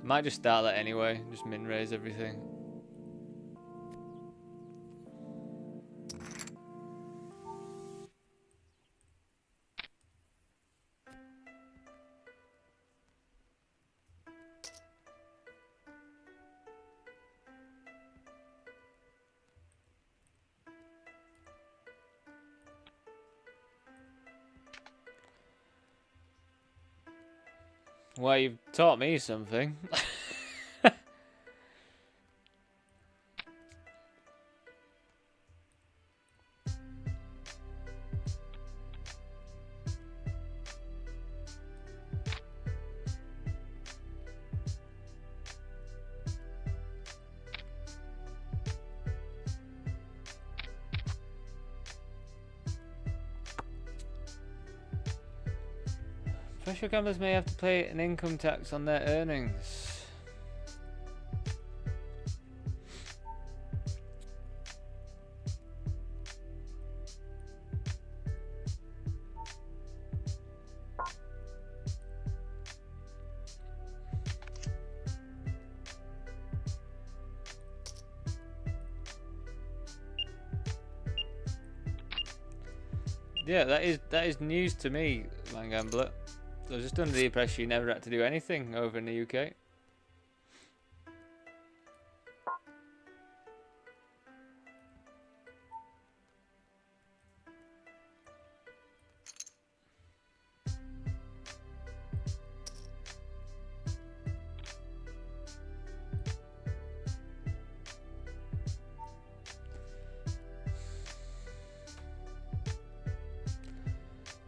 I might just start that anyway, just min raise everything. Well, you've taught me something. Professional gamblers may have to pay an income tax on their earnings. Yeah, that is news to me, man gambler. I was just under the impression you never had to do anything over in the UK.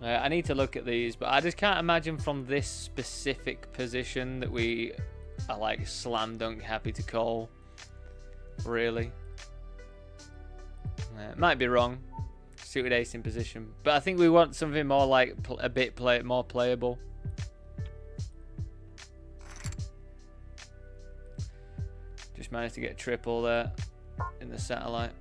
I need to look at these, but I just can't imagine from this specific position that we are like slam dunk happy to call. Really. Might be wrong. Suited ace in position, but I think we want something more like a bit more playable. Just managed to get a triple there in the satellite.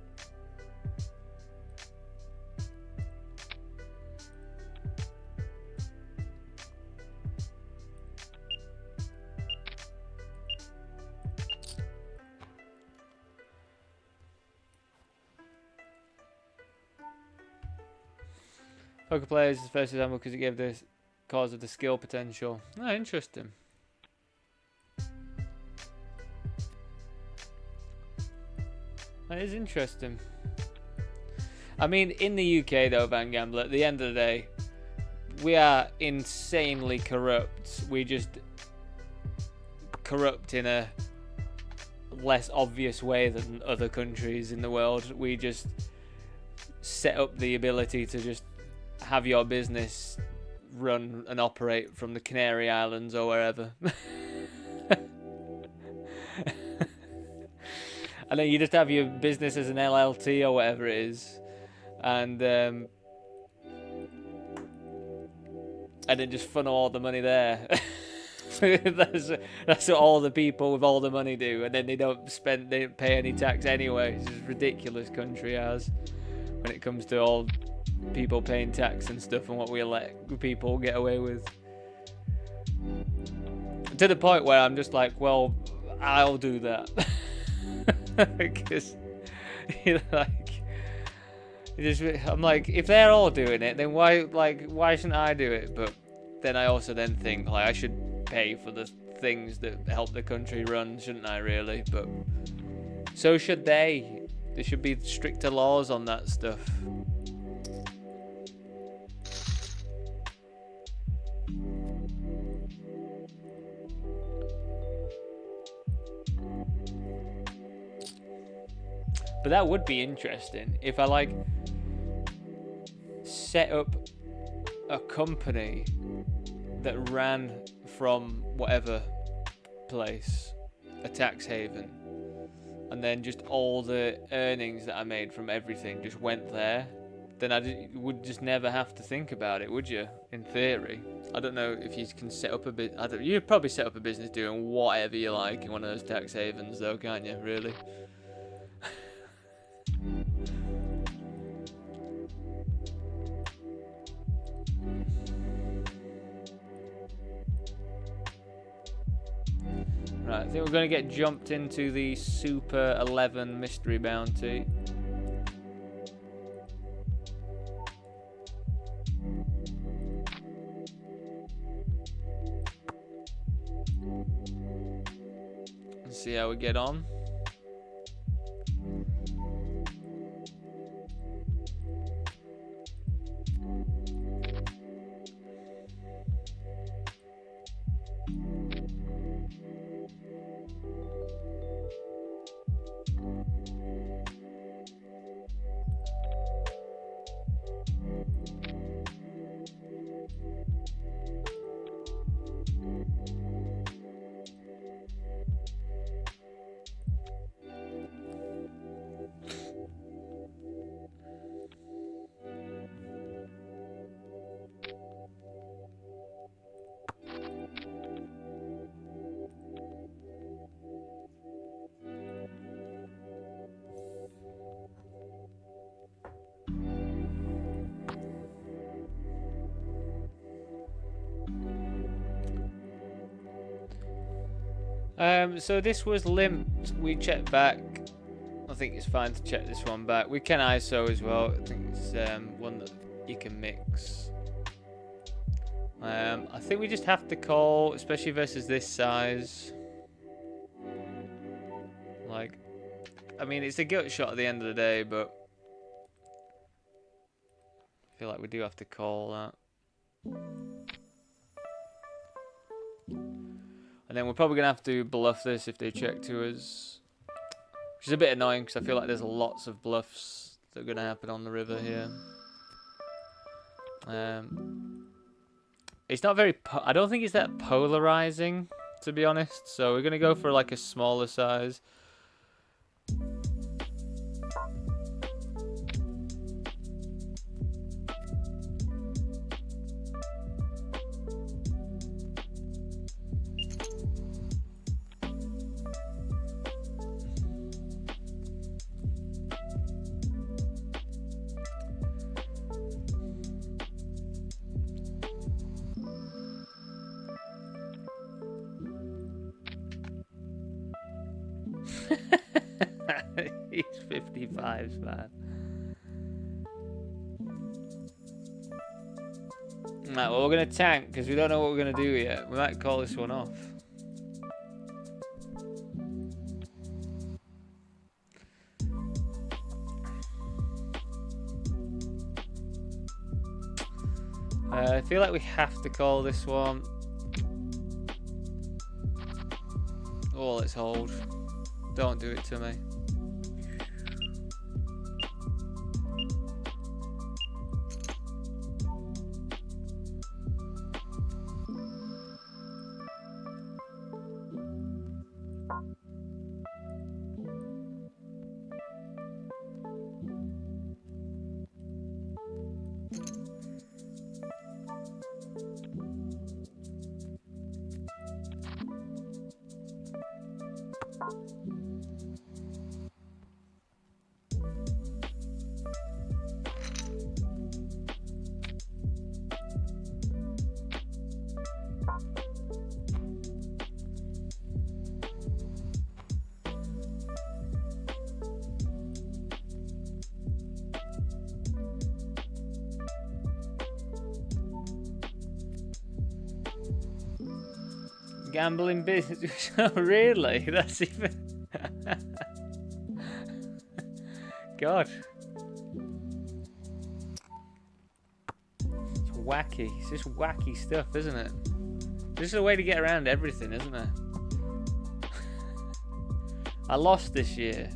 Poker players is the first example because it gave the cause of the skill potential. Oh, interesting. That is interesting. I mean, in the UK though, Van Gambler, at the end of the day, we are insanely corrupt. We just corrupt in a less obvious way than other countries in the world. We just set up the ability to just have your business run and operate from the Canary Islands or wherever. And then you just have your business as an LLT or whatever it is, and then just funnel all the money there. that's what all the people with all the money do, and then they don't pay any tax anyway. It's just ridiculous country ours when it comes to all people paying tax and stuff and what we let people get away with. To the point where I'm just like, well, I'll do that. Because I'm like, if they're all doing it, then why shouldn't I do it? But then I also then think like I should pay for the things that help the country run, shouldn't I, really? But so should they. There should be stricter laws on that stuff. But that would be interesting if I like set up a company that ran from whatever place, a tax haven, and then just all the earnings that I made from everything just went there. Then I would just never have to think about it, would you? In theory, I don't know if you can set up a you'd probably set up a business doing whatever you like in one of those tax havens, though, can't you? Really? Right, I think we're going to get jumped into the Super 11 Mystery Bounty. Let's see how we get on. So this was limped. We checked back. I think it's fine to check this one back. We can ISO as well. I think it's one that you can mix. I think we just have to call, especially versus this size. Like, I mean, it's a gut shot at the end of the day, but I feel like we do have to call that. And then we're probably going to have to bluff this if they check to us. Which is a bit annoying because I feel like there's lots of bluffs that are going to happen on the river here. It's not very... I don't think it's that polarizing, to be honest. So we're going to go for like a smaller size. He's 55s, man. Right, well, we're going to tank because we don't know what we're going to do yet. We might call this one off. I feel like we have to call this one. Oh, let's hold. Don't do it to me. Gambling business. Oh, really? That's even. God. It's wacky. It's just wacky stuff, isn't it? This is a way to get around everything, isn't it? I lost this year.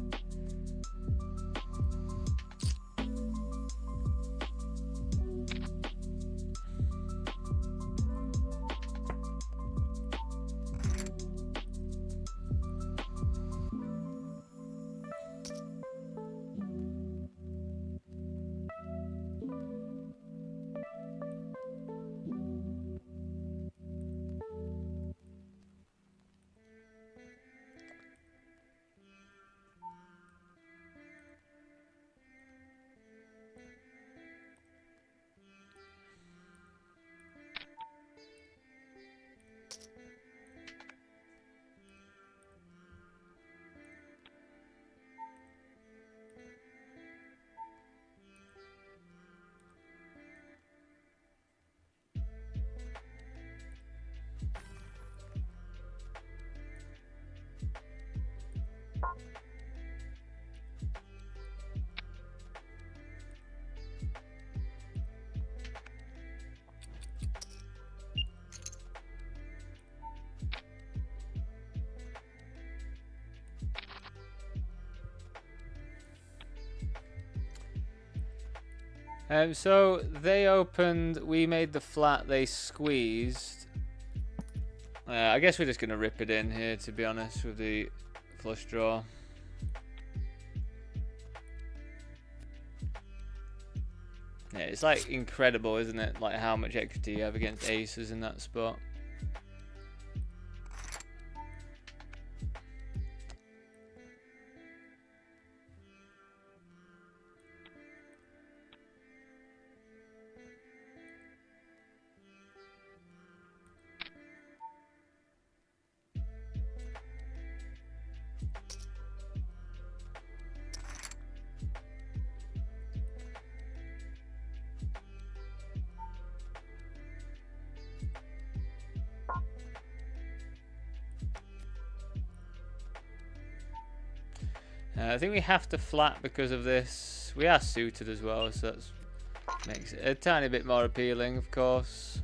So they opened, we made the flat, they squeezed. I guess we're just going to rip it in here, to be honest, with the flush draw. Yeah, it's like incredible, isn't it? Like how much equity you have against aces in that spot. I think we have to flat because of this. We are suited as well, so that makes it a tiny bit more appealing, of course.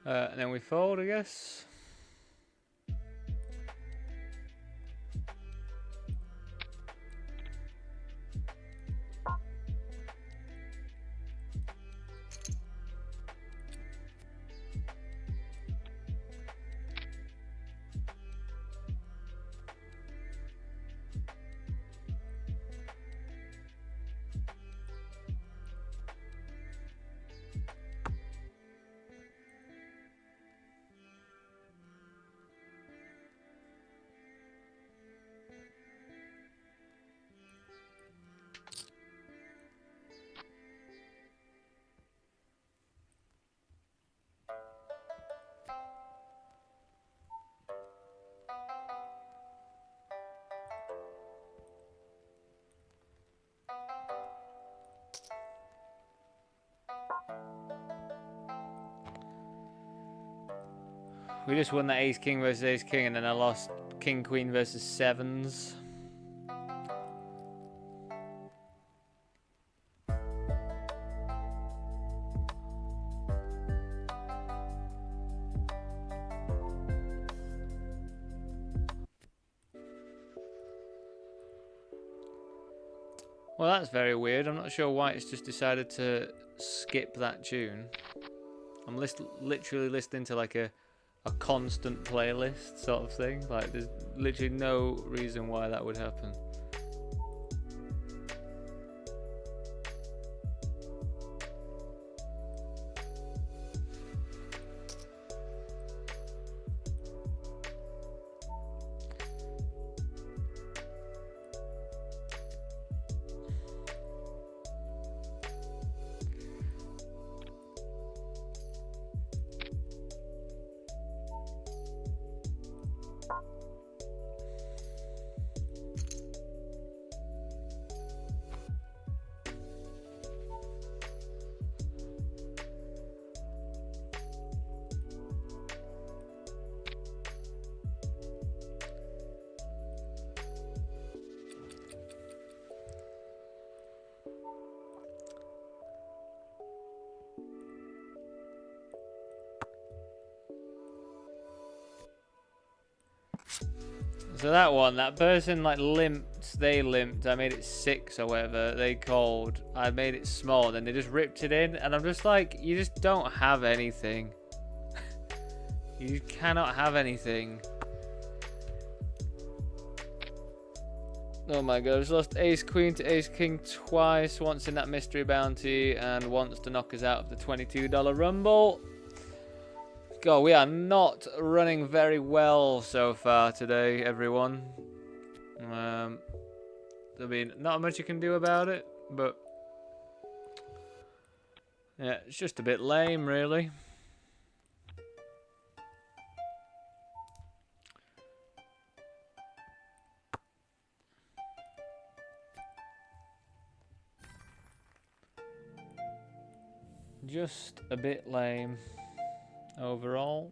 And then we fold, I guess. We just won that ace king versus ace king, and then I lost king queen versus sevens. Well, that's very weird. I'm not sure why it's just decided to skip that tune. I'm literally listening to like a constant playlist sort of thing. Like, there's literally no reason why that would happen. So that one, that person like limped, they limped, I made it 6 or whatever, they called, I made it small, then they just ripped it in, and I'm just like, you just don't have anything. You cannot have anything. Oh my god, I just lost ace queen to ace king twice, once in that mystery bounty, and once to knock us out of the $22 rumble. God, we are not running very well so far today, everyone. I mean, not much you can do about it, but yeah, it's just a bit lame, really. Just a bit lame. Overall.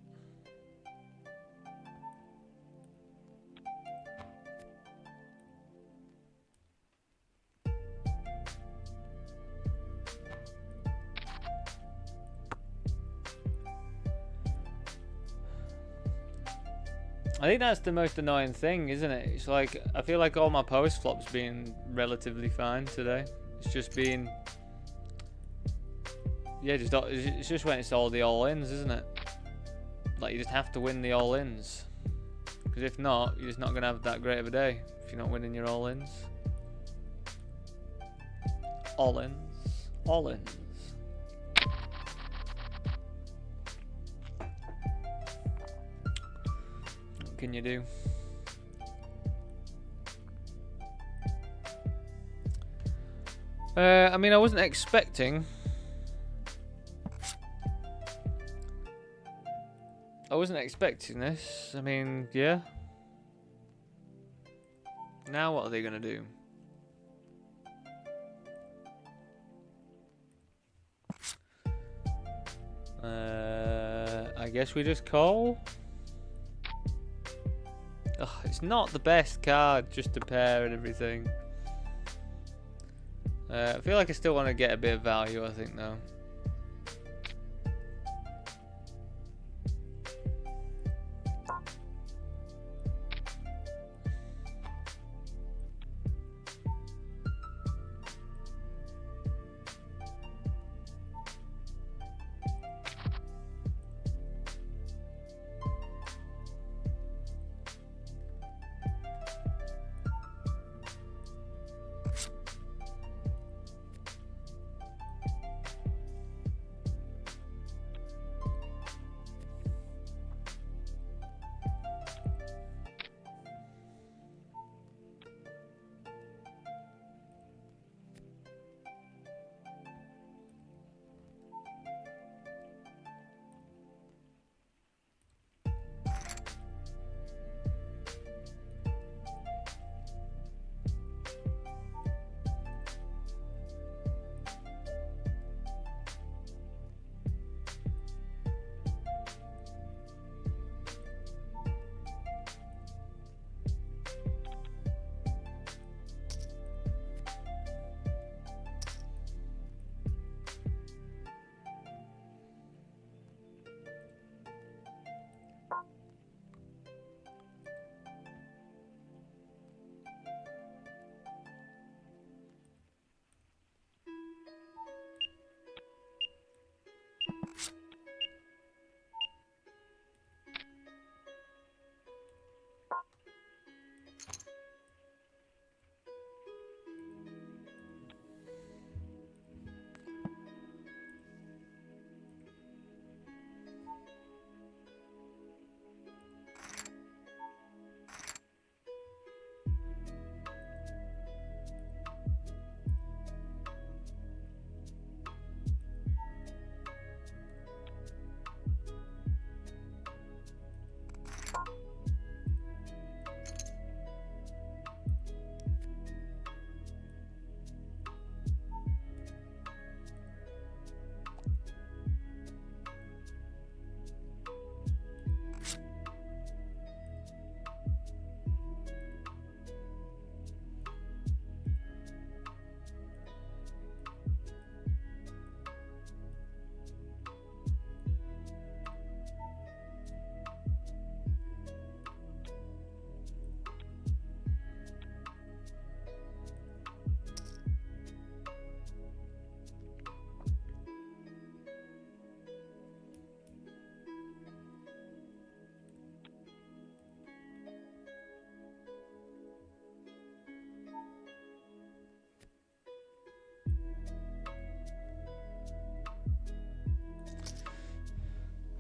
I think that's the most annoying thing, isn't it? It's like, I feel like all my post flops being relatively fine today. It's just been, yeah, it's just when it's all the all-ins, isn't it? Like, you just have to win the all-ins. Because if not, you're just not going to have that great of a day if you're not winning your all-ins. All-ins. All-ins. What can you do? I mean, I wasn't expecting... I wasn't expecting this. I mean, yeah. Now what are they going to do? I guess we just call? Ugh, it's not the best card just to pair and everything. I feel like I still want to get a bit of value, I think, though.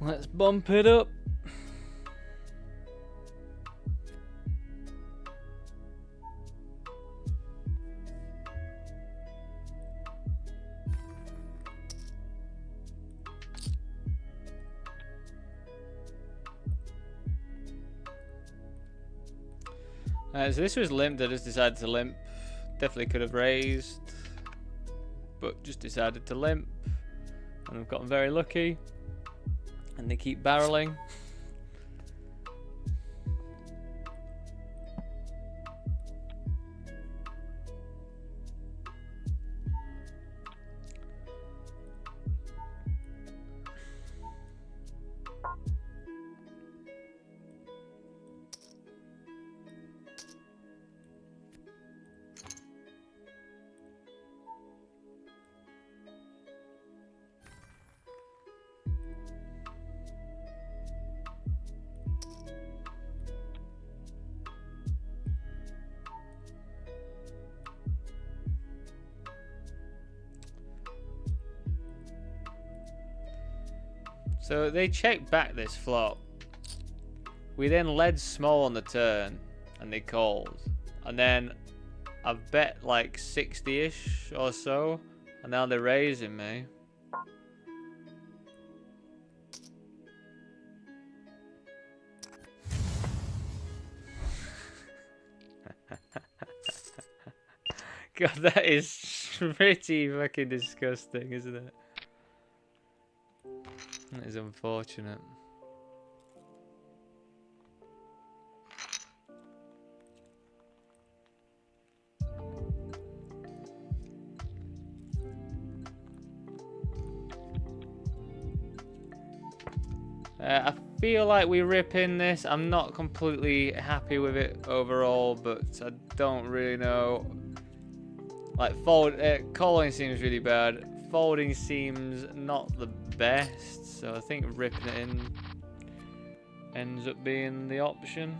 Let's bump it up. So this was limped. I just decided to limp. Definitely could have raised, but just decided to limp. And I've gotten very lucky. And they keep barreling. So they checked back this flop. We then led small on the turn, and they called. And then I've bet like 60-ish or so, and now they're raising me. God, that is pretty fucking disgusting, isn't it? That is unfortunate. I feel like we rip in this. I'm not completely happy with it overall, but I don't really know. Like calling seems really bad. Folding seems not the best, so I think ripping it in ends up being the option.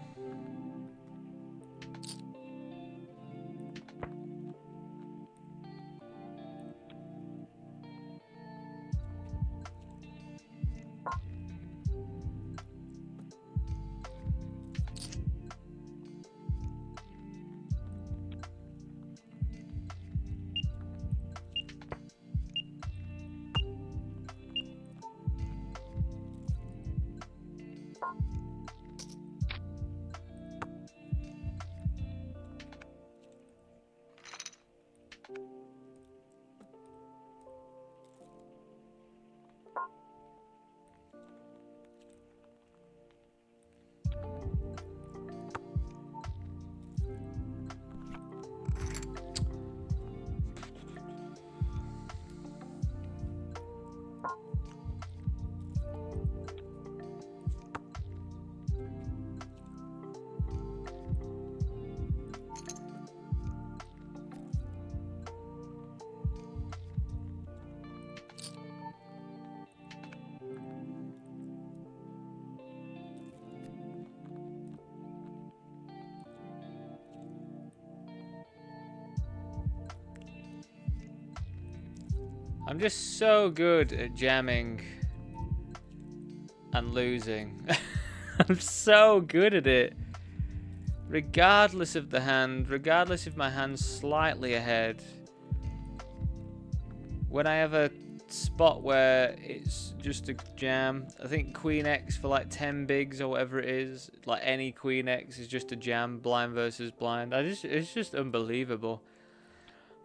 I'm just so good at jamming and losing. I'm so good at it. Regardless of the hand, regardless if my hand's slightly ahead. When I have a spot where it's just a jam, I think Queen X for like 10 bigs or whatever it is, like any Queen X is just a jam, blind versus blind. It's just unbelievable.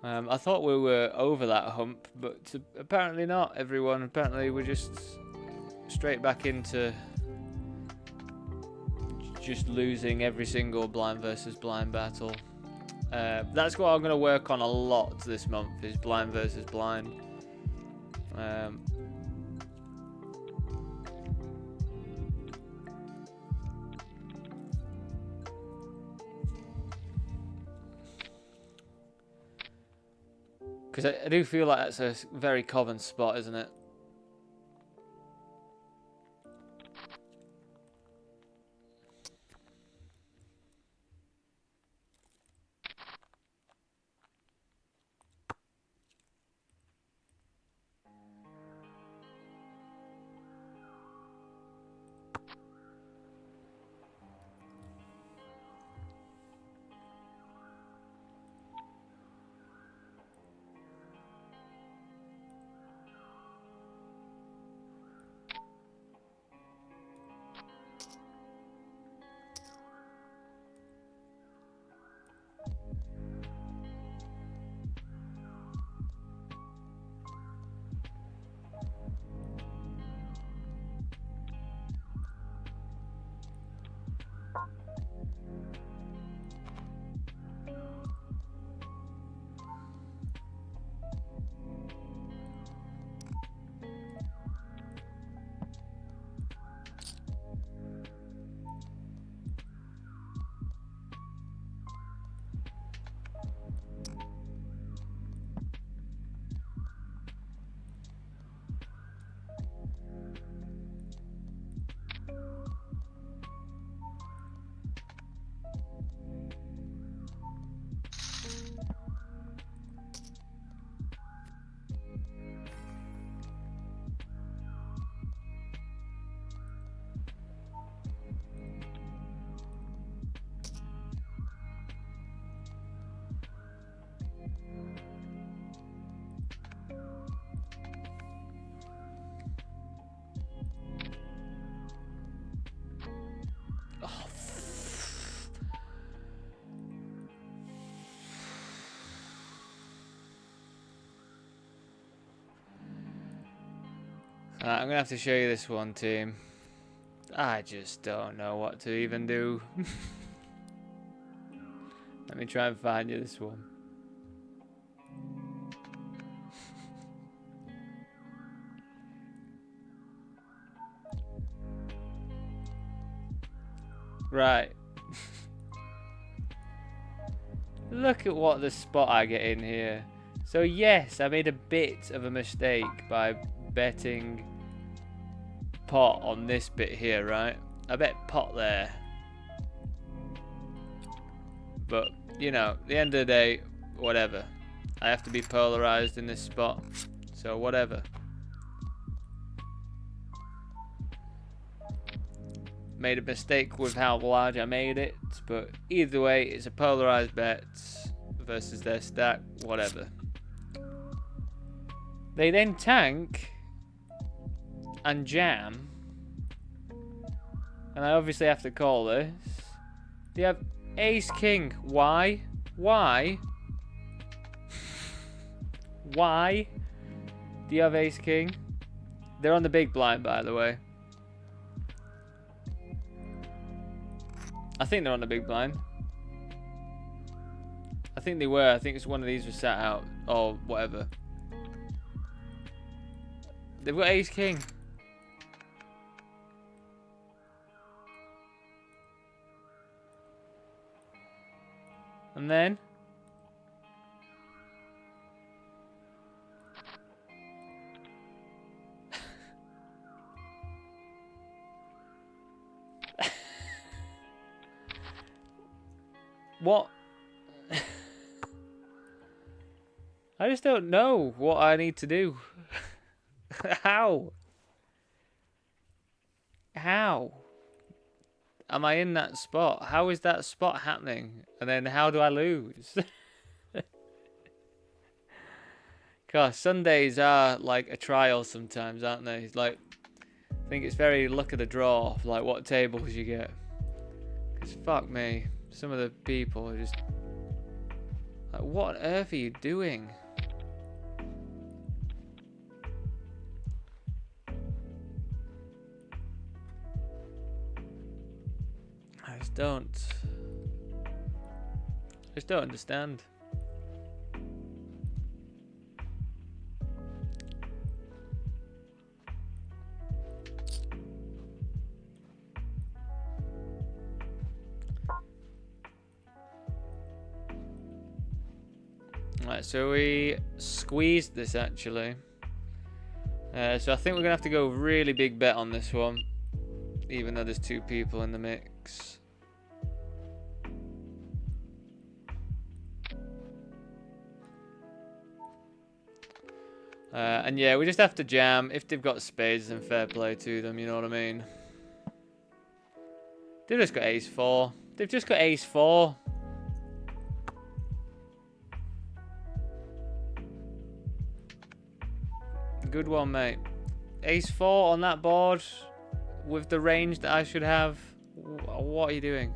I thought we were over that hump, but apparently not, everyone. Apparently we're just straight back into just losing every single blind versus blind battle. That's what I'm going to work on a lot this month, is blind versus blind. Because I do feel like that's a very common spot, isn't it? I'm gonna have to show you this one, team. I just don't know what to even do. Let me try and find you this one. Right. Look at what the spot I get in here. So yes, I made a bit of a mistake by betting pot on this bit here, right? I bet pot there. But, you know, at the end of the day, whatever. I have to be polarized in this spot. So whatever. Made a mistake with how large I made it, but either way, it's a polarized bet versus their stack, whatever. They then tank and jam, and I obviously have to call this. They have ace king. Why? Why? Why do you have ace king? They're on the big blind, by the way. I think they're on the big blind. I think they were. I think it's one of these was sat out or whatever. They've got ace king. And then what? I just don't know what I need to do. How? How? Am I in that spot? How is that spot happening? And then how do I lose? Gosh, Sundays are like a trial sometimes, aren't they? Like, I think it's very luck of the draw, like what tables you get. Because fuck me, some of the people are just like, what on earth are you doing? I just don't understand. Right, so we squeezed this actually. So I think we're gonna have to go really big bet on this one, even though there's two people in the mix. And yeah, we just have to jam. If they've got spades, then fair play to them, you know what I mean? They've just got ace 4. They've just got ace 4. Good one, mate. Ace 4 on that board with the range that I should have. What are you doing?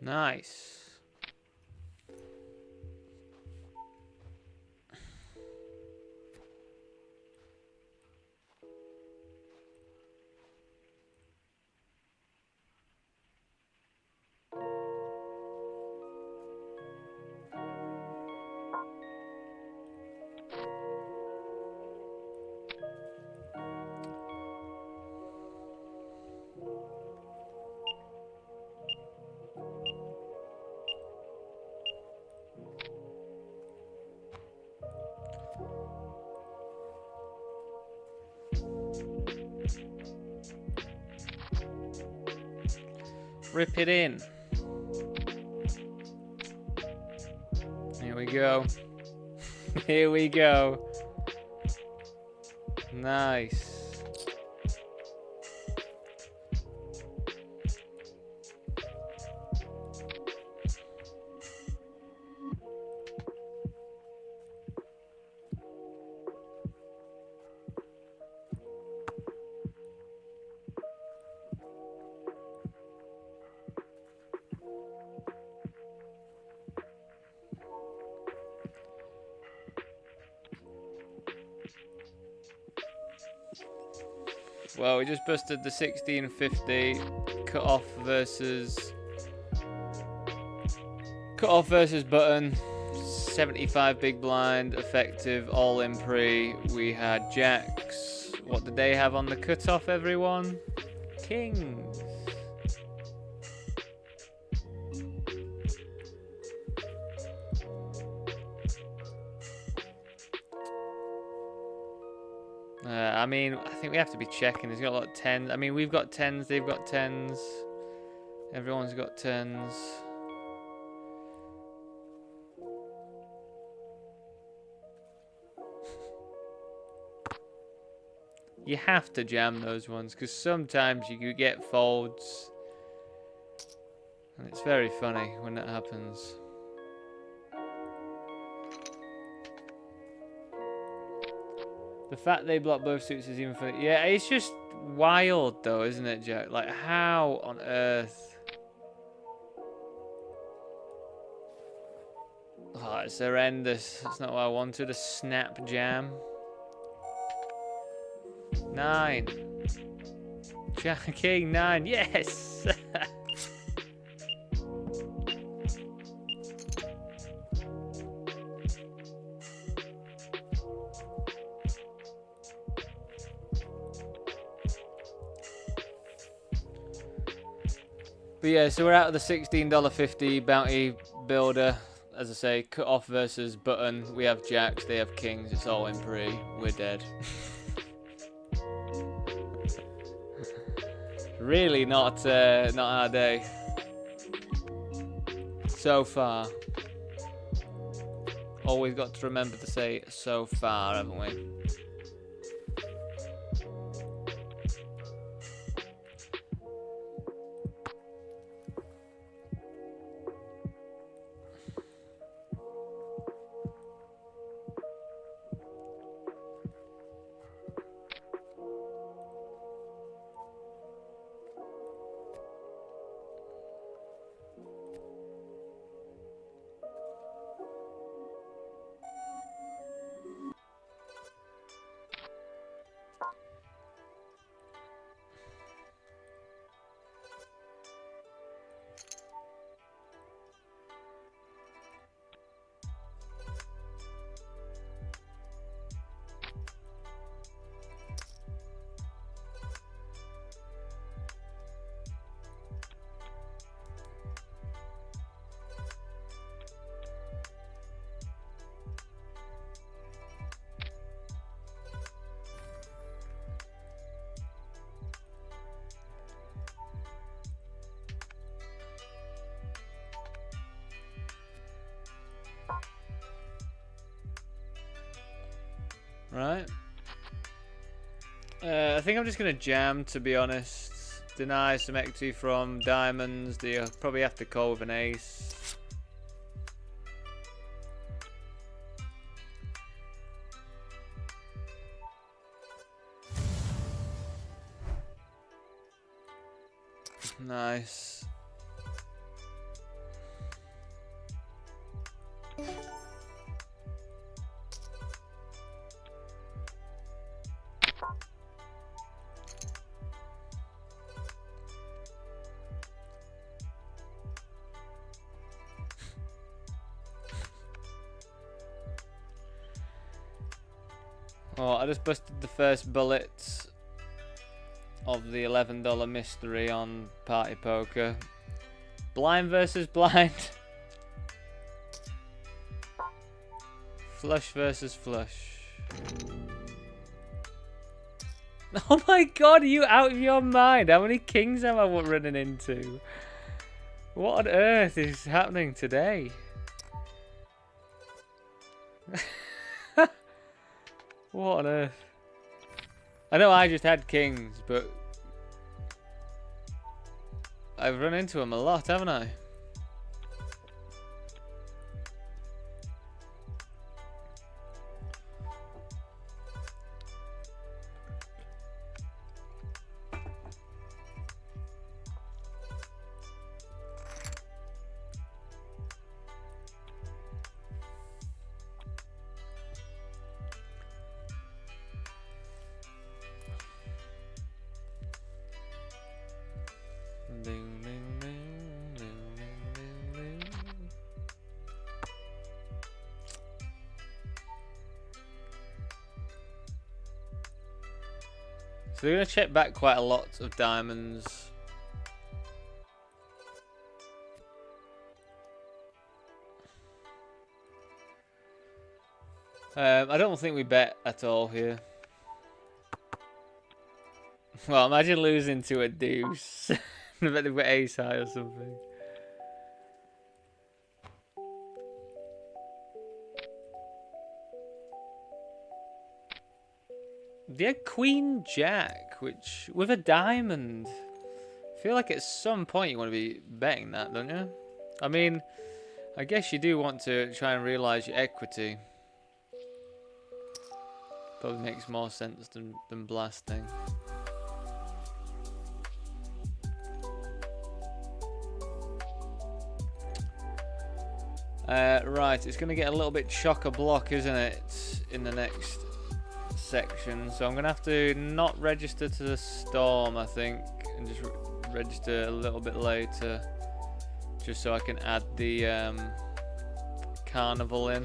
Nice. Rip it in. Here we go. Here we go. Nice. Well, we just busted the 1650 cut off versus button. 75 big blind, effective, all in pre. We had jacks. What did they have on the cutoff, everyone? Kings. I mean, I think we have to be checking. There's got a lot of tens. I mean, we've got tens, they've got tens. Everyone's got tens. You have to jam those ones, because sometimes you could get folds. And it's very funny when that happens. The fact they block both suits is even funny. Yeah, it's just wild though, isn't it, Jack? Like, how on earth? Oh, it's horrendous. That's not what I wanted. A snap jam. 9. Jack King 9. Yes! But yeah, so we're out of the $16.50 bounty builder. As I say, cut off versus button. We have jacks, they have kings. It's all in pre. We're dead. Really not our day. So far. Always got to remember to say so far, haven't we? Right. I think I'm just going to jam, to be honest. Deny some equity from diamonds. They probably have to call with an ace. Nice. Oh, I just busted the first bullets of the $11 mystery on Party Poker. Blind versus blind. Flush versus flush. Oh my god, are you out of your mind? How many kings am I running into? What on earth is happening today? What on earth? I know I just had kings, but I've run into them a lot, haven't I? So they're going to check back quite a lot of diamonds. I don't think we bet at all here. Well, imagine losing to a deuce. I bet they've got ace high or something. They had Queen Jack, which with a diamond. I feel like at some point you want to be betting that, don't you? I mean, I guess you do want to try and realise your equity. Probably makes more sense than blasting. Right, it's going to get a little bit chock-a-block, isn't it, in the next section. So I'm going to have to not register to the storm, I think, and just register a little bit later, just so I can add the carnival in.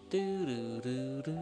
Do do do do.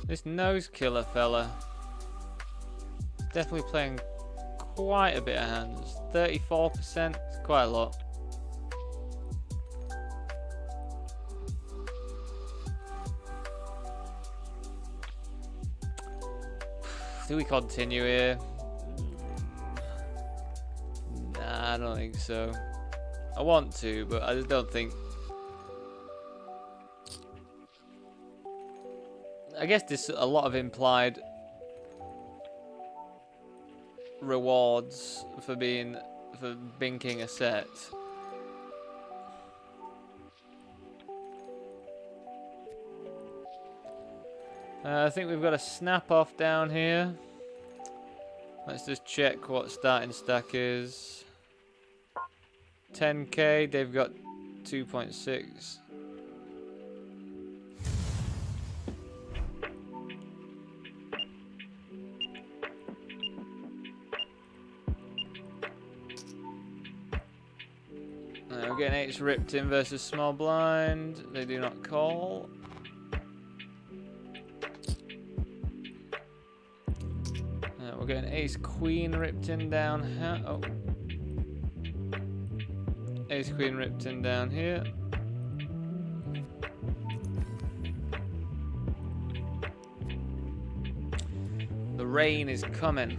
This nose killer fella definitely playing quite a bit of hands. 34%, it's quite a lot. Do we continue here? Nah, I don't think so. I want to, but I just don't think. I guess there's a lot of implied rewards for binking a set. I think we've got a snap off down here. Let's just check what starting stack is. 10k, they've got 2.6. We're getting Ace ripped in versus small blind. They do not call. We're getting Ace Queen ripped in down here. Oh. Ace Queen ripped in down here. The rain is coming.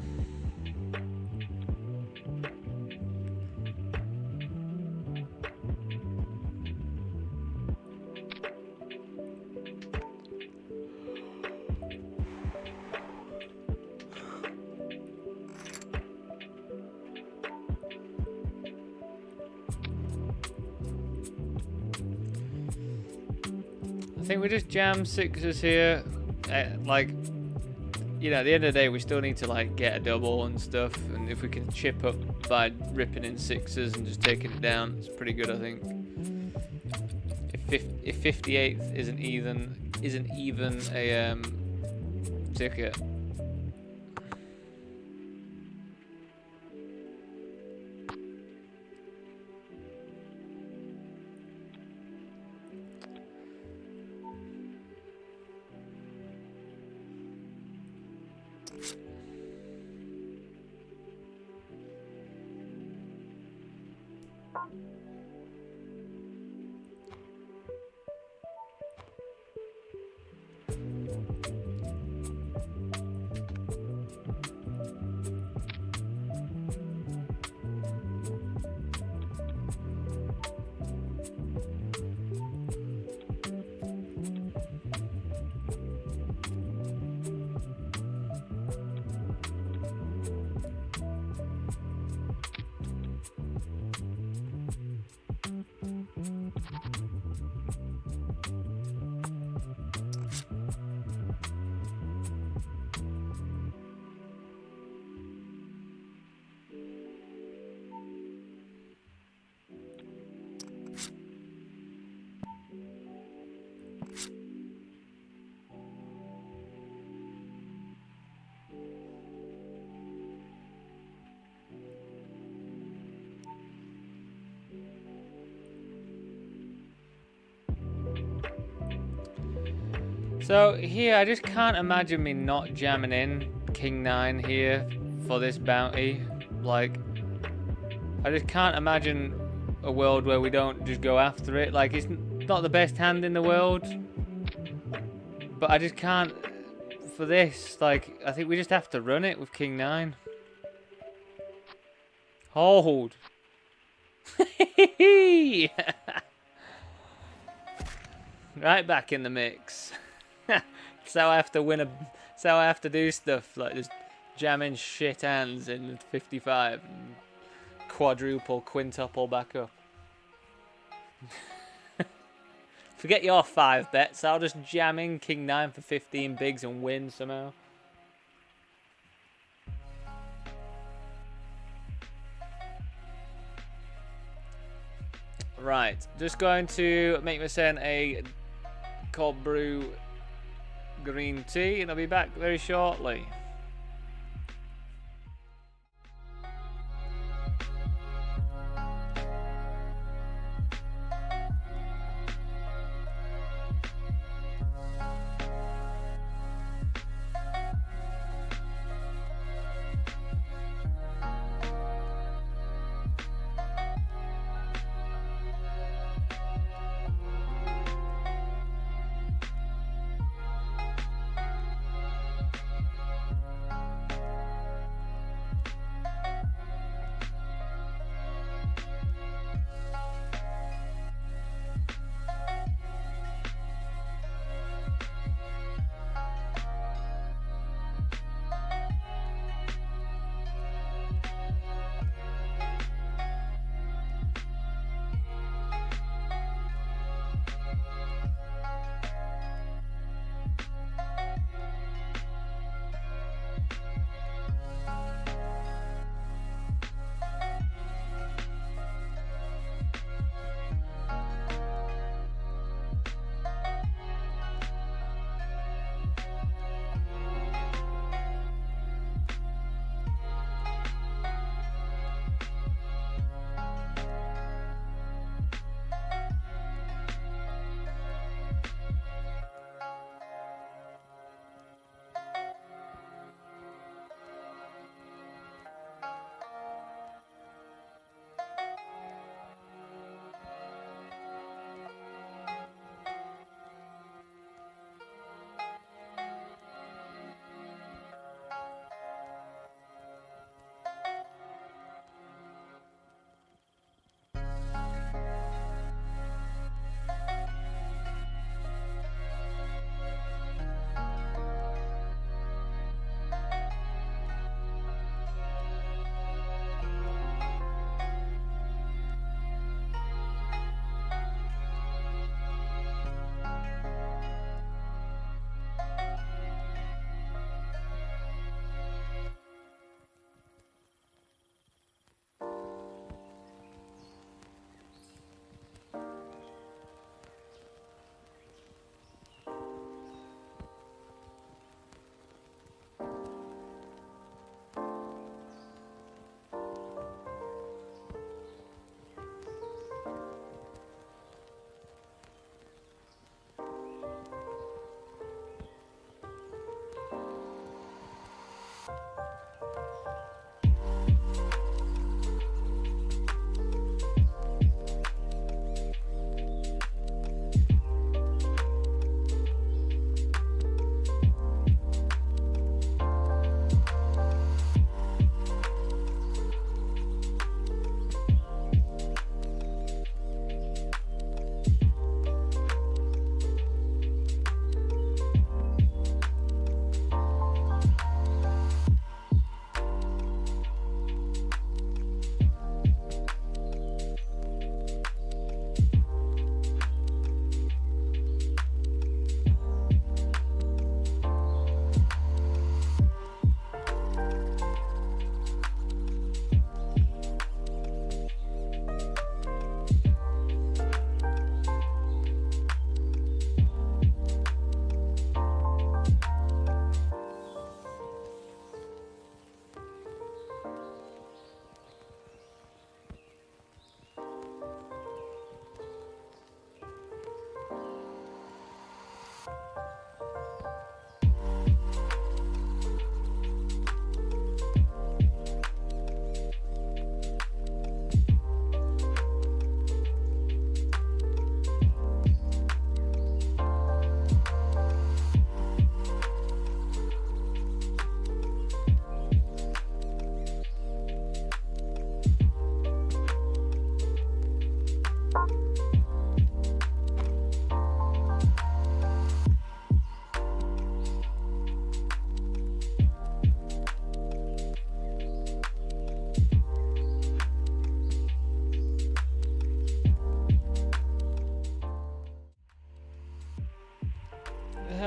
I think we just jam sixes here. Like, you know, at the end of the day, we still need to like get a double and stuff. And if we can chip up by ripping in sixes and just taking it down, it's pretty good, I think. If 58th isn't even a ticket. So here, I just can't imagine me not jamming in King 9 here for this bounty. Like, I just can't imagine a world where we don't just go after it. Like, it's not the best hand in the world, but I just can't, for this, like, I think we just have to run it with King 9. Hold. Right back in the mix. That's how I have to win a. That's how I have to do stuff, like just jamming shit hands in 55 and quadruple, quintuple back up. Forget your 5 bets. I'll just jam in King 9 for 15 bigs and win somehow. Right, just going to make me send a cold brew green tea, and I'll be back very shortly.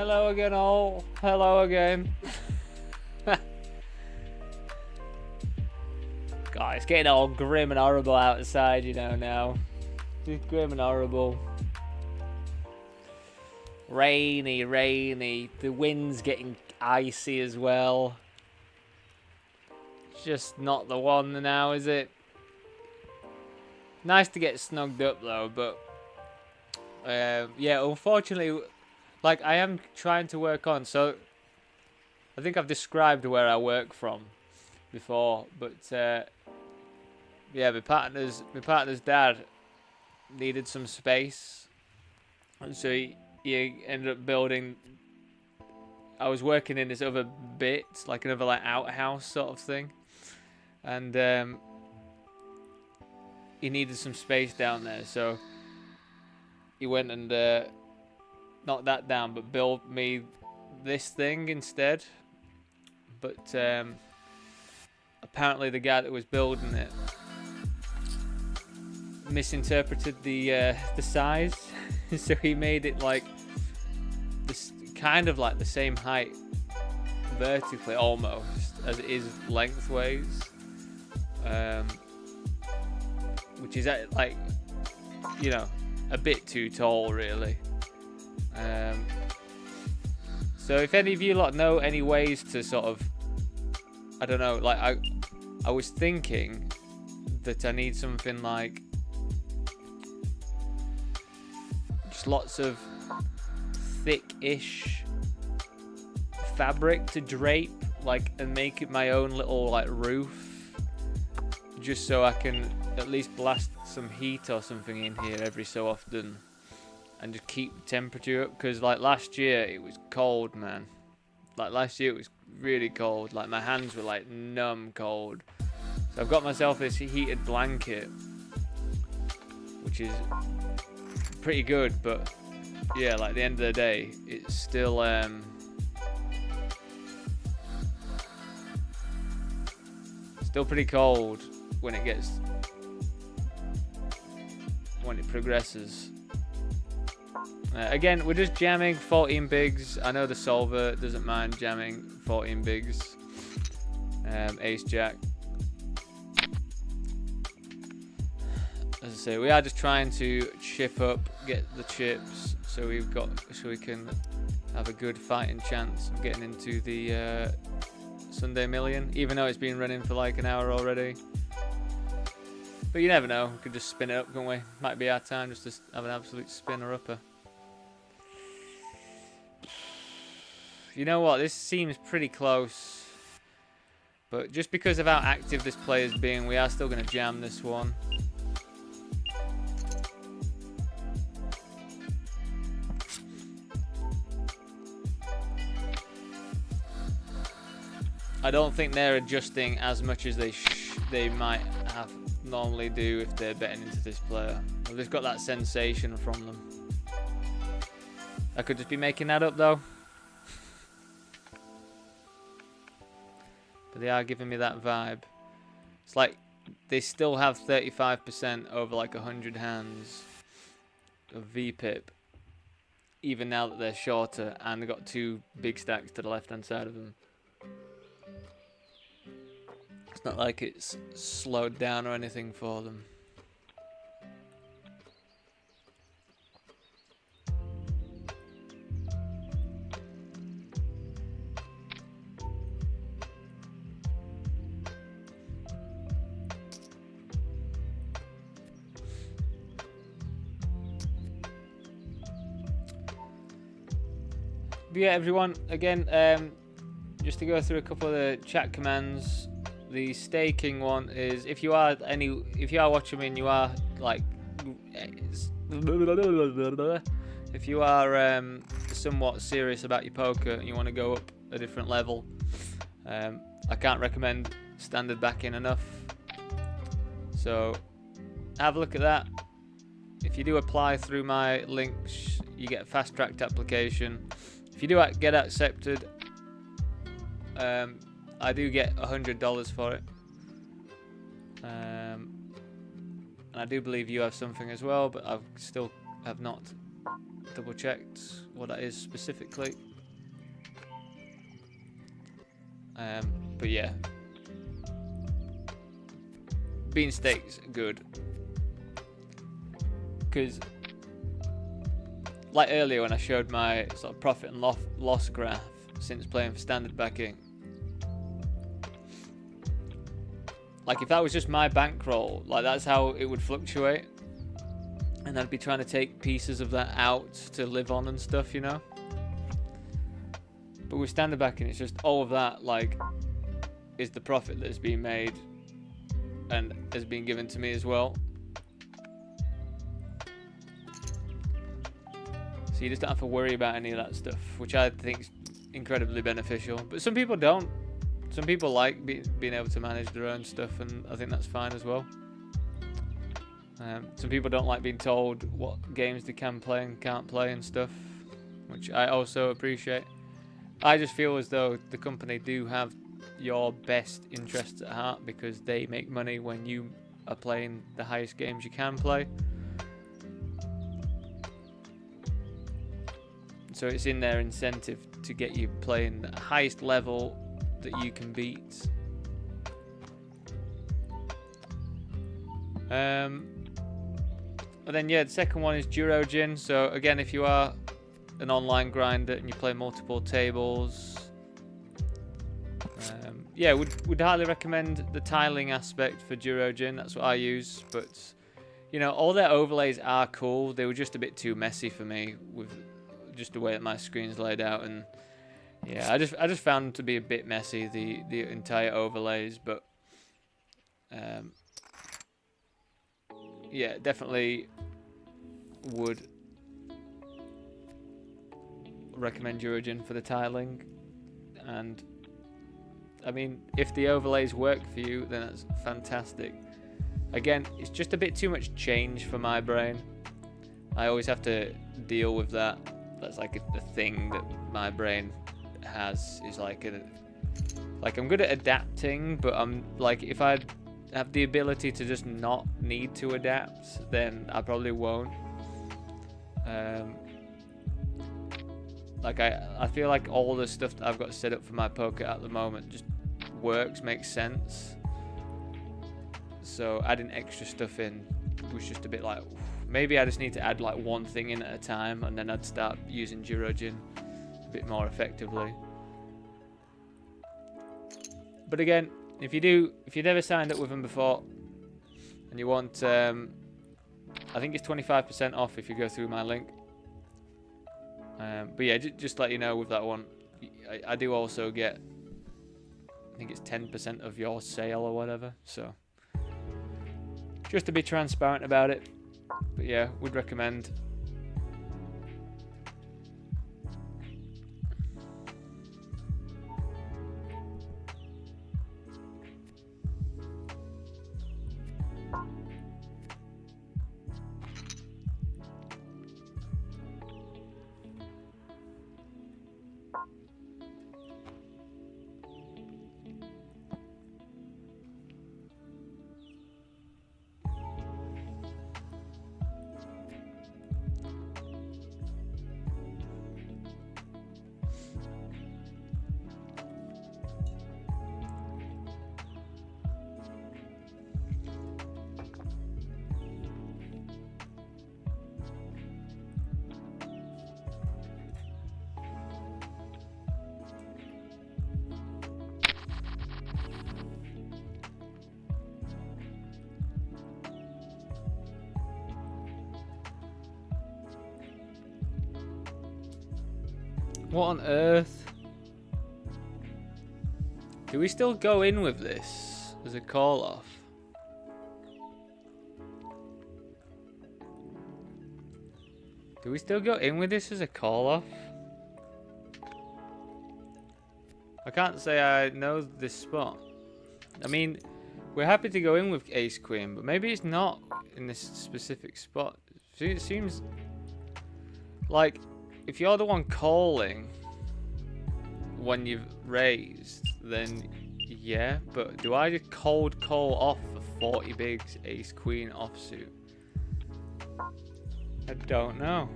Hello again, all. Hello again. God, it's getting all grim and horrible outside, you know, now. Just grim and horrible. Rainy, rainy. The wind's getting icy as well. Just not the one now, is it? Nice to get snugged up though, but yeah, unfortunately, like I am trying to work on. So I think I've described where I work from before, but yeah, my partner's dad needed some space, and so he ended up building. I was working in this other bit, like another like outhouse sort of thing, and he needed some space down there, so he went and knocked that down, but built me this thing instead. But apparently the guy that was building it misinterpreted the size, so he made it like this, kind of like the same height vertically almost as it is lengthways, which is like, you know, a bit too tall really. So if any of you lot know any ways to sort of, I don't know, like I was thinking that I need something like just lots of thick-ish fabric to drape, like, and make it my own little like roof, just so I can at least blast some heat or something in here every so often and just keep the temperature up, because like last year it was cold, man. Like last year it was really cold, like my hands were like numb cold. So I've got myself this heated blanket, which is pretty good, but yeah, like at the end of the day it's still pretty cold when it progresses. Again, we're just jamming 14 bigs. I know the solver doesn't mind jamming 14 bigs. Ace jack. As I say, we are just trying to chip up, get the chips, so we can have a good fighting chance of getting into the Sunday Million, even though it's been running for like an hour already. But you never know, we could just spin it up, can't we? Might be our time just to have an absolute spinner-upper. You know what, this seems pretty close. But just because of how active this player's being, we are still going to jam this one. I don't think they're adjusting as much as they might have normally do if they're betting into this player. I've just got that sensation from them. I could just be making that up though. But they are giving me that vibe. It's like they still have 35% over like 100 hands of VPIP, even now that they're shorter and they've got two big stacks to the left hand side of them. It's not like it's slowed down or anything for them. But yeah, everyone, again, just to go through a couple of the chat commands. The staking one is if you are watching me and you are like, if you are somewhat serious about your poker and you want to go up a different level, I can't recommend standard backing enough. So have a look at that. If you do apply through my links, you get a fast-tracked application. If you do get accepted, I do get $100 for it. And I do believe you have something as well, but I still have not double-checked what that is specifically. But yeah, beansteaks good, because like earlier when I showed my sort of profit and loss graph since playing for standard backing, like if that was just my bankroll, like that's how it would fluctuate, and I'd be trying to take pieces of that out to live on and stuff, you know. But with standard backing, it's just all of that like is the profit that's being made and has been given to me as well. So you just don't have to worry about any of that stuff, which I think is incredibly beneficial. But some people don't. Some people like being able to manage their own stuff, and I think that's fine as well. Some people don't like being told what games they can play and can't play and stuff, which I also appreciate. I just feel as though the company do have your best interests at heart, because they make money when you are playing the highest games you can play. So it's in their incentive to get you playing the highest level that you can beat. And then yeah, the second one is DuroGin. So again, if you are an online grinder and you play multiple tables, yeah, would highly recommend the tiling aspect for DuroGin. That's what I use. But you know, all their overlays are cool. They were just a bit too messy for me with just the way that my screen's laid out, and yeah, I just found them to be a bit messy, the entire overlays. But yeah, definitely would recommend DuroGin for the tiling. And I mean, if the overlays work for you, then that's fantastic. Again, it's just a bit too much change for my brain. I always have to deal with that. That's like a thing that my brain has, is like I'm good at adapting, but I'm like, if I have the ability to just not need to adapt, then I probably won't. Like I feel like all the stuff that I've got set up for my poker at the moment just works, makes sense. So adding extra stuff in was just a bit like, maybe I just need to add like one thing in at a time, and then I'd start using DuroGin a bit more effectively. But again, if you've never signed up with them before and you want, I think it's 25% off if you go through my link. But yeah, just let you know with that one, I do also get, I think it's 10% of your sale or whatever. So just to be transparent about it. But yeah, would recommend. What on earth? Do we still go in with this as a call off? Do we still go in with this as a call off? I can't say I know this spot. I mean, we're happy to go in with ace queen, but maybe it's not in this specific spot. It seems like if you're the one calling when you've raised, then yeah, but do I just cold call off for 40 bigs ace queen offsuit? I don't know.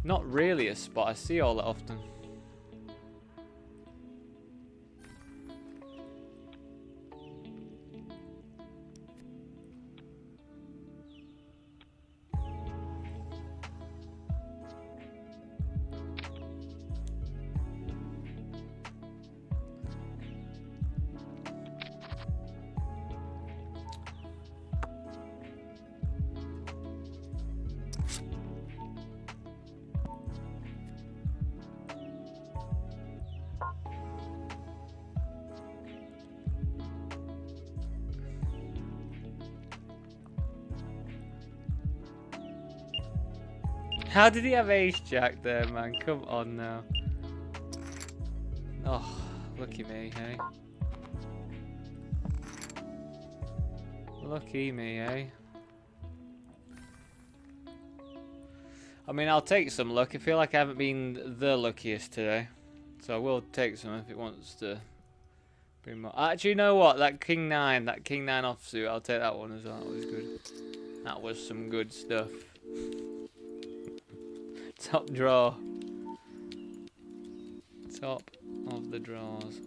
Not really a spot I see all that often. How did he have ace jack there, man? Come on now. Oh, lucky me, hey? Lucky me, eh? I mean, I'll take some luck. I feel like I haven't been the luckiest today. So I will take some if it wants to bring more. Actually, you know what? That King 9 offsuit, I'll take that one as well. That was good. That was some good stuff. Top draw. Top of the draws.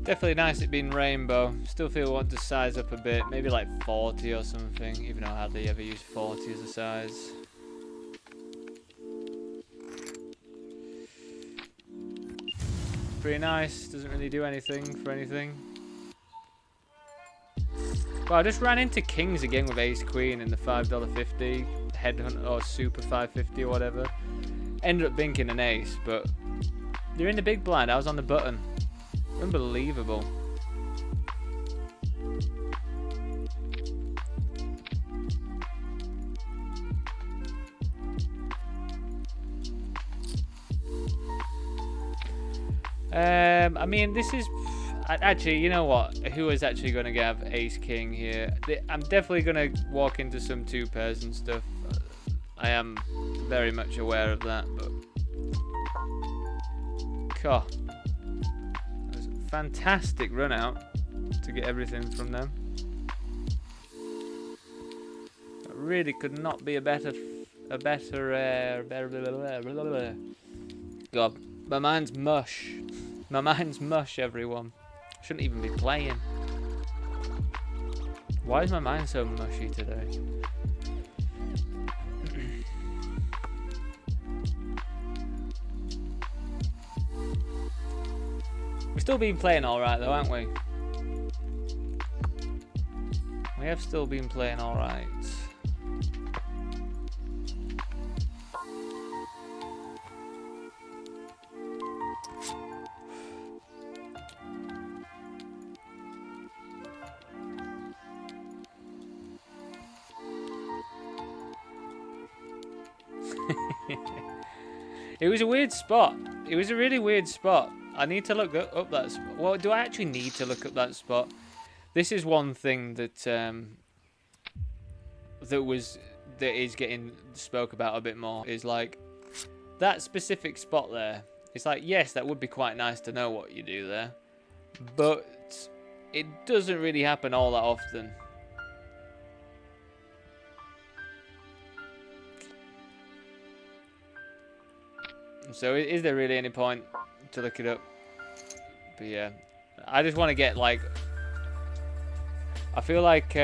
Definitely nice it being rainbow. Still feel I want to size up a bit. Maybe like 40 or something. Even though I hardly ever use 40 as a size. Pretty nice. Doesn't really do anything for anything. Well, I just ran into kings again with ace queen in the $5.50 headhunt or super 550 or whatever. Ended up binking an ace, but they're in the big blind. I was on the button. Unbelievable. I mean, this is actually, you know what? Who is actually going to have ace king here? I'm definitely going to walk into some two pairs and stuff. I am very much aware of that, but God. Fantastic run out to get everything from them. It really could not be a better God, my mind's mush. My mind's mush, everyone. I shouldn't even be playing. Why is my mind so mushy today? We've still been playing alright though, haven't we? We have still been playing alright. It was a weird spot. It was a really weird spot. I need to look up that spot. Well, do I actually need to look up that spot? This is one thing that that is getting spoke about a bit more. Is like that specific spot there. It's like, yes, that would be quite nice to know what you do there, but it doesn't really happen all that often. So is there really any point to look it up? But yeah, I just want to get like, I feel like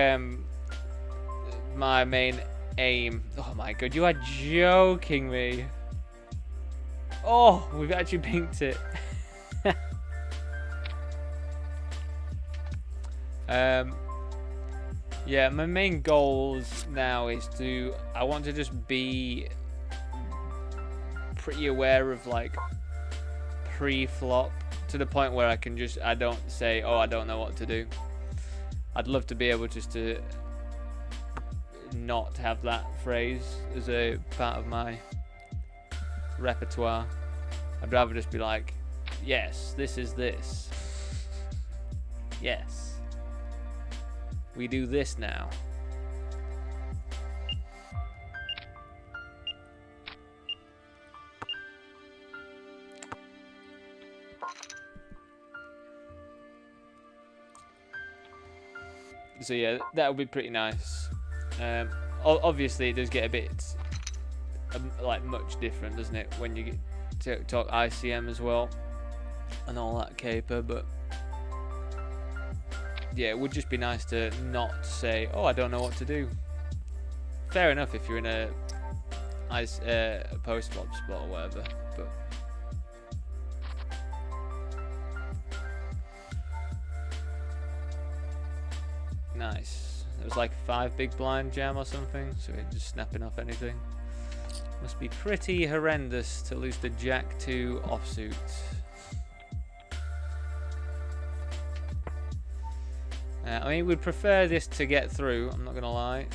my main aim. Oh my god, you are joking me. Oh, we've actually pinked it. Yeah, my main goals now is I want to just be pretty aware of like pre-flop to the point where I don't say, oh, I don't know what to do. I'd love to be able just to not have that phrase as a part of my repertoire. I'd rather just be like, yes, this is this. Yes. We do this now. So yeah, that would be pretty nice. Obviously, it does get a bit like much different, doesn't it, when you get to talk ICM as well and all that caper. But yeah, it would just be nice to not say, "Oh, I don't know what to do." Fair enough if you're in a post swap spot or whatever, but. Nice. It was like 5 big blind jam or something, so we're just snapping off anything. Must be pretty horrendous to lose the Jack 2 offsuit. I mean, we'd prefer this to get through, I'm not gonna lie.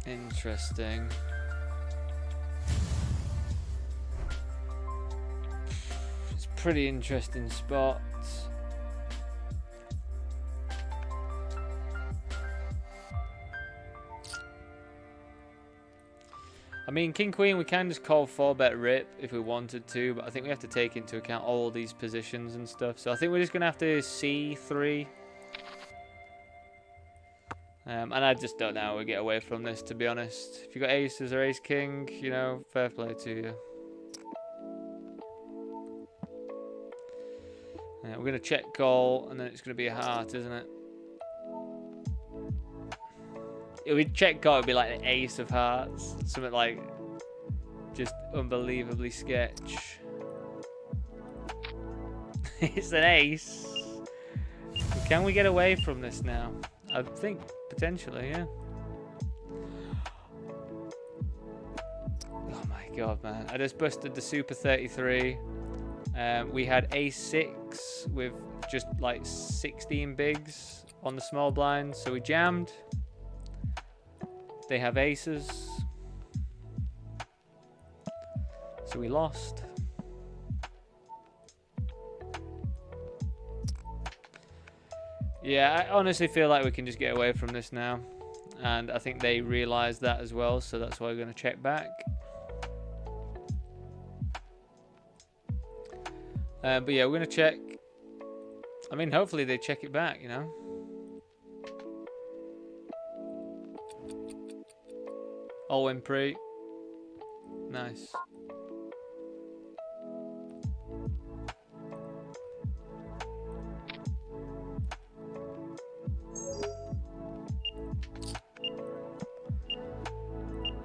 Interesting. It's a pretty interesting spot. I mean, King Queen, we can just call 4-bet rip if we wanted to, but I think we have to take into account all these positions and stuff. So I think we're just gonna have to C3. And I just don't know how we get away from this, to be honest. If you got aces or ace king, you know, fair play to you. We're gonna check call, and then it's gonna be a heart, isn't it? If we check call, it'd be like an ace of hearts, something like just unbelievably sketch. It's an ace. Can we get away from this now? I think potentially, yeah. Oh my god, man. I just busted the Super 33. We had A6 with just like 16 bigs on the small blind, so we jammed. They have aces. So we lost. Yeah, I honestly feel like we can just get away from this now. And I think they realise that as well, so that's why we're going to check back. But yeah, we're going to check. I mean, hopefully they check it back, you know. All win pre. Nice.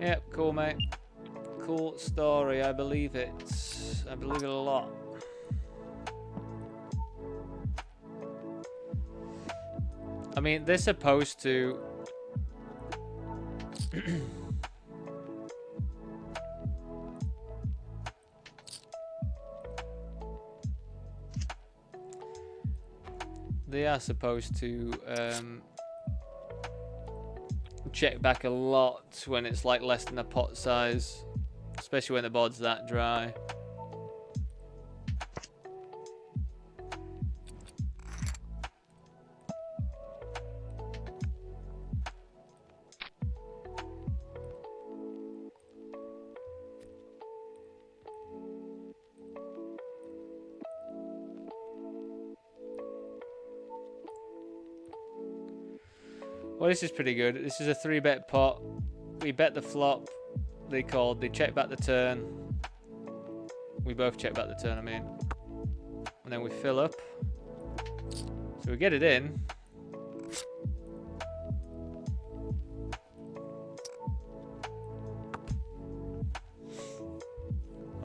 Yep, cool, mate. Cool story. I believe it. I believe it a lot. I mean, they're supposed to. They are supposed to check back a lot when it's like less than a pot size, especially when the board's that dry. Well, this is pretty good. This is a 3-bet pot. We bet the flop. They called. They checked back the turn. We both checked back the turn, I mean. And then we fill up. So we get it in.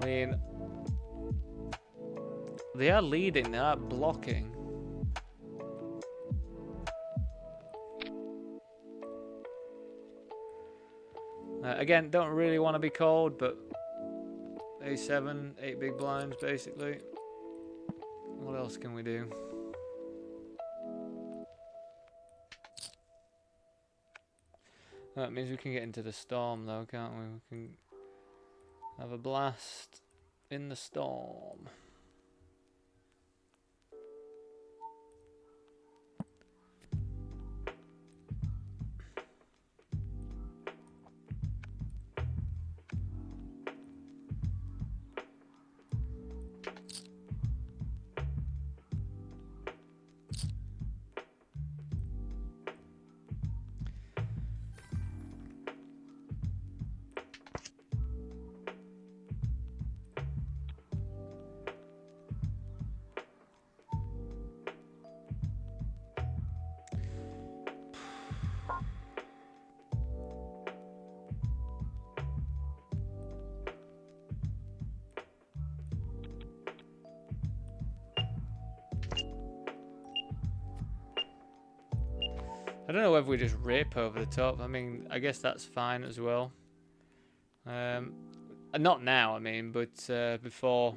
I mean, they are leading. They are blocking. Again, don't really want to be called, but A7, 8 big blinds, basically. What else can we do? That means we can get into the storm though, can't we? We can have a blast in the storm. I don't know whether we just rip over the top. I mean, I guess that's fine as well. Not now, I mean, but before.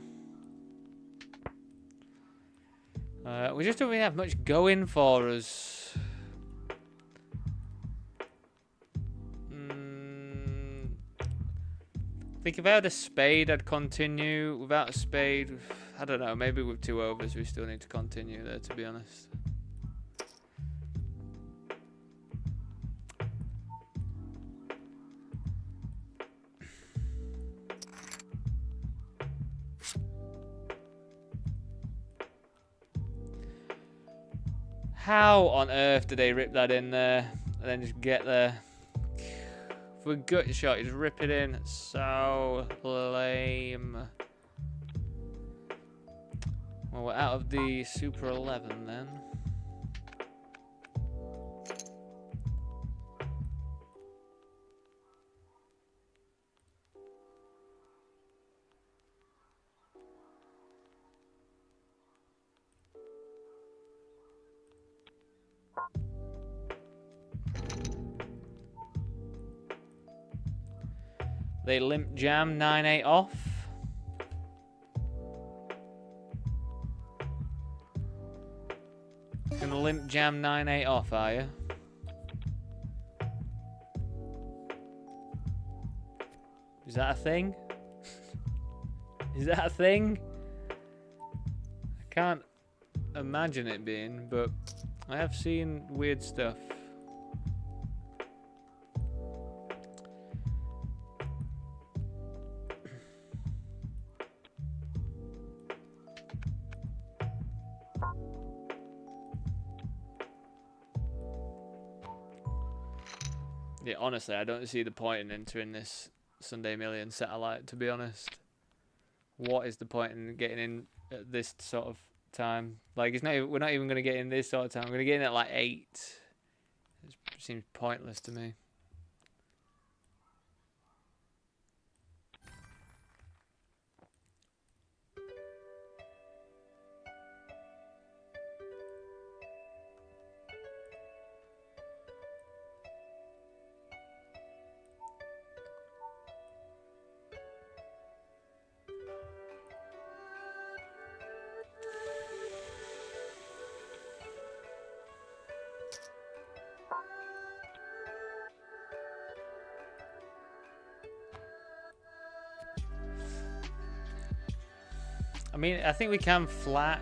We just don't really have much going for us. I think if I had a spade, I'd continue. Without a spade, I don't know. Maybe with 2 overs, we still need to continue there, to be honest. How on earth did they rip that in there and then just get there? For a gut shot, you just rip it in. So lame. Well, we're out of the Super 11 then. They limp jam 9-8 off. Gonna limp jam 9-8 off, are you? Is that a thing? Is that a thing? I can't imagine it being, but I have seen weird stuff. Yeah, honestly, I don't see the point in entering this Sunday Million satellite, to be honest. What is the point in getting in at this sort of time? Like, it's not even, we're not even going to get in this sort of time. We're going to get in at like 8. It seems pointless to me. I mean, I think we can flat.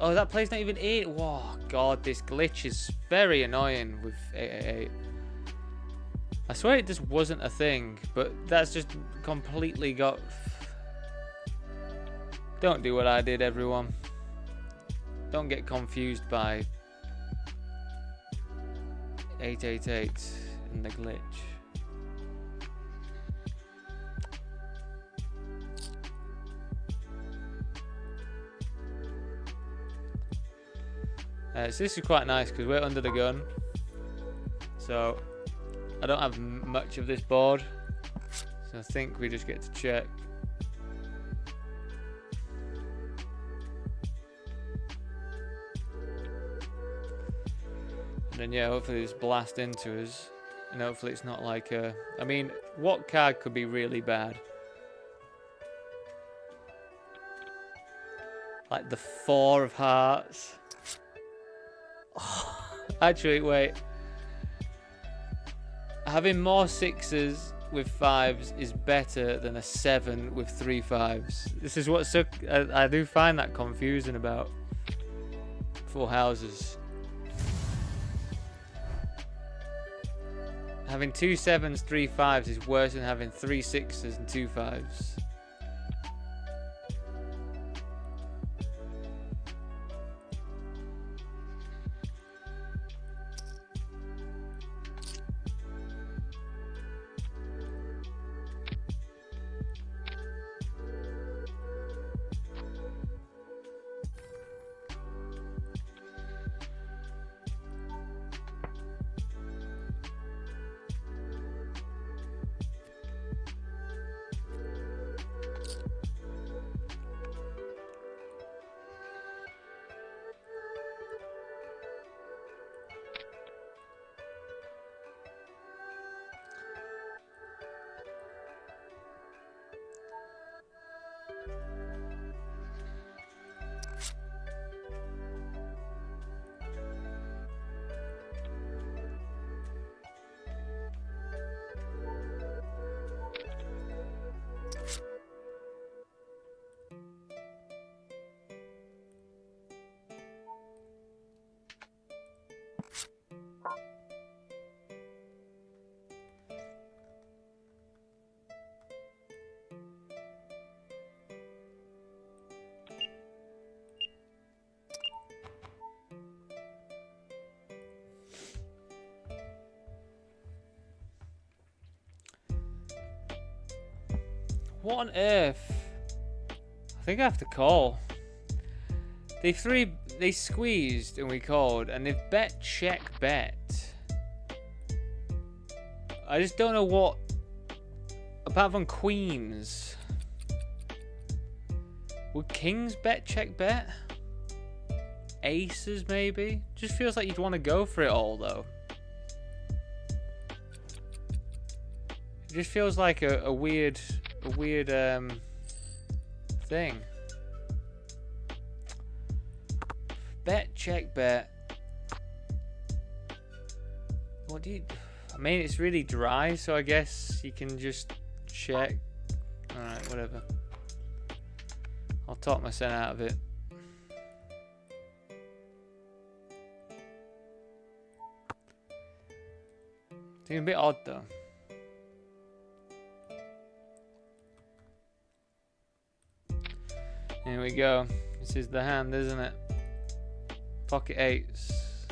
Oh, that play's not even 8. Whoa, God, this glitch is very annoying with 888. I swear it just wasn't a thing, but that's just completely got... Don't do what I did, everyone. Don't get confused by 888 and the glitch. So this is quite nice because we're under the gun, so I don't have much of this board, so I think we just get to check. And then yeah, hopefully this blast into us, and hopefully it's not like a... I mean, what card could be really bad? Like the 4 of hearts. Oh, actually, wait. having more 6s with 5s is better than a 7 with 3 5s. This is what I do find that confusing about full houses. Having 2 7s, 3 5s is worse than having 3 6s and 2 5s. What on earth? I think I have to call. They squeezed and we called, and they've bet check bet. I just don't know what, apart from queens. Would kings bet check bet? Aces maybe? Just feels like you'd want to go for it all though. It just feels like a weird thing. Bet check bet. What do you? I mean, it's really dry, so I guess you can just check. All right, whatever. I'll talk my son out of it. Seems a bit odd though. Here we go. This is the hand, isn't it? Pocket eights.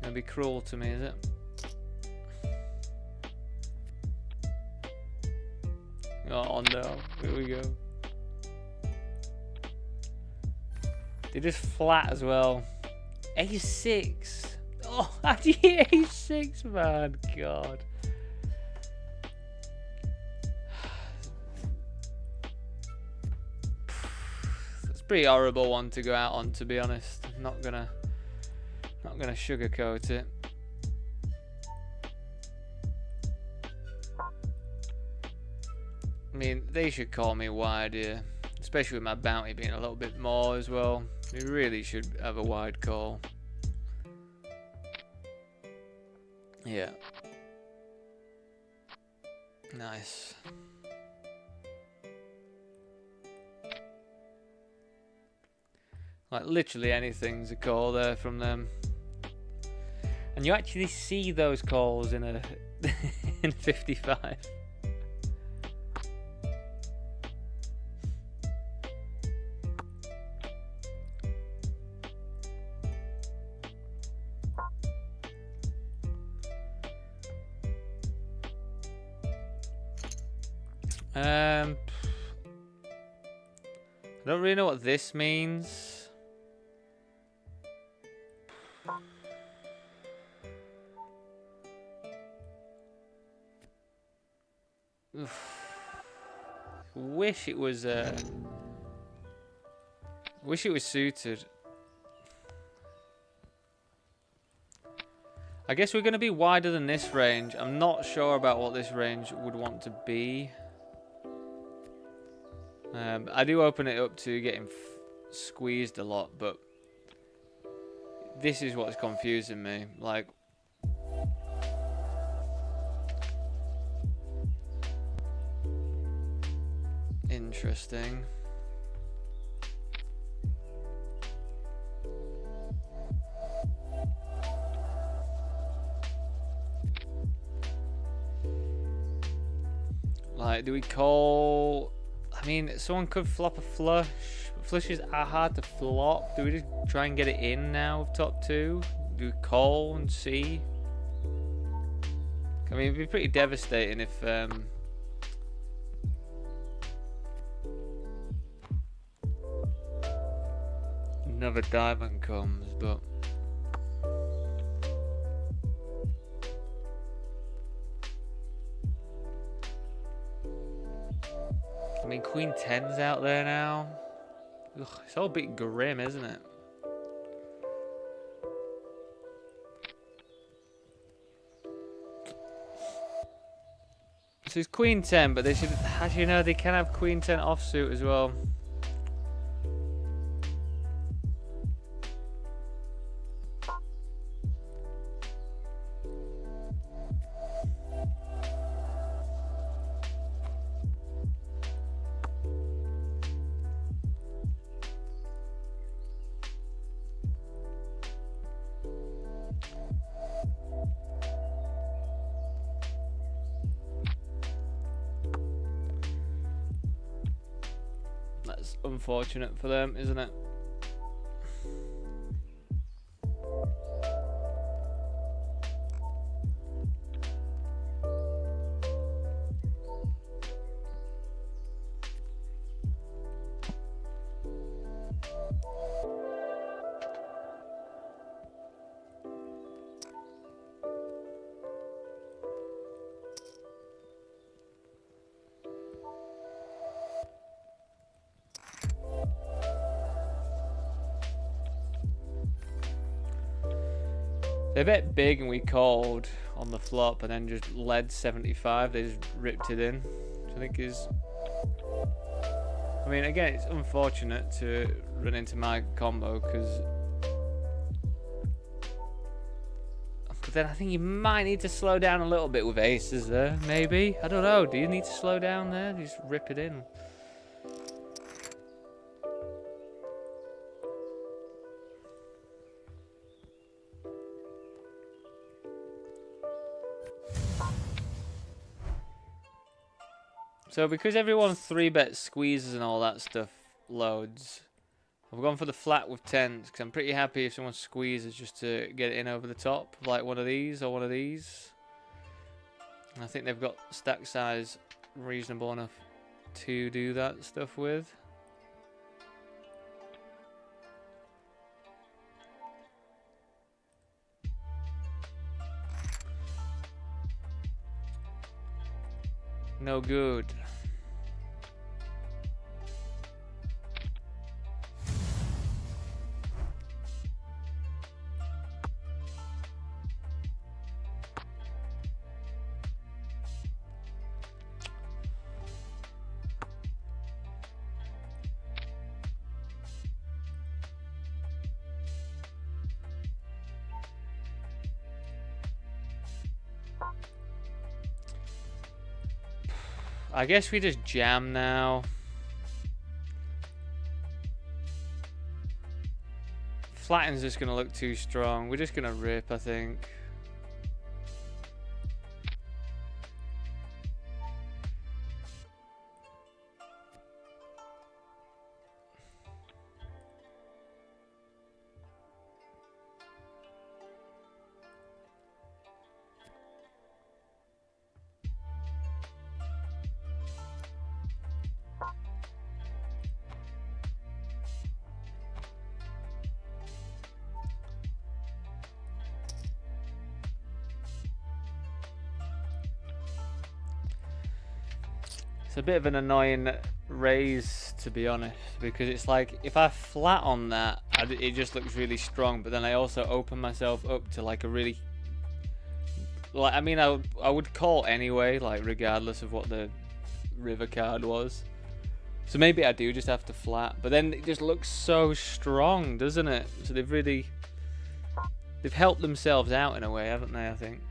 Gonna be cruel to me, is it? Oh no, here we go. They're just flat as well. Ace 6. Oh, how do you hit Ace 6, man? God. It's a pretty horrible one to go out on, to be honest. I'm not gonna sugarcoat it. I mean, they should call me wide here, especially with my bounty being a little bit more as well. We really should have a wide call. Yeah. Nice. Like literally anything's a call there from them. And you actually see those calls in a in 55. I don't really know what this means. Wish it was suited. I guess we're going to be wider than this range. I'm not sure about what this range would want to be. I do open it up to getting squeezed a lot, but this is what's confusing me. Like, Interesting. Like, do we call... I mean, someone could flop a flush. Flushes are hard to flop. Do we just try and get it in now with top two? Do we call and see? I mean, it'd be pretty devastating if... another diamond comes, but... I mean, Queen 10's out there now. Ugh, it's all a bit grim, isn't it? So it's Queen 10, but they should... Actually, no, they can have Queen 10 offsuit as well. That's unfortunate for them, isn't it? They bet big and we called on the flop and then just led 75. They just ripped it in, which I think is... I mean, again, it's unfortunate to run into my combo because... But then I think you might need to slow down a little bit with aces there, maybe. I don't know. Do you need to slow down there? Just rip it in. So because everyone 3-bet squeezes and all that stuff loads, I've gone for the flat with 10s because I'm pretty happy if someone squeezes just to get it in over the top, like one of these or one of these. And I think they've got stack size reasonable enough to do that stuff with. No good. I guess we just jam now. Flatten's just going to look too strong. We're just going to rip, I think. It's a bit of an annoying raise, to be honest, because it's like if I flat on that, it just looks really strong, but then I also open myself up to like a really, like, I mean, I would call anyway, like regardless of what the river card was. So maybe I do just have to flat, but then it just looks so strong, doesn't it? So they've helped themselves out in a way, haven't they, I think.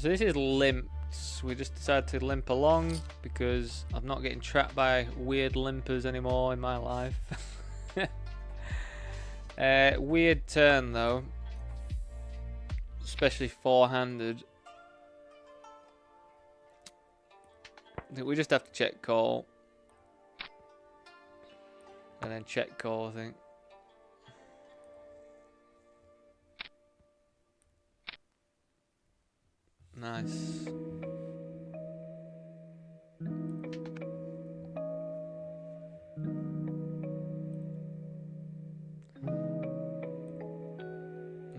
So this is limped. We just decided to limp along because I'm not getting trapped by weird limpers anymore in my life. Weird turn though, especially four-handed. We just have to check call and then check call, I think. Nice.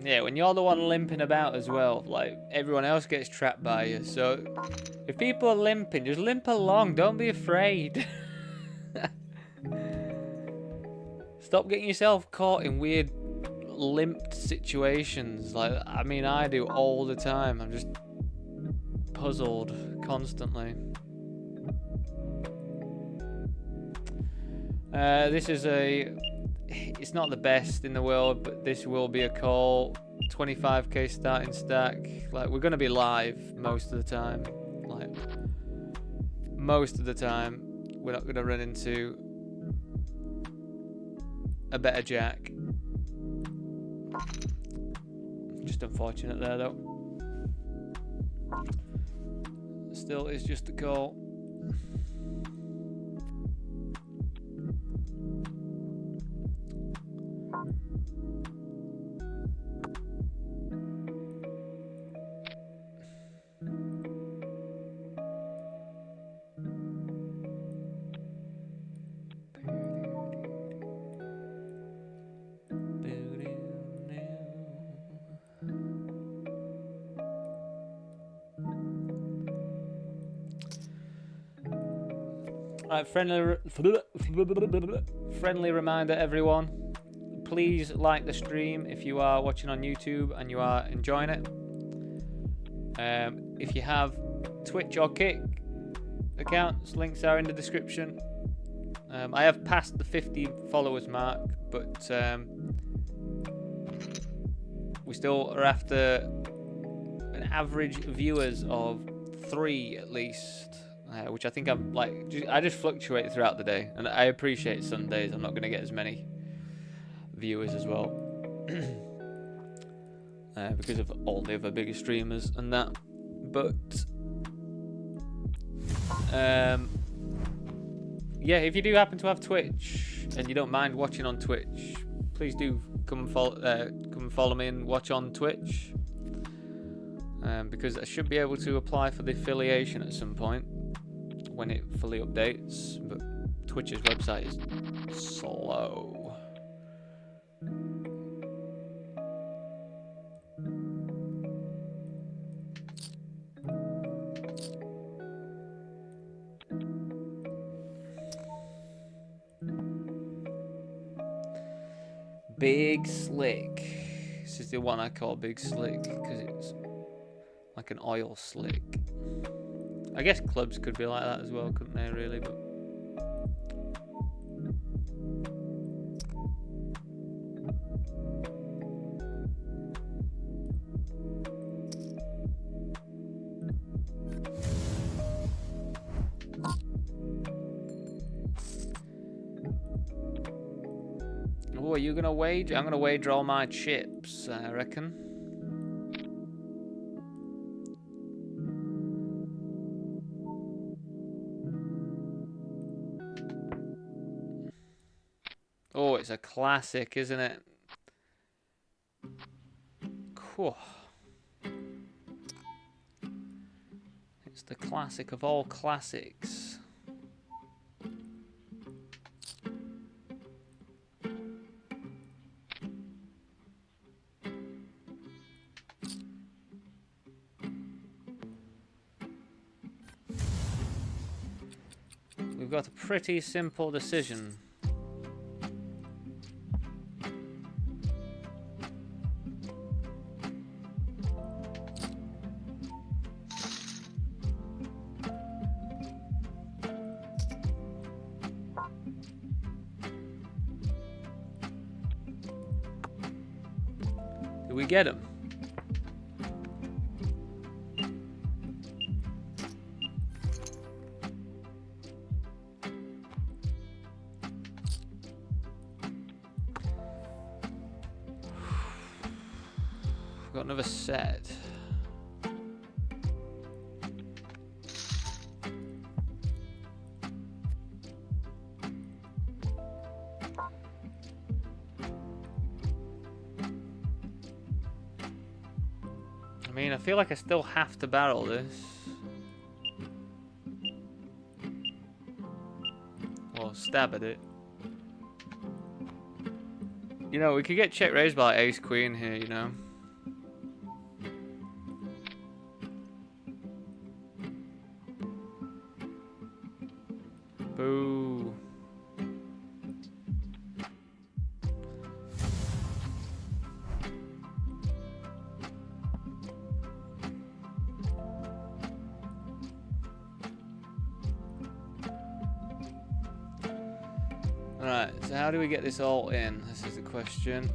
Yeah, when you're the one limping about as well, like, everyone else gets trapped by you. So, if people are limping, just limp along. Don't be afraid. Stop getting yourself caught in weird limped situations. Like, I mean, I do all the time. I'm just puzzled constantly. This is it's not the best in the world, but this will be a call. 25k starting stack. Like, we're gonna be live most of the time. Like, most of the time, we're not gonna run into a better jack. Just unfortunate there though. Still, it's just a call. Right, friendly reminder, everyone. Please like the stream if you are watching on YouTube and you are enjoying it. If you have Twitch or Kick accounts, links are in the description. I have passed the 50 followers mark, but we still are after an average viewers of 3 at least. Which I think I'm like, I just fluctuate throughout the day, and I appreciate Sundays. I'm not going to get as many viewers as well because of all the other bigger streamers and that. But yeah, if you do happen to have Twitch and you don't mind watching on Twitch, please do come and follow me and watch on Twitch, because I should be able to apply for the affiliation at some point when it fully updates, but Twitch's website is slow. Big Slick. This is the one I call Big Slick because it's like an oil slick. I guess clubs could be like that as well, couldn't they, really? But oh, are you gonna wager? I'm gonna wager all my chips, I reckon. Oh, it's a classic, isn't it? Cool. It's the classic of all classics. We've got a pretty simple decision. Did we get him? I've got another set. I mean, I feel like I still have to barrel this. Or stab at it. You know, we could get check raised by ace queen here, you know. Boo. Alright, so how do we get this all in? This is the question.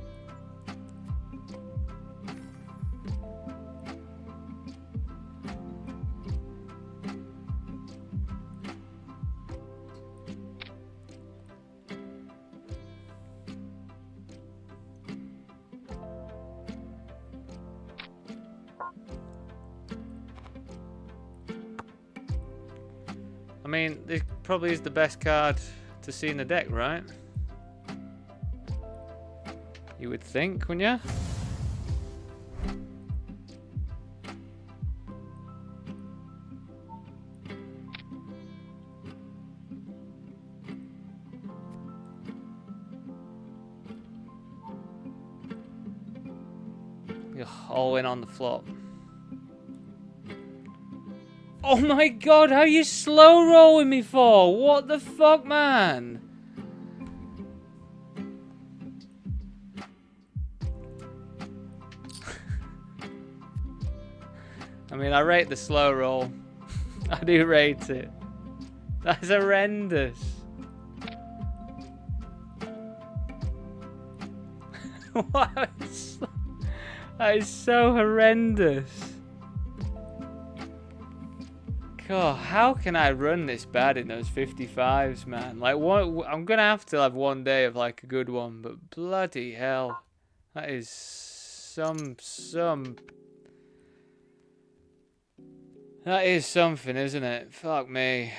I mean, this probably is the best card to see in the deck, right? You would think, wouldn't you? You're all in on the flop. Oh my god, how are you slow rolling me for? What the fuck, man? I mean, I rate the slow roll. I do rate it. That's horrendous. What? That is so horrendous. God, how can I run this bad in those 55s, man? Like, I'm gonna have to have one day of like a good one, but bloody hell, that is some. That is something, isn't it? Fuck me.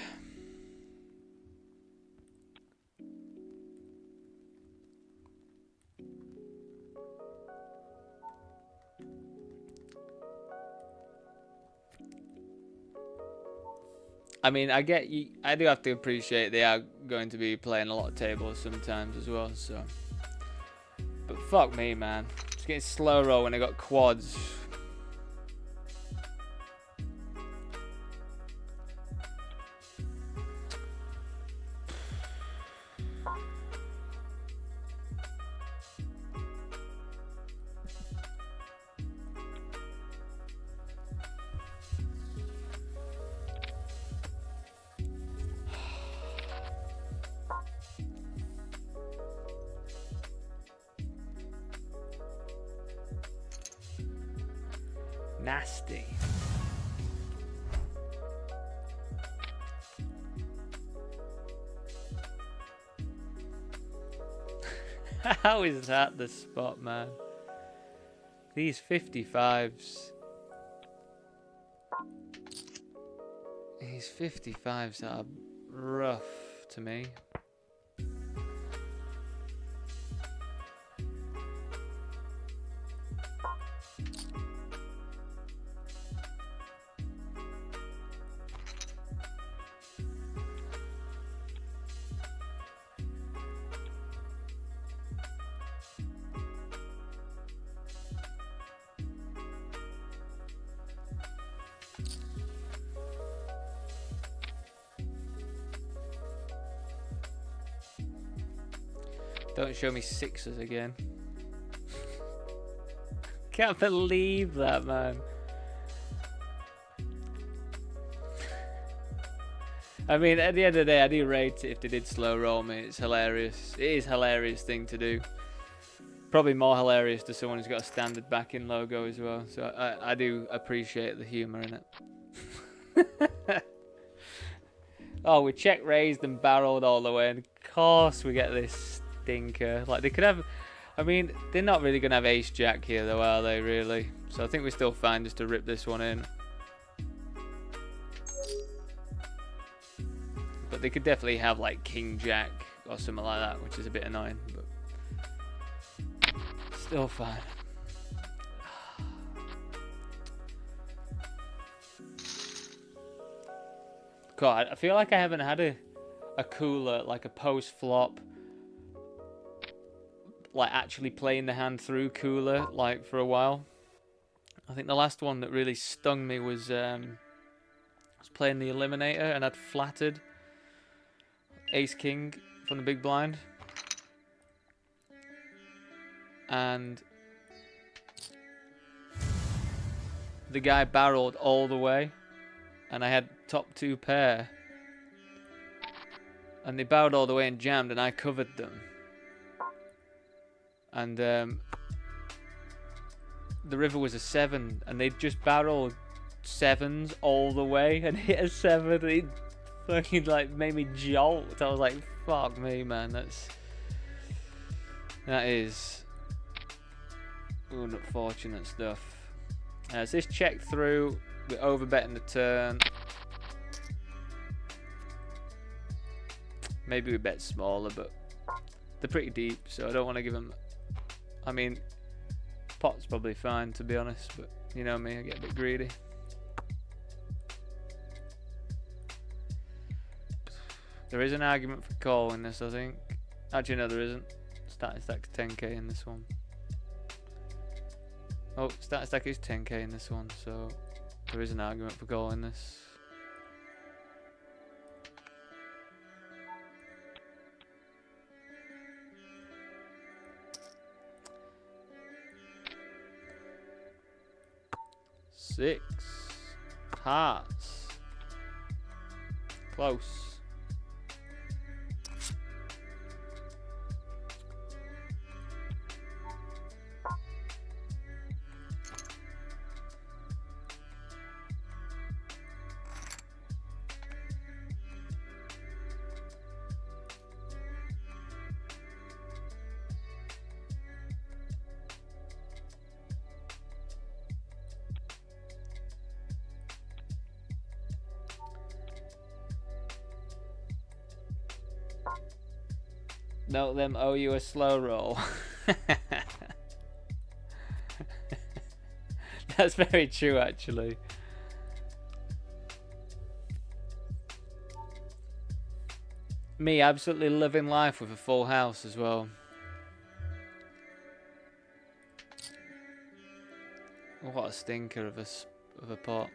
I mean, I get you. I do have to appreciate they are going to be playing a lot of tables sometimes as well. So, but fuck me, man. Just getting slow roll when I got quads. Nasty. How is that the spot, man? These 55s. These 55s are rough to me. Don't show me sixes again. Can't believe that, man. I mean, at the end of the day, I do rate it if they did slow roll me. It's hilarious. It is a hilarious thing to do. Probably more hilarious to someone who's got a standard backing logo as well. So I do appreciate the humour in it. Oh, we check raised and barreled all the way, and of course we get this stinker. Like, they could have, I mean, they're not really going to have ace jack here though, are they, really? So I think we're still fine just to rip this one in. But they could definitely have like King Jack or something like that, which is a bit annoying, but still fine. God, I feel like I haven't had a cooler, like a post-flop, like actually playing the hand through cooler, like for a while. I think the last one that really stung me was playing the Eliminator and I'd flattered Ace King from the big blind. And the guy barreled all the way and I had top 2 pair. And they barreled all the way and jammed and I covered them. And the river was a 7 and they just barreled 7s all the way and hit a 7. It fucking like made me jolt. I was like, fuck me, man. That is unfortunate stuff. So this check through, we're overbetting the turn. Maybe we bet smaller, but they're pretty deep, so I don't want to give them. I mean, pot's probably fine to be honest, but you know me, I get a bit greedy. There is an argument for calling this, I think. Actually, no, there isn't. Starting stack's 10k in this one. Oh, starting stack is 10k in this one, so there is an argument for calling this. Six hearts. Close. Don't them owe you a slow roll. That's very true, actually. Me absolutely living life with a full house as well. What a stinker of a pot.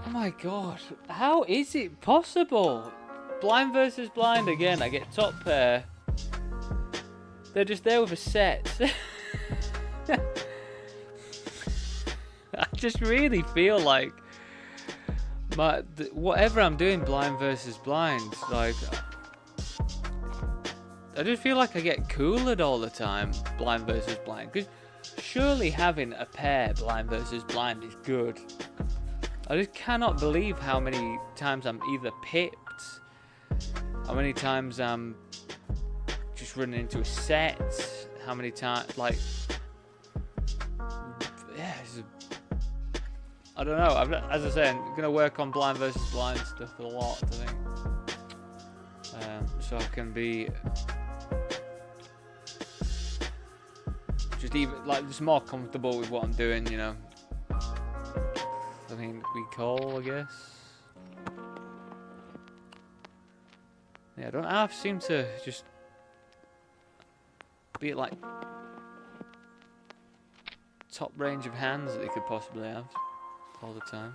Oh my god, how is it possible? Blind versus blind again, I get top pair. They're just there with a set. I just really feel like whatever I'm doing blind versus blind, like I just feel like I get coolered all the time, blind versus blind. Because surely having a pair blind versus blind is good. I just cannot believe how many times I'm either pipped, how many times I'm just running into a set, how many times, like, yeah, I don't know. As I say, I'm going to work on blind versus blind stuff a lot, I think. So I can be just more comfortable with what I'm doing, you know. I mean, we call, I guess. Yeah, I don't half seem to just be at like top range of hands that they could possibly have all the time.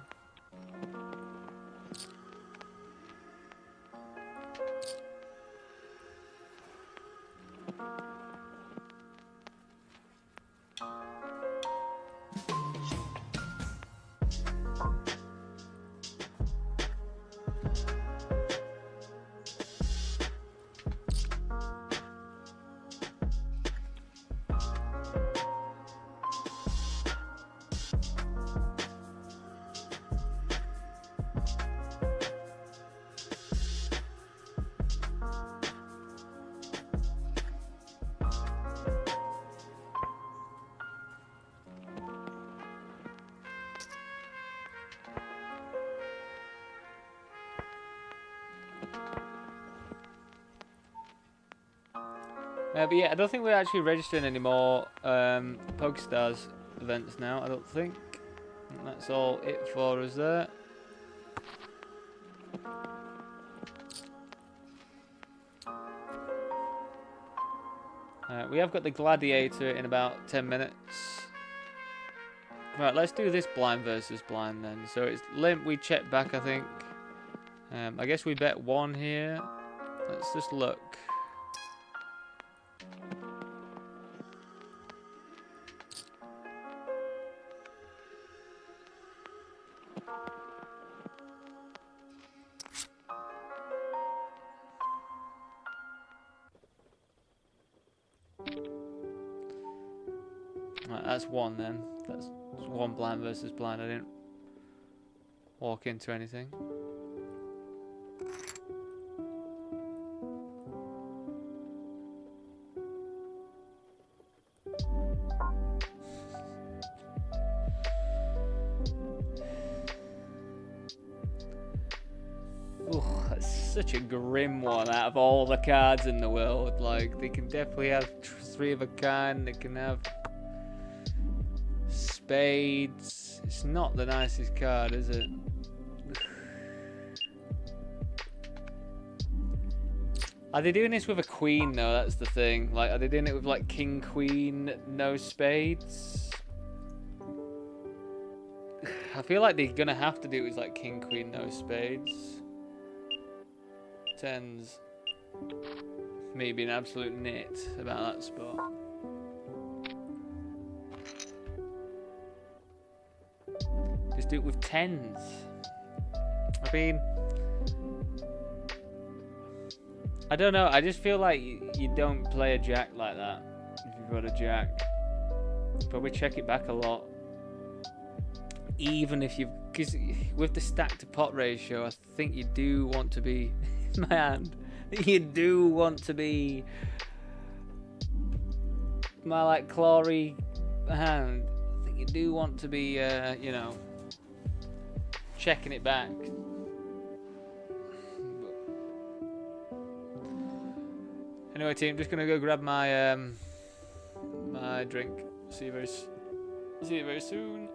But yeah, I don't think we're actually registering any more PokeStars events now, I don't think. That's all it for us there. We have got the Gladiator in about 10 minutes. Right, let's do this blind versus blind then. So it's limp, we check back, I think. I guess we bet 1 here. Let's just look. Right, that's 1 then. That's 1 blind versus blind. I didn't walk into anything. Ooh, that's such a grim one out of all the cards in the world. Like, they can definitely have 3 of a kind. They can have spades. It's not the nicest card, is it? Are they doing this with a queen though? That's the thing. Like, are they doing it with like king, queen, no spades? I feel like they're gonna have to do it with like king, queen, no spades. Tens. Me being an absolute nit about that spot. Just do it with tens. I mean, I don't know. I just feel like you don't play a jack like that if you've got a jack. Probably check it back a lot. Even if you've... Because with the stack to pot ratio, I think you do want to be... my hand. You do want to be... my, like, clawy hand. I think you do want to be, you know... checking it back. Anyway, team, just gonna go grab my my drink. See you very soon.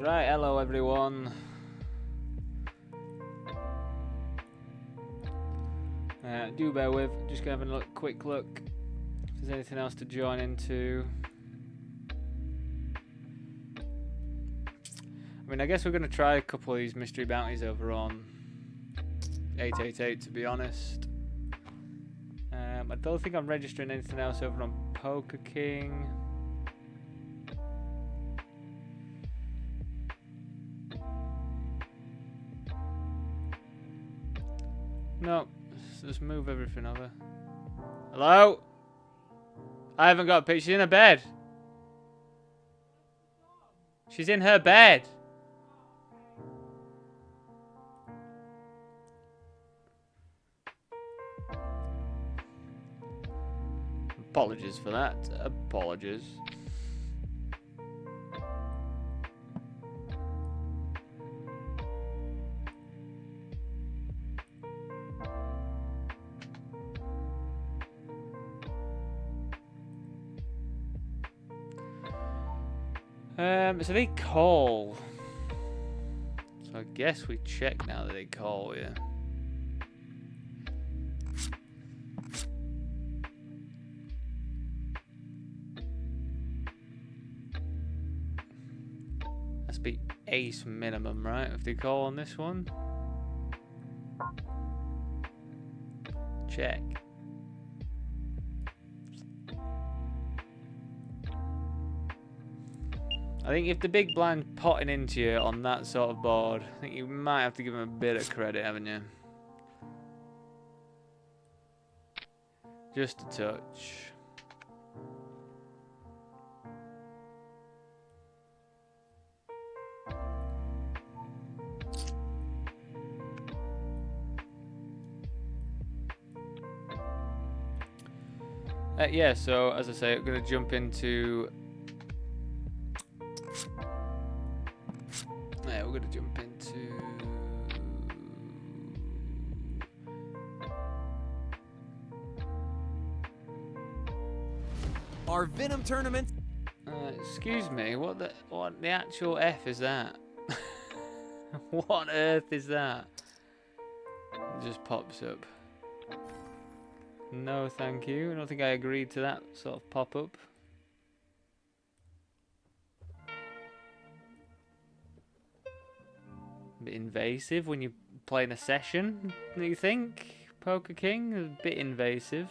Right, hello everyone. Do bear with, just gonna have a quick look if there's anything else to join into. I mean, I guess we're gonna try a couple of these mystery bounties over on 888, to be honest. I don't think I'm registering anything else over on Poker King. No, let's move everything over. Hello? I haven't got a picture. She's in her bed. She's in her bed. Apologies for that. Apologies. So they call. So I guess we check now that they call, yeah. Must be ace minimum, right? If they call on this one. Check. I think if the big blind's potting into you on that sort of board, I think you might have to give him a bit of credit, haven't you? Just a touch. Yeah, so as I say, I'm going to jump into... Yeah, we're going to jump into... Our Venom tournament. Excuse me, what the actual F is that? What on earth is that? It just pops up. No, thank you. I don't think I agreed to that sort of pop-up. A bit invasive when you're playing a session, do you think? Poker King? A bit invasive.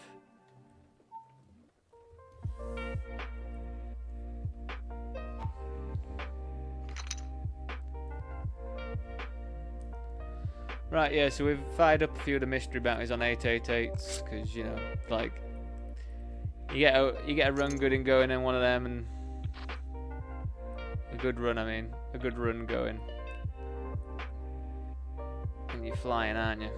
Right, yeah, so we've fired up a few of the mystery bounties on 888s, because, you know, like, you get a run good and going in one of them, and a good run, a good run going. And you're flying, aren't you?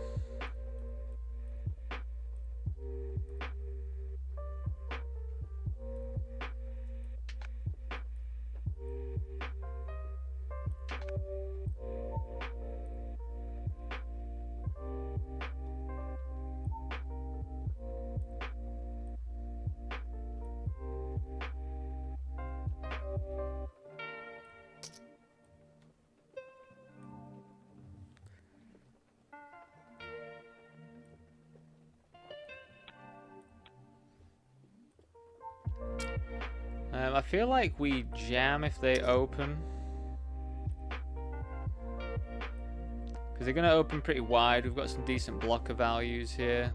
I feel like we jam if they open. Because they're going to open pretty wide. We've got some decent blocker values here.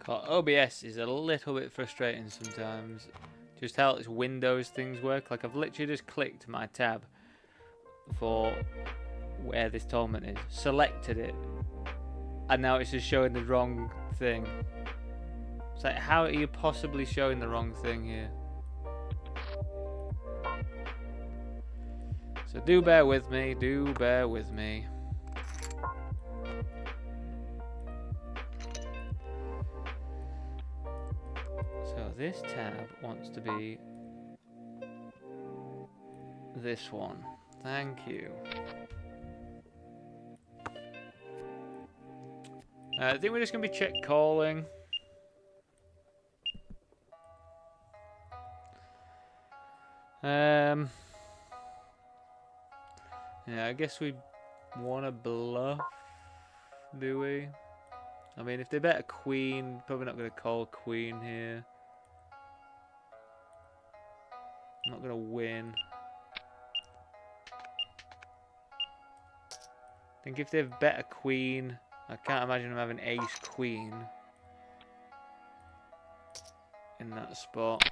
OBS is a little bit frustrating sometimes. Just how its Windows things work. Like I've literally just clicked my tab for where this tournament is, selected it, and now it's just showing the wrong thing. It's like, how are you possibly showing the wrong thing here? So do bear with me, do bear with me. So this tab wants to be this one. Thank you. I think we're just going to be check calling. Yeah, I guess we want to bluff, do we? I mean, if they bet a queen, probably not going to call queen here. I'm not going to win. I think if they've bet a queen, I can't imagine them having ace queen in that spot.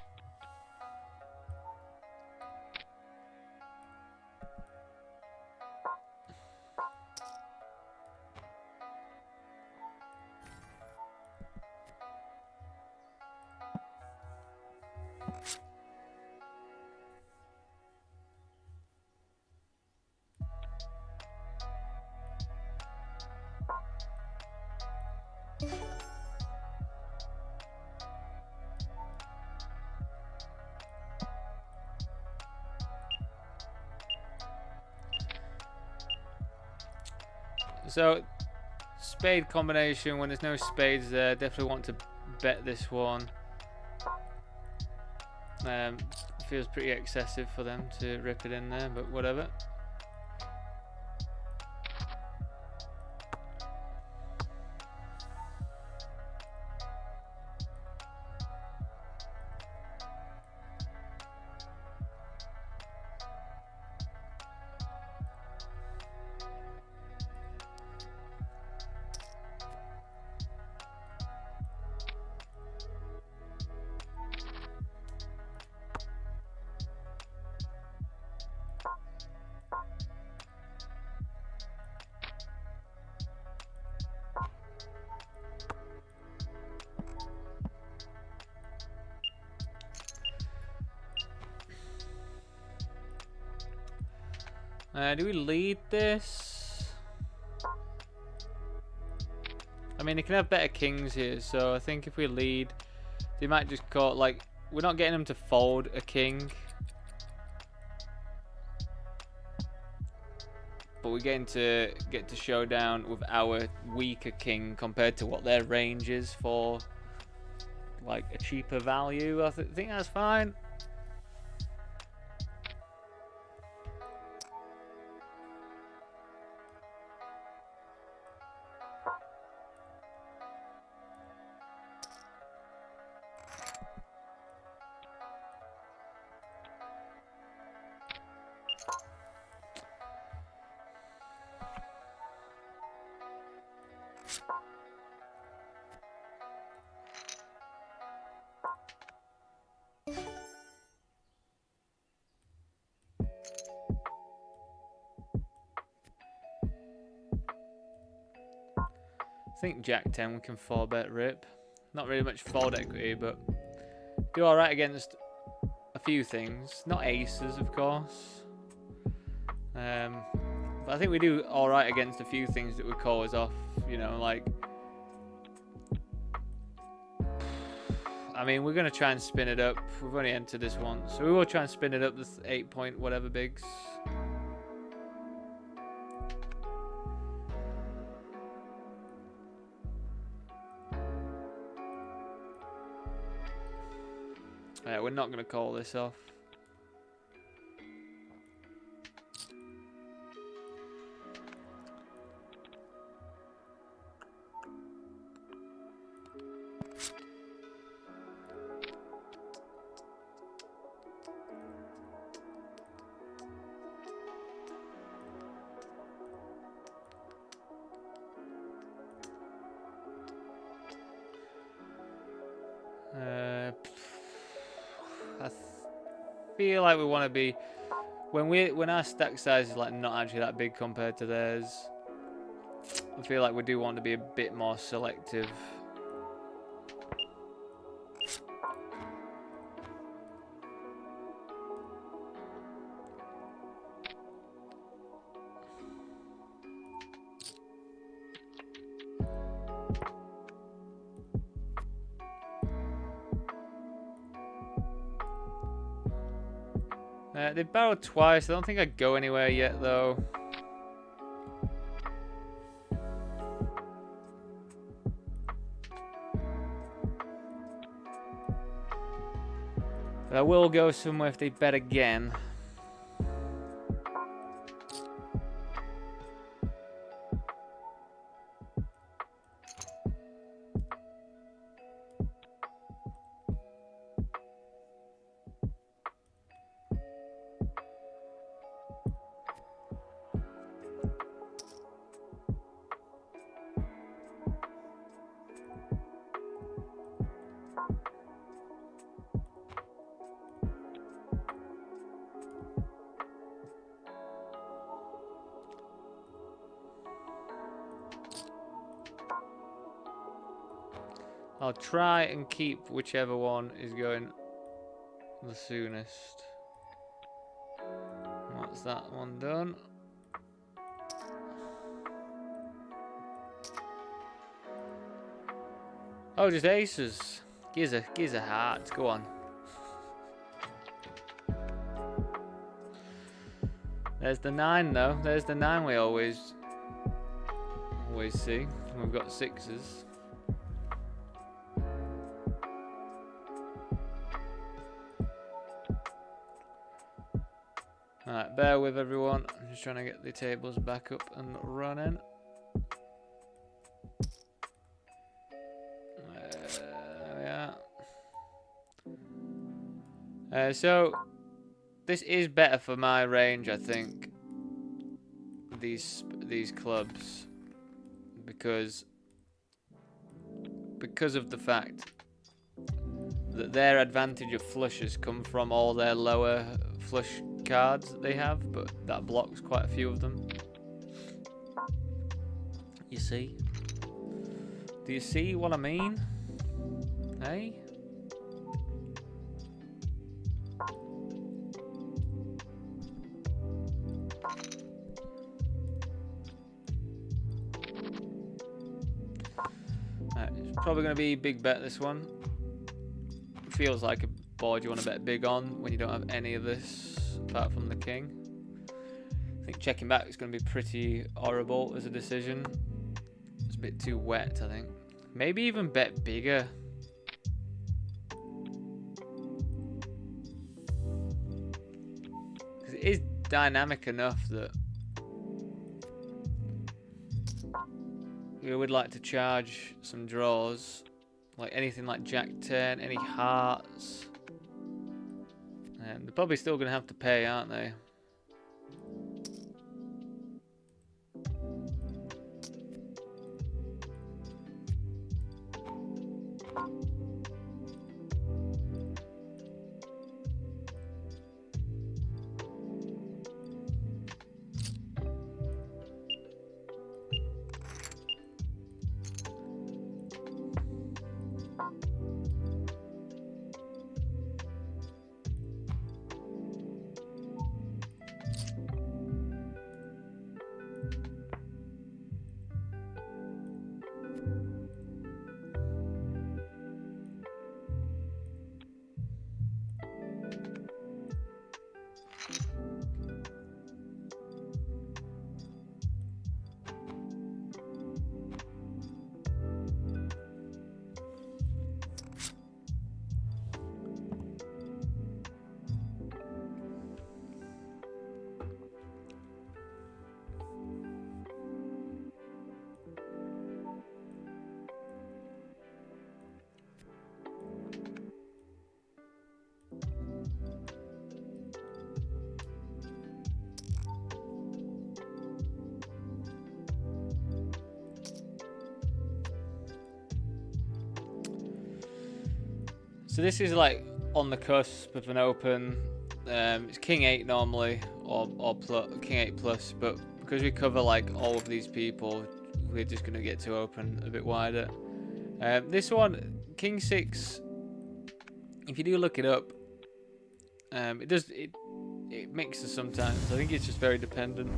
So, spade combination, when there's no spades there, definitely want to bet this one. Feels pretty excessive for them to rip it in there, but whatever. Do we lead this? I mean, they can have better kings here, so I think if we lead, they might just call, like, we're not getting them to fold a king. But we're getting to get to showdown with our weaker king compared to what their range is for, like, a cheaper value. I think that's fine. I think Jack 10 we can 4-bet rip. Not really much fold equity, but do alright against a few things. Not aces, of course. But I think we do alright against a few things that would call us off. You know, like... I mean, we're going to try and spin it up. We've only entered this once. So we will try and spin it up this 8 point whatever bigs. We're not going to call this off. feel like we want to be when our stack size is like not actually that big compared to theirs. I feel like we do want to be a bit more selective. They barreled twice. I don't think I'd go anywhere yet, though. But I will go somewhere if they bet again. I'll try and keep whichever one is going the soonest. That's that one done. Oh, just aces. Gives a heart. Go on. There's the 9 though. There's the 9 we always see. We've got 6s. Alright, bear with everyone. I'm just trying to get the tables back up and running. There we are. So, this is better for my range, I think. These clubs, because of the fact that their advantage of flushes come from all their lower flush cards that they have, but that blocks quite a few of them. You see? Do you see what I mean? Hey? It's probably going to be big bet, this one. Feels like a board you want to bet big on when you don't have any of this apart from the king. I think checking back is going to be pretty horrible as a decision. It's a bit too wet, I think. Maybe even bet bigger. Because it is dynamic enough that we would like to charge some draws. Like anything like Jack 10, any hearts. And they're probably still going to have to pay, aren't they? So this is like on the cusp of an open. It's King 8 normally, or King 8 plus, but because we cover like all of these people, we're just gonna get to open a bit wider. This one, King 6, if you do look it up, it mixes sometimes. I think it's just very dependent.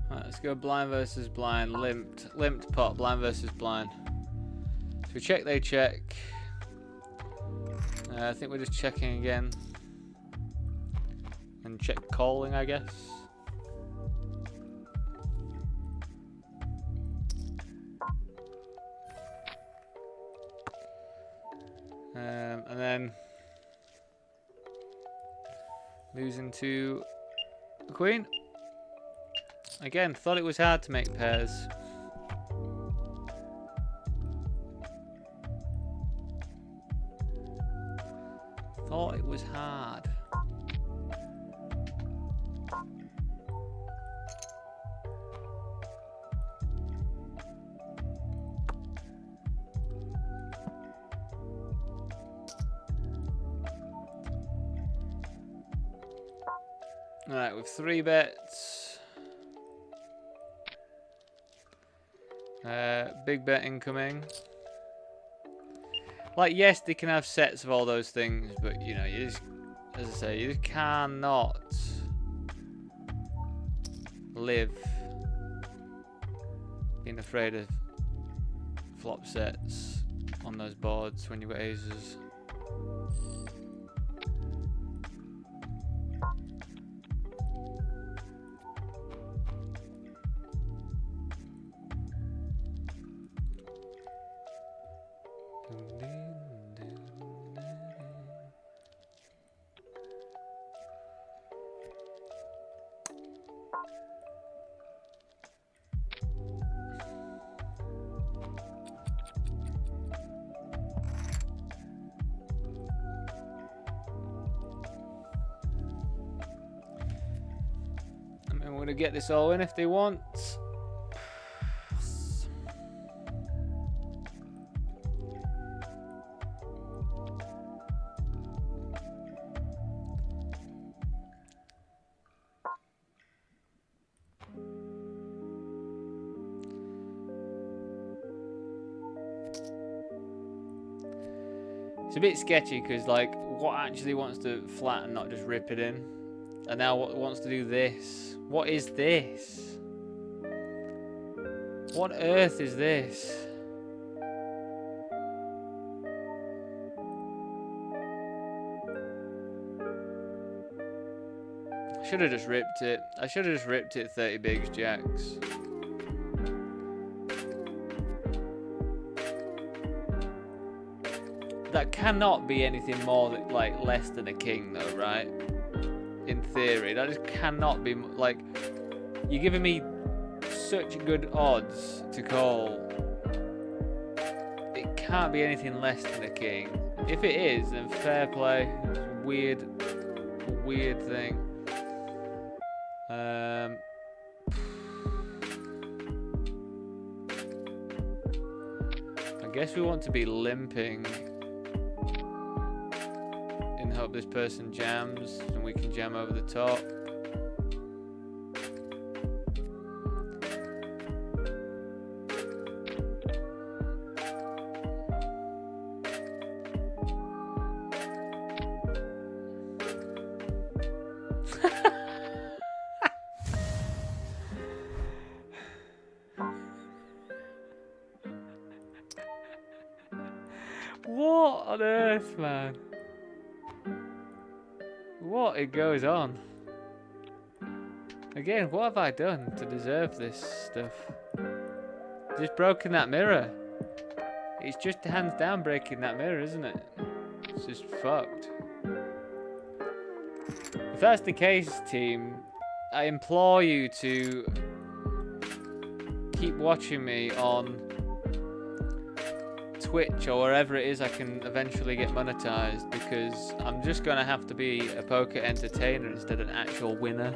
Let's go blind versus blind, limped pot, blind versus blind. So we check, they check. I think we're just checking again. And check calling, I guess. And then losing to the queen. Again, thought it was hard to make pairs. Thought it was hard. Alright, with 3 bets. Big bet incoming. Like, yes, they can have sets of all those things, but you know, you just, as I say, you just cannot live being afraid of flop sets on those boards when you've got aces. I'm going to get this all in if they want. It's a bit sketchy because, like, what actually wants to flatten, not just rip it in? And now what wants to do this? What is this? What earth is this? I should have just ripped it. I should have just ripped it 30 bigs jacks. That cannot be anything more than, like, less than a king though, right? In theory, that just cannot be, like, you're giving me such good odds to call. It can't be anything less than a king. If it is, then fair play. It's a weird thing. I guess we want to be limping. Hope this person jams and we can jam over the top. earth, man? What it goes on? Again, what have I done to deserve this stuff? Just broken that mirror. It's just hands down breaking that mirror, isn't it? It's just fucked. If that's the case, team, I implore you to keep watching me on Twitch or wherever it is I can eventually get monetized, because I'm just gonna have to be a poker entertainer instead of an actual winner.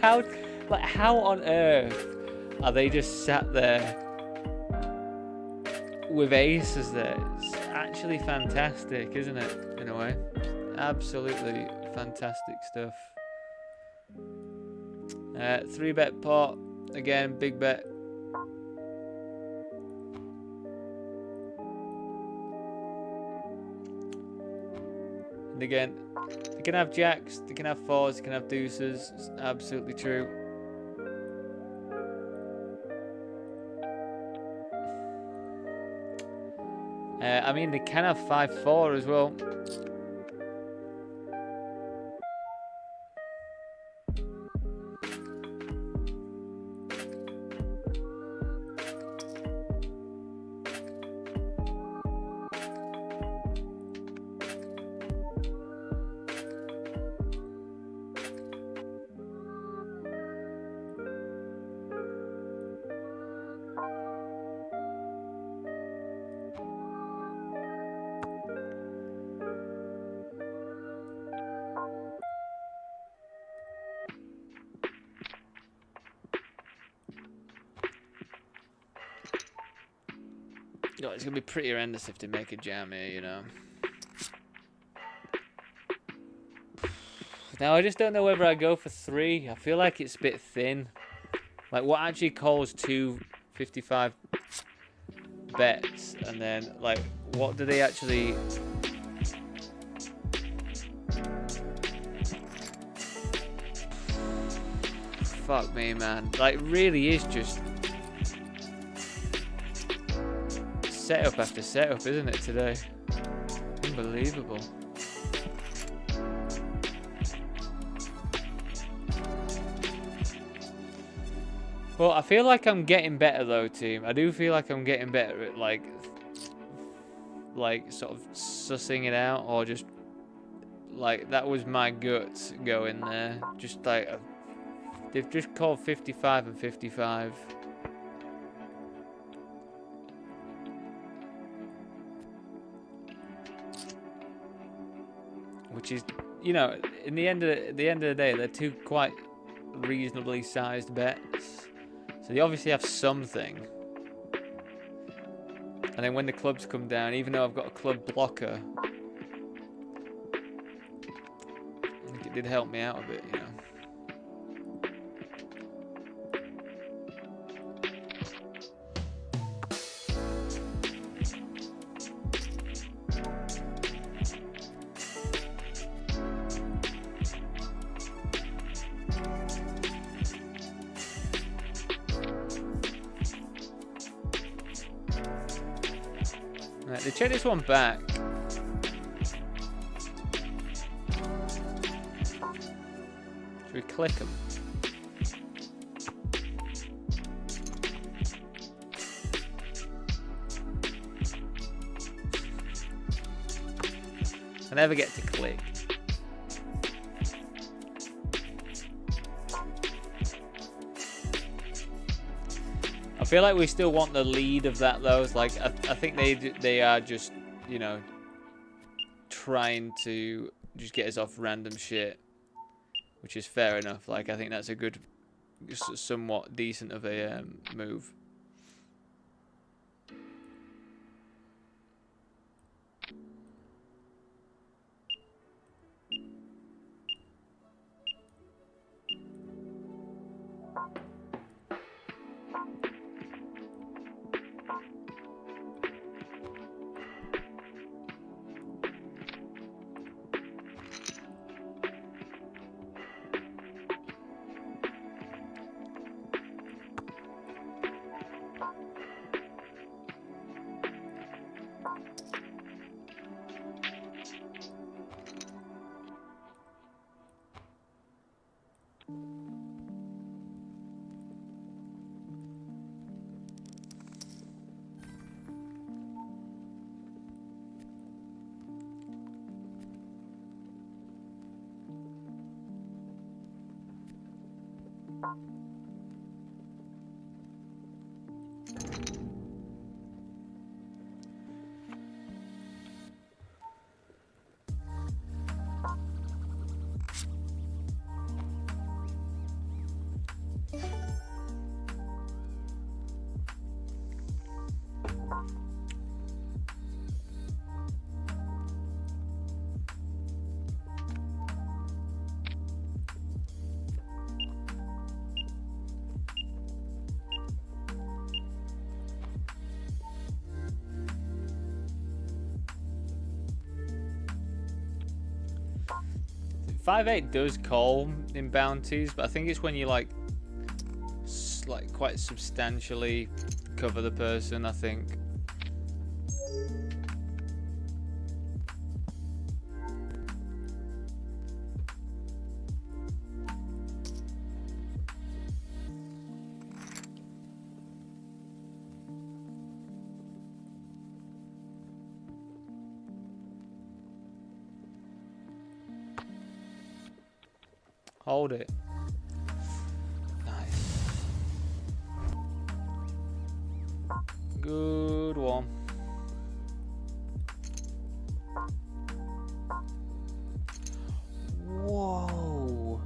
How on earth are they just sat there with aces there? It's actually fantastic, isn't it? In a way, absolutely fantastic stuff. 3-bet pot again, big bet. And again, you can have jacks, you can have fours, you can have deuces. It's absolutely true. I mean, they can have 5-4 as well. Oh, it's gonna be pretty horrendous if they make a jam here, you know. Now I just don't know whether I go for 3. I feel like it's a bit thin. Like, what actually calls 2 55 bets, and then like, what do they actually? Fuck me, man. Like, it really is just setup after setup, isn't it, today? Unbelievable. Well, I feel like I'm getting better though, team. I do feel like I'm getting better at like sort of sussing it out, or just like, that was my guts going there. Just like, they've just called 55 and 55. Which is, you know, in the end of the day, they're two quite reasonably sized bets, so they obviously have something. And then when the clubs come down, even though I've got a club blocker, I think it did help me out a bit, you know. Right, they check this one back. Should we click them? I never get to click. I feel like we still want the lead of that though. It's like, I think they are just, you know, trying to just get us off random shit, which is fair enough. Like, I think that's a good, somewhat decent of a move. $5-8 does call in bounties, but I think it's when you like quite substantially cover the person, I think. Hold it. Nice. Good one. Whoa.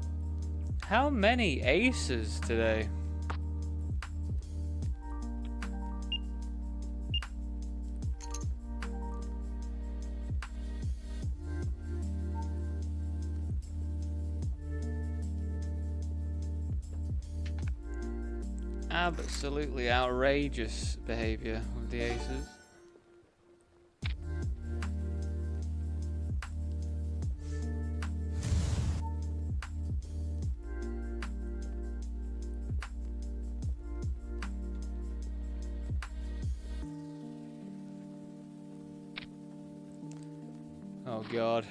How many aces today? Absolutely outrageous behavior with the aces. Oh god.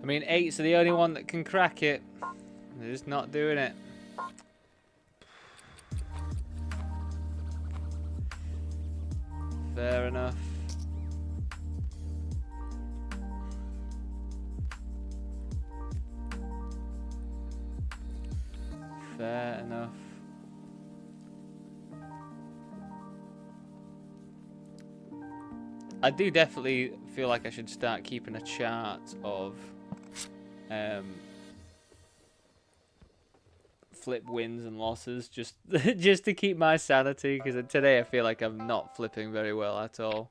I mean, 8's are the only one that can crack it. They're just not doing it. Fair enough. Fair enough. I do definitely feel like I should start keeping a chart of flip wins and losses, just just to keep my sanity, because today I feel like I'm not flipping very well at all.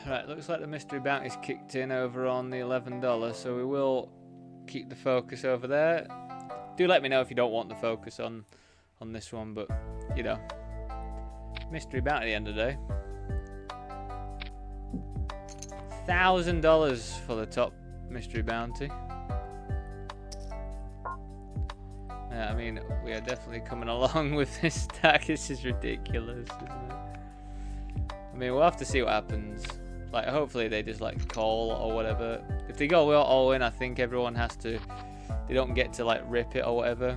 Right, looks like the mystery bounty's kicked in over on the $11, so we will keep the focus over there. Do let me know if you don't want the focus on this one, but you know, mystery bounty at the end of the day. $1,000 for the top mystery bounty. Yeah, I mean, we are definitely coming along with this stack. This is ridiculous, isn't it? I mean, we'll have to see what happens. Like, hopefully they just like call or whatever. If they go all in, I think everyone has to. They don't get to like rip it or whatever.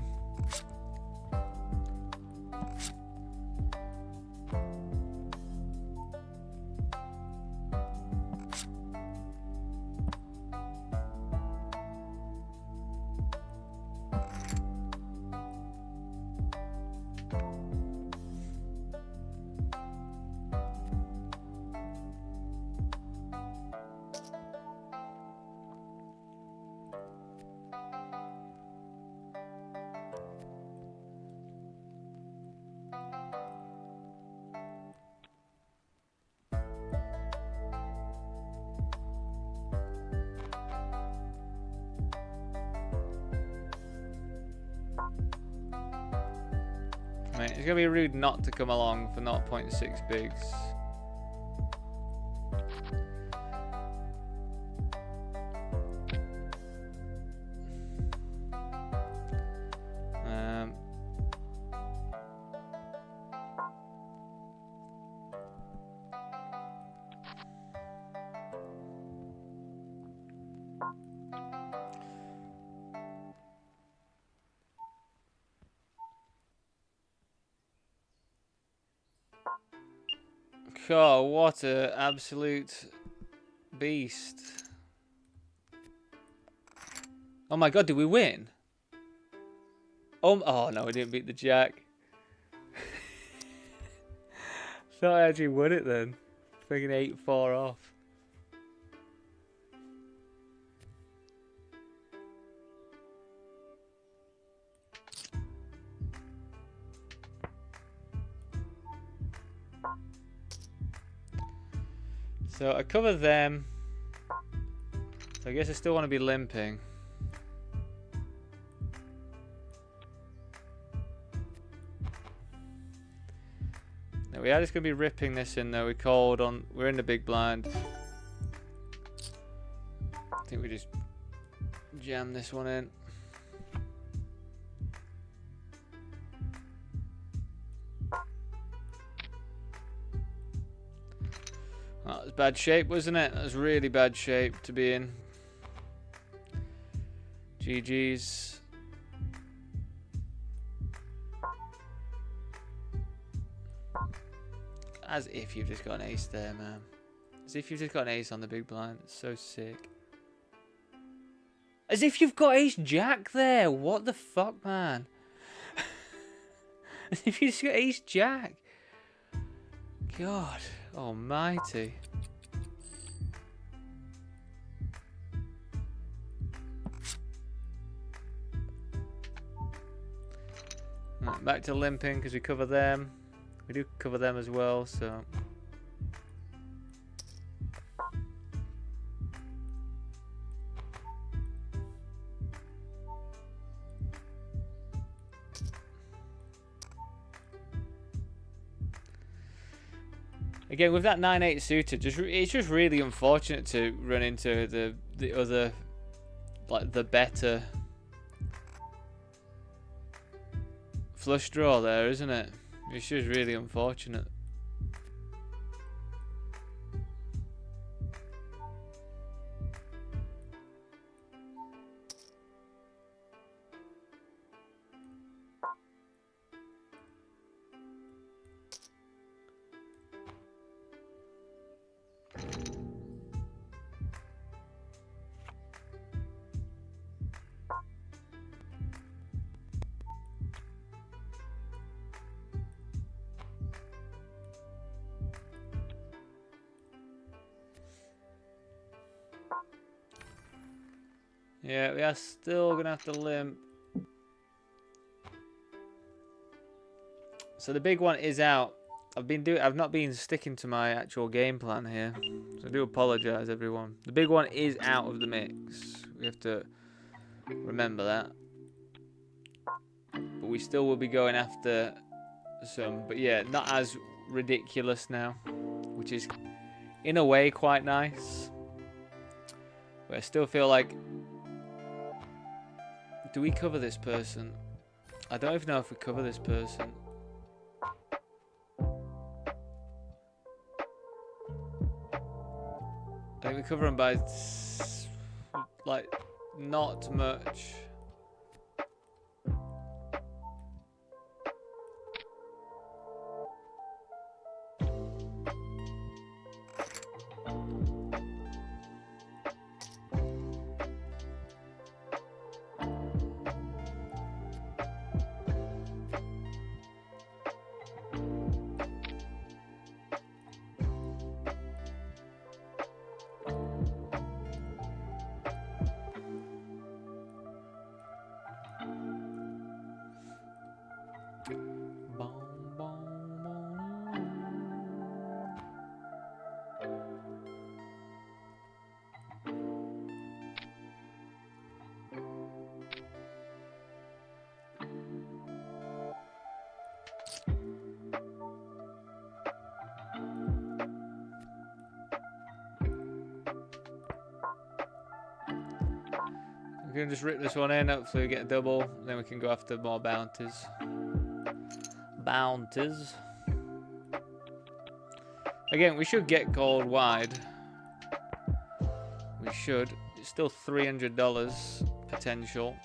It's going to be rude not to come along for 0.6 bigs. God, what a absolute beast. Oh my god, did we win? Oh no, we didn't beat the jack. Thought I actually won it then. Freaking 8-4 off. So I cover them. So I guess I still want to be limping. No, we are just going to be ripping this in though. We called on. We're in the big blind. I think we just jam this one in. That was bad shape, wasn't it? That was really bad shape to be in. GG's. As if you've just got an ace there, man. As if you've just got an ace on the big blind. It's so sick. As if you've got ace jack there. What the fuck, man? As if you just got ace jack. God almighty. Right, back to limping because we cover them. We do cover them as well, so. Again, with that 9-8 suited, it's just really unfortunate to run into the other, like the better flush draw there, isn't it? It's just really unfortunate. Yeah, we are still gonna have to limp. So the big one is out. I've not been sticking to my actual game plan here, so I do apologise, everyone. The big one is out of the mix. We have to remember that. But we still will be going after some. But yeah, not as ridiculous now, which is in a way quite nice. But I still feel like. Do we cover this person? I don't even know if we cover this person. I think we cover him by, like, not much. We can just rip this one in, hopefully we get a double, then we can go after more bounties. Bounties. Again, we should get called wide. We should. It's still $300 potential.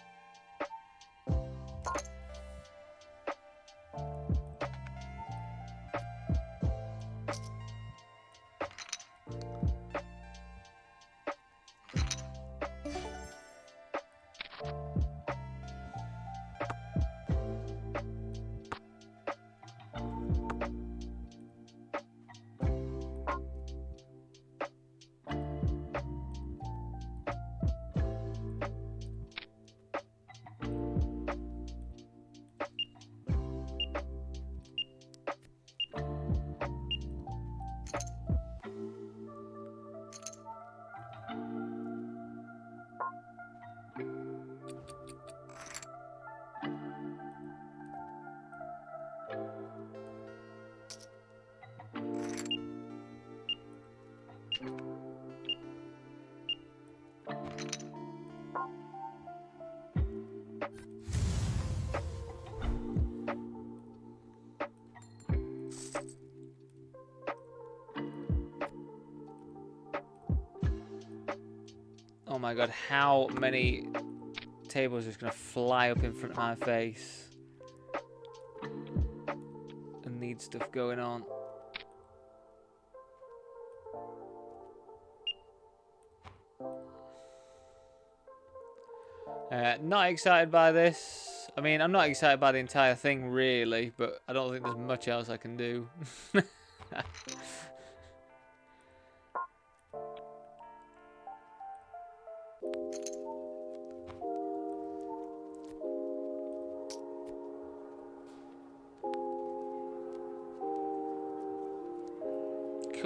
Oh my god, how many tables are just going to fly up in front of my face and need stuff going on. Not excited by this. I mean, I'm not excited by the entire thing really, but I don't think there's much else I can do.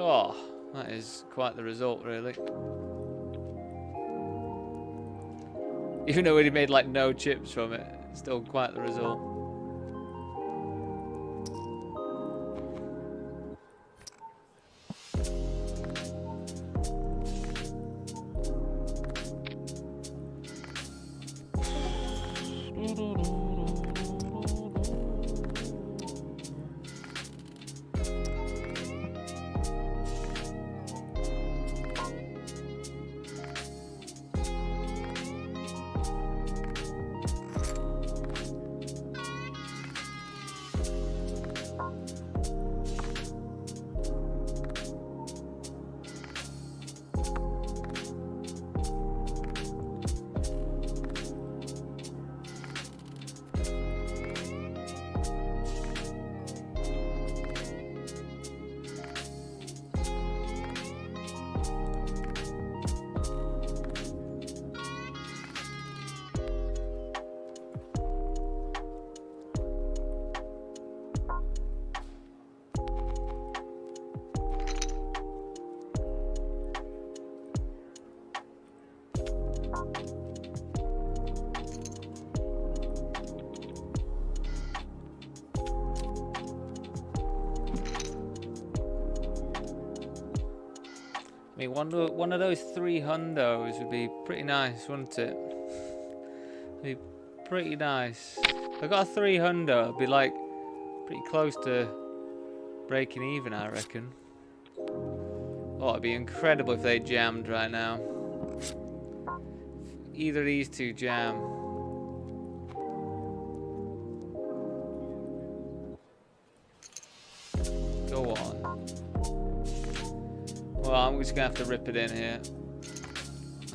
Oh, that is quite the result, really. Even though we made like no chips from it, it's still quite the result. I mean, one of those 3 hundos would be pretty nice, wouldn't it? Be pretty nice. If I got a 3 hundo, I'd be like pretty close to breaking even, I reckon. Oh, it'd be incredible if they jammed right now. Either of these two jam. Go on. Well, I'm just gonna have to rip it in here.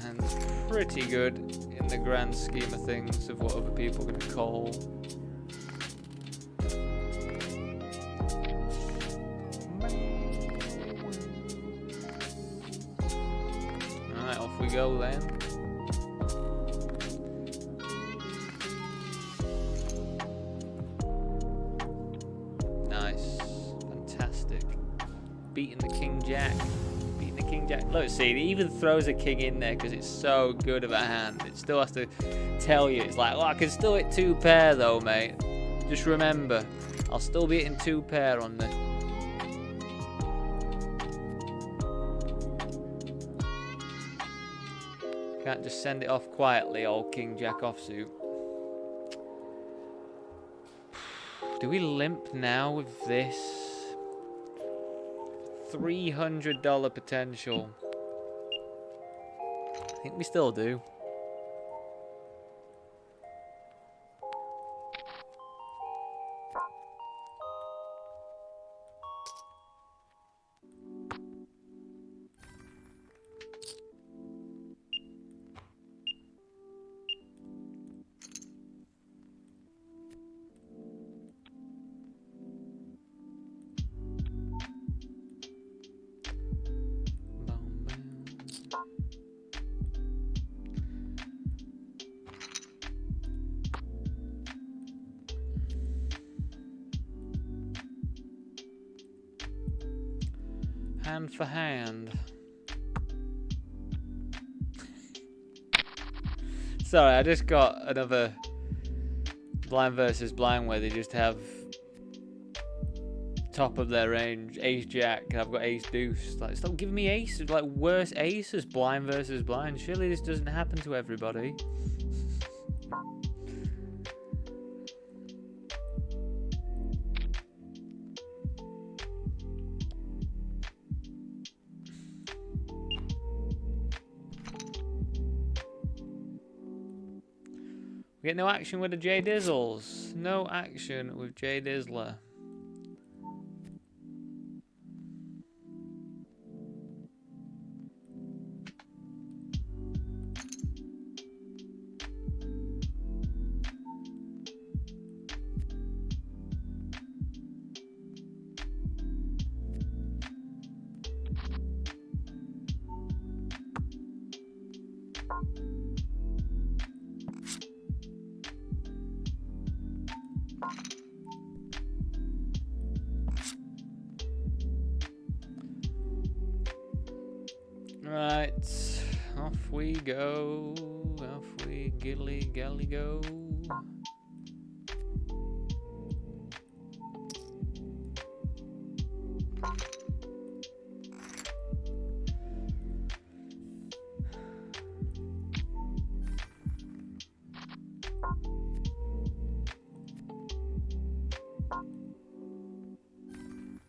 And it's pretty good in the grand scheme of things of what other people are gonna call. Alright, off we go then. Nice. Fantastic. Beating the King Jack. King Jack. Look, see, it even throws a king in there because it's so good of a hand. It still has to tell you. It's like, well, I can still hit 2 pair though, mate. Just remember, I'll still be hitting 2 pair on the... Can't just send it off quietly, old King Jack offsuit. Do we limp now with this? $300 potential. I think we still do. Hand for hand. Sorry, I just got another blind versus blind where they just have top of their range ace jack and I've got ace deuce. Like, stop giving me aces, like worse aces, blind versus blind. Surely this doesn't happen to everybody. We get no action with the J Dizzles. No action with J Dizzler. Right, off we go. Off we gilly gally go.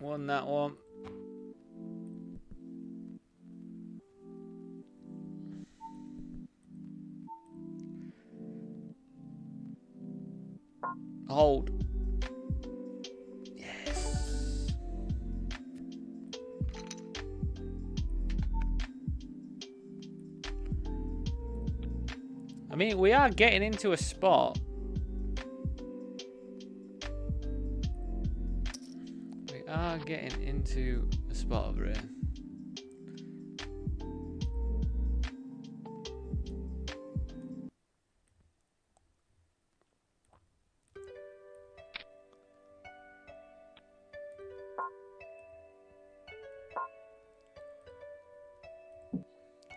Won that one. Hold. Yes. I mean, we are getting into a spot. We are getting into a spot over here.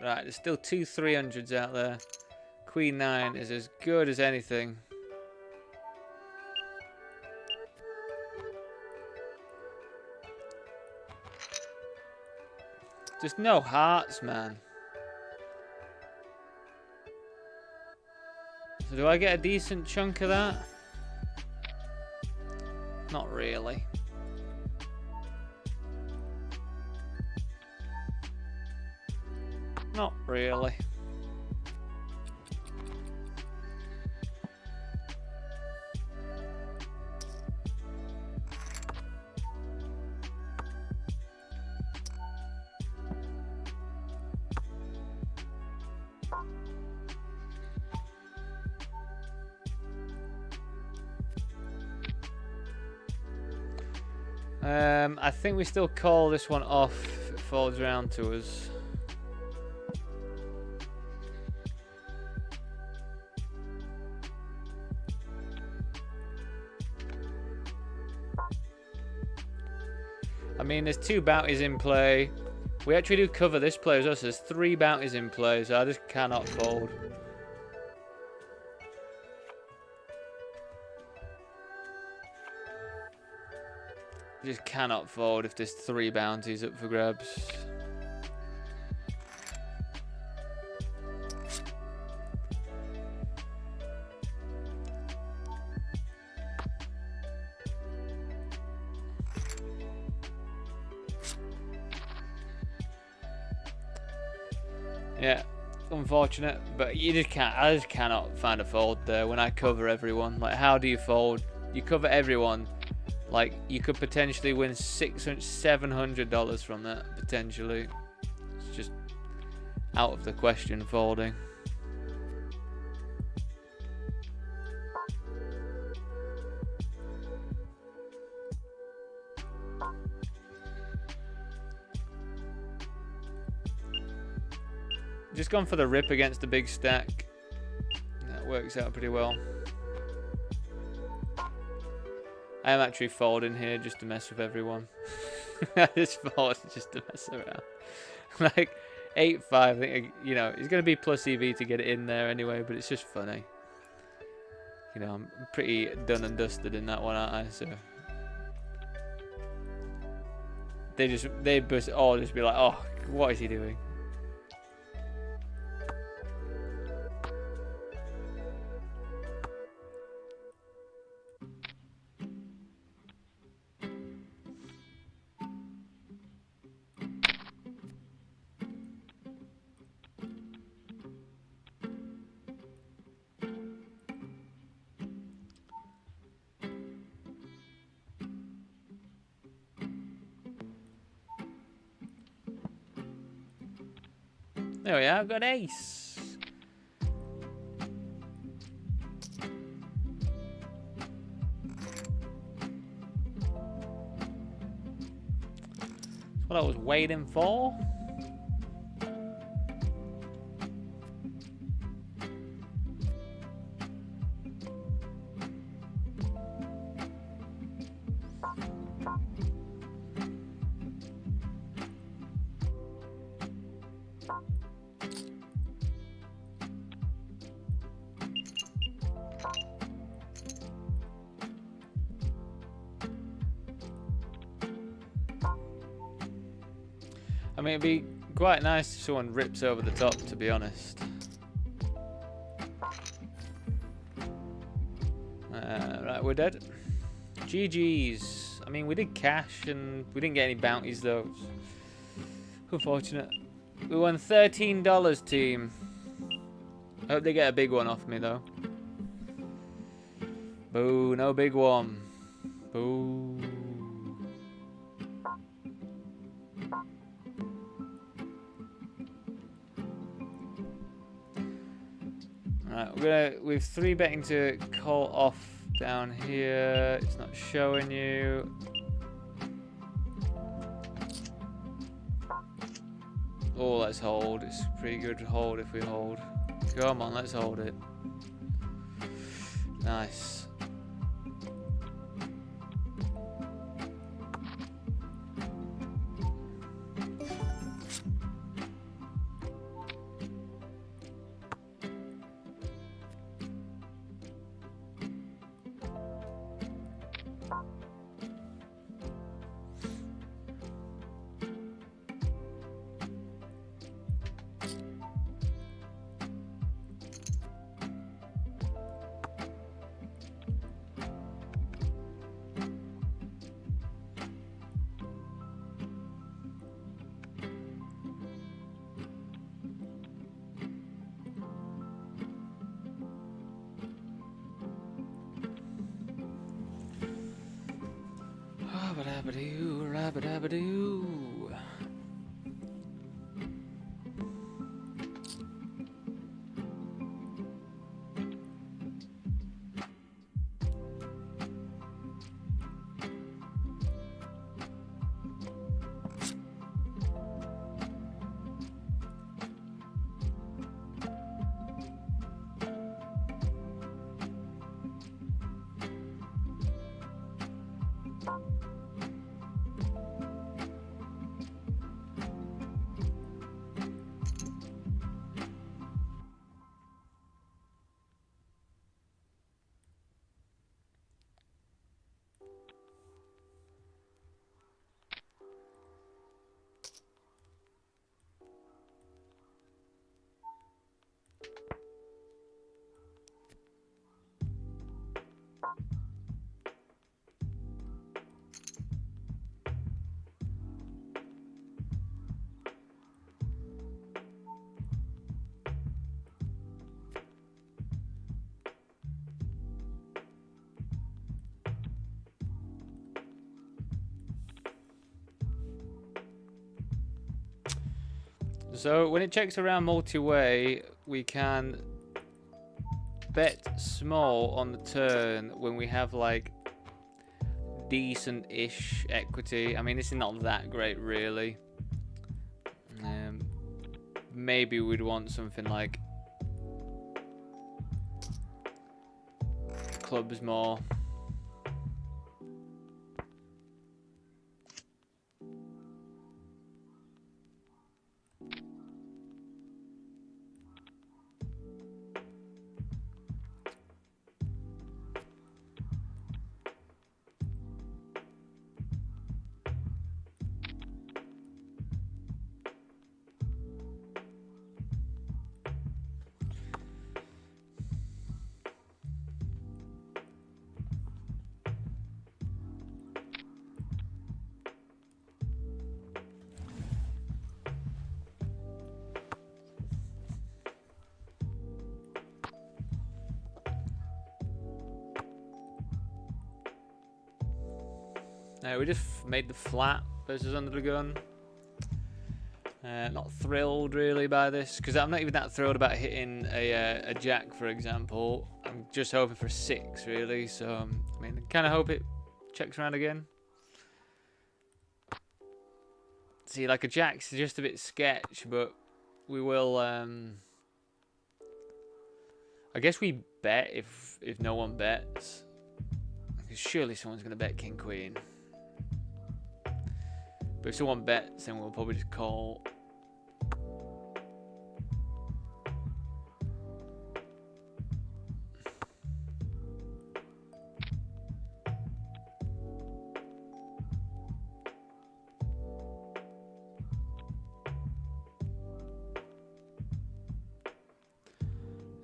Right, there's still two 300s out there. Queen 9 is as good as anything. Just no hearts, man. So do I get a decent chunk of that? Not really. Not really. I think we still call this one off if it folds around to us. I mean, there's two bounties in play. We actually do cover this play as well, so there's three bounties in play, so I just cannot fold. Just cannot fold if there's three bounties up for grabs. Yeah, unfortunate, but you just can't. I just cannot find a fold there when I cover everyone. Like, how do you fold? You cover everyone. Like, you could potentially win $600, $700 from that potentially. It's just out of the question folding. Just gone for the rip against the big stack. That works out pretty well. I am actually folding here just to mess with everyone. I just fold just to mess around. Like 8-5, I think, you know, it's going to be plus EV to get it in there anyway, but it's just funny. You know, I'm pretty done and dusted in that one, aren't I? So they all just be like, oh, what is he doing? There we are, I've got ace. That's what I was waiting for. I mean, it'd be quite nice if someone rips over the top, to be honest. Right, we're dead. GG's. I mean, we did cash and we didn't get any bounties, though. Unfortunate. We won $13, team. I hope they get a big one off me, though. Boo, no big one. Boo. Right, we're 3 betting to call off down here. It's not showing you. Oh, let's hold. It's a pretty good hold if we hold. Come on, let's hold it. Nice. Rabba-dabba-doo, rabba-dabba-doo. So when it checks around multi-way, we can bet small on the turn when we have like decent-ish equity. I mean, this is not that great, really. Maybe we'd want something like clubs more. We just made the flat versus under the gun. Not thrilled really by this, because I'm not even that thrilled about hitting a jack, for example. I'm just hoping for a 6 really, so I mean, I kind of hope it checks around again. See, like a jack's just a bit sketch, but we will. I guess we bet if no one bets, because surely someone's gonna bet king queen. But if someone bets, then we'll probably just call.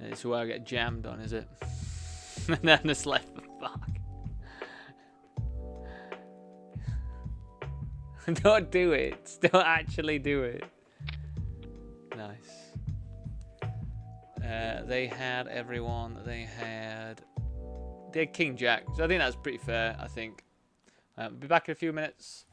This is where I get jammed on, is it? And then it's left for fuck. Don't do it. Don't actually do it. Nice. They had everyone. They had king jack. So I think that's pretty fair. I think. Be back in a few minutes.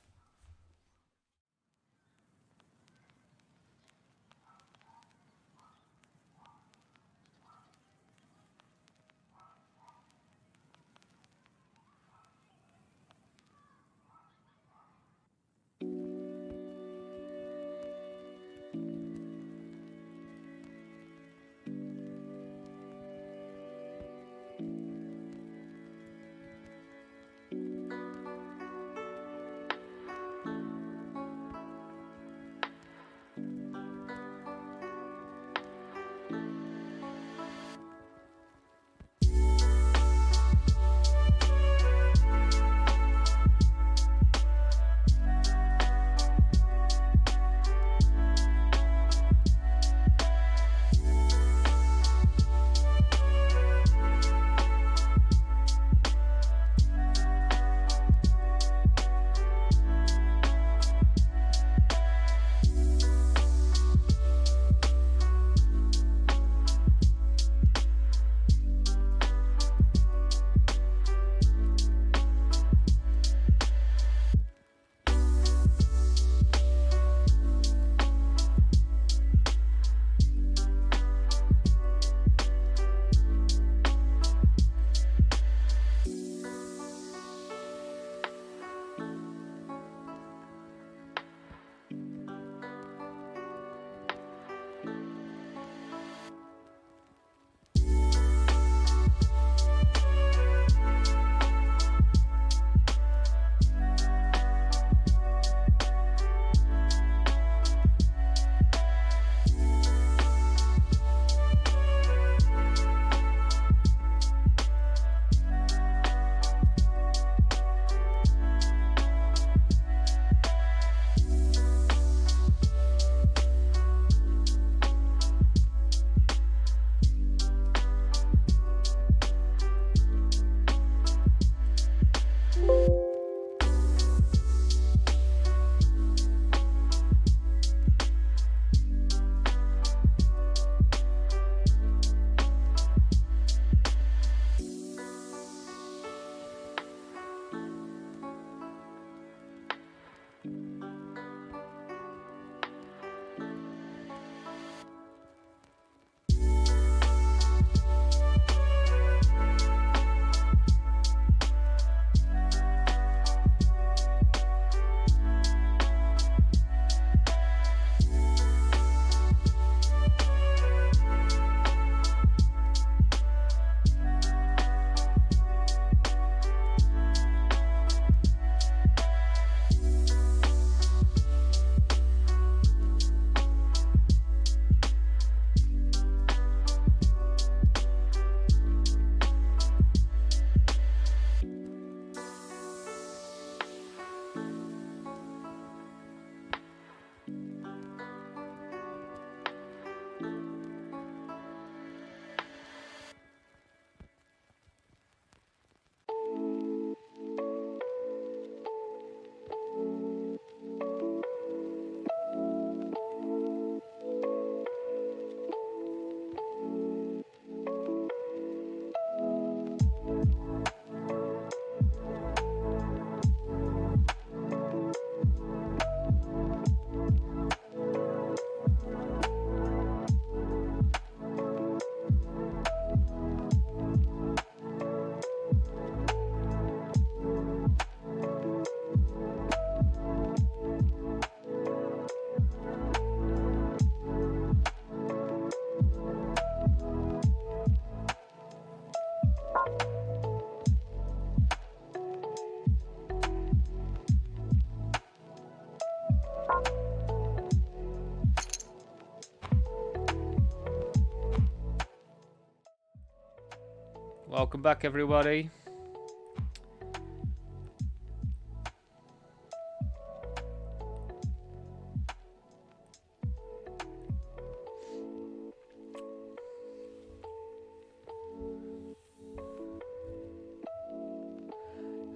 Welcome back, everybody.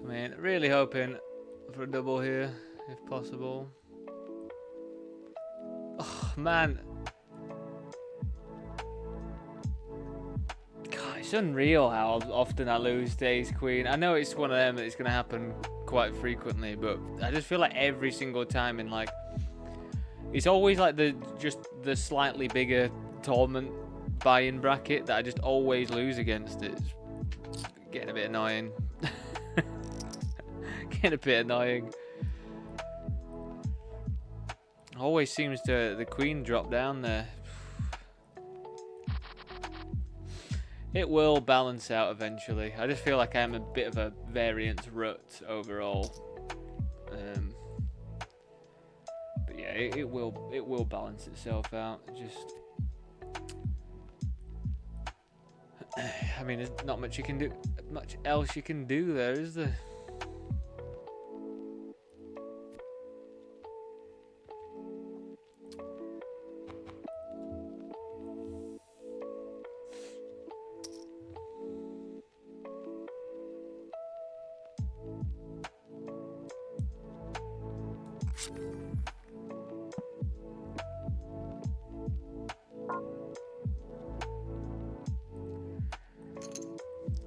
I mean, really hoping for a double here, if possible. Oh, man. It's unreal how often I lose to ace queen. I know it's one of them that it's going to happen quite frequently, but I just feel like every single time in like, it's always like the slightly bigger tournament buy-in bracket that I just always lose against. It's getting a bit annoying. Getting a bit annoying. Always seems to the queen drop down there. It will balance out eventually. I just feel like I'm a bit of a variance rut overall. But yeah, it will balance itself out. Just, I mean, there's not much else you can do there, is there?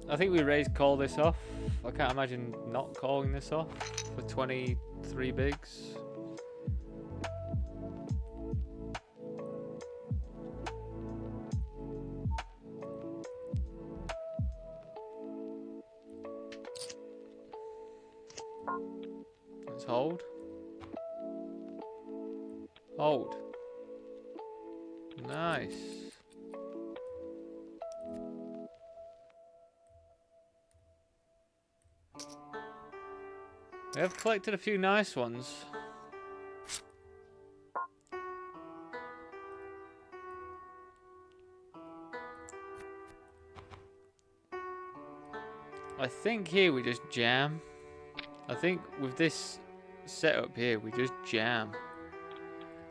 I think we call this off. I can't imagine not calling this off for 23 bigs. Let's hold. Hold. Nice. We have collected a few nice ones. I think here we just jam. I think with this setup here, we just jam.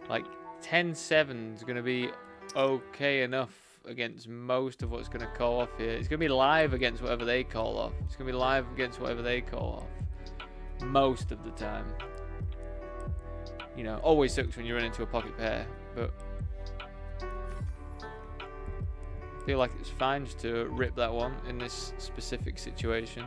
Like 10-7 is going to be okay enough against most of what's going to call off here. It's going to be live against whatever they call off. It's going to be live against whatever they call off. Most of the time. You know, always sucks when you run into a pocket pair, but I feel like it's fine just to rip that one in this specific situation.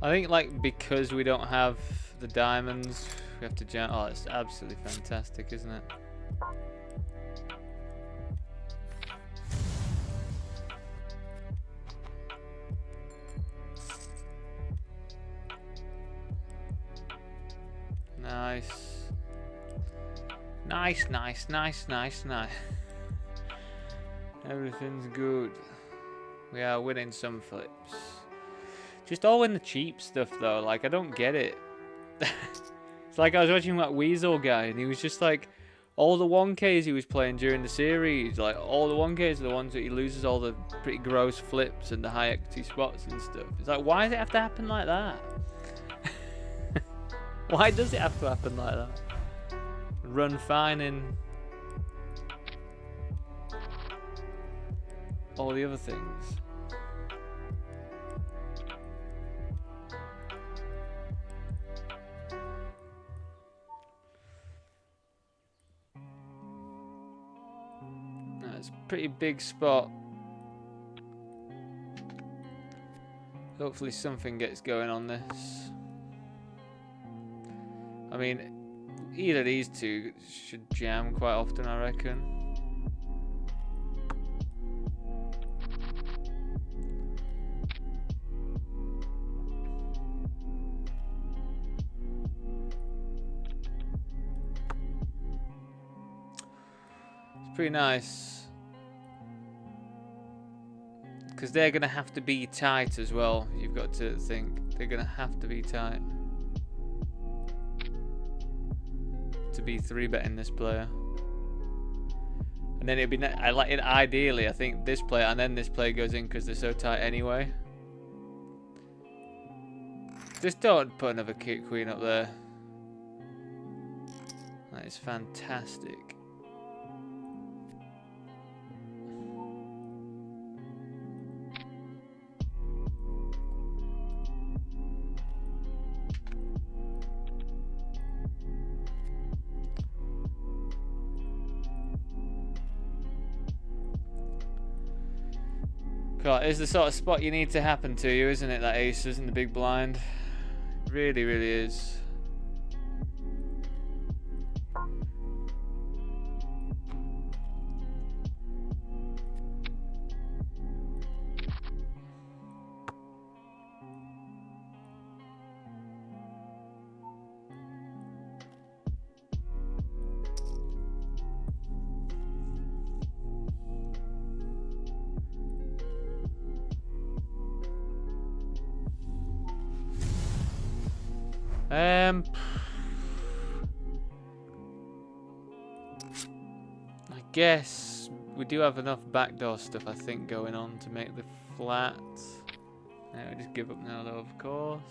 I think, like, because we don't have the diamonds, we have to jam. Oh, it's absolutely fantastic, isn't it? Nice. Nice, nice, nice, nice, nice. Everything's good. We are winning some flips. Just all in the cheap stuff though, like I don't get it. It's like I was watching that Weasel guy and he was just like, all the 1Ks he was playing during the series, like all the 1Ks are the ones that he loses all the pretty gross flips and the high equity spots and stuff. It's like, why does it have to happen like that? Why does it have to happen like that? Run fine in all the other things. That's a pretty big spot. Hopefully something gets going on this. I mean, either of these two should jam quite often, I reckon. It's pretty nice. Because they're going to have to be tight as well. You've got to think. They're going to have to be tight. To be 3-betting this player, and then it'd be I like it ideally. I think this player and then this player goes in because they're so tight anyway. Just don't put another queen up there. That is fantastic. God, it's the sort of spot you need to happen to you, isn't it? That aces in the big blind. It really, really is. I guess we do have enough backdoor stuff, I think, going on to make the flat. Yeah, we just give up now, though, of course.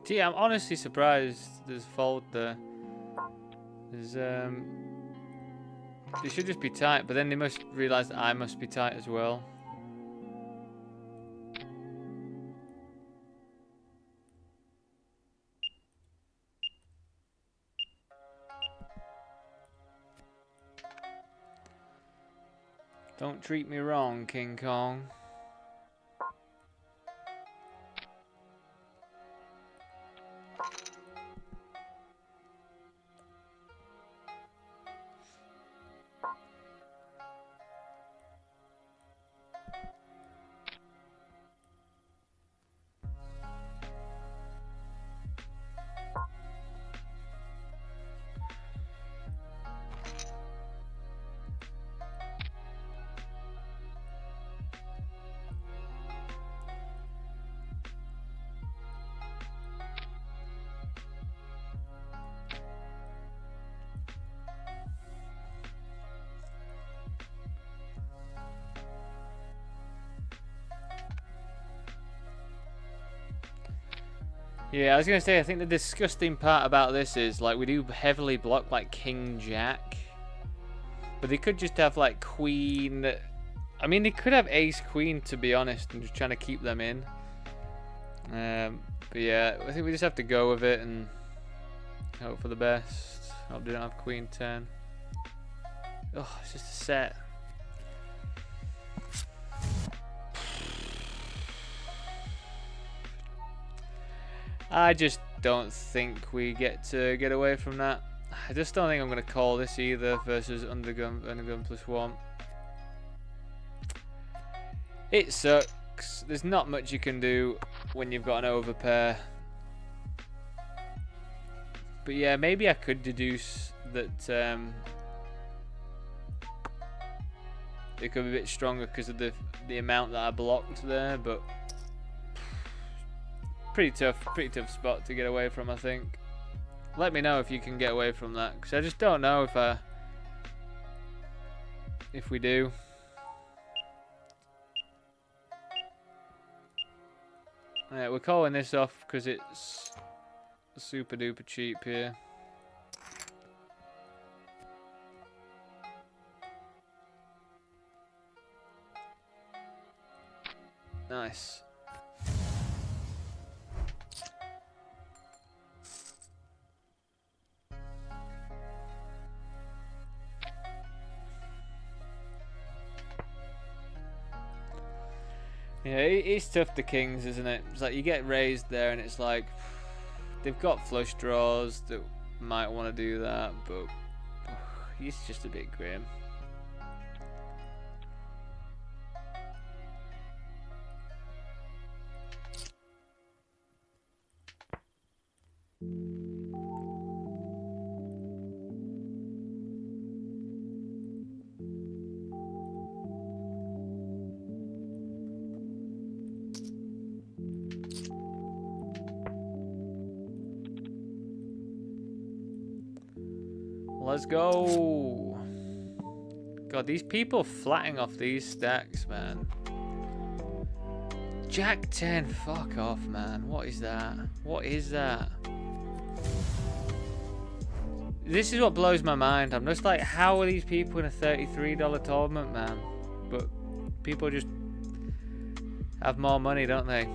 Gee, I'm honestly surprised there's fold there. There's they should just be tight, but then they must realise that I must be tight as well. Don't treat me wrong, King Kong. Yeah, I was going to say, I think the disgusting part about this is, like, we do heavily block, like, King Jack. But they could just have, like, Queen. I mean, they could have Ace Queen, to be honest, and just trying to keep them in. But yeah, I think we just have to go with it and hope for the best. Hope they don't have queen 10. Oh, it's just a set. I just don't think we get to get away from that. I just don't think I'm going to call this either versus undergun +1. It sucks. There's not much you can do when you've got an overpair. But yeah, maybe I could deduce that it could be a bit stronger because of the amount that I blocked there, but pretty tough spot to get away from, I think. Let me know if you can get away from that, because I just don't know if we do. Yeah, we're calling this off because it's super duper cheap here. Nice. Yeah, it's tough to kings, isn't it? It's like you get raised there and it's like they've got flush draws that might want to do that, but he's just a bit grim. Let's go. God, these people flatting off these stacks, man. Jack 10, fuck off, man. What is that? What is that? This is what blows my mind. I'm just like, how are these people in a $33 tournament, man? But people just have more money, don't they?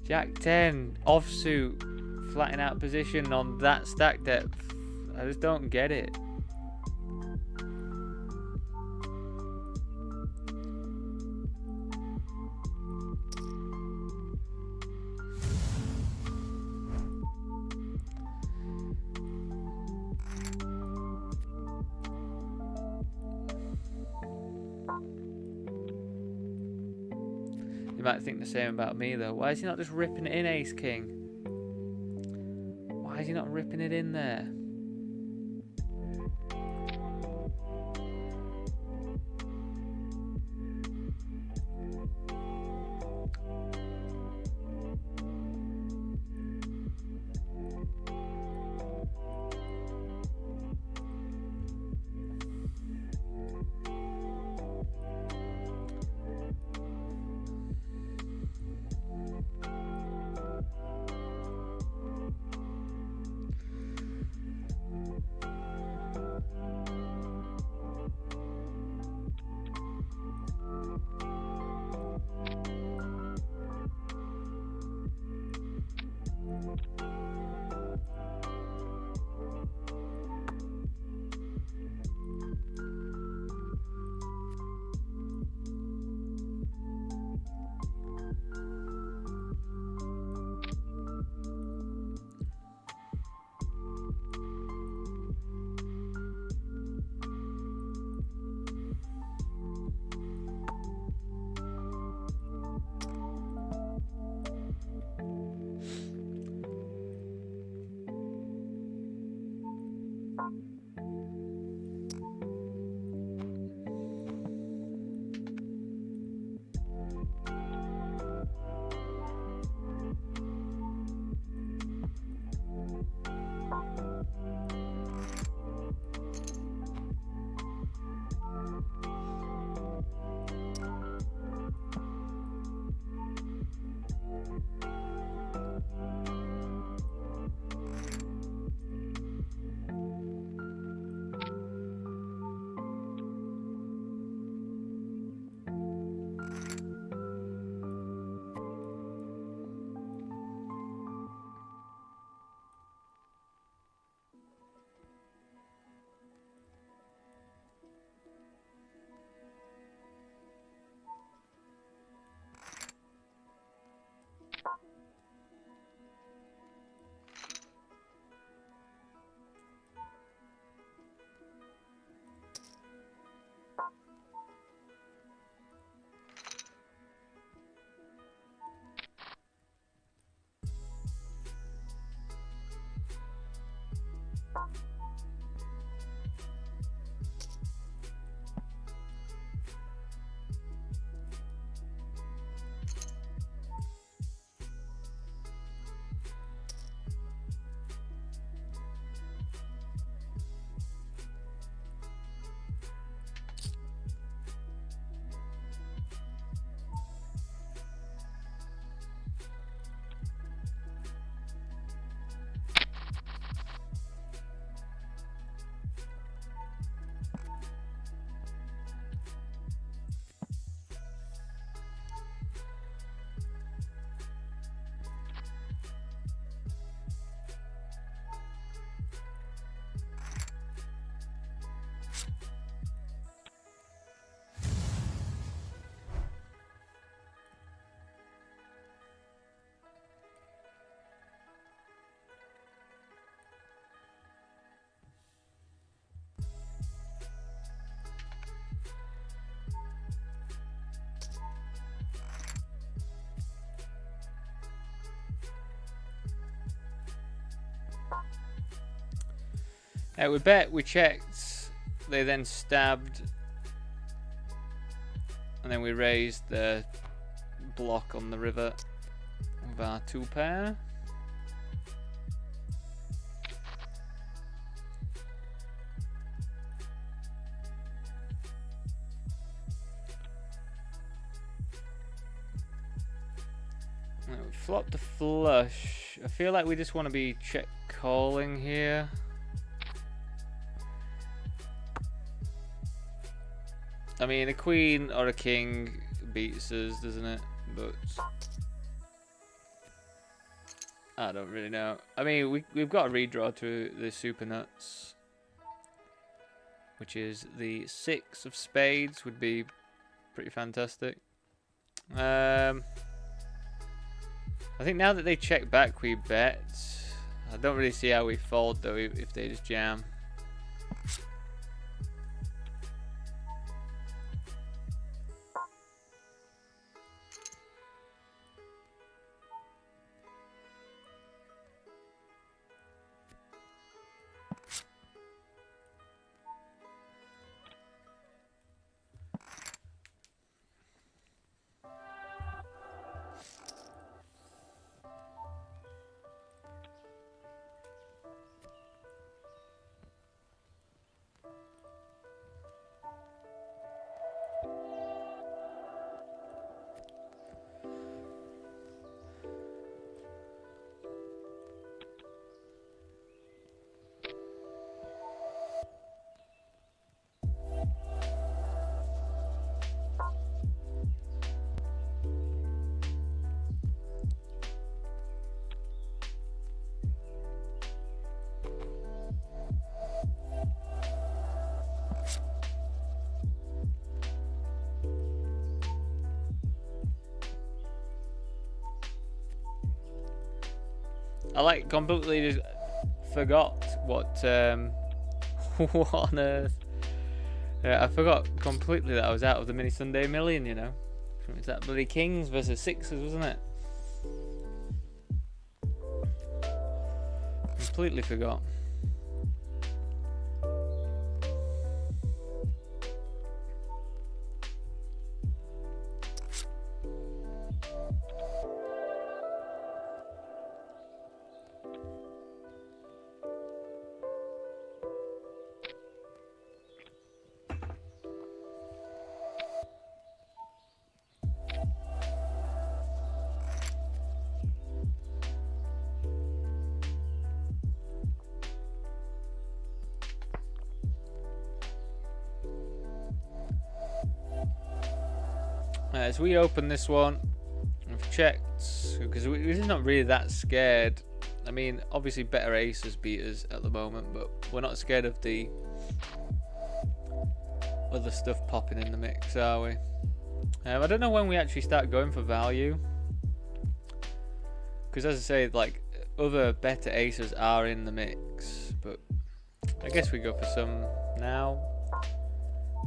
Jack 10, offsuit. Flattening out position on that stack depth. I just don't get it. You might think the same about me though. Why is he not just ripping it in ace king? Why is he not ripping it in there? We bet, we checked, they then stabbed, and then we raised the block on the river with our 2 pair. We flopped the flush. I feel like we just want to be check calling here. I mean, a queen or a king beats us, doesn't it? But I don't really know. I mean, we've got a redraw to the super nuts, which is the 6 of spades, would be pretty fantastic. I think now that they check back, we bet. I don't really see how we fold though if they just jam. I like completely just forgot what what on earth. Yeah, I forgot completely that I was out of the mini Sunday Million, you know. It was that bloody kings versus sixes, wasn't it? Completely forgot. As we open this one, we've checked because we're just not really that scared. I mean, obviously better aces beat us at the moment, but we're not scared of the other stuff popping in the mix, are we? I don't know when we actually start going for value, because as I say, like, other better aces are in the mix, but I guess we go for some now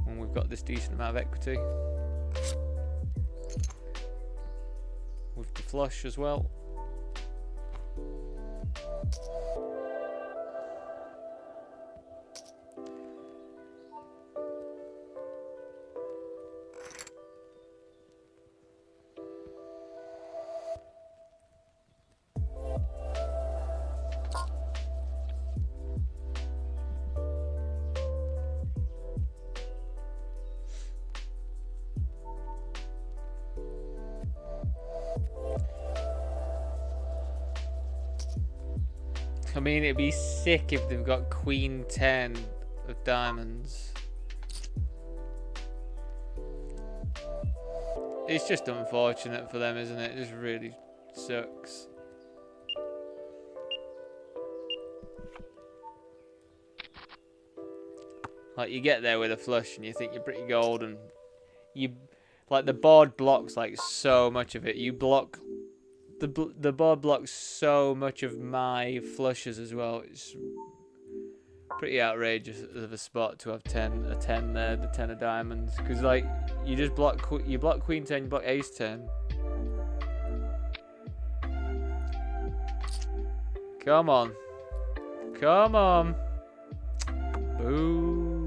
when we've got this decent amount of equity. With the flush as well. I mean, it'd be sick if they've got Queen 10 of diamonds. It's just unfortunate for them, isn't it? It just really sucks. Like, you get there with a flush and you think you're pretty golden. You, like, the board blocks like so much of it. You block. The board blocks so much of my flushes as well. It's pretty outrageous of a spot to have a 10 there, the 10 of diamonds. Because, like, you just block Queen 10, you block Ace 10. Come on. Come on. Boo.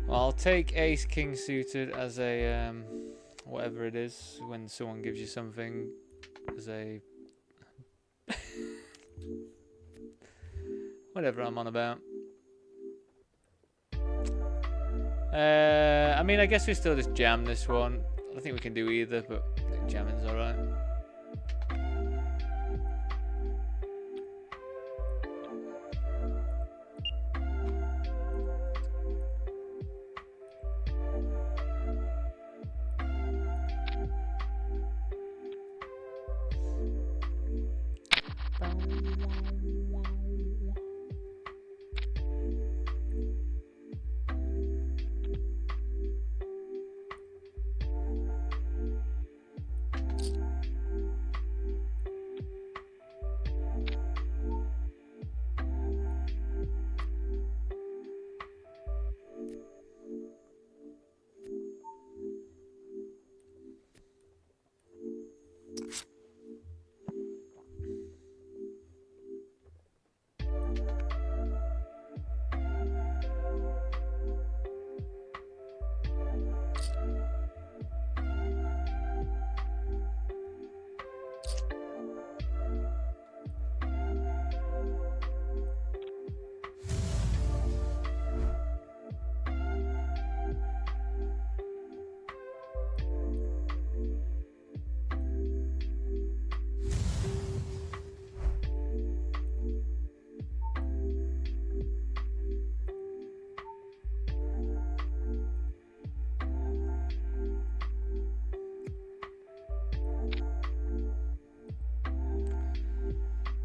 Well, I'll take ace king suited as a whatever it is when someone gives you something as a whatever I'm on about. I mean, I guess we still just jam this one. I think we can do either, but I think jamming's alright.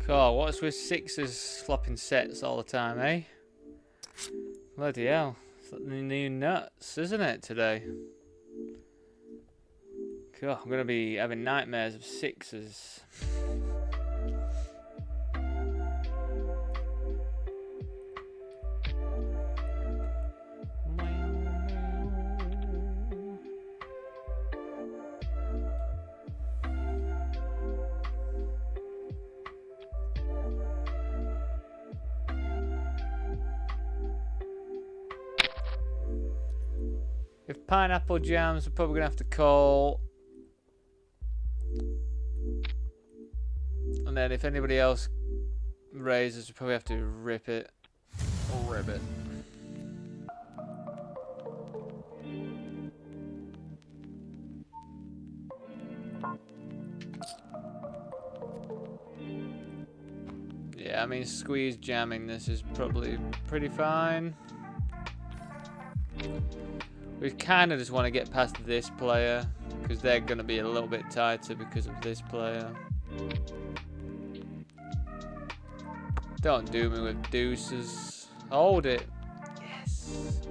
Cool, what's with sixes flopping sets all the time, eh? Bloody hell. It's like the new nuts, isn't it, today? Cool, I'm going to be having nightmares of sixes. If pineapple jams, we're probably going to have to call. And then if anybody else raises, we probably have to rip it. Or rip it. Yeah, I mean, squeeze jamming this is probably pretty fine. We kind of just want to get past this player, because they're going to be a little bit tighter because of this player. Don't do me with deuces. Hold it. Yes.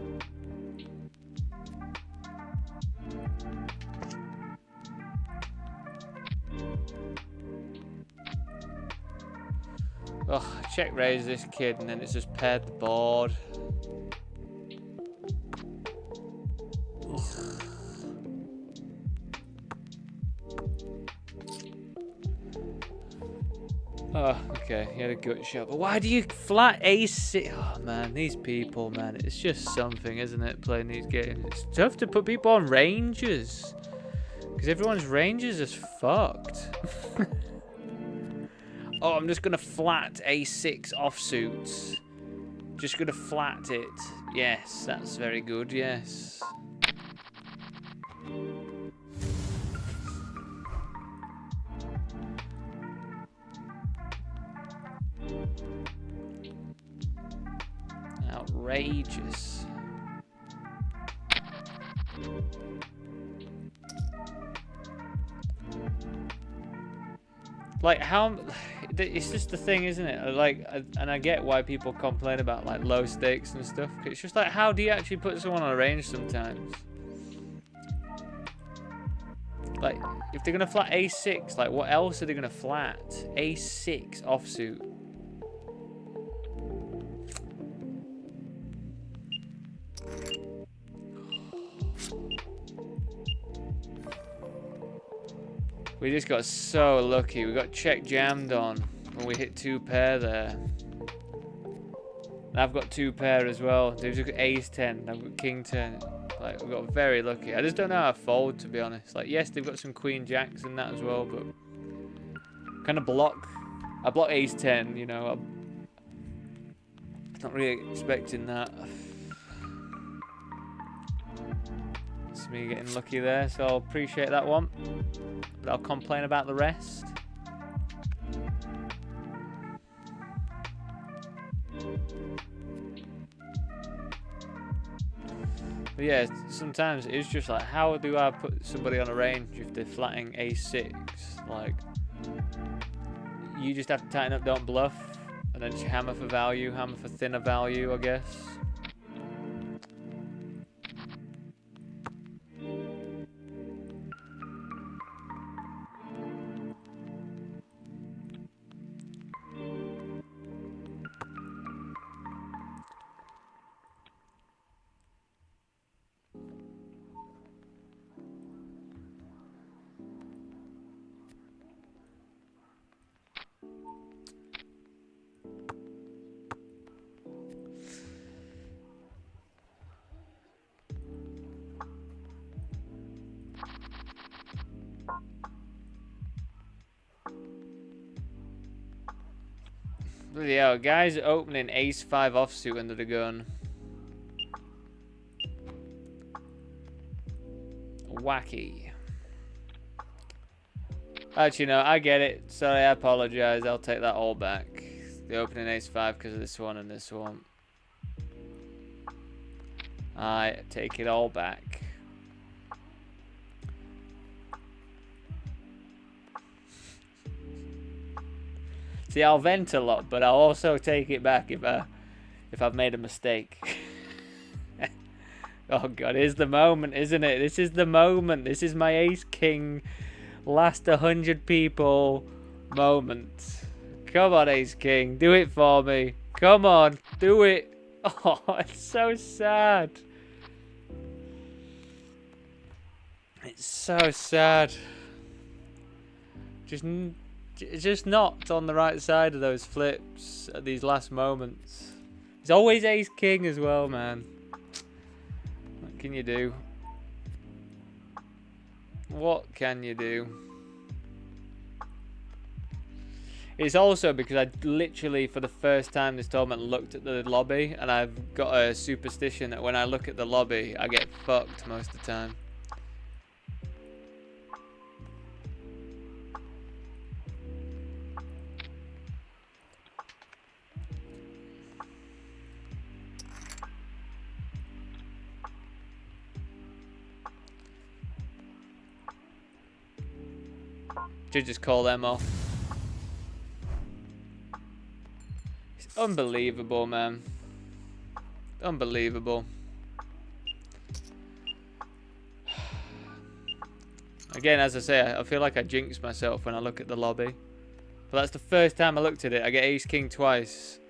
Oh, check raise this kid and then it's just paired the board. Oh, okay, he had a gut shot. But why do you flat ace it? Oh, man, these people, man. It's just something, isn't it, playing these games? It's tough to put people on ranges. Because everyone's ranges is fucked. Oh, I'm just going to flat a6 offsuits. Just going to flat it. Yes, that's very good, yes. Outrageous. Like, how... It's just the thing, isn't it? Like, and I get why people complain about, like, low stakes and stuff. It's just like, how do you actually put someone on a range sometimes? Like, if they're gonna flat A6, like, what else are they gonna flat? A6 offsuit. We just got so lucky. We got check jammed on when we hit 2 pair there. And I've got 2 pair as well. They've just got ace 10. I've got king 10. Like, we got very lucky. I just don't know how to fold, to be honest. Like, yes, they've got some queen jacks and that as well, but kind of block. I block ace 10, you know. I'm not really expecting that. It's me getting lucky there, so I'll appreciate that one. But I'll complain about the rest. But yeah, sometimes it's just like, how do I put somebody on a range if they're flatting a6? Like, you just have to tighten up, don't bluff, and then just hammer for value, hammer for thinner value, I guess. Bloody hell, guys opening ace 5 offsuit under the gun. Wacky. Actually, no, I get it. Sorry, I apologize. I'll take that all back. The opening ace 5 because of this one and this one. I take it all back. See, I'll vent a lot, but I'll also take it back if I've made a mistake. Oh god, here's the moment, isn't it? This is the moment. This is my ace king last 100 people moment. Come on, ace king, do it for me. Come on, do it. Oh, it's so sad. It's so sad. Just not on the right side of those flips at these last moments. It's always ace king as well, man. What can you do? What can you do? It's also because I literally, for the first time this tournament, looked at the lobby, and I've got a superstition that when I look at the lobby, I get fucked most of the time. Should just call them off. It's unbelievable, man. Unbelievable. Again, as I say, I feel like I jinx myself when I look at the lobby. But that's the first time I looked at it. I get ace king twice.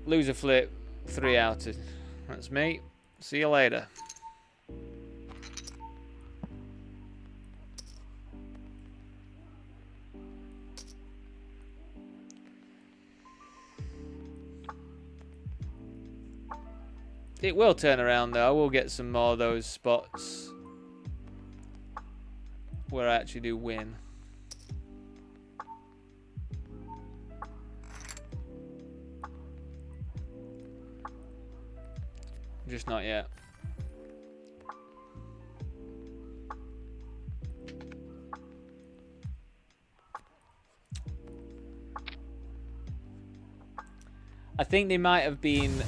Lose a flip. 3 outed. That's me. See you later. It will turn around though. I will get some more of those spots where I actually do win. Just not yet. I think they might have been.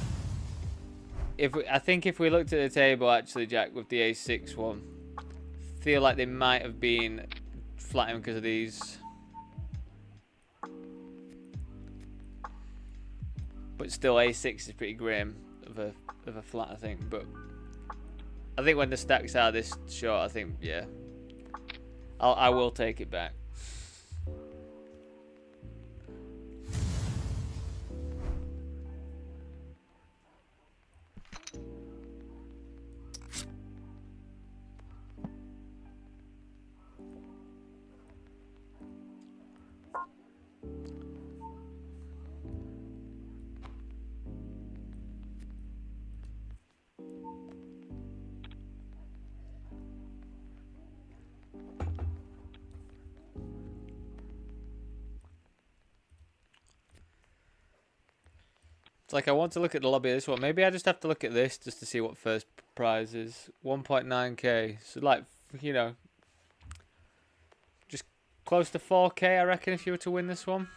I think if we looked at the table, actually, Jack, with the a6 one, feel like they might have been flatting because of these. But still, a6 is pretty grim of a flat, I think. But I think when the stacks are this short, I think, yeah, I will take it back. It's like I want to look at the lobby of this one. Maybe I just have to look at this just to see what first prize is. 1.9k. So like, you know, just close to 4k I reckon if you were to win this one.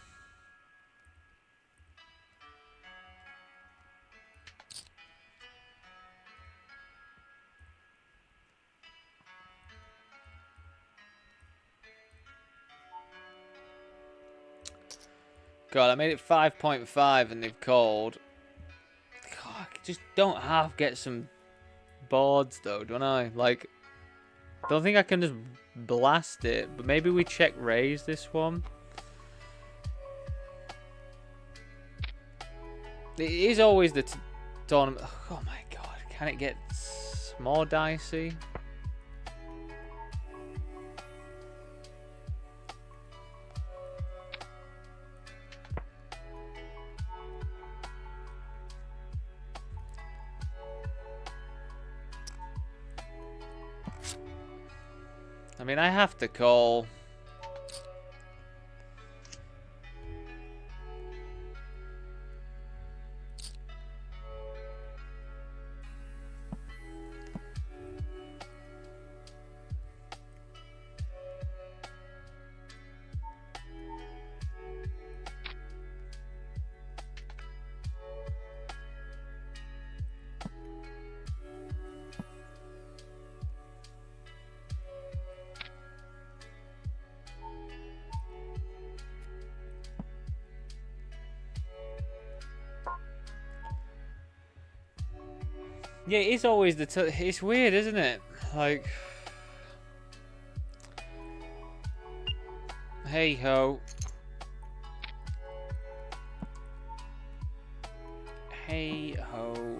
God, I made it 5.5 and they've called. God, I just don't half get some boards though, don't I? Like, I don't think I can just blast it, but maybe we check raise this one. It is always the tournament. Oh my God, can it get more dicey? I mean, I have to call. Yeah, it is always the. It's weird, isn't it? Like, hey ho. Hey ho.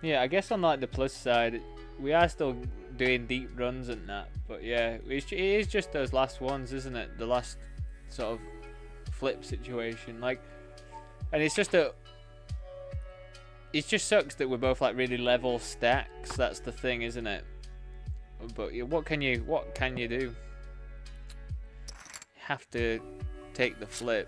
Yeah, I guess on like the plus side, we are still doing deep runs and that, but yeah, it is just those last ones, isn't it? The last sort of flip situation, like, and it's just a. It just sucks that we're both like really level stacks. That's the thing, isn't it? But what can you do? You have to take the flip.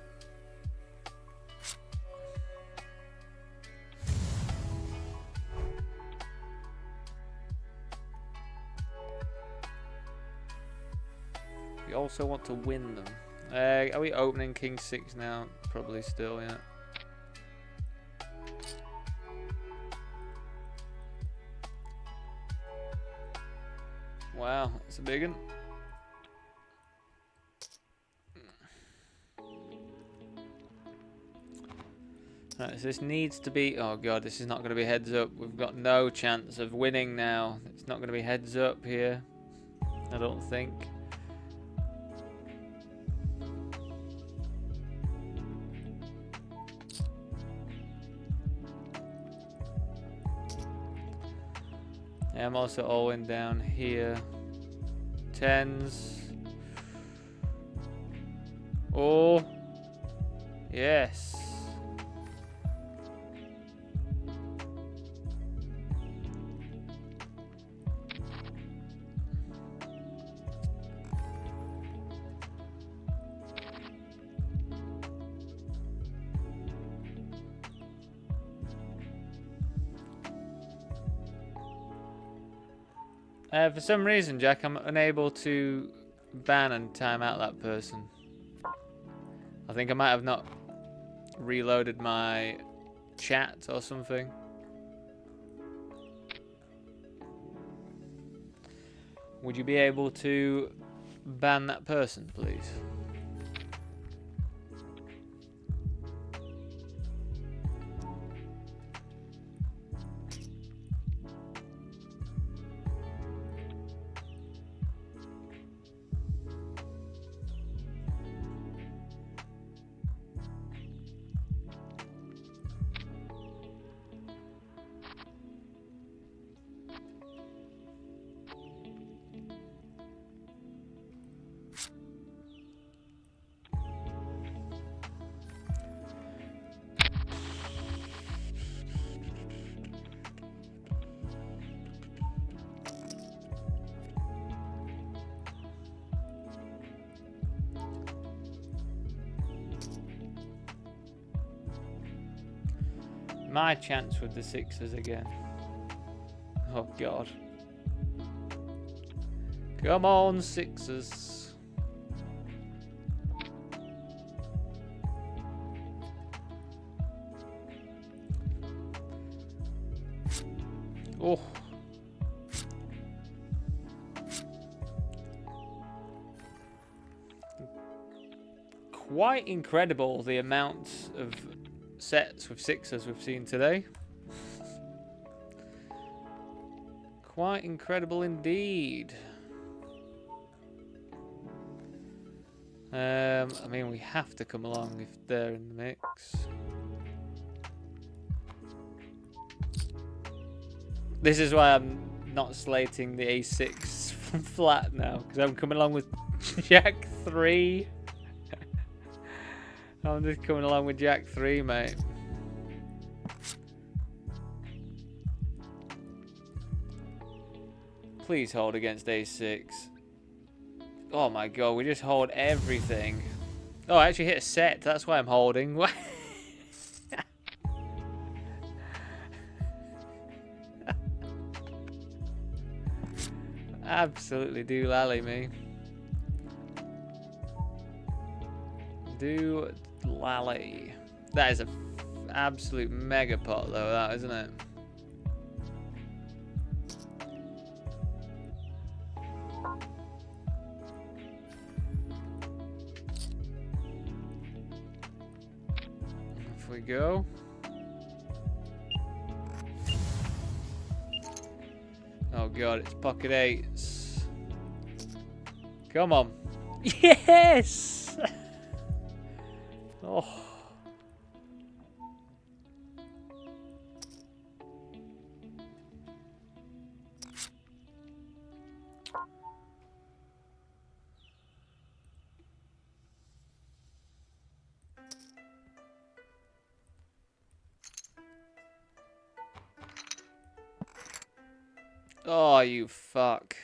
We also want to win them. Are we opening King 6 now? Probably still, yeah. Wow, that's a big one. Right, so this needs to be... Oh god, this is not going to be heads up. We've got no chance of winning now. It's not going to be heads up here. I don't think. Yeah, I'm also all-in down here. Tens. Oh. Yes. For some reason, Jack, I'm unable to ban and time out that person. I think I might have not reloaded my chat or something. Would you be able to ban that person, please? My chance with the sixes again. Oh God. Come on, sixes. Oh. Quite incredible the amount of sets with sixes we've seen today. Quite incredible indeed. I mean, we have to come along if they're in the mix. This is why I'm not slating the A6 from flat now, because I'm coming along with Jack 3. I'm just coming along with Jack 3, mate. Please hold against A6. Oh my God, we just hold everything. Oh, I actually hit a set. That's why I'm holding. Absolutely do lally me. Do lally. That is an absolute mega pot though, that, isn't it? Off we go. Oh God, it's pocket eights. Come on. Yes! Oh. Oh, you fuck.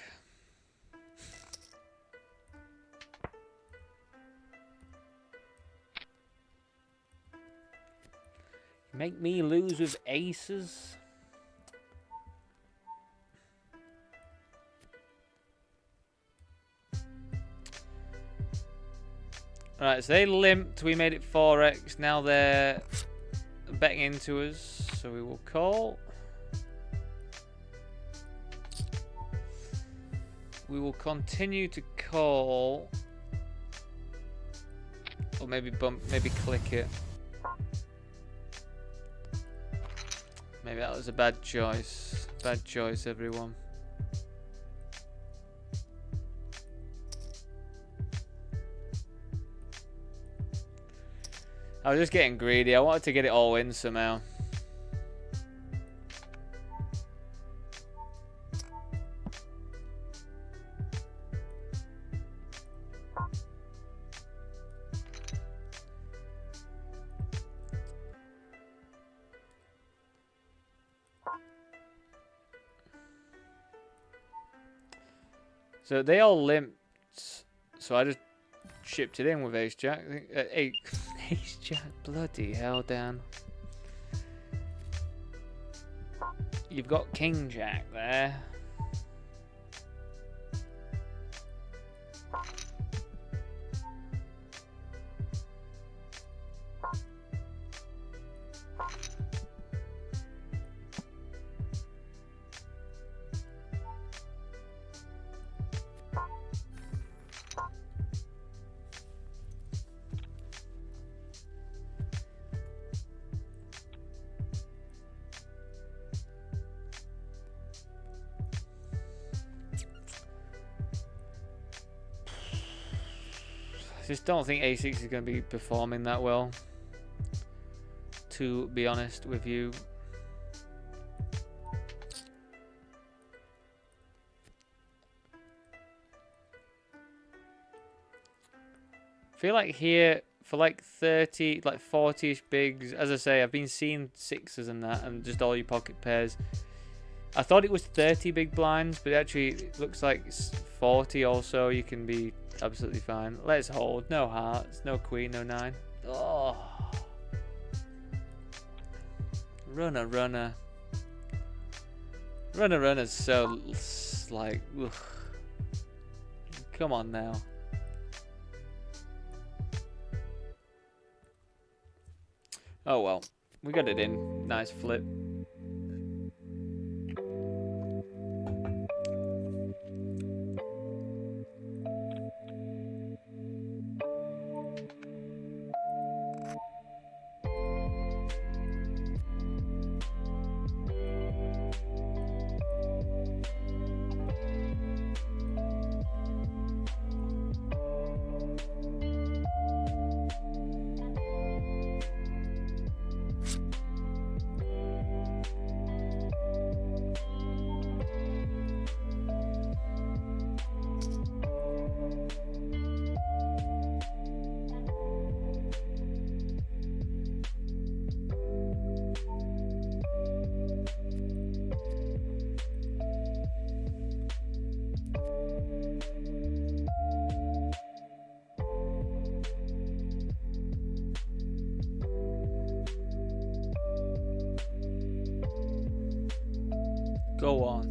Make me lose with aces? Alright, so they limped. We made it 4x. Now they're betting into us. So we will call. We will continue to call. Or maybe bump, maybe click it. Maybe that was a bad choice. Bad choice, everyone. I was just getting greedy. I wanted to get it all in somehow. So they all limped, so I just shipped it in with Ace Jack. Ace Jack, bloody hell, Dan. You've got King Jack there. Just don't think A6 is going to be performing that well, to be honest with you. I feel like here for like 30, like 40ish bigs, as I say, I've been seeing sixes and that, and just all your pocket pairs. I thought it was 30 big blinds, but actually it looks like it's 40 also. You can be absolutely fine. Let's hold. No hearts, no queen, no nine. Oh. Runner, runner. Runner, runner's so, like, ugh. Come on now. Oh well, we got it in. Nice flip. Go on.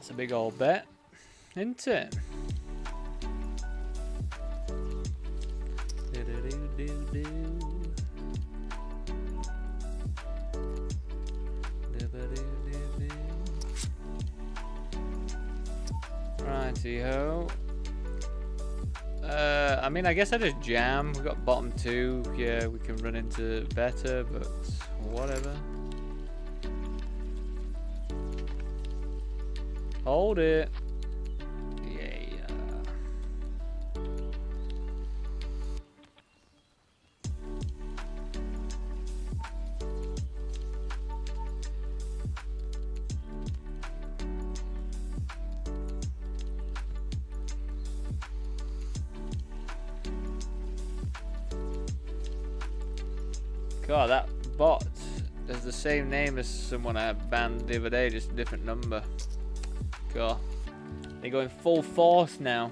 That's a big old bet, isn't it? Do-do-do-do-do. Righty-ho. I mean, I guess I just jam. We got bottom 2. Yeah, we can run into better, but whatever. Hold it. Yeah. God, that bot has the same name as someone I banned the other day, just a different number. God, they're going full force now.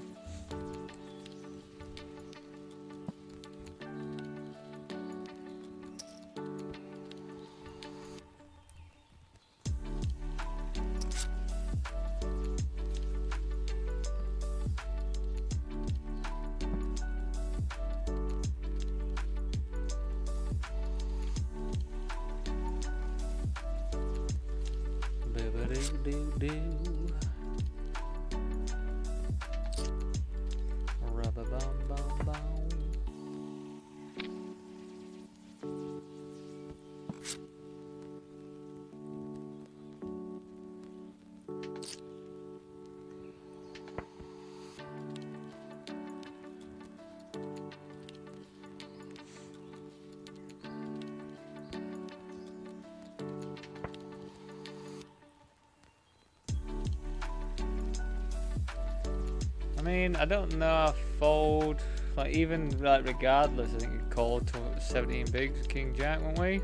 I mean, I don't know. I fold, like, even like regardless. I think you called to 17 bigs, King Jack, won't we?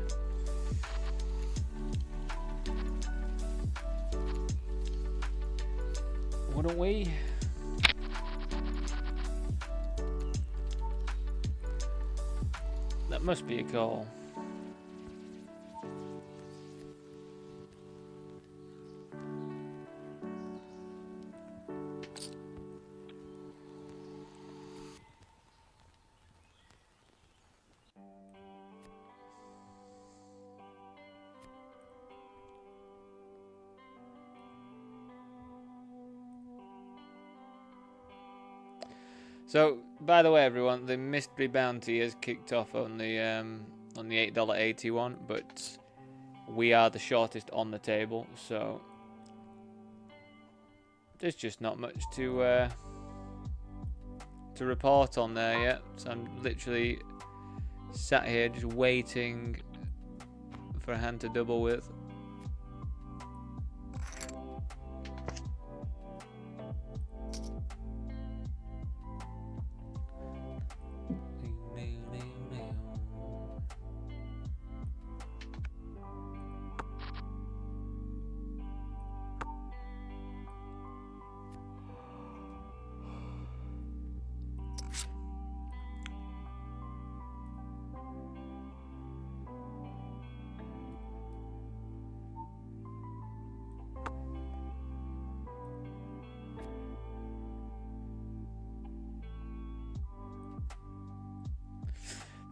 Wouldn't we? That must be a call. So, by the way, everyone, the mystery bounty has kicked off on the $8.81, but we are the shortest on the table, so there's just not much to report on there yet. So I'm literally sat here just waiting for a hand to double with.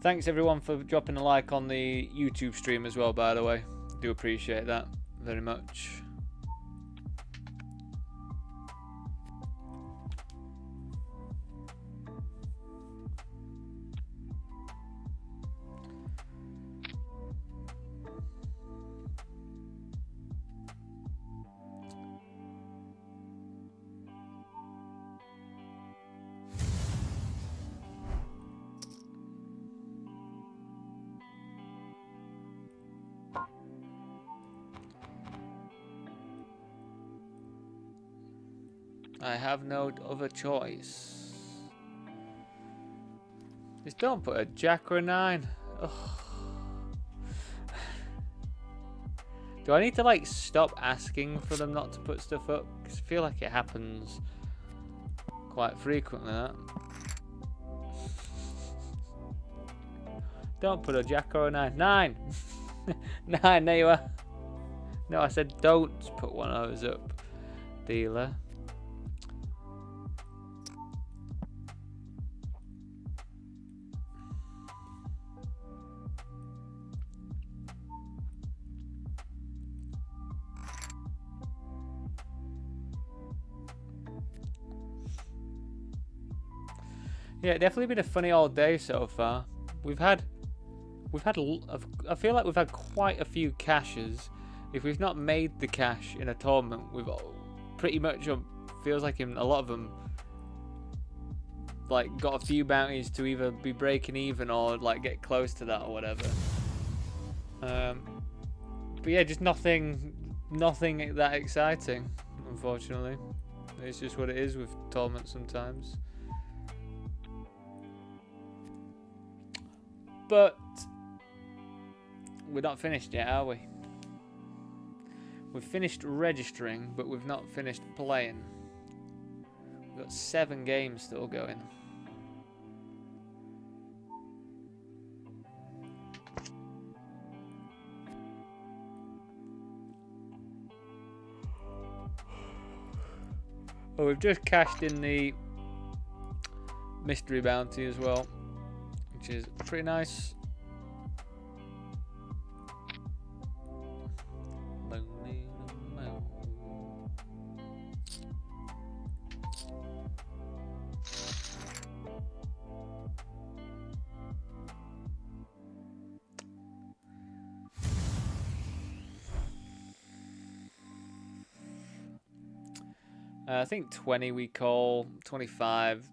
Thanks everyone for dropping a like on the YouTube stream as well, by the way. Do appreciate that very much. I have no other choice. Just don't put a jack or a 9. Ugh. Do I need to like stop asking for them not to put stuff up? Because I feel like it happens quite frequently. That. Don't put a jack or a 9. 9! 9, there you are. No, I said don't put one of those up, dealer. Yeah, definitely been a funny old day so far. I feel like we've had quite a few caches. If we've not made the cache in a tournament, we've pretty much feels like in a lot of them, like got a few bounties to either be breaking even or like get close to that or whatever. But yeah, just nothing that exciting, unfortunately. It's just what it is with tournaments sometimes. But we're not finished yet, are we? We've finished registering, but we've not finished playing. We've got 7 games still going. Well, we've just cashed in the mystery bounty as well, which is pretty nice. I think 20 we call, 25.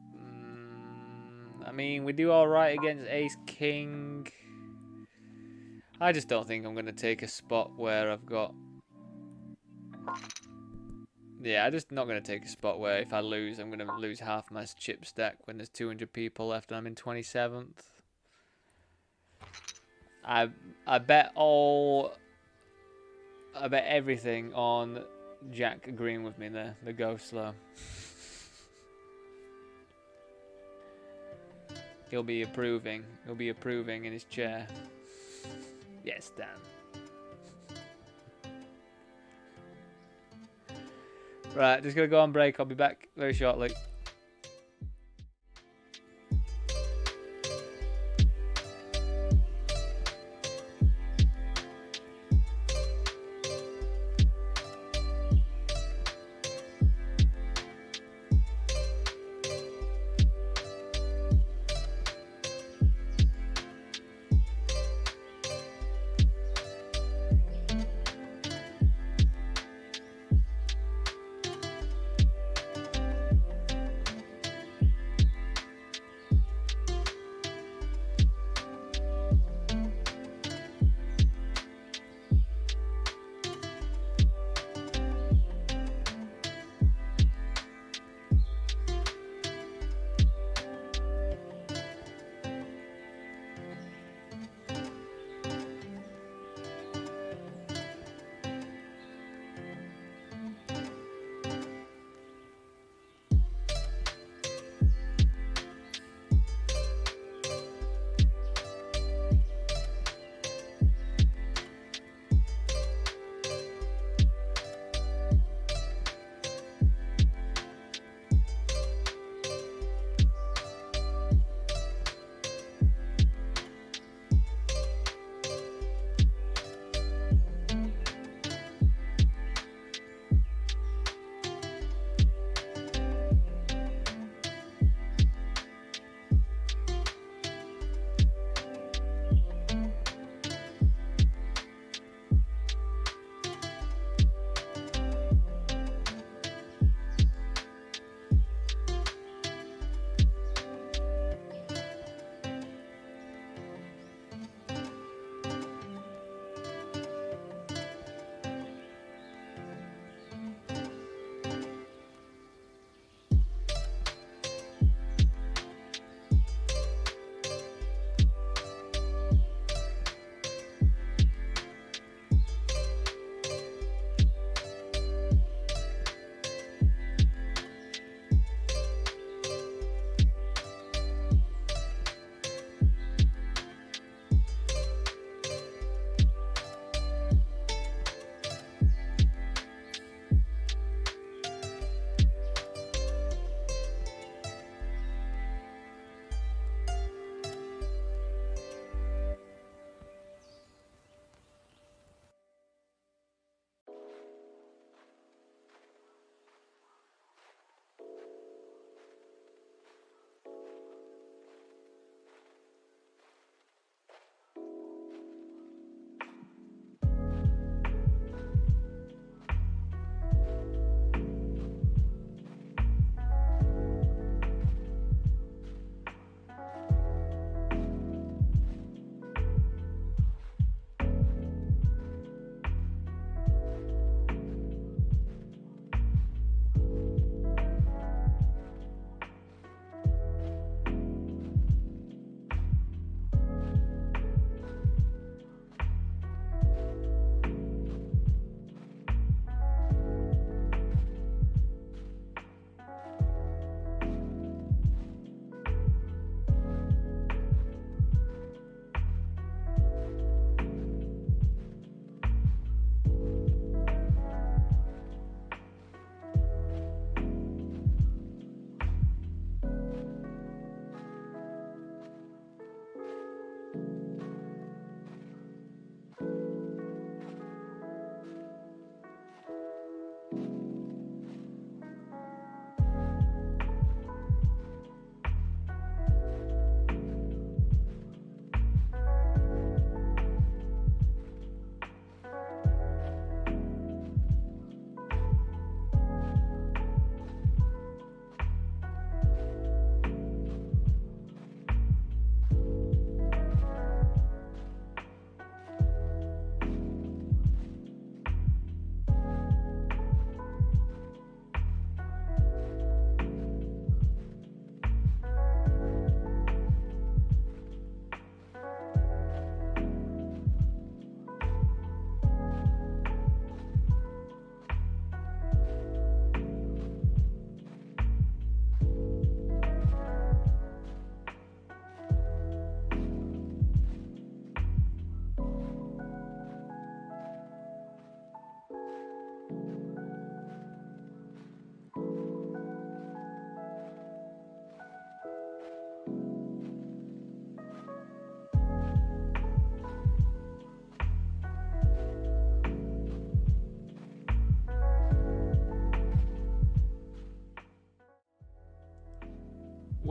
I mean, we do alright against Ace King. I just don't think I'm going to take a spot where I've got... Yeah, I'm just not going to take a spot where if I lose, I'm going to lose half my chip stack when there's 200 people left and I'm in 27th. I bet everything on Jack agreeing with me there, the go slow. He'll be approving in his chair. Yes, Dan. Right, just gonna go on break. I'll be back very shortly.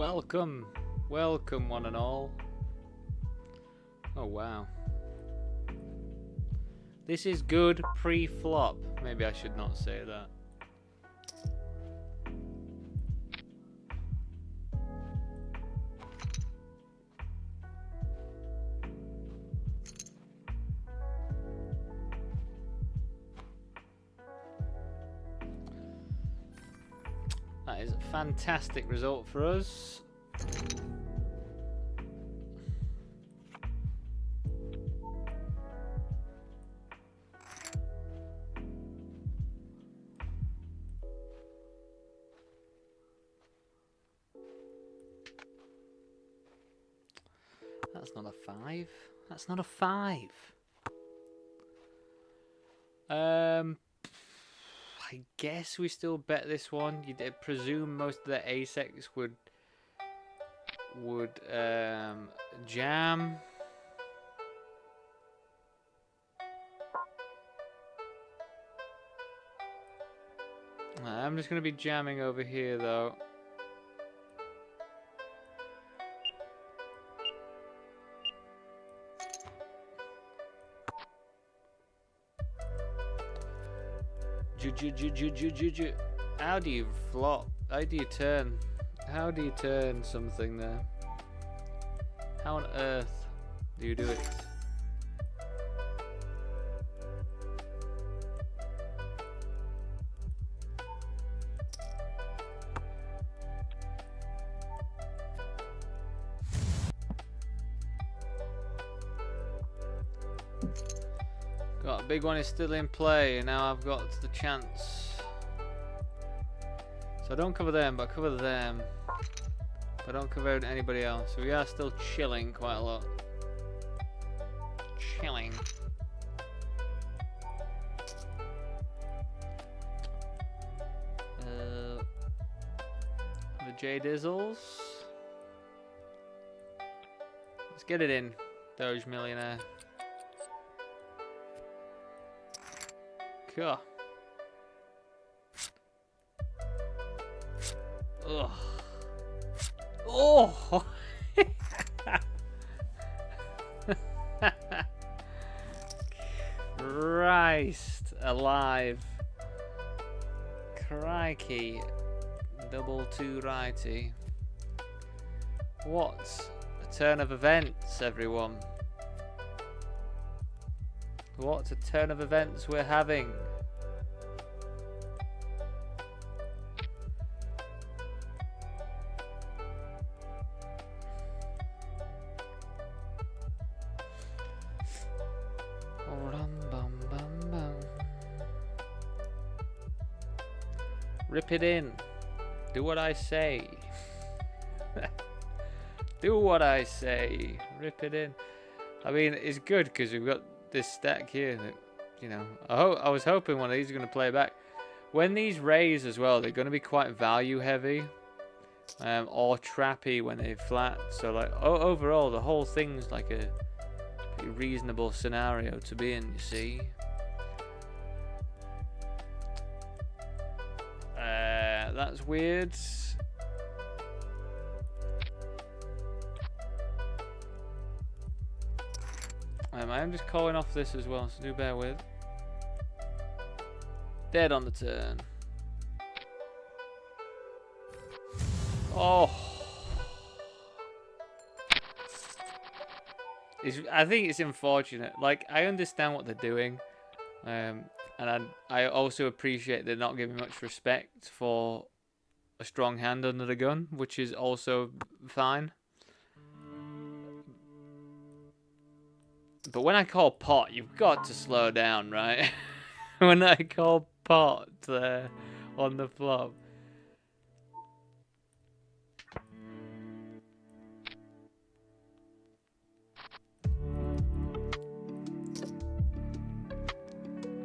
Welcome. Welcome, one and all. Oh, wow. This is good pre-flop. Maybe I should not say that. That is a fantastic result for us. That's not a 5. That's not a 5. I guess we still bet this one. You'd presume most of the ace-X would jam. I'm just gonna be jamming over here though. How do you flop? How do you turn? How do you turn something there? How on earth do you do it? Got a big one is still in play, and now I've got the chance. So I don't cover them, but I cover them. I don't cover anybody else. So we are still chilling quite a lot. Chilling. The J Dizzles. Let's get it in, Doge Millionaire. Cool. Ugh. Oh! Christ alive. Crikey. Double two righty. What a turn of events, everyone. What a turn of events we're having. Rip it in. Do what I say. Do what I say. Rip it in. I mean, it's good because we've got this stack here that, you know, I was hoping one of these are going to play back. When these raise as well, they're going to be quite value heavy, or trappy when they flat. So like overall, the whole thing's like a pretty reasonable scenario to be in, you see. That's weird. I am just calling off this as well, so do bear with. Dead on the turn. Oh. I think it's unfortunate. Like, I understand what they're doing. And I also appreciate they're not giving much respect for a strong hand under the gun, which is also fine. But when I call pot, you've got to slow down, right? When I call pot there on the flop.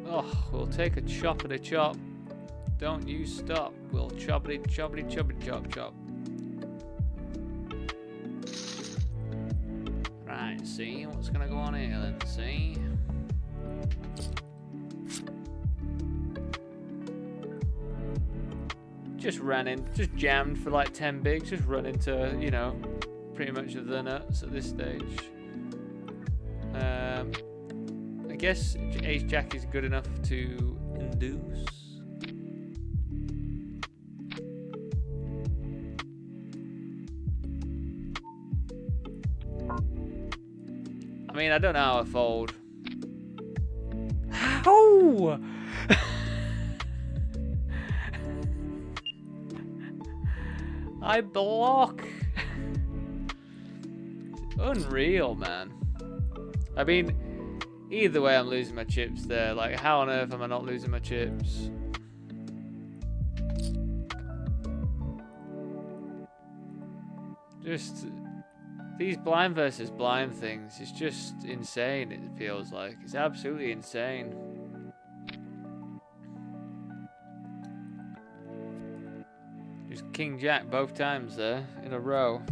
Oh, we'll take a chop at a chop. Don't you stop. We'll choppity choppity choppity chop chop. Right, see what's gonna go on here then, see? just ran in, just jammed for like 10 bigs, just run into, you know, pretty much the nuts at this stage. I guess ace jack is good enough to induce. I mean, I don't know how I fold. How? I block. Unreal, man. I mean, either way, I'm losing my chips there. Like, how on earth am I not losing my chips? Just these blind versus blind things. It's just insane, it feels like. It's absolutely insane. Just king jack both times there in a row.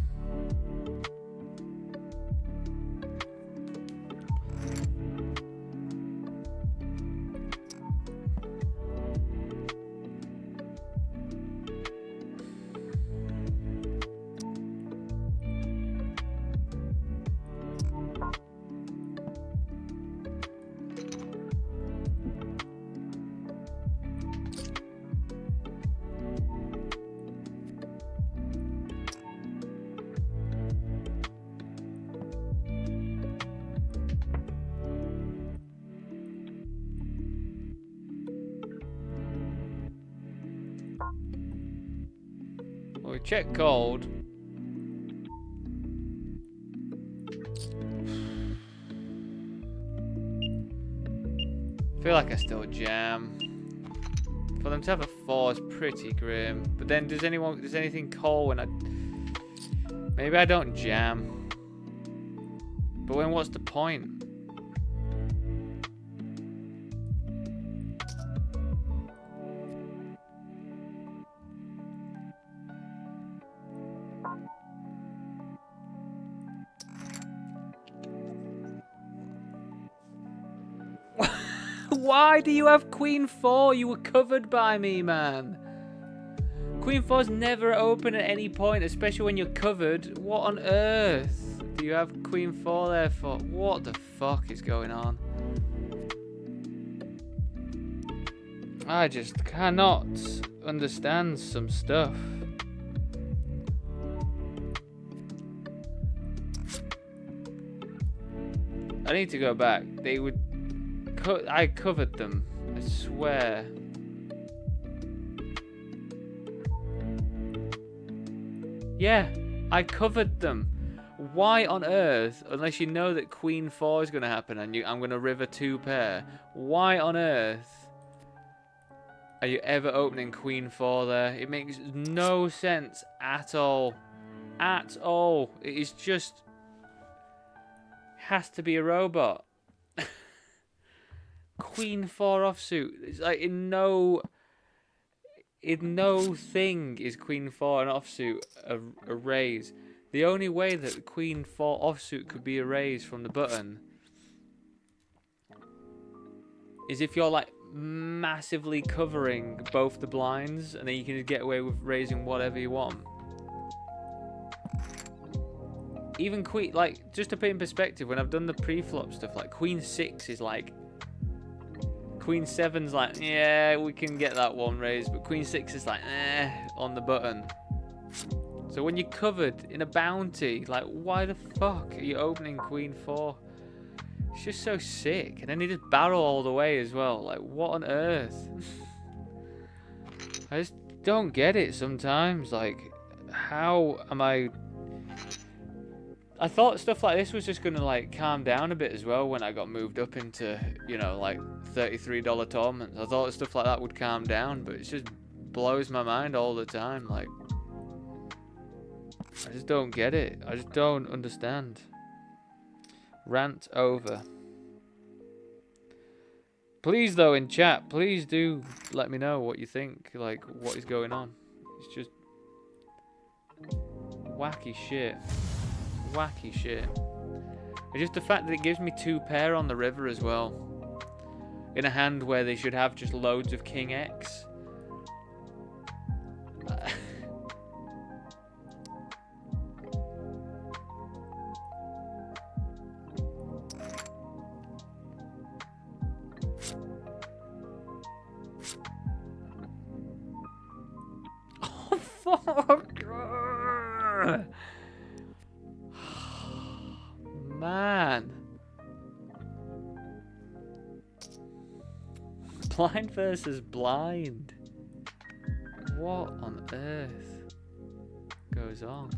Well, we check cold. I feel like I still jam. For them to have a 4 is pretty grim. But then does anything call when I... Maybe I don't jam. But then what's the point? Why do you have Queen 4? You were covered by me, man. Queen 4's never open at any point, especially when you're covered. What on earth do you have Queen 4 there for? What the fuck is going on? I just cannot understand some stuff. I need to go back. They would... I covered them, I swear. Yeah, I covered them. Why on earth, unless you know that Queen 4 is going to happen and I'm going to river 2 pair, why on earth are you ever opening Queen 4 there? It makes no sense at all. At all. It is just... has to be a robot. Queen 4 offsuit. It's like in no thing is Queen 4 an offsuit a raise. The only way that Queen 4 offsuit could be a raise from the button is if you're like massively covering both the blinds, and then you can just get away with raising whatever you want. Even Queen, like, just to put in perspective, when I've done the pre-flop stuff, like Queen 6 is like, Queen 7's like, yeah, we can get that one raised, but Queen 6 is like, on the button. So when you're covered in a bounty, like, why the fuck are you opening Queen 4? It's just so sick. And then they just barrel all the way as well. Like, what on earth? I just don't get it sometimes. Like, how am I thought stuff like this was just going to, like, calm down a bit as well when I got moved up into, you know, like, $33 tournaments. I thought stuff like that would calm down, but it just blows my mind all the time. Like, I just don't get it. I just don't understand. Rant over. Please, though, in chat, please do let me know what you think. Like, what is going on. It's just wacky shit. Wacky shit. It's just the fact that it gives me 2 pair on the river as well. In a hand where they should have just loads of King X. fuck? Man. Blind versus blind. What on earth goes on?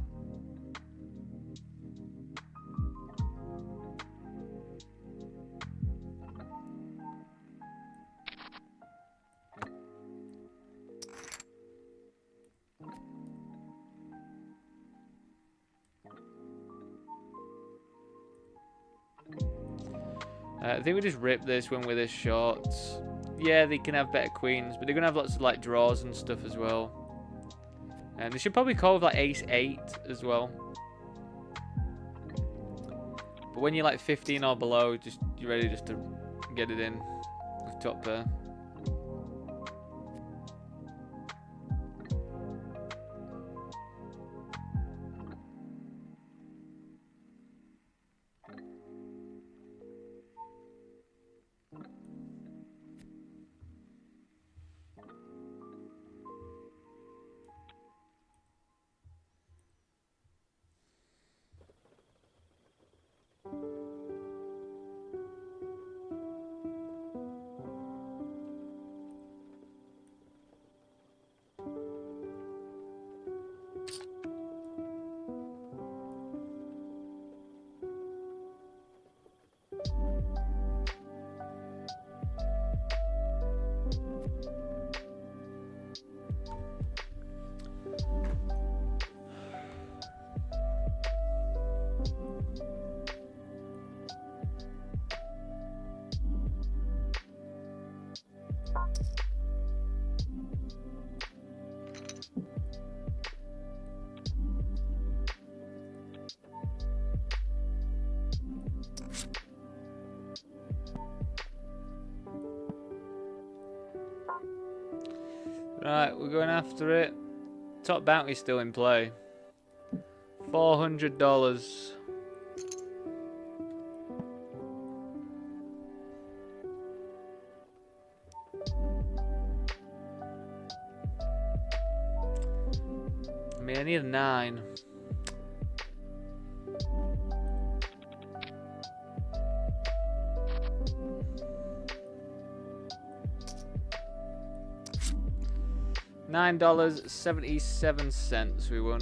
I think we just rip this one with his shots. Yeah, they can have better queens, but they're gonna have lots of like draws and stuff as well. And they should probably call with like ace 8 as well. But when you're like 15 or below, you're ready just to get it in with top pair. Right, we're going after it. Top bounty's still in play. $400. I mean, I need a 9. $9.77 we won.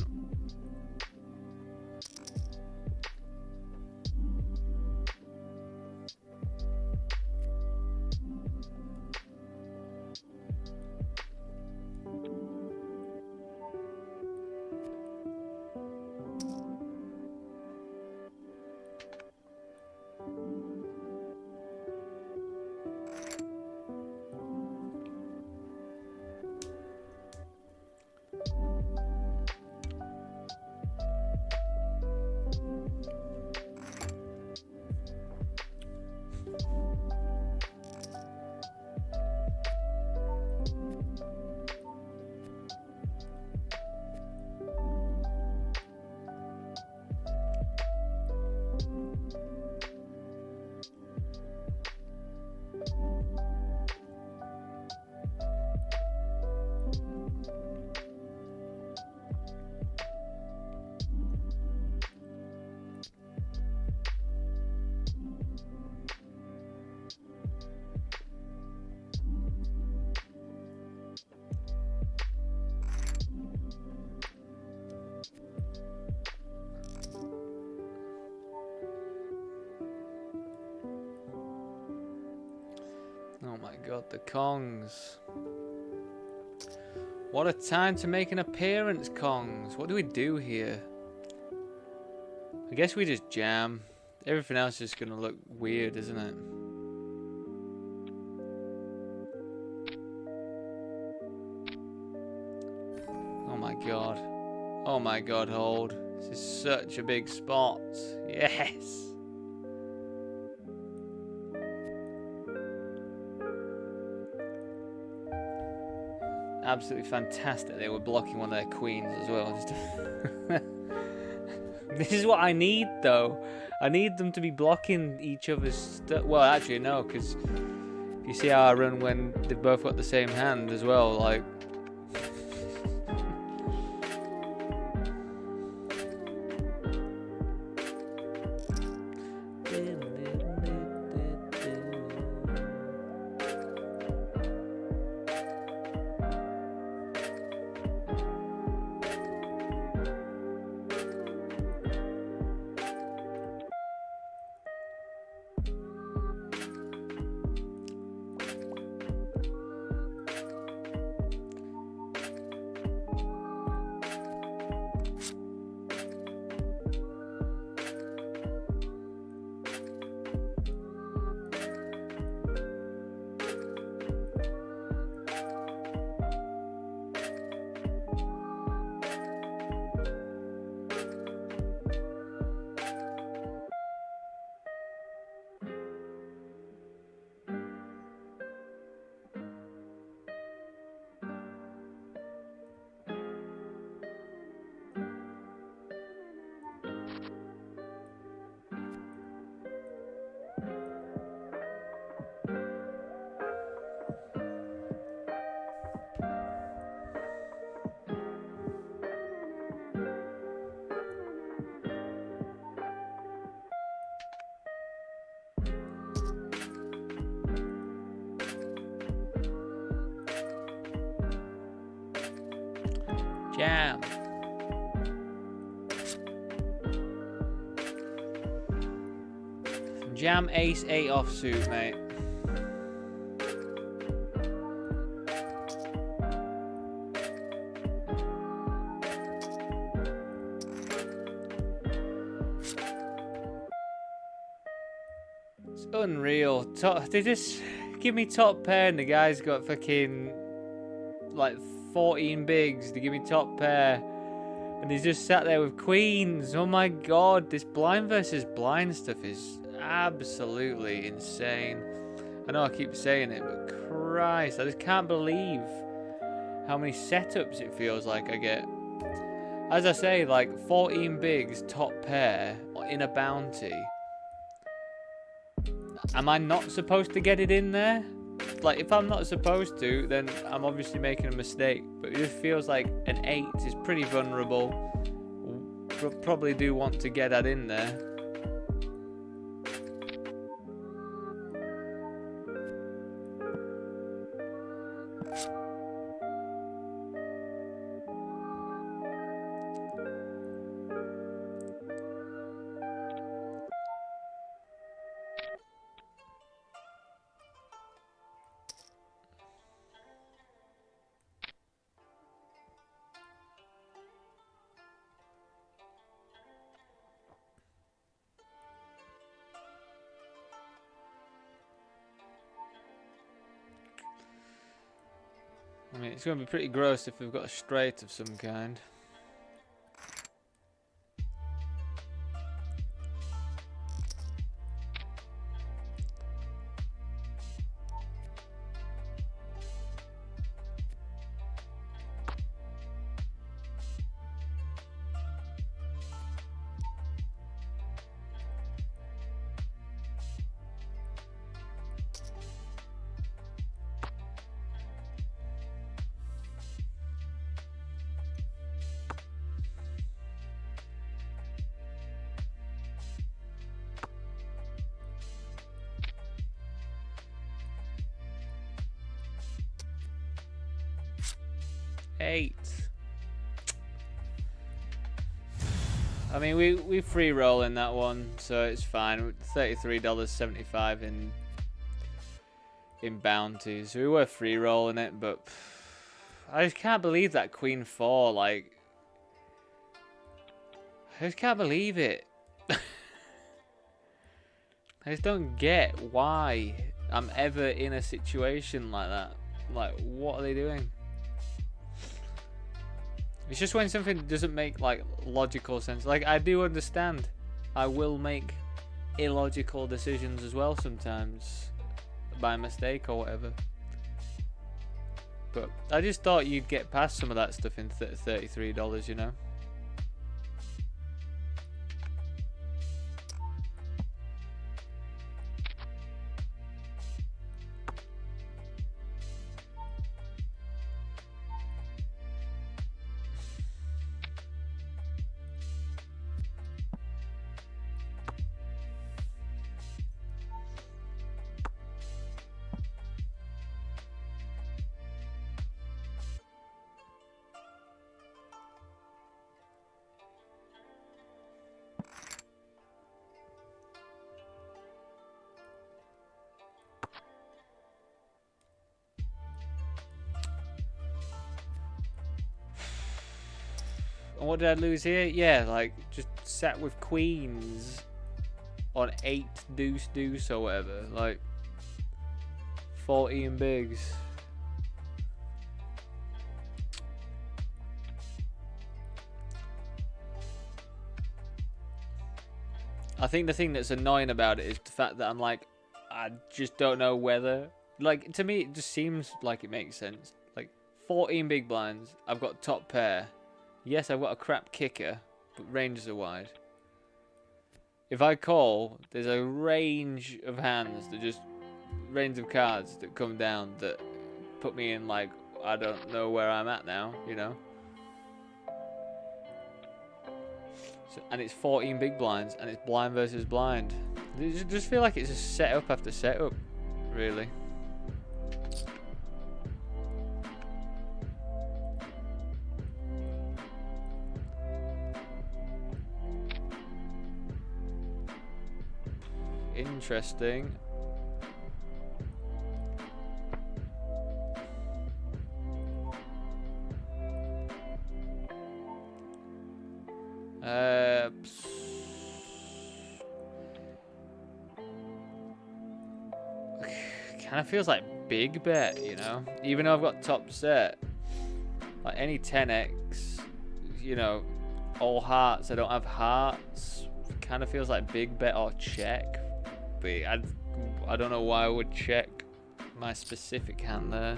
Oh my god, the Kongs. What a time to make an appearance, Kongs. What do we do here? I guess we just jam. Everything else is going to look weird, isn't it? Oh my god. Oh my god, hold. This is such a big spot. Yes! Absolutely fantastic. They were blocking one of their queens as well. This is what I need, though. I need them to be blocking each other's stuff. Well, actually, no, because you see how I run when they've both got the same hand as well. Like, Jam. Jam ace 8 offsuit, mate. It's unreal. They just give me top pair and the guy's got fucking like 14 bigs to give me top pair. And he's just sat there with queens. Oh my god, this blind versus blind stuff is absolutely insane. I know I keep saying it, but Christ, I just can't believe how many setups it feels like I get. As I say, like 14 bigs top pair in a bounty. Am I not supposed to get it in there? Like, if I'm not supposed to, then I'm obviously making a mistake. But it just feels like an 8 is pretty vulnerable. Probably do want to get that in there. I mean, it's going to be pretty gross if we've got a straight of some kind. Eight. I mean, we free roll in that one, so it's fine. $33.75 in bounties. We were free rolling it, but I just can't believe that Queen 4. Like, I just can't believe it. I just don't get why I'm ever in a situation like that. Like, what are they doing? It's just when something doesn't make like logical sense. Like, I do understand I will make illogical decisions as well sometimes by mistake or whatever. But I just thought you'd get past some of that stuff in $33, you know? And what did I lose here? Yeah, like, just sat with queens on 8 deuce deuce or whatever. Like, 14 bigs. I think the thing that's annoying about it is the fact that I'm like, I just don't know whether. Like, to me, it just seems like it makes sense. Like, 14 big blinds. I've got top pair. Yes, I've got a crap kicker, but ranges are wide. If I call, there's a range of hands that just... range of cards that come down that put me in, like, I don't know where I'm at now, you know? So, and it's 14 big blinds, and it's blind versus blind. I just feel like it's just setup after setup, really. interesting. Kind of feels like big bet, you know? Even though I've got top set. Like any 10x, you know, all hearts, I don't have hearts. Kind of feels like big bet or check. But I don't know why I would check my specific hand there.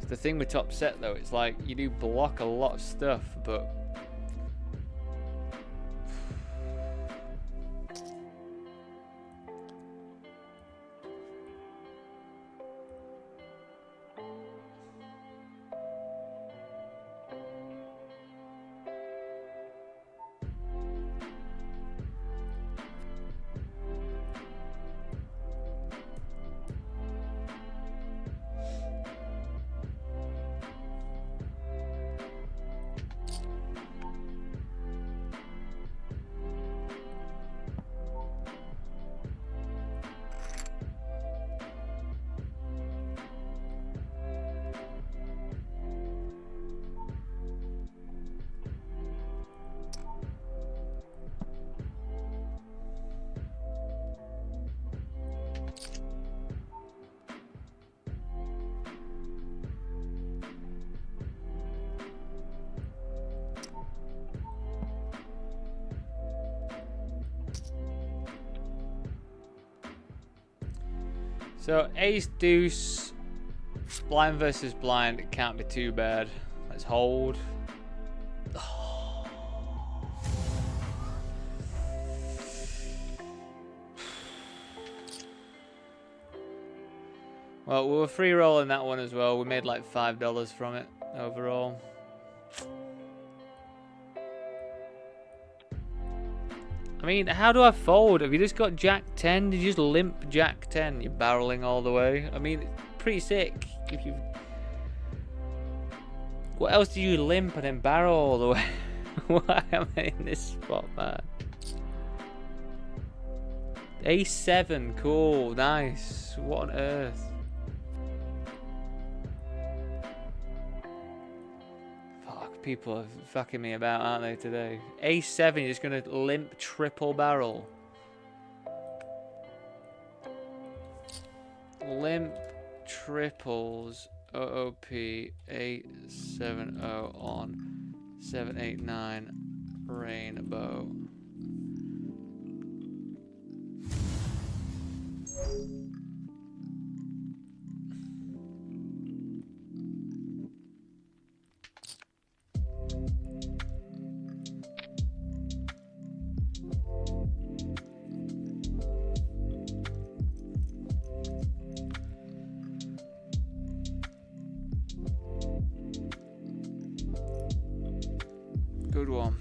It's the thing with top set though, it's like you do block a lot of stuff, but so ace deuce, blind versus blind, it can't be too bad. Let's hold. Well, we were free rolling that one as well. We made like $5 from it overall. I mean, how do I fold? Have you just got Jack 10? Did you just limp Jack 10? You're barreling all the way. I mean, it's pretty sick. If you, what else do you limp and then barrel all the way? Why am I in this spot, man? Ace 7, cool, nice. What on earth? People are fucking me about, aren't they, today? Ace 7, you're just going to limp triple barrel. Limp triples. OOP 870 on 789 rainbow. Good one.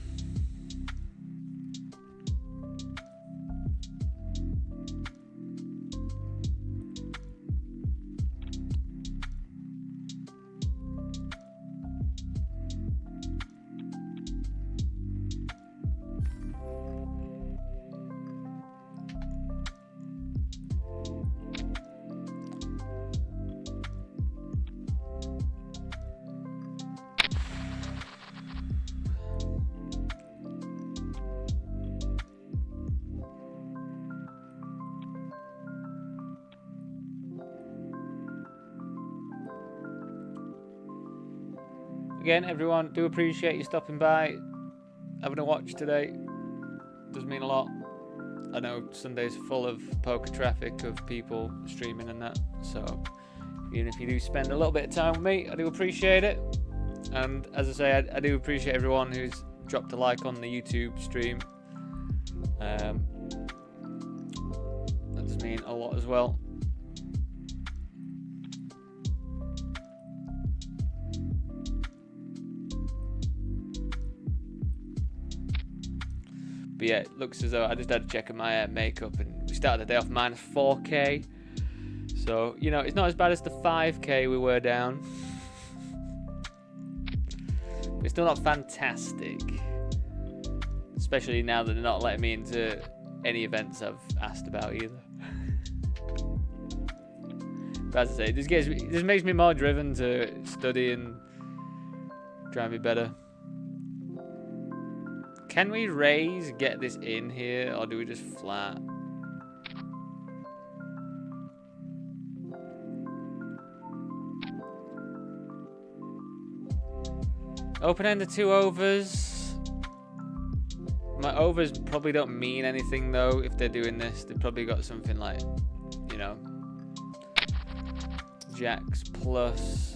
Again, everyone, do appreciate you stopping by, having a watch today. Does mean a lot. I know Sunday's full of poker traffic of people streaming and that, so even if you do spend a little bit of time with me, I do appreciate it. And as I say, I do appreciate everyone who's dropped a like on the YouTube stream. That does mean a lot as well. But yeah, it looks as though I just had to check my makeup, and we started the day off minus 4k. So, you know, it's not as bad as the 5k we were down. But it's still not fantastic. especially now that they're not letting me into any events I've asked about either. But as I say, this makes me more driven to study and try and be better. Can we get this in here, or do we just flat? Open-ended 2 overs. My overs probably don't mean anything though if they're doing this. They've probably got something like, you know, jacks plus.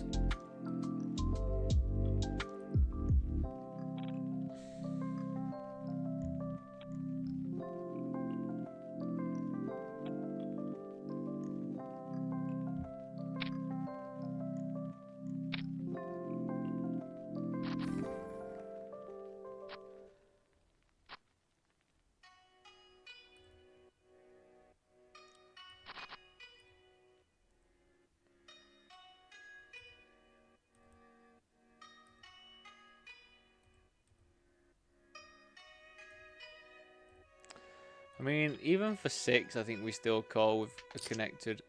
I mean, even for 6, I think we still call with a connected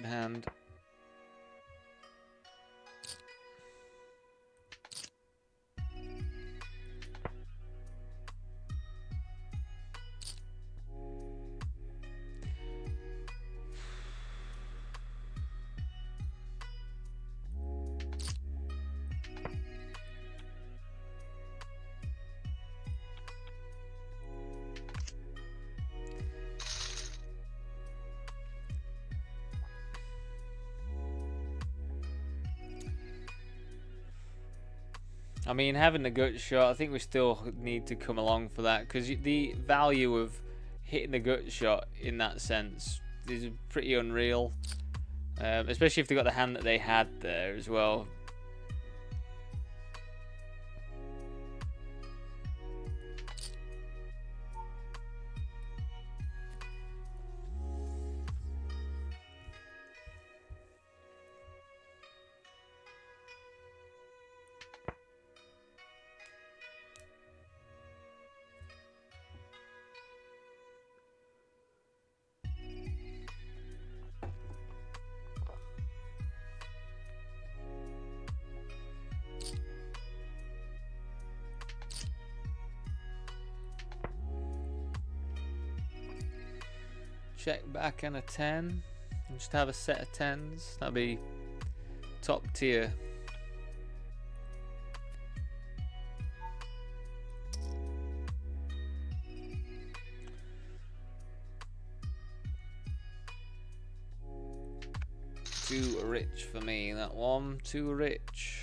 hand. I mean, having the gut shot, I think we still need to come along for that, because the value of hitting the gut shot in that sense is pretty unreal, especially if they got the hand that they had there as well. Check back and a 10. And just have a set of 10s. That'd be top tier. Too rich for me, that one. Too rich.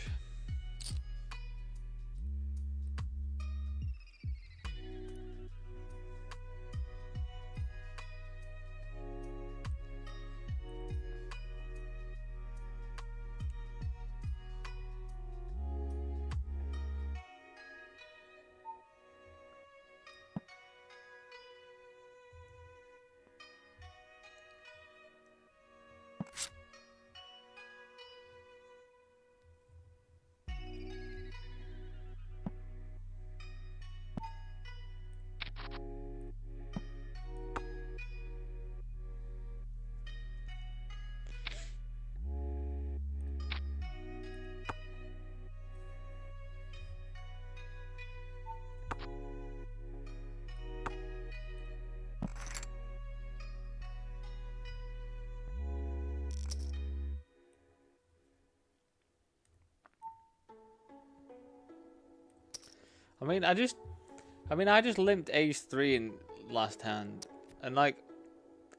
I just limped ace 3 in last hand, and like,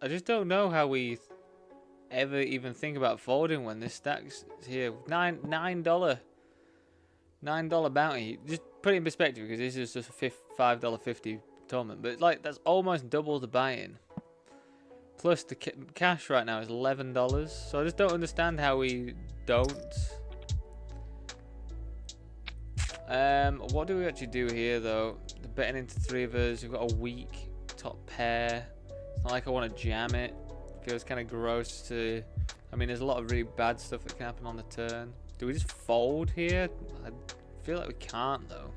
I just don't know how we ever even think about folding when this stack's here. $9 bounty. Just put it in perspective, because this is just a $5.50 tournament, but like, that's almost double the buy-in. Plus the cash right now is $11, so I just don't understand how we don't. What do we actually do here though? The betting into 3 of us. We've got a weak top pair. It's not like I want to jam it. Feels kind of gross to. I mean, there's a lot of really bad stuff that can happen on the turn. Do we just fold here? I feel like we can't though.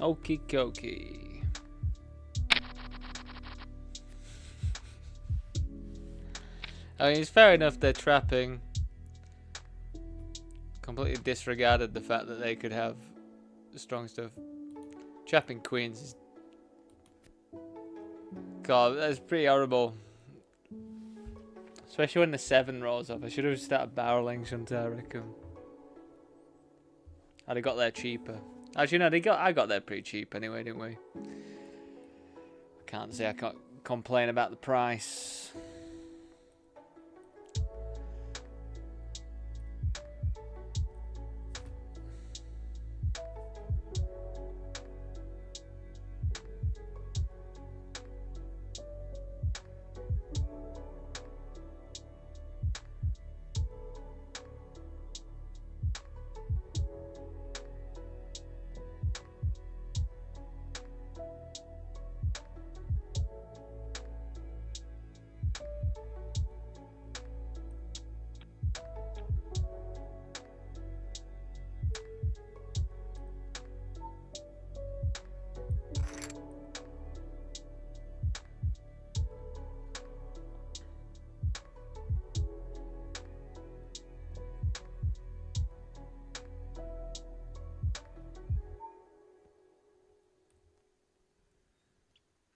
Okie dokie. I mean, it's fair enough they're trapping. Completely disregarded the fact that they could have strong stuff. Trapping queens is... God, that's pretty horrible. Especially when the 7 rolls off. I should have started barreling, shouldn't I reckon? I'd have got there cheaper. Actually, no, I got there pretty cheap anyway, didn't we? Can't say I can't complain about the price.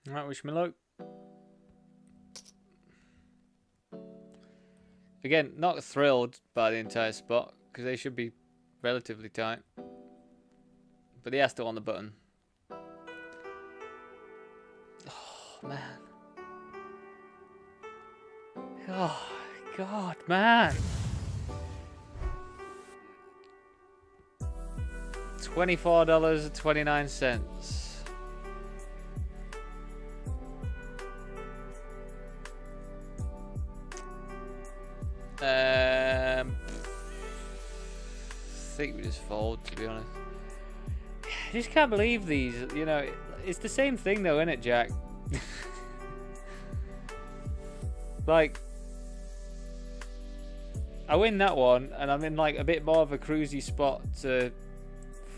Right, wish me luck. Again, not thrilled by the entire spot, because they should be relatively tight. But they are still on the button. Oh, man. Oh, God, man. $24.29. I think we just fold, to be honest. I just can't believe these, you know, it's the same thing though, isn't it, Jack? Like, I win that one, and I'm in like a bit more of a cruisy spot to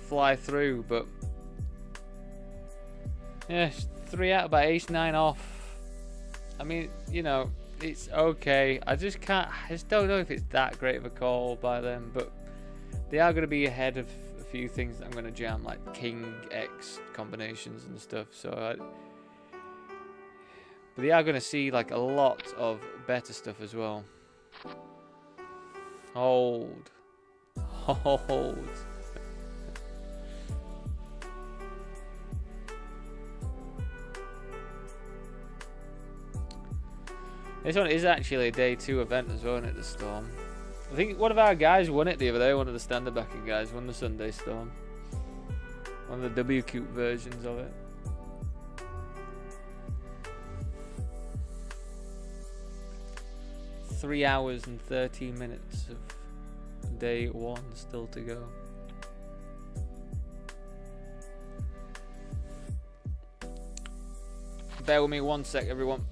fly through, but yeah, 3 out by ace-9 off. I mean, you know, it's okay. I just don't know if it's that great of a call by them, but they are going to be ahead of a few things that I'm going to jam, like King X combinations and stuff. But they are going to see like a lot of better stuff as well. Hold. This one is actually a day 2 event as well, isn't it, the Storm? I think one of our guys won it the other day, one of the standard backing guys won the Sunday Storm. One of the WQ versions of it. Three hours and 13 minutes of day 1 still to go. Bear with me 1 sec, everyone.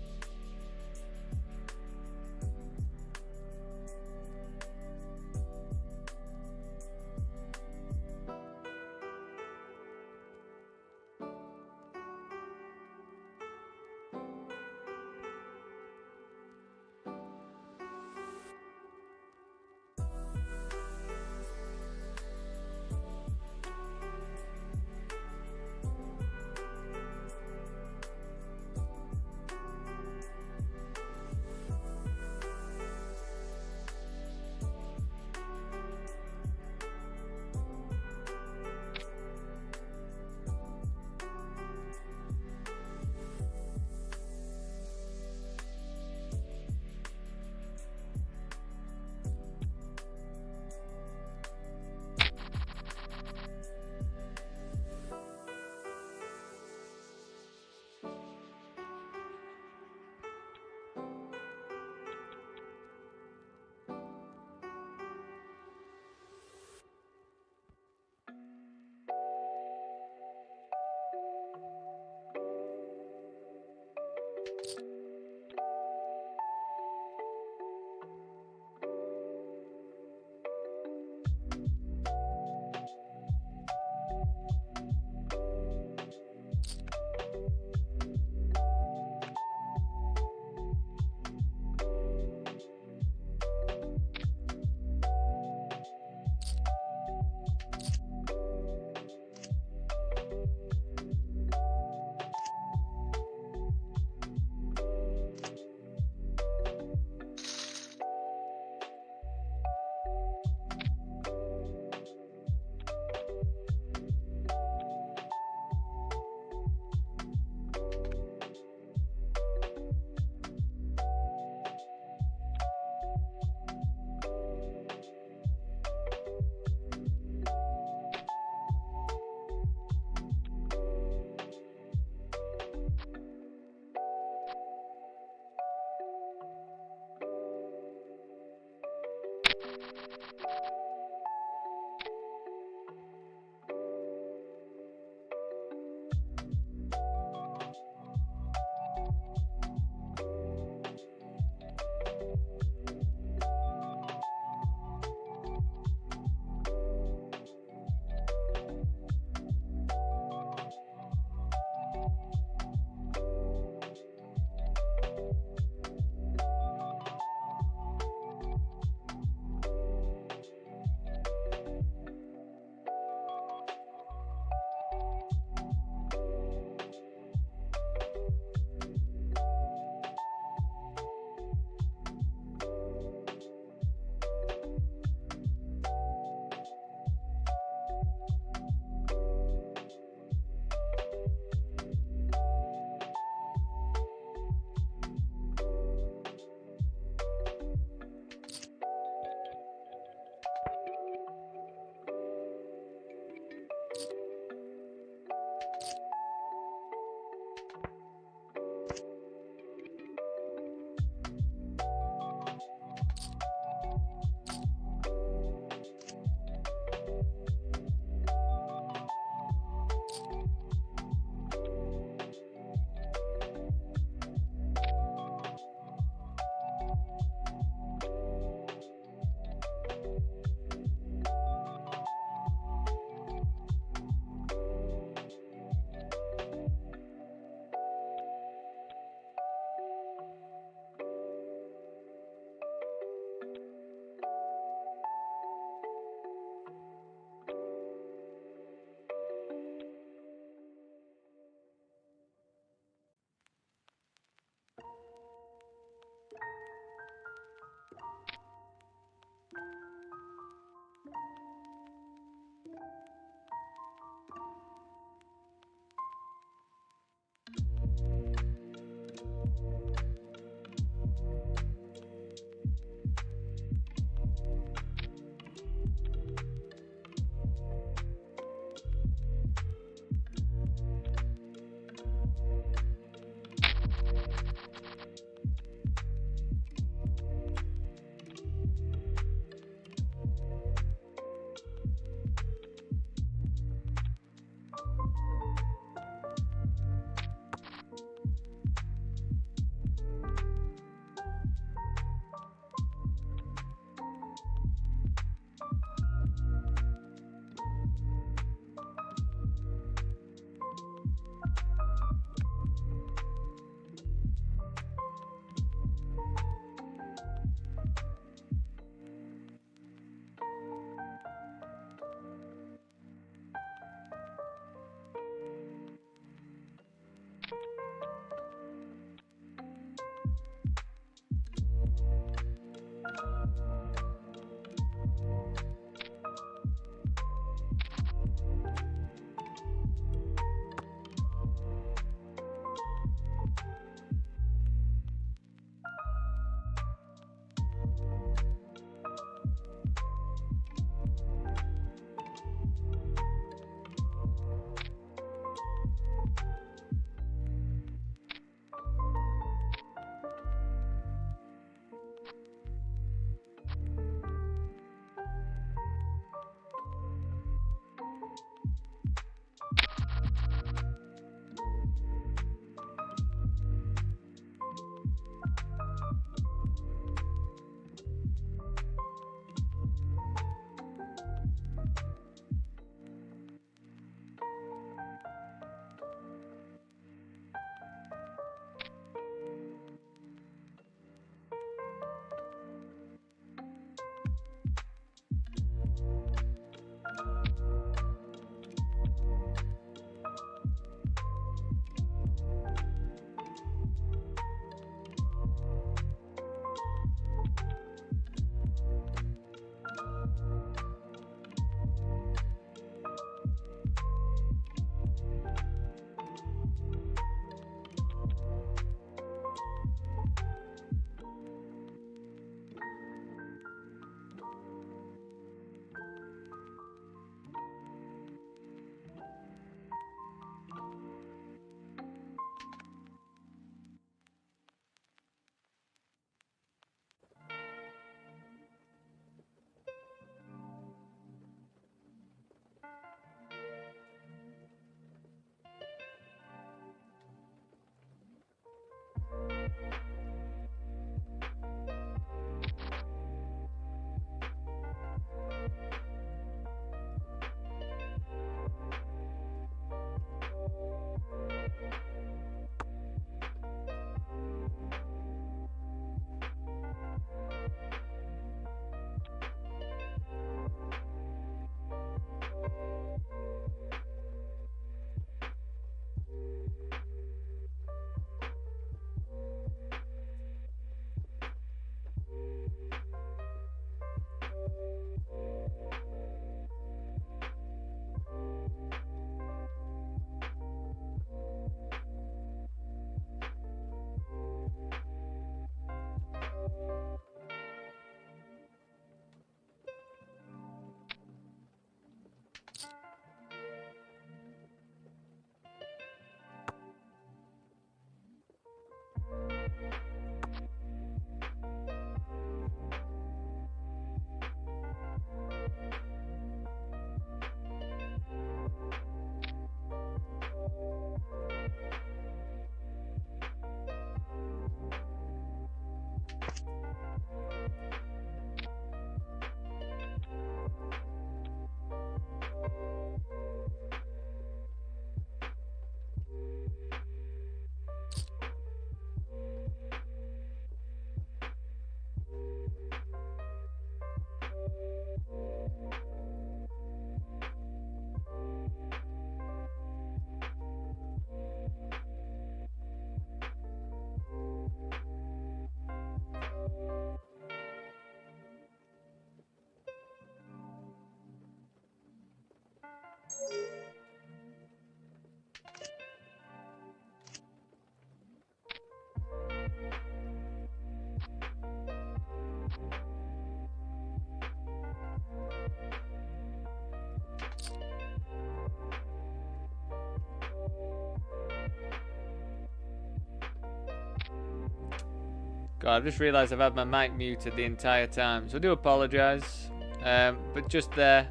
God, I've just realised I've had my mic muted the entire time, so I do apologise. But just there,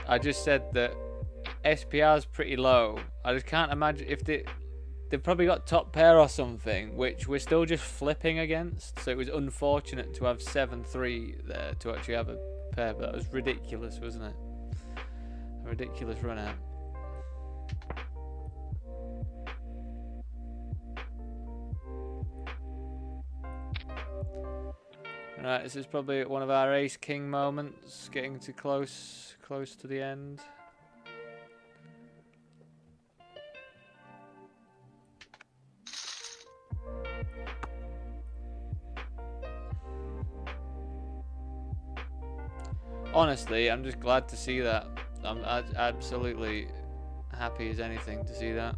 I just said that SPR's pretty low. I just can't imagine if they've probably got top pair or something, which we're still just flipping against. So it was unfortunate to have 7-3 there to actually have a pair, but that was ridiculous, wasn't it? A ridiculous run out. Right, this is probably one of our ace king moments, getting to close to the end. Honestly, I'm just glad to see that. I'm absolutely happy as anything to see that.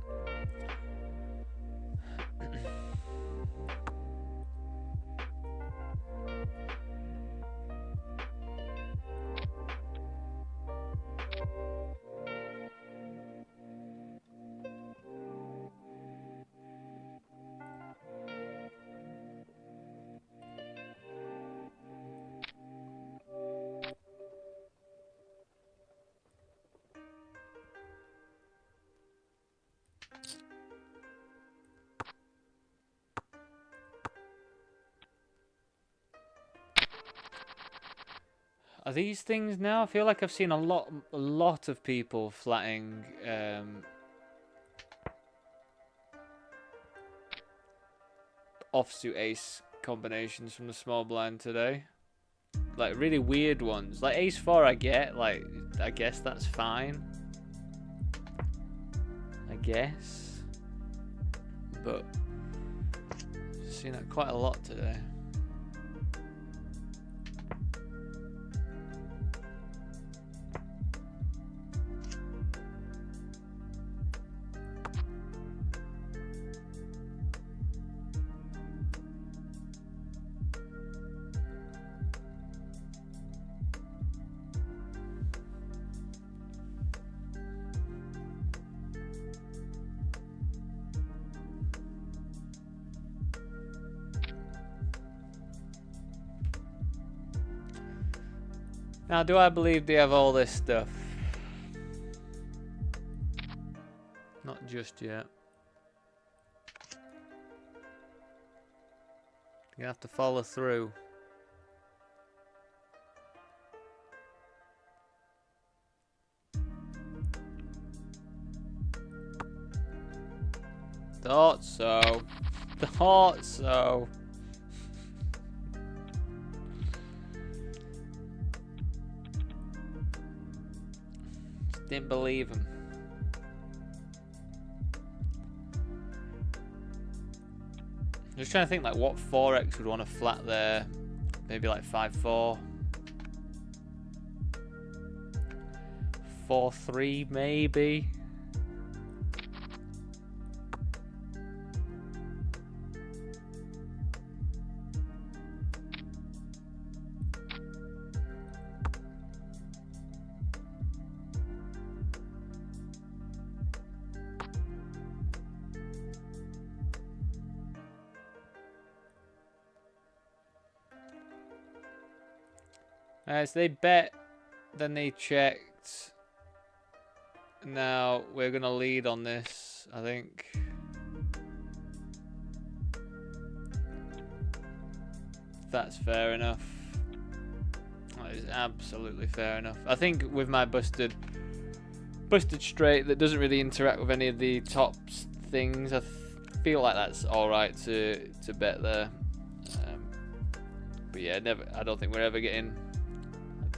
Are these things now? I feel like I've seen a lot of people flatting offsuit ace combinations from the small blind today. Like really weird ones. Like ace 4 I get, like I guess that's fine. I guess. But I've seen that quite a lot today. Now, do I believe they have all this stuff? Not just yet. You have to follow through. Thought so. Thought so. Didn't believe him. Just trying to think like what 4x would want to flat there. Maybe like 5-4. 4-3 maybe. So they bet, then they checked. Now we're going to lead on this, I think. That's fair enough. That is absolutely fair enough. I think with my busted straight that doesn't really interact with any of the top things, I feel like that's alright to bet there. But yeah, I don't think we're ever getting...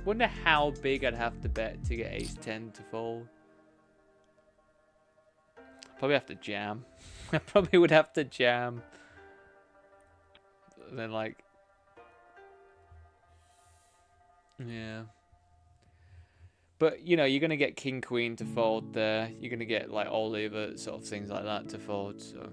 Wonder how big I'd have to bet to get ace 10 to fold. Probably have to jam. I probably would have to jam. And then like... Yeah. But, you know, you're going to get king queen to fold there. You're going to get like all the other sort of things like that to fold, so...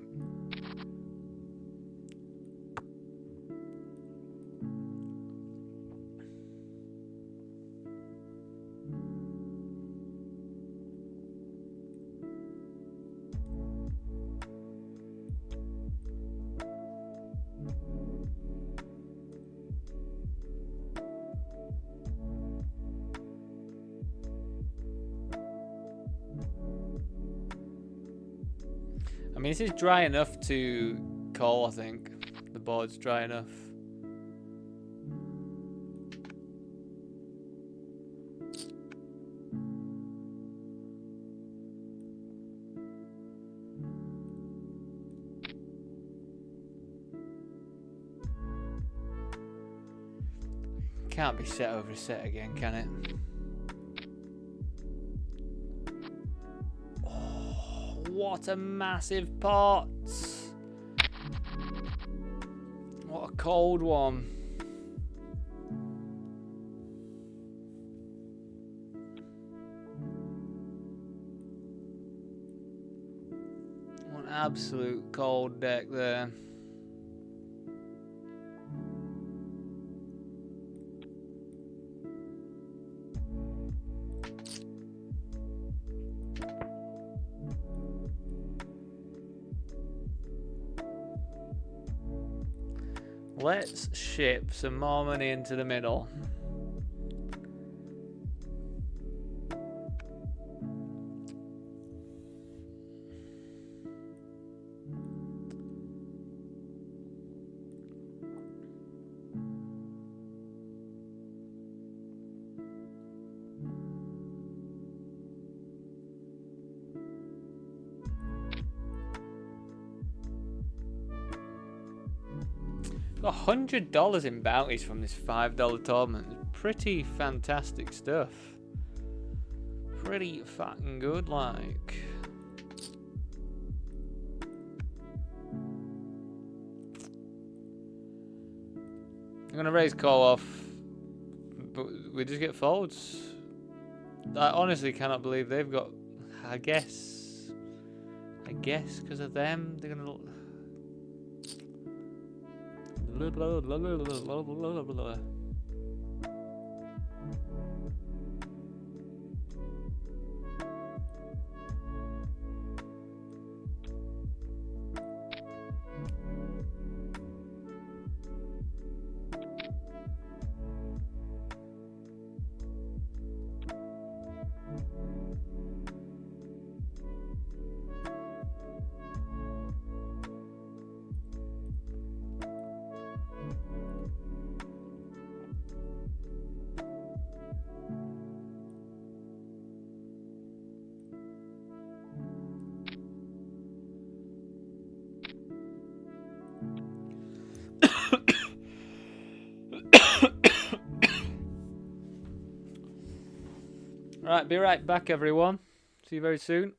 I mean, this is dry enough to call, I think. The board's dry enough. Can't be set over set again, can it? Oh, what a massive pot! What a cold one. What an absolute cold deck there. Let's ship some more money into the middle. Got $100 in bounties from this $5 tournament. Pretty fantastic stuff. Pretty fucking good, like. I'm gonna raise call off, but we just get folds. I honestly cannot believe they've got. I guess because of them, they're gonna. Blah, blah, blah, blah, blah, blah, blah, blah. Right, be right back, everyone. See you very soon.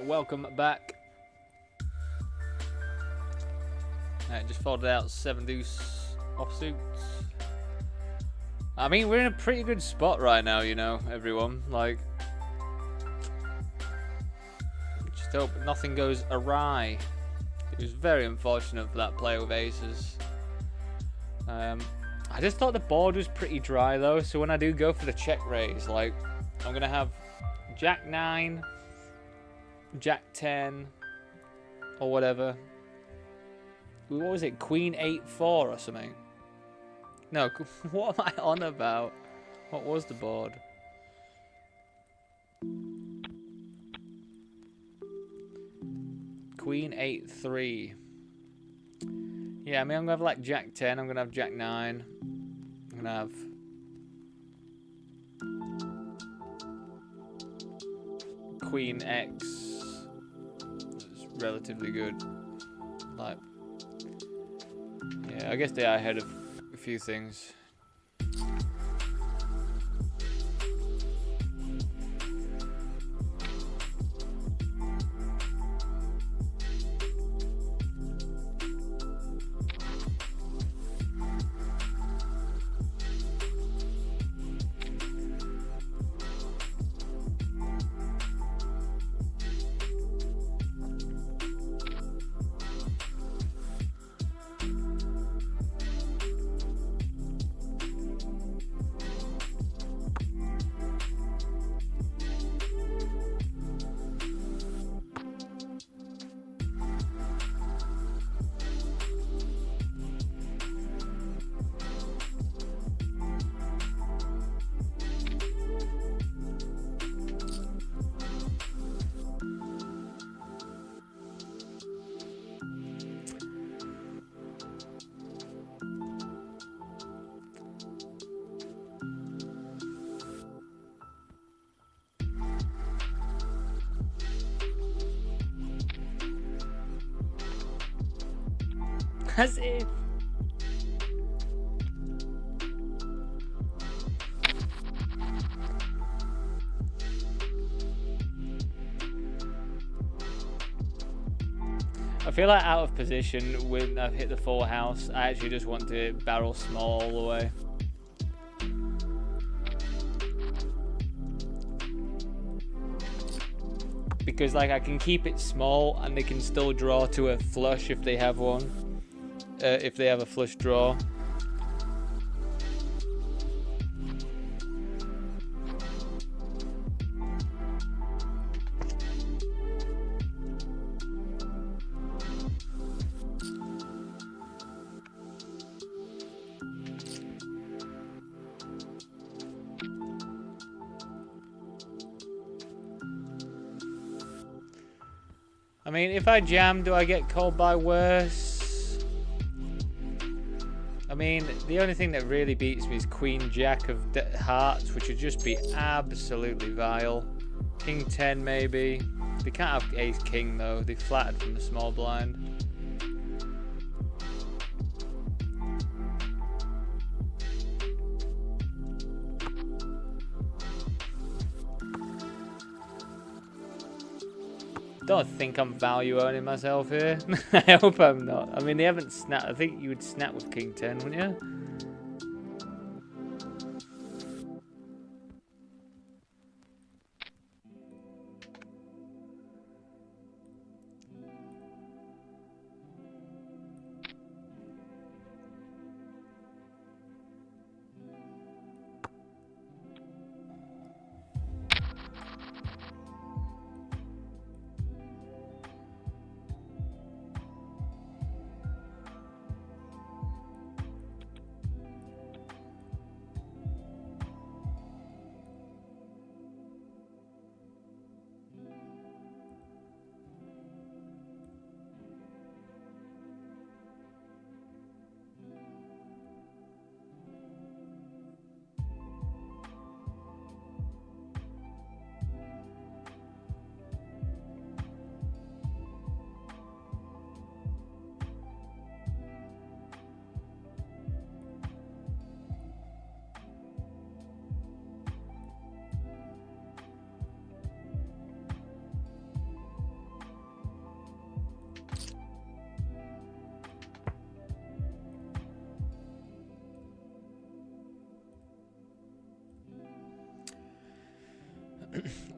welcome back. Just folded out 7 deuce offsuits. I mean, we're in a pretty good spot right now, you know, everyone. Like, just hope nothing goes awry. It was very unfortunate for that player with aces. I just thought the board was pretty dry though, so when I do go for the check raise, like, I'm gonna have Jack 9, Jack 10, or whatever. What was it? Queen 8-4 or something? No, what am I on about? What was the board? Queen 8-3. Yeah, I mean, I'm gonna have like Jack 10. I'm gonna have Jack 9. I'm gonna have Queen X. It's relatively good. Like, yeah, I guess they are ahead of a few things. As if. I feel like out of position when I've hit the full house. I actually just want to barrel small all the way. Because like I can keep it small and they can still draw to a flush if they have one. If they have a flush draw. I mean, if I jam, do I get called by worse? I mean, the only thing that really beats me is Queen Jack of Hearts, which would just be absolutely vile. King 10 maybe. They can't have Ace King though. They flattered from the small blind. Don't think I'm value owning myself here. I hope I'm not. I mean, they haven't snapped. I think you would snap with King 10, wouldn't you?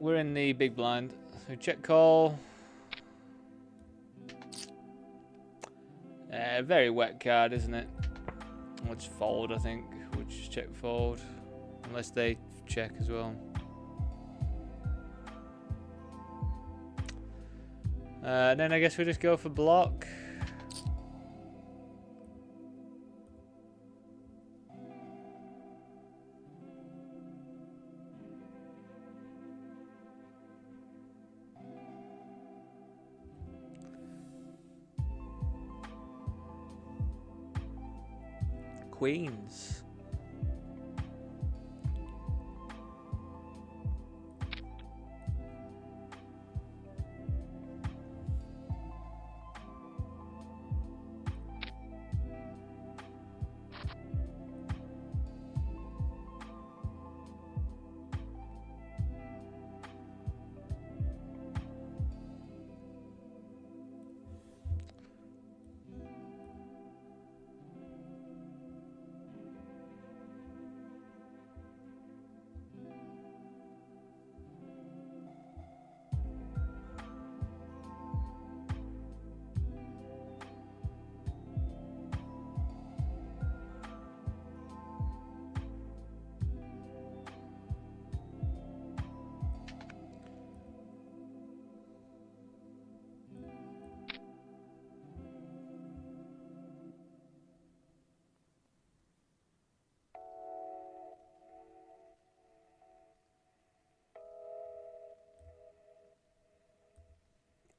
we're in the big blind. So check call. Very wet card, isn't it? We'll just fold, I think. We'll just check fold. Unless they check as well. Then I guess we just go for block. Queens.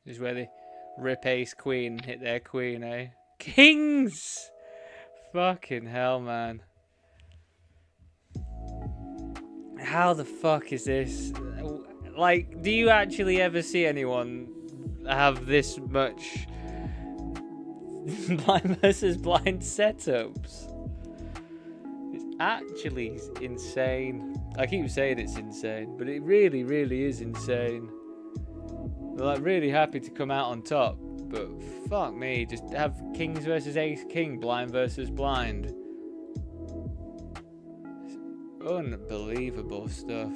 This is where they rip ace queen, hit their queen, eh? Kings! Fucking hell, man. How the fuck is this? Like, do you actually ever see anyone have this much blind versus blind setups? It's actually insane. I keep saying it's insane, but it really, really is insane. They're like really happy to come out on top, but fuck me, just have kings versus ace king, blind versus blind. It's unbelievable stuff.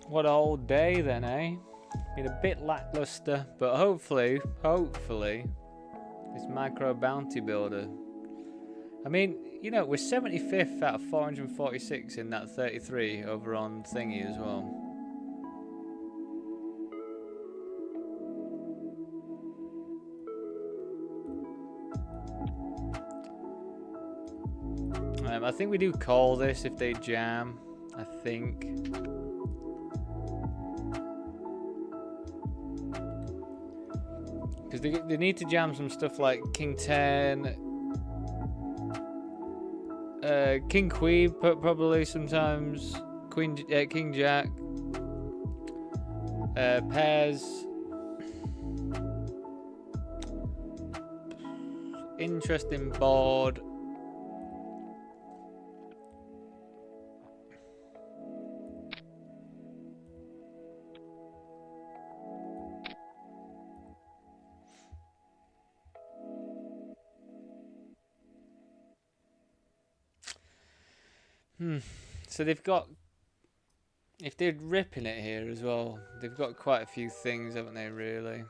What a whole day then, eh? Been a bit lackluster, but hopefully, this micro bounty builder. I mean, you know, we're 75th out of 446 in that 33 over on thingy as well. I think we do call this if they jam, I think. Because they need to jam some stuff like King 10, King Queen probably sometimes, King Jack. Pairs. Interesting board. So they've got, if they're ripping it here as well, they've got quite a few things, haven't they, really?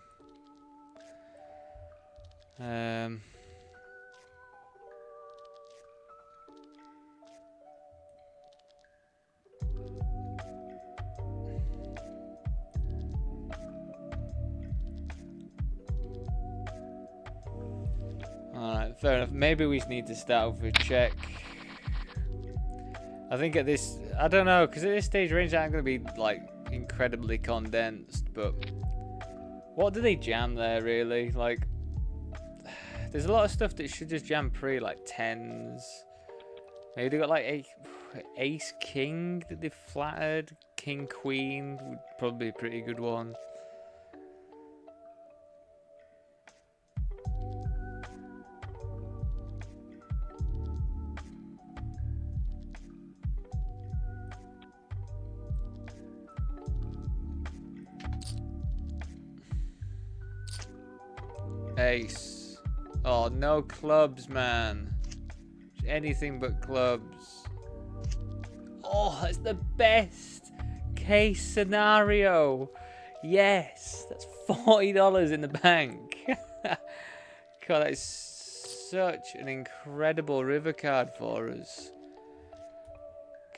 Alright, fair enough. Maybe we need to start with a check. I think at this, I don't know, because at this stage range aren't going to be like incredibly condensed, but what do they jam there really? Like, there's a lot of stuff that should just jam pre, like tens. Maybe they got like a ace king that they've flattered. King queen would probably be a pretty good one. Ace. Oh, no clubs, man. Anything but clubs. Oh, that's the best case scenario. Yes, that's $40 in the bank. God, that is such an incredible river card for us.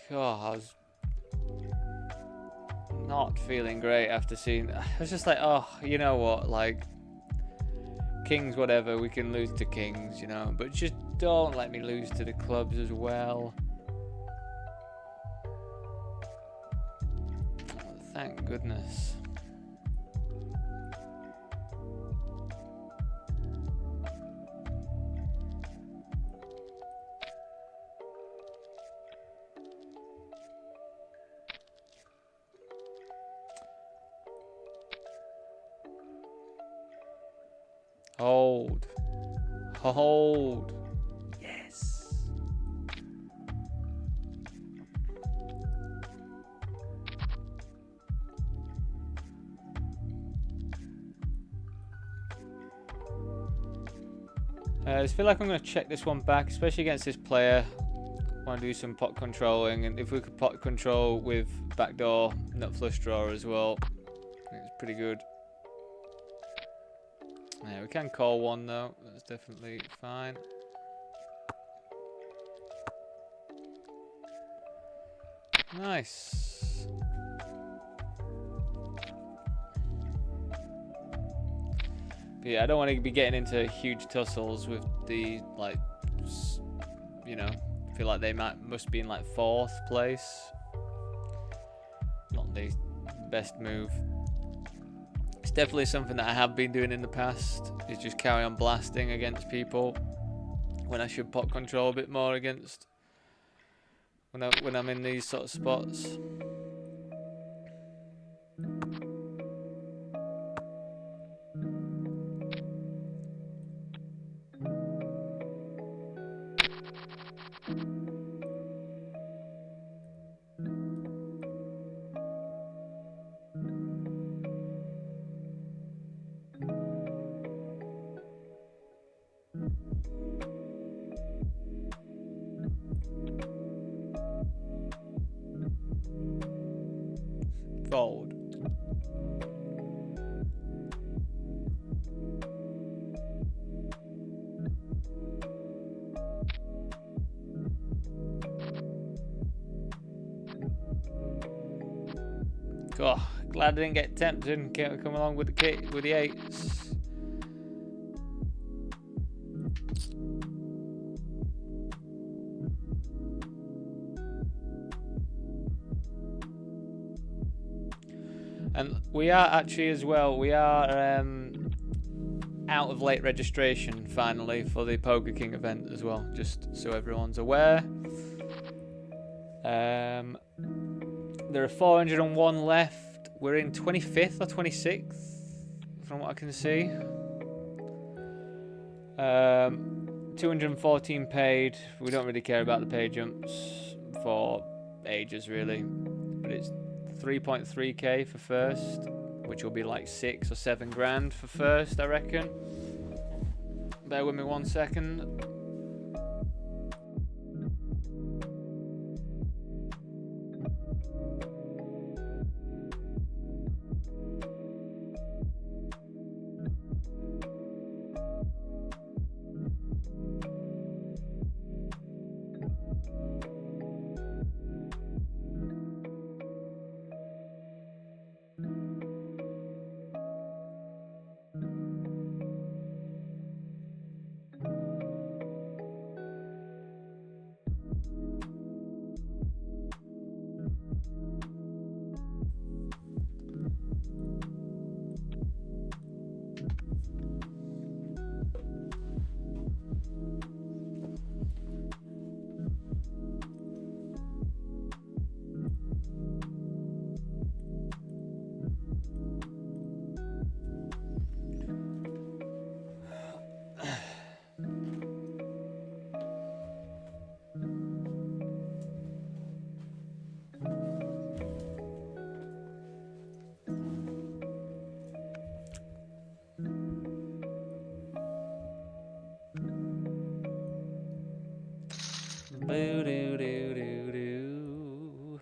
God, I was not feeling great after seeing that. I was just like, oh, you know what, like, kings, whatever, we can lose to kings, you know, but just don't let me lose to the clubs as well. Oh, thank goodness. Hold. Hold. Yes. I just feel like I'm going to check this one back, especially against this player. I want to do some pot controlling, and if we could pot control with backdoor nut flush draw as well, I think it's pretty good. Yeah, we can call one though, that's definitely fine. Nice. But yeah, I don't want to be getting into huge tussles with the, like, you know, I feel like they must be in like 4th place. Not the best move. It's definitely something that I have been doing in the past, is just carry on blasting against people when I should pot control a bit more against when I'm in these sort of spots. Fold. God, glad I didn't get tempted and come along with the 8s. And we are actually as well, we are out of late registration finally for the Poker King event as well, just so everyone's aware. There are 401 left. we're in 25th or 26th, from what I can see. 214 paid. We don't really care about the pay jumps for ages, really. But it's 3.3k for first, which will be like 6 or 7 grand for first, I reckon. Bear with me 1 second. Boo doo doo doo doo.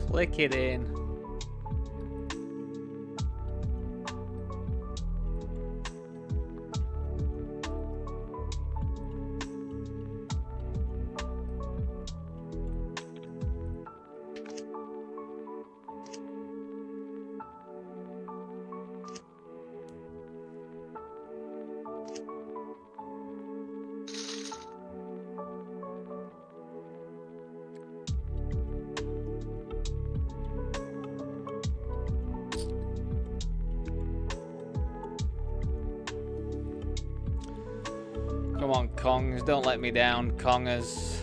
Flick it in. Come on, Kongs, don't let me down, Kongers.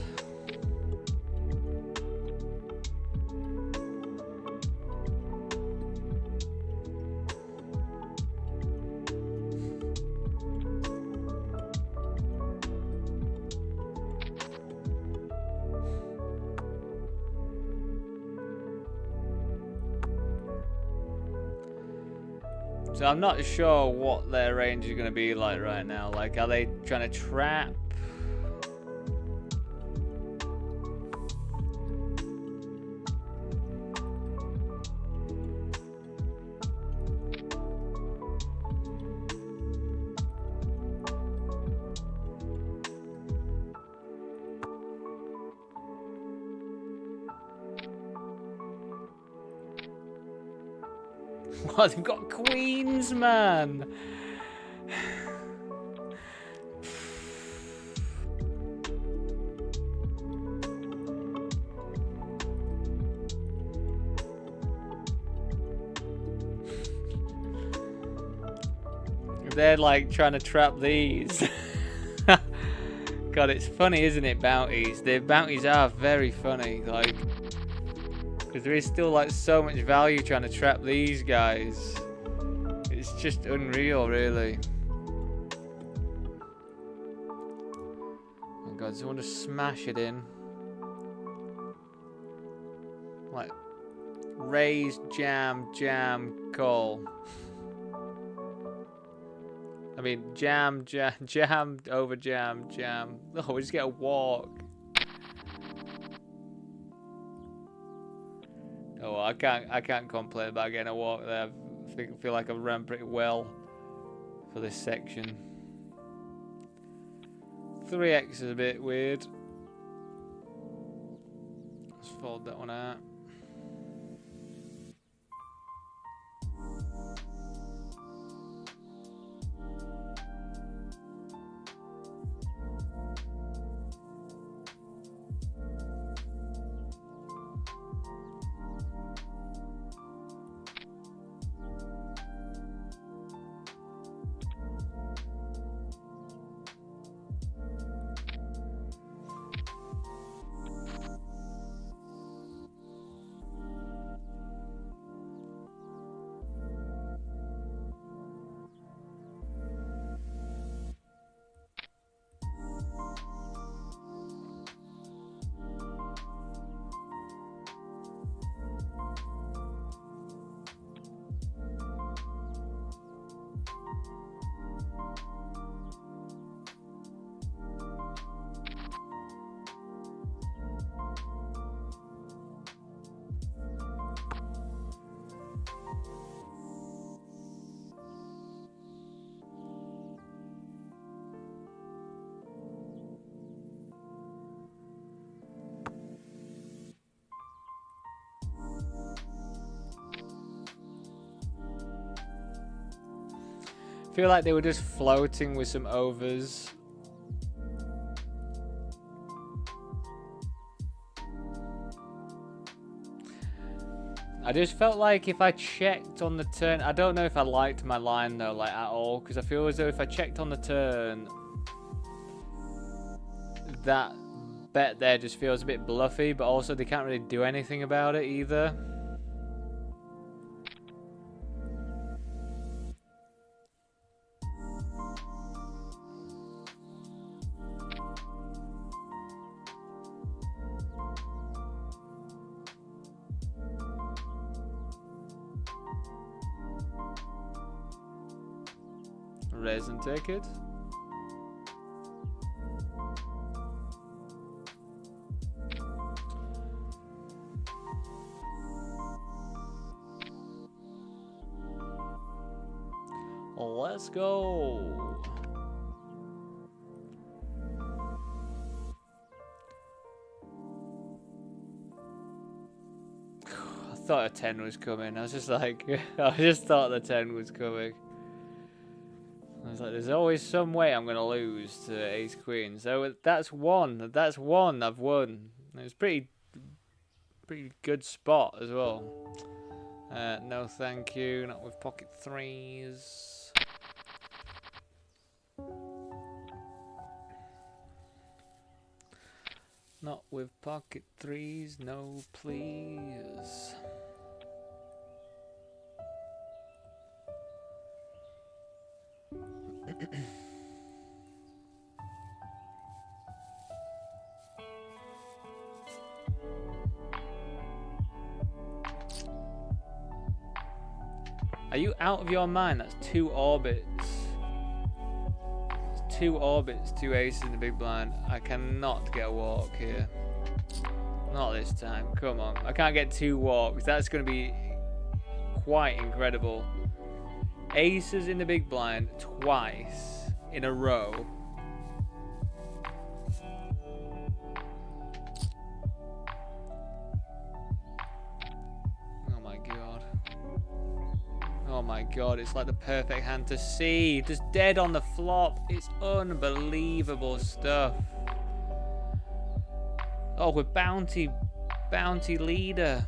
So I'm not sure what their range is going to be like right now. Like, are they trying to trap? What, they've got queens, man! they're like trying to trap these. God, it's funny, isn't it, bounties? The bounties are very funny, like, because there is still like so much value trying to trap these guys. It's just unreal, really. Oh God, I just want to smash it in. Like, raise, jam, jam, call. I mean, jam, jam, jam, over jam, jam. Oh, we just get a walk. Oh, I can't complain about getting a walk there. I feel like I've ran pretty well for this section. 3x is a bit weird. Let's fold that one out. I feel like they were just floating with some overs. I just felt like if I checked on the turn, I don't know if I liked my line though, like at all, because I feel as though if I checked on the turn, that bet there just feels a bit bluffy, but also they can't really do anything about it either. Raise and take it. Let's go. I thought a 10 was coming. I was just like, I just thought the 10 was coming. I was like, there's always some way I'm going to lose to ace queen. So that's one. That's one I've won. It was pretty good spot as well. No thank you. Not with pocket threes. Not with pocket threes. No please. Are you out of your mind? That's 2 orbits. It's 2 orbits, 2 aces in the big blind. I cannot get a walk here. Not this time. Come on. I can't get 2 walks. That's going to be quite incredible. Aces in the big blind twice in a row. Oh my god. Oh my god, it's like the perfect hand to see. Just dead on the flop. It's unbelievable stuff. Oh, we're bounty leader.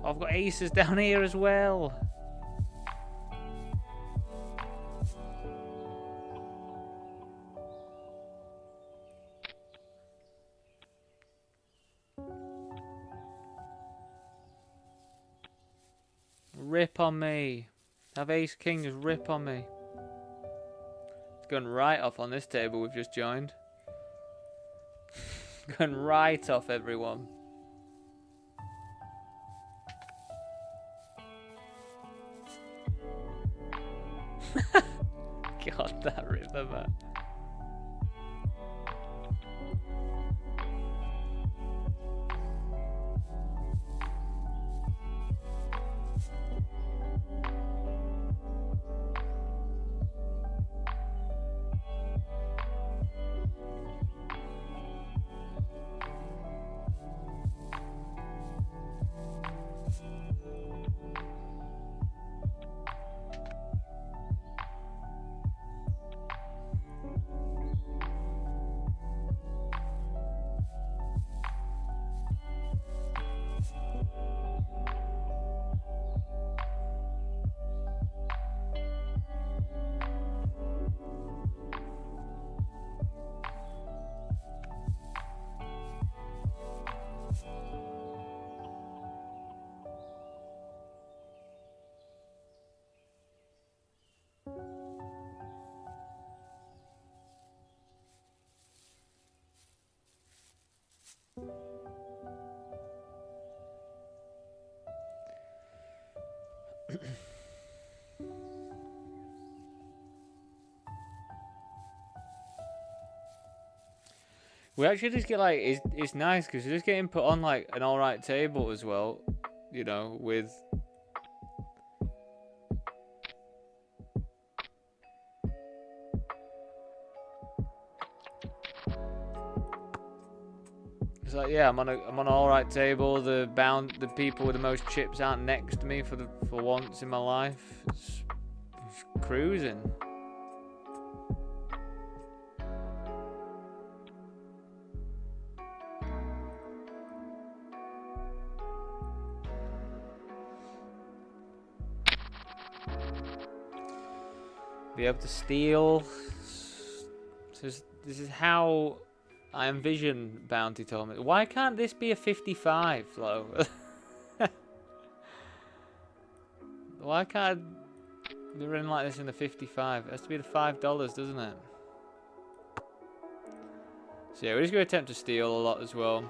I've got aces down here as well. rip on me. Have ace king just rip on me. It's going right off on this table we've just joined. Going right off everyone. God, that river, man. We actually just get like, it's nice because we're just getting put on like an alright table as well, you know, with it's like, yeah, I'm on an alright table. The people with the most chips aren't next to me for once in my life. It's cruising. Be able to steal. This is how I envision bounty tournament. Why can't this be a 55 though? Why can't we run like this in the 55? It has to be the $5, doesn't it? So yeah, we're just going to attempt to steal a lot as well.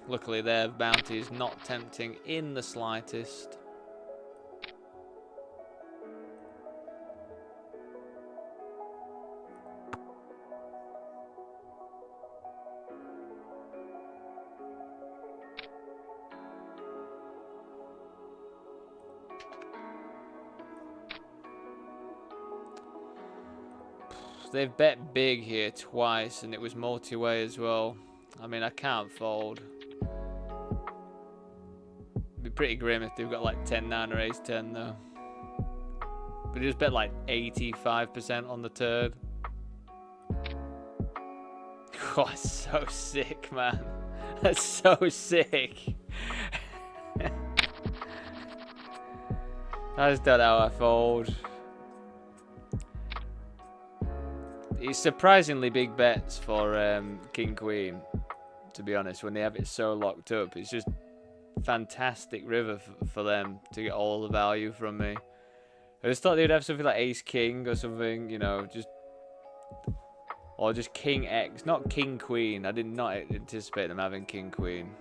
Luckily their bounty is not tempting in the slightest. They've bet big here twice, and it was multi-way as well. I mean, I can't fold. It'd be pretty grim if they've got like 10-9 or ace-10 though. But he just bet like 85% on the turn. Oh, that's so sick, man. That's so sick. I just don't know how I fold. It's surprisingly big bets for King Queen, to be honest, when they have it so locked up. It's just fantastic river for them to get all the value from me. I just thought they'd have something like Ace King or something, you know, or just King X, not King Queen. I did not anticipate them having King Queen.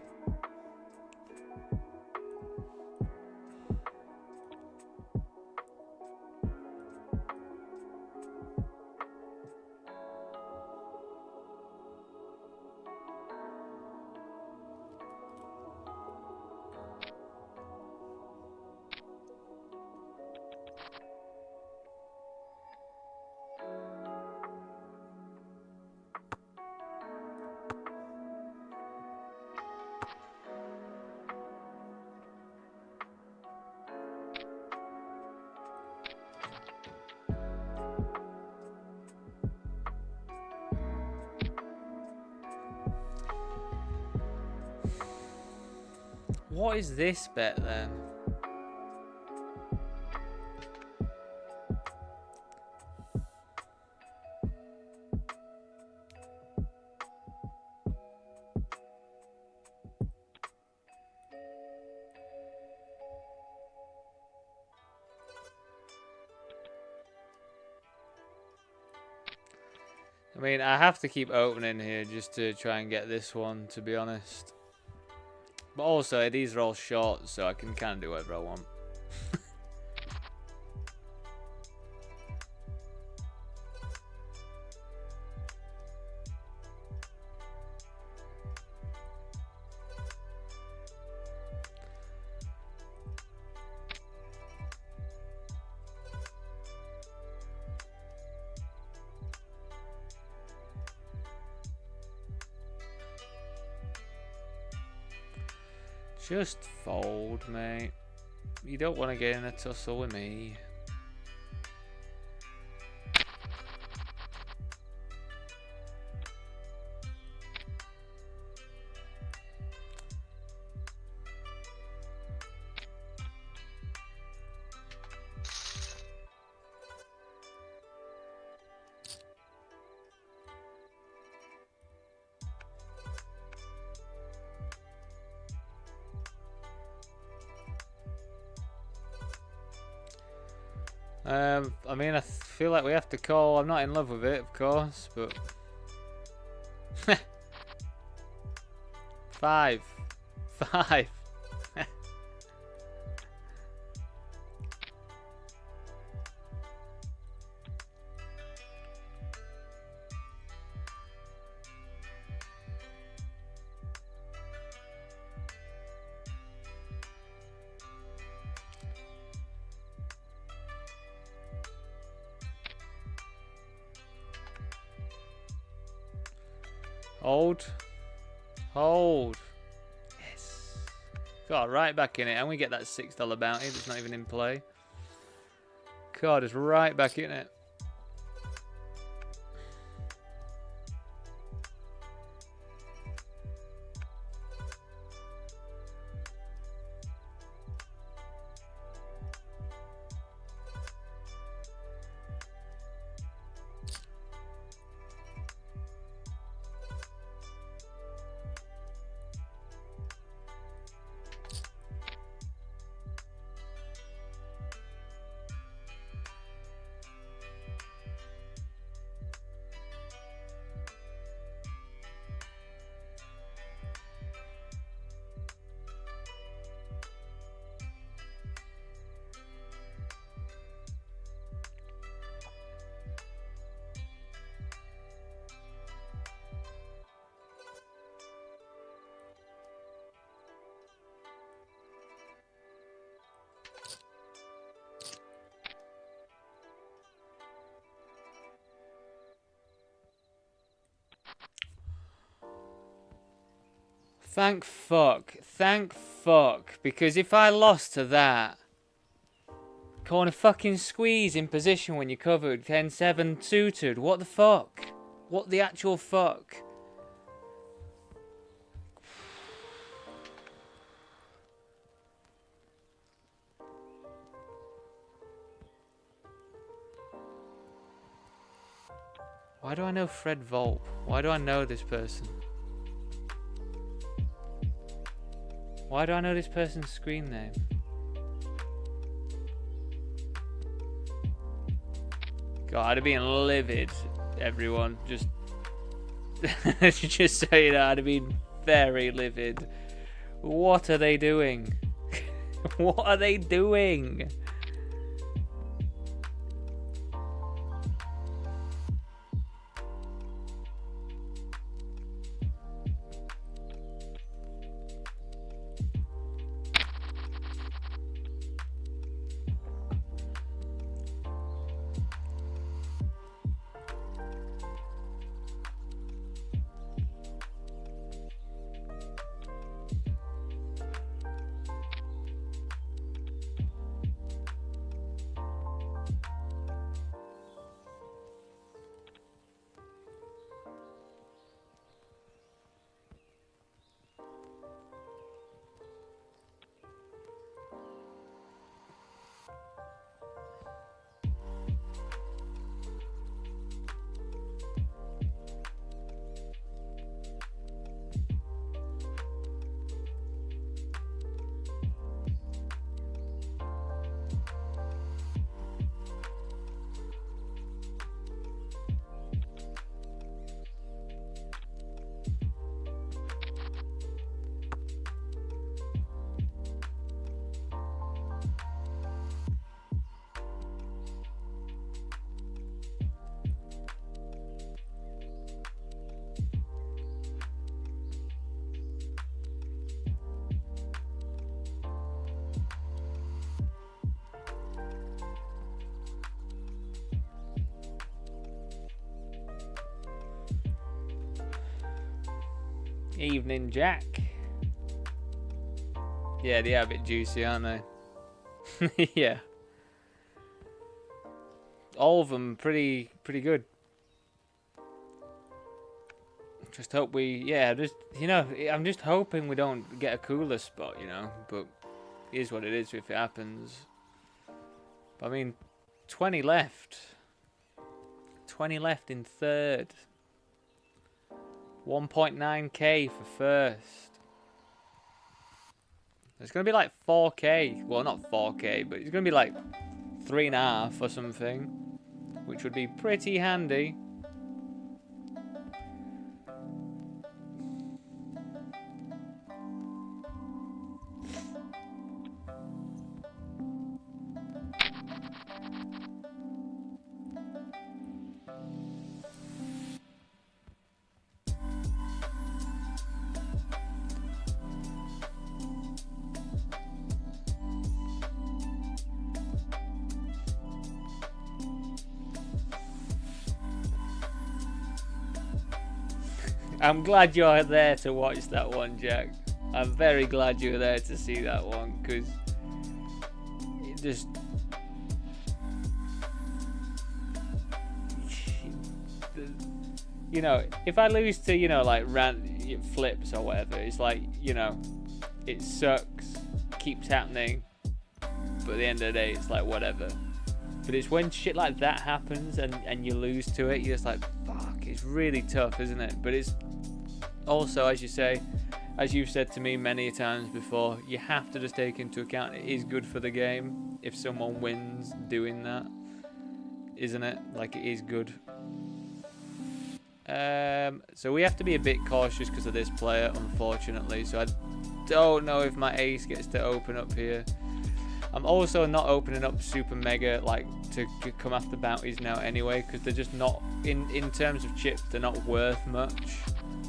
What is this bet then? mean, I have to keep opening here just to try and get this one, to be honest. But also, these are all short, so I can kind of do whatever I want. Just fold, mate. You don't want to get in a tussle with me. I mean, I feel like we have to call. I'm not in love with it, of course, but 5. Hold. Hold. Yes. God, right back in it. And we get that $6 bounty that's not even in play. God, it's right back in it. Thank fuck. Thank fuck. Because if I lost to that, corner fucking squeeze in position when you're covered, 10-7 suited. What the fuck? What the actual fuck? Why do I know Fred Volpe? Why do I know this person? Why do I know this person's screen name? God, I'd have been livid, everyone. Just just so you know, I'd have been very livid. What are they doing? What are they doing? Evening, Jack. Yeah, they are a bit juicy, aren't they? Yeah. All of them pretty good. Just hope I'm just hoping we don't get a cooler spot, but it is what it is if it happens. But I mean, 20 left. 20 left in third. 1.9k for first. It's going to be like 4k. Well, not 4k, but it's going to be like 3.5 or something, which would be pretty handy. I'm glad you're there to watch that one, Jack. I'm very glad you're there to see that one, because it just... if I lose to, like flips or whatever, it's like, it sucks, keeps happening, but at the end of the day, it's like, whatever. But it's when shit like that happens and you lose to it, you're just like, fuck, it's really tough, isn't it? But it's also, as you say, as you've said to me many times before, you have to just take into account it is good for the game if someone wins doing that, isn't it? Like, it is good. So we have to be a bit cautious because of this player, unfortunately. So I don't know if my ace gets to open up here. I'm also not opening up super mega like to come after bounties now anyway, because they're just not in terms of chips, they're not worth much,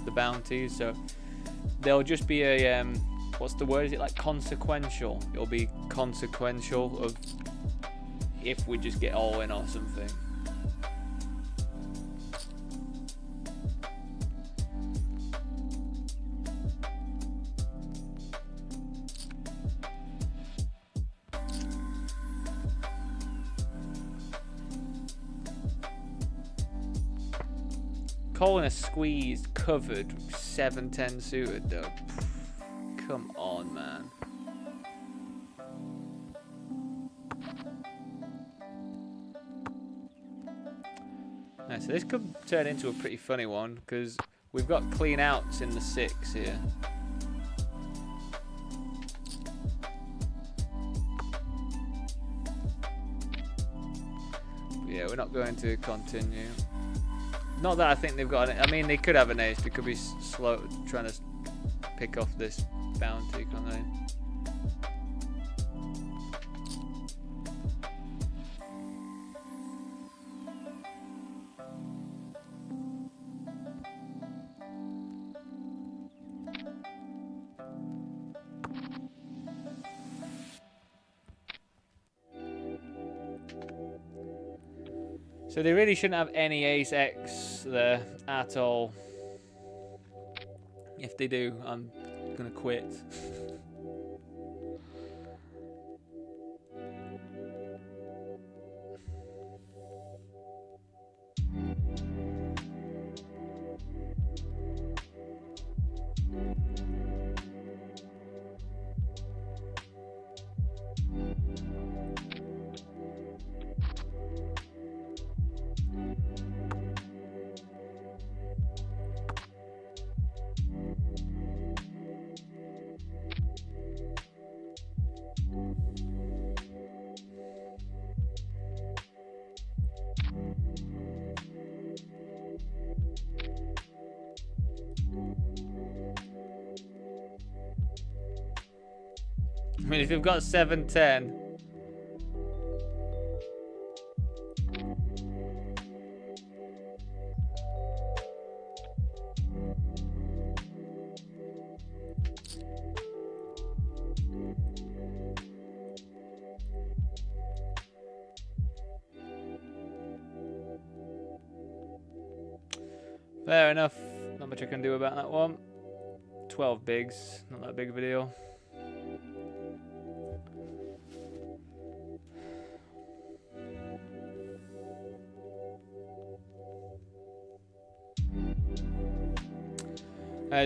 the bounties. So they'll just be a what's the word, is it like consequential? It'll be consequential of if we just get all in or something. Calling a squeeze covered 7-10 suited though. Come on, man. Right, so this could turn into a pretty funny one because we've got clean outs in the 6 here. But yeah, we're not going to continue. Not that I think they've got I mean, they could have an ace. They could be slow trying to pick off this bounty, can't they? So they really shouldn't have any ace X there at all. If they do, I'm gonna quit. I mean, if you've got 7-10. Fair enough. Not much I can do about that one. 12 bigs, not that big of a deal.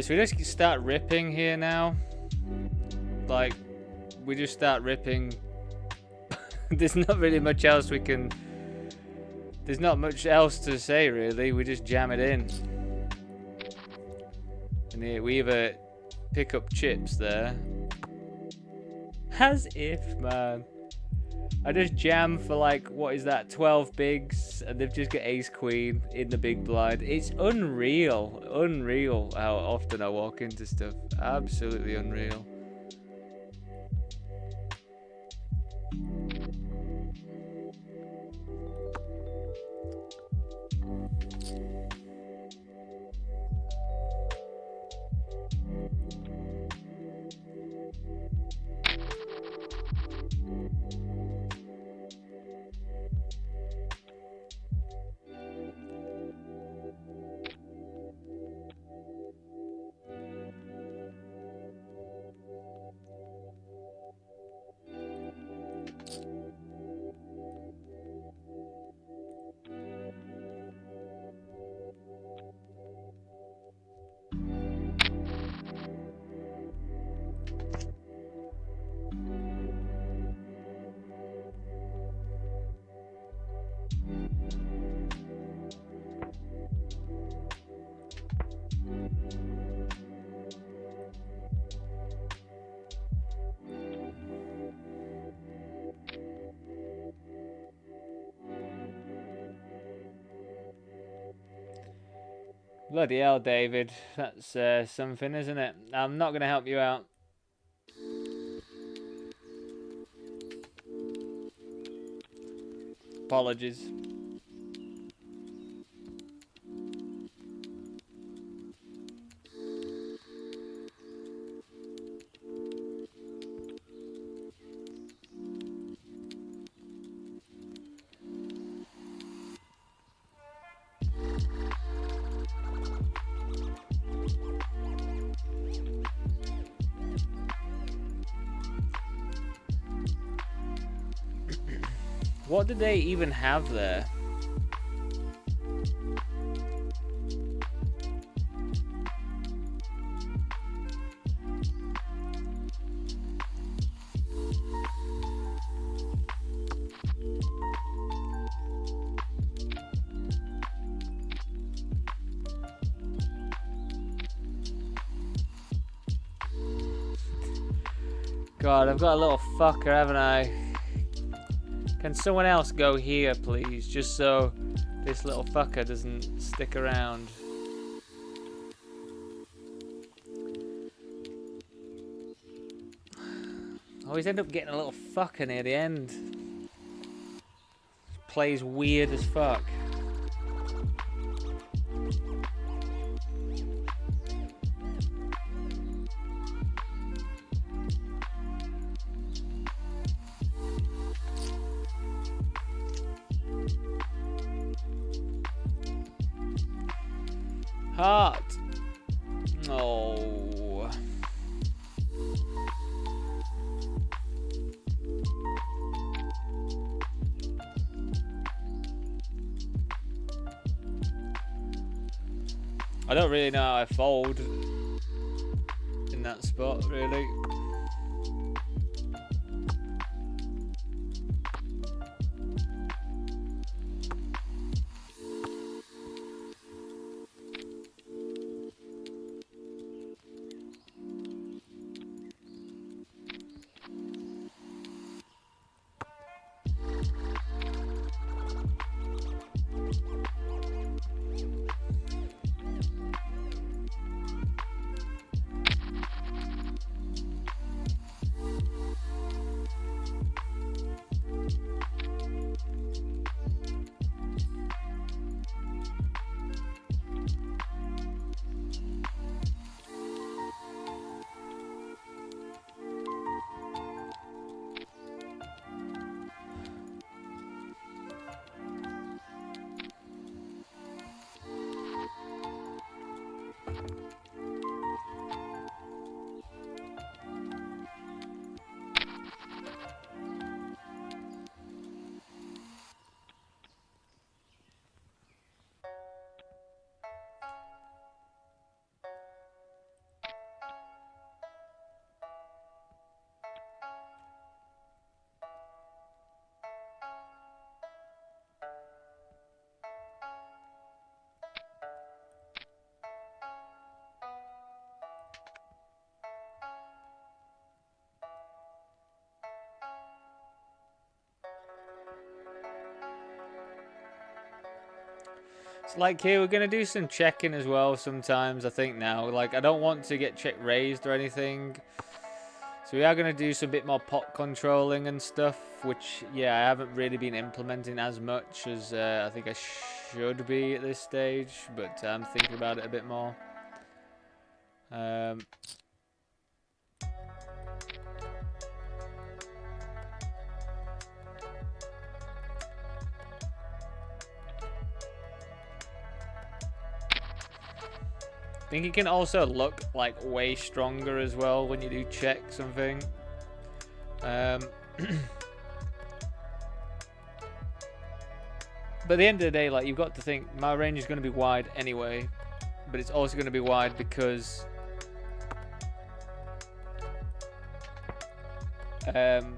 So we just start ripping here now. Like, we just start ripping. There's not really much else we can... There's not much else to say, really. We just jam it in. And here we either pick up chips there. As if, man. I just jam for like, what is that, 12 bigs, and they've just got ace queen in the big blind. It's unreal. Unreal how often I walk into stuff. Absolutely unreal. Bloody hell, David. That's something, isn't it? I'm not going to help you out. Apologies. What did they even have there? God, I've got a little fucker, haven't I? Can someone else go here, please? Just so this little fucker doesn't stick around. Always end up getting a little fucker near the end. Plays weird as fuck. Heart. Oh. I don't really know how I fold in that spot, really. It's like here, we're going to do some checking as well sometimes, I think now. Like, I don't want to get check raised or anything. So we are going to do some bit more pot controlling and stuff, which, yeah, I haven't really been implementing as much as I think I should be at this stage. But I'm thinking about it a bit more. I think it can also look like way stronger as well when you do check something. But at the end of the day, like, you've got to think my range is going to be wide anyway, but it's also going to be wide because I'm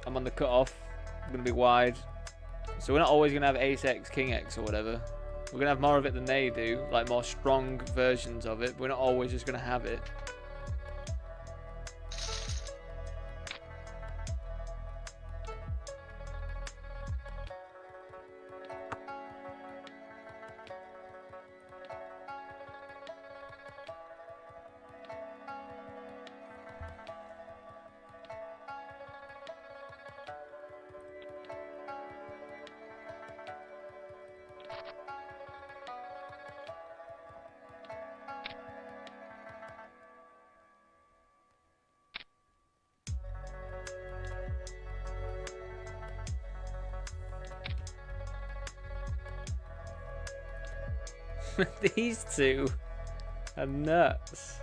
on the cutoff. I'm going to be wide, so we're not always going to have ace x, king x, or whatever. We're going to have more of it than they do, like more strong versions of it. We're not always just going to have it. These two are nuts.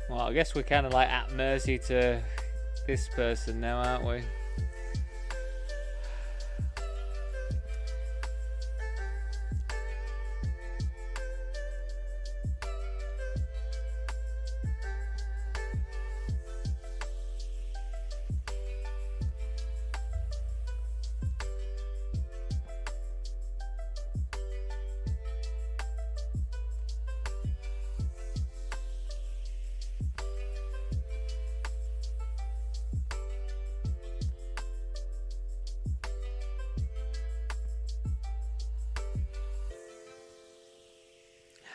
Well, I guess we're kind of like at mercy to this person now, aren't we?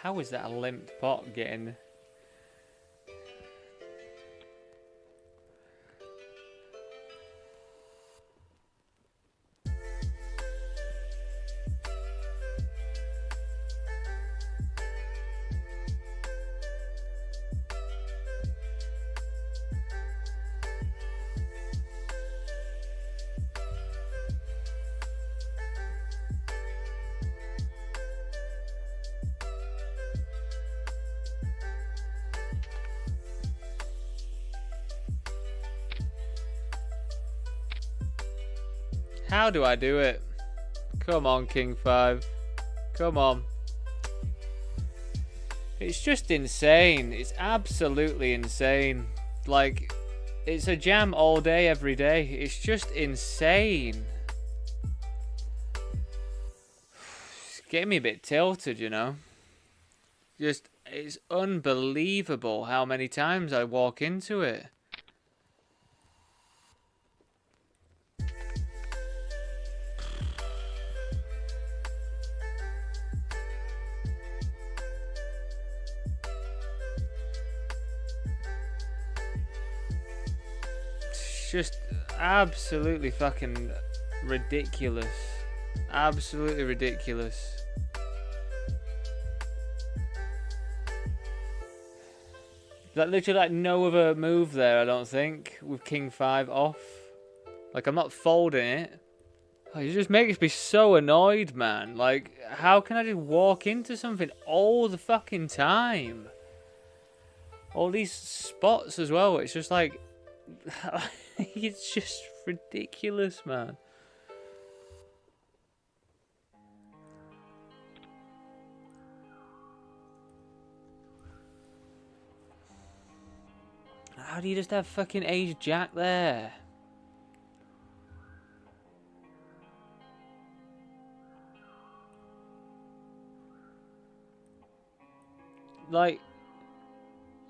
How is that a limped pot getting? How do I do it? Come on, King 5. Come on. It's just insane. It's absolutely insane. Like, it's a jam all day, every day. It's just insane. It's getting me a bit tilted, you know. Just, it's unbelievable how many times I walk into it. It's just absolutely fucking ridiculous. Absolutely ridiculous. Like literally like no other move there, I don't think, with King 5 off. Like I'm not folding it. Oh, it just makes me so annoyed, man. Like, how can I just walk into something all the fucking time? All these spots as well. It's just like, it's just ridiculous, man. How do you just have fucking ace jack there? Like,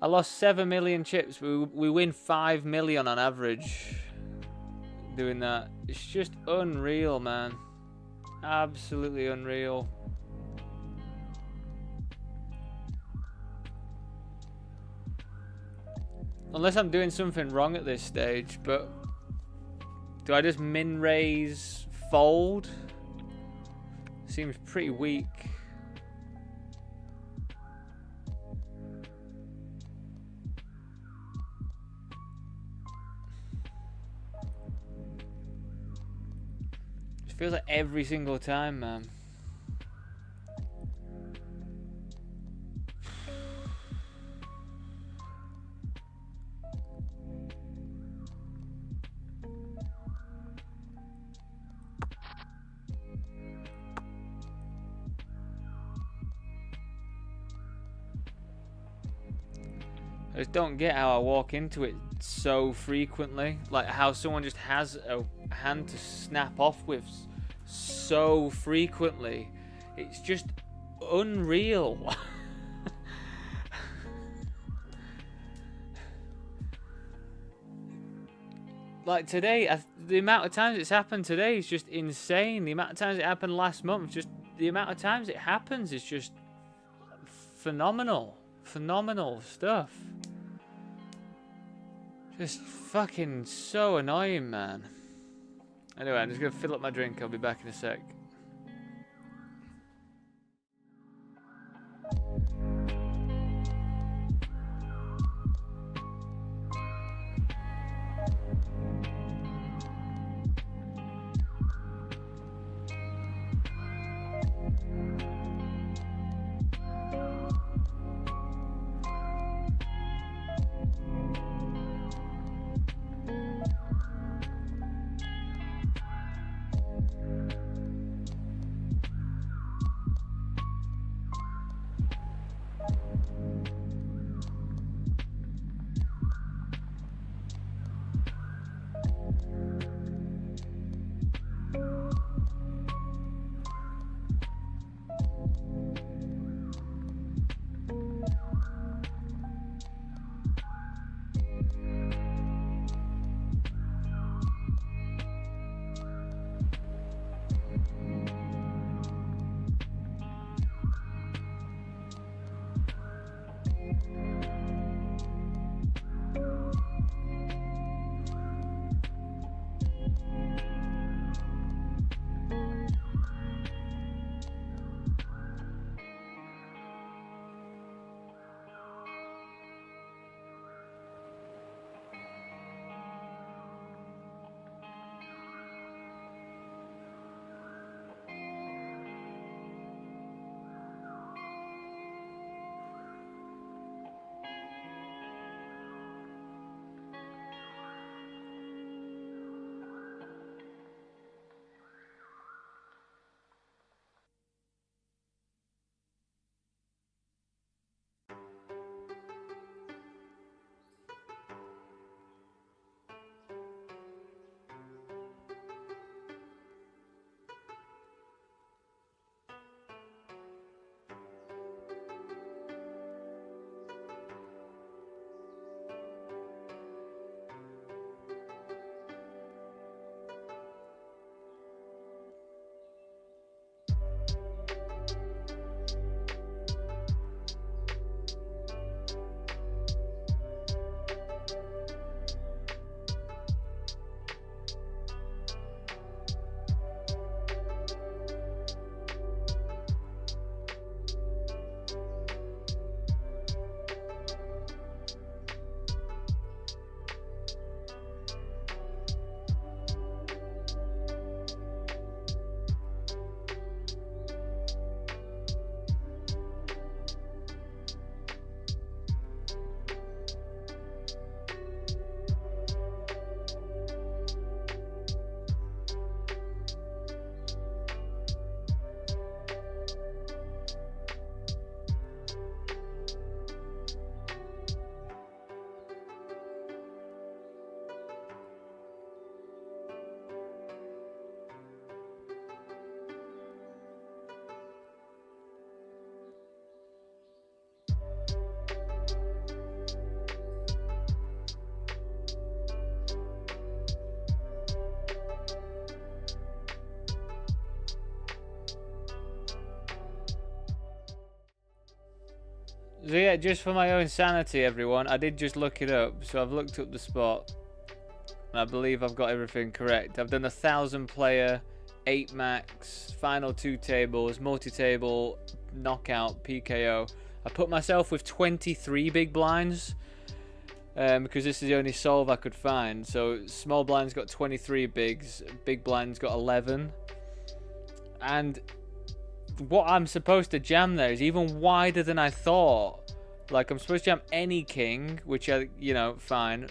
I lost 7 million chips. We win 5 million on average doing that. It's just unreal, man. Absolutely unreal. Unless I'm doing something wrong at this stage, but do I just min raise fold? Seems pretty weak. It feels like every single time, man. I just don't get how I walk into it so frequently. Like how someone just has a hand to snap off with so frequently. It's just unreal. Like today, the amount of times it's happened today is just insane. The amount of times it happened last month, just the amount of times it happens is just phenomenal. Phenomenal stuff. Just fucking so annoying, man. Anyway, I'm just gonna fill up my drink. I'll be back in a sec. So yeah, just for my own sanity, everyone, I did just look it up. So I've looked up the spot, and I believe I've got everything correct. I've done 1,000 player, 8 max, final 2 tables, multi-table, knockout, PKO. I put myself with 23 big blinds because this is the only solve I could find. So small blinds got 23 bigs, big blinds got 11, and what I'm supposed to jam there is even wider than I thought. Like, I'm supposed to jam any king, which I, you know, fine.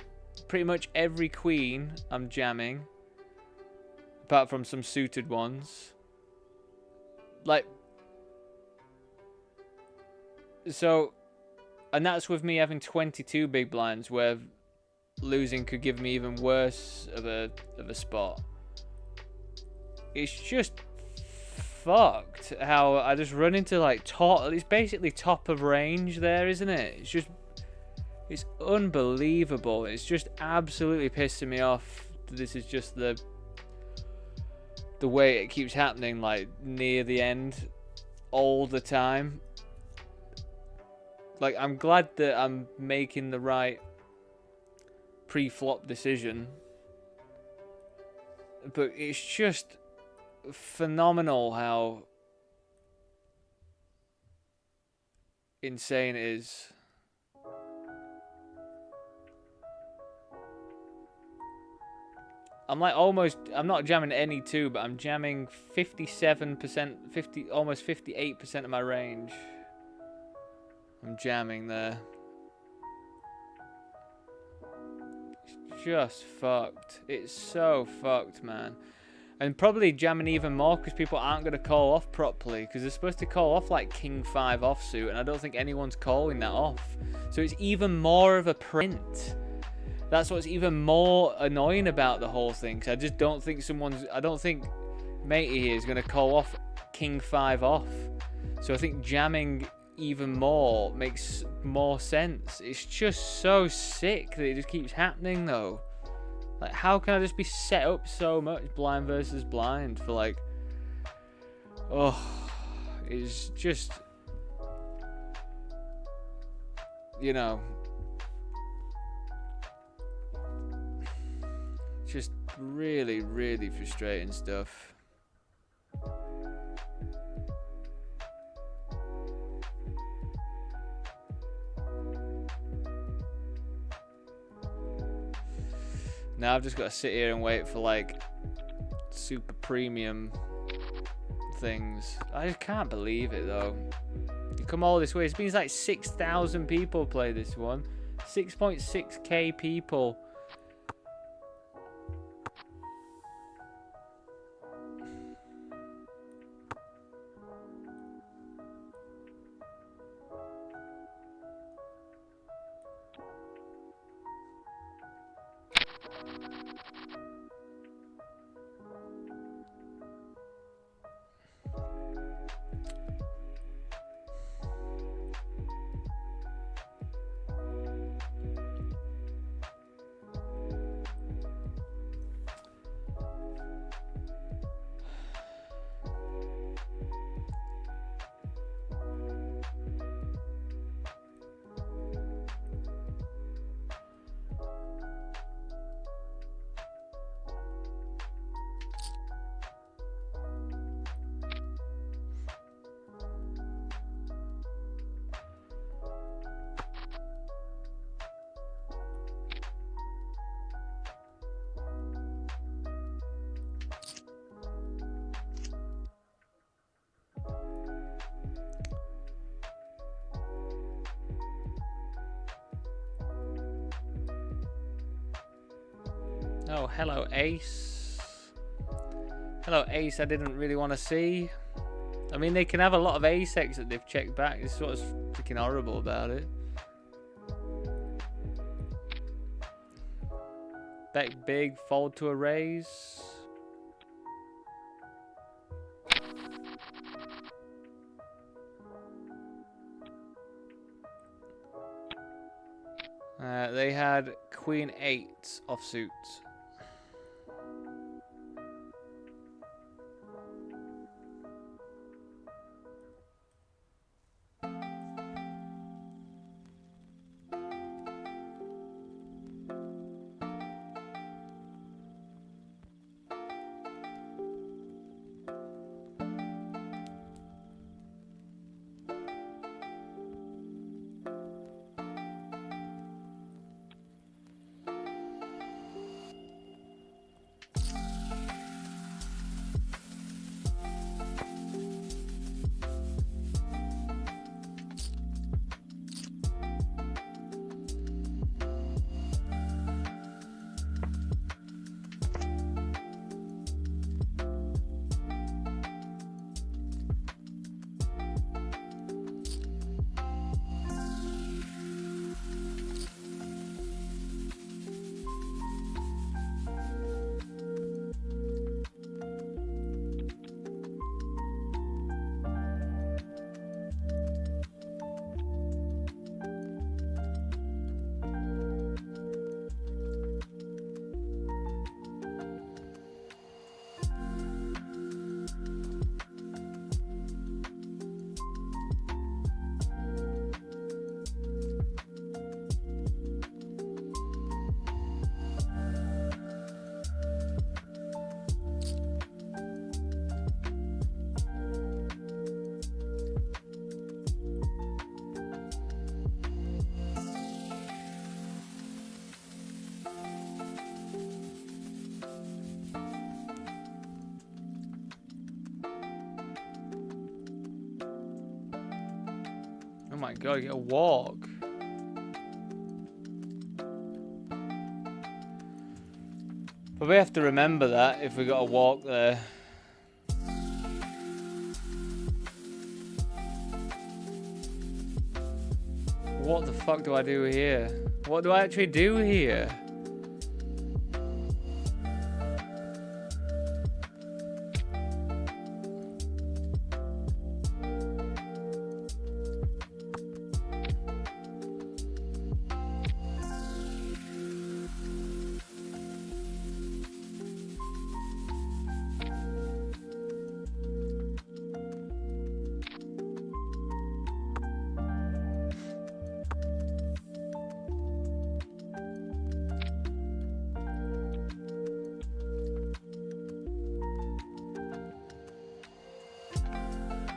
Pretty much every queen I'm jamming, apart from some suited ones. Like, so, and that's with me having 22 big blinds, where losing could give me even worse of a spot. It's just fucked how I just run into like top. It's basically top of range there, isn't it? It's unbelievable. It's just absolutely pissing me off. This is just the way it keeps happening, like near the end all the time. Like, I'm glad that I'm making the right pre-flop decision, but it's just phenomenal how insane it is. I'm like I'm not jamming any 2, but I'm jamming 57%, almost 58% of my range. I'm jamming there. It's just fucked. It's so fucked, man. And probably jamming even more because people aren't going to call off properly, because they're supposed to call off like King 5 offsuit, and I don't think anyone's calling that off. So it's even more of a print. That's what's even more annoying about the whole thing. Cause I just don't think I don't think Matey here is going to call off King 5 off. So I think jamming even more makes more sense. It's just so sick that it just keeps happening though. Like, how can I just be set up so much blind versus blind for like, oh, it's just, you know, just really, really frustrating stuff. Now I've just got to sit here and wait for like super premium things. I just can't believe it though. You come all this way. It means like 6,000 people play this one. 6.6k people. Oh, hello, Ace. Hello, Ace, I didn't really want to see. I mean, they can have a lot of ace X that they've checked back. It's what's freaking horrible about it. Bet big, fold to a raise. They had Queen 8 offsuit. my god, you gotta walk. But we have to remember that if we gotta walk there. What the fuck do I do here? What do I actually do here?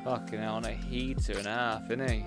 Fucking hell, on a heater and a half, isn't he?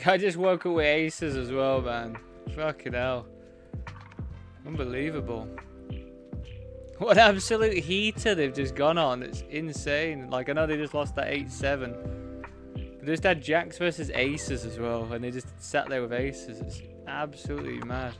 I just woke up with aces as well, man. Fucking hell. Unbelievable. What an absolute heater they've just gone on. It's insane. Like, I know they just lost that 8-7. But they just had jacks versus aces as well. And they just sat there with aces. It's absolutely mad.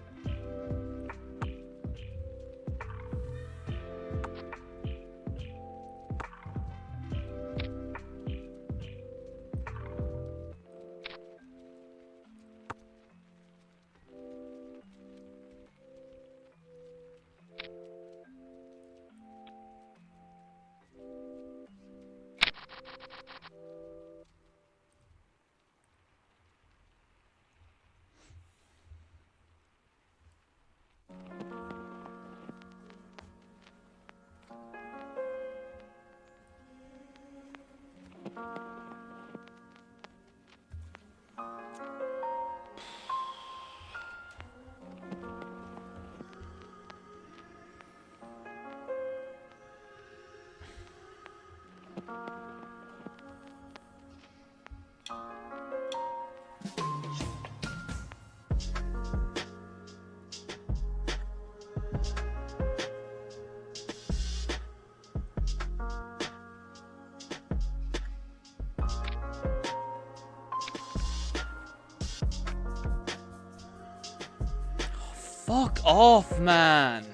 Fuck off, man.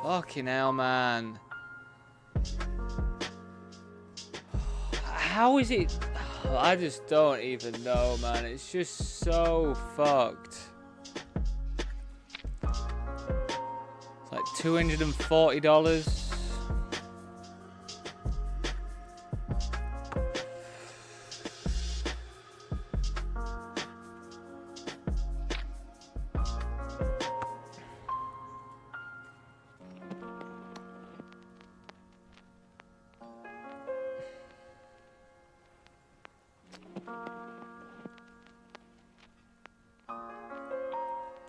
Fucking hell, man. How is it? I just don't even know, man. It's just so fucked. It's like $240.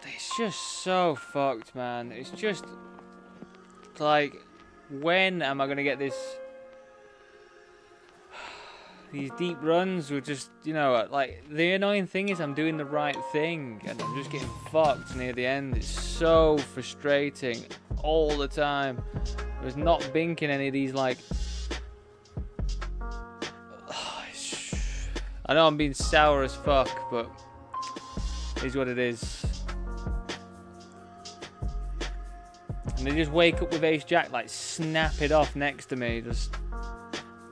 It's just so fucked, man. It's just like, when am I gonna get this? These deep runs were just, you know, like, the annoying thing is I'm doing the right thing and I'm just getting fucked near the end. It's so frustrating all the time. I was not binking any of these, like, I know I'm being sour as fuck, but it is what it is. And they just wake up with ace jack, like, snap it off next to me. Just,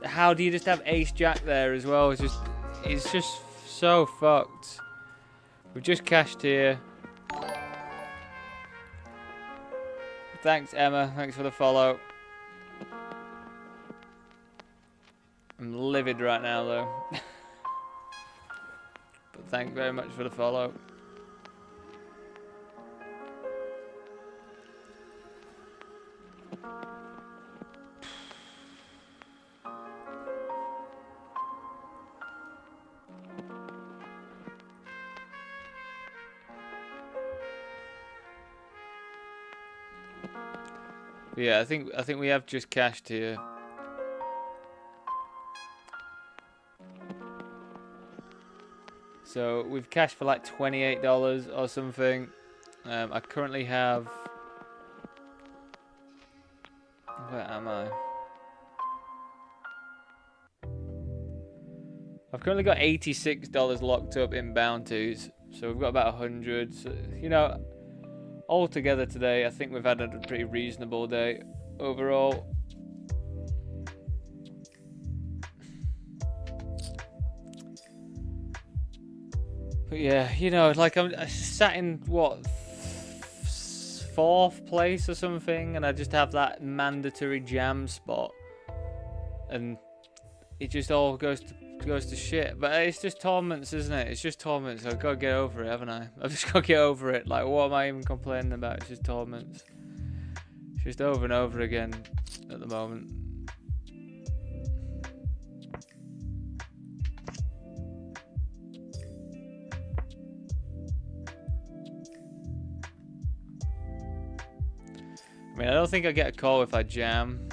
how do you just have ace jack there as well? It's just so fucked. We've just cashed here. Thanks, Emma. Thanks for the follow. I'm livid right now, though. But thanks very much for the follow. Yeah, I think we have just cashed here. So we've cashed for like $28 or something. I currently have. Where am I? I've currently got $86 locked up in bounties. So we've got about 100. So, you know, altogether today, I think we've had a pretty reasonable day overall. But yeah, you know, like I sat in, what, 4th place or something, and I just have that mandatory jam spot, and it just all goes to shit. But it's just torments, isn't it? It's just torments. I've got to get over it, haven't I? I've just got to get over it. Like, what am I even complaining about? It's just torments. It's just over and over again at the moment. I mean, I don't think I get a call if I jam.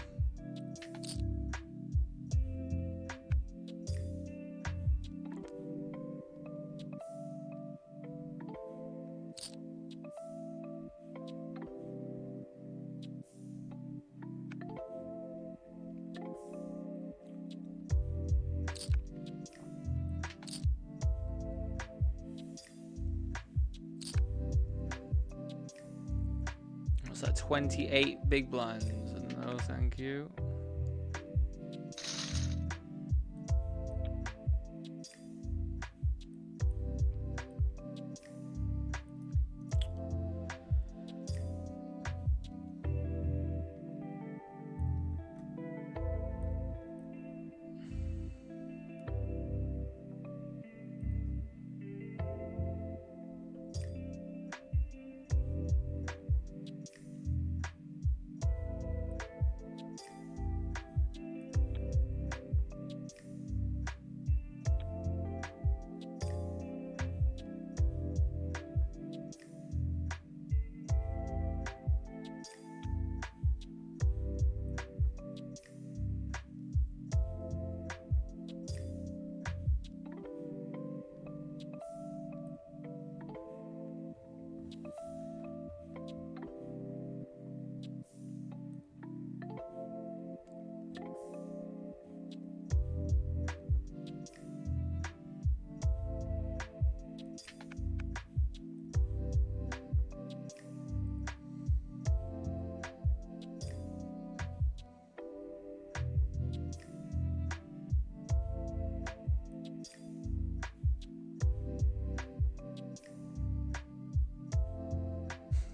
What's that? 28 big blinds. No, thank you.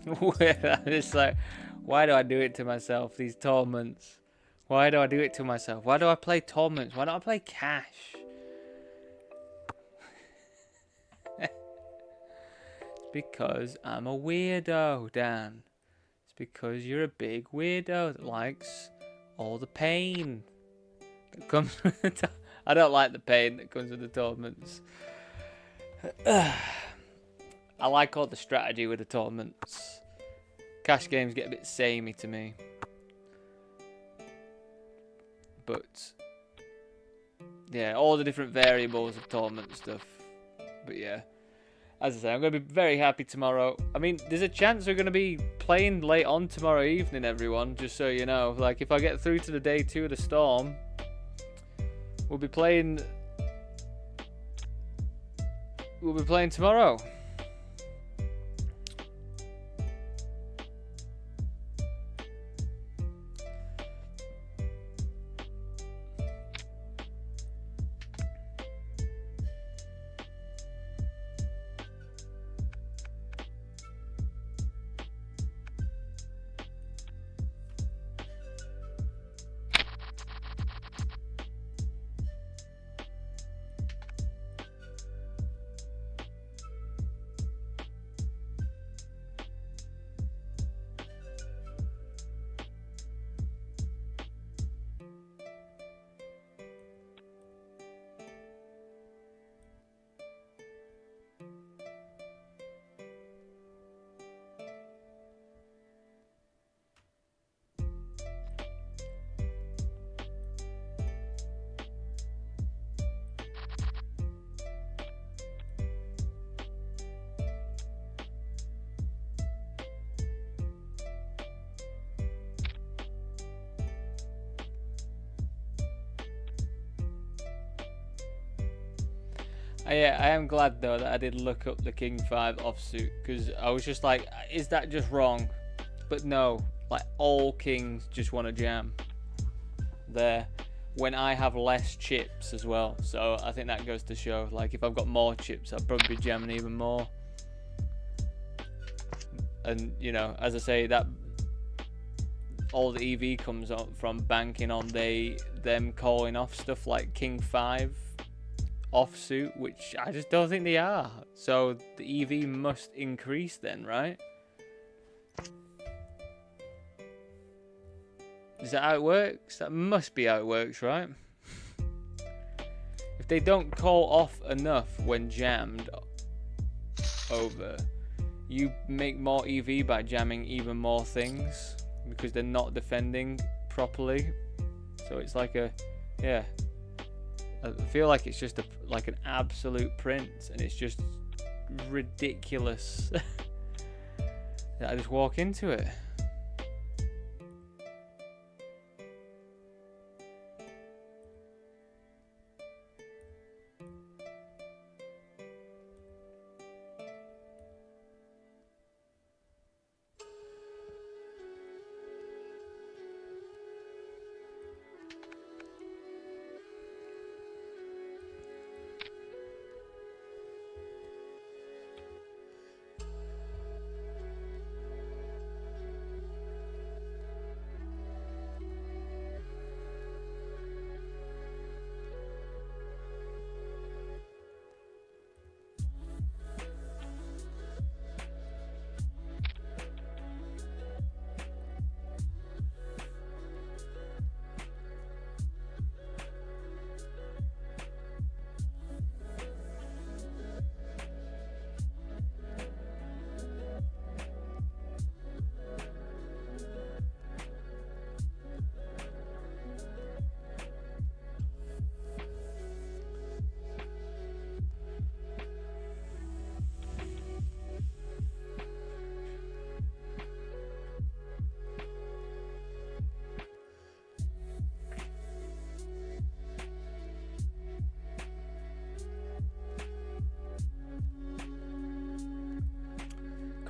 I'm just like, why do I do it to myself? These torments. Why do I do it to myself? Why do I play torments? Why don't I play cash? It's because I'm a weirdo, Dan. It's because you're a big weirdo that likes all the pain that comes with the I don't like the pain that comes with the torments. I like all the strategy with the torments. Cash games get a bit samey to me. But yeah, all the different variables of torment stuff. But yeah, as I say, I'm going to be very happy tomorrow. I mean, there's a chance we're going to be playing late on tomorrow evening, everyone, just so you know. Like, if I get through to the day 2 of the storm, we'll be playing tomorrow. Yeah, I am glad though that I did look up the King 5 offsuit, because I was just like, is that just wrong? But no, like all kings just want to jam there when I have less chips as well. So I think that goes to show, like, if I've got more chips, I'll probably be jamming even more. And you know, as I say, that all the EV comes on from banking on them calling off stuff like King 5 offsuit, which I just don't think they are. So the EV must increase then, right? Is that how it works? That must be how it works, right? If they don't call off enough when jammed over, you make more EV by jamming even more things because they're not defending properly. So it's like a, yeah, I feel like it's just like an absolute print, and it's just ridiculous that I just walk into it.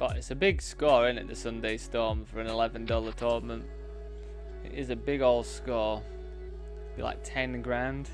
God, it's a big score, isn't it, the Sunday Storm for an $11 tournament? It is a big old score. Be like 10 grand.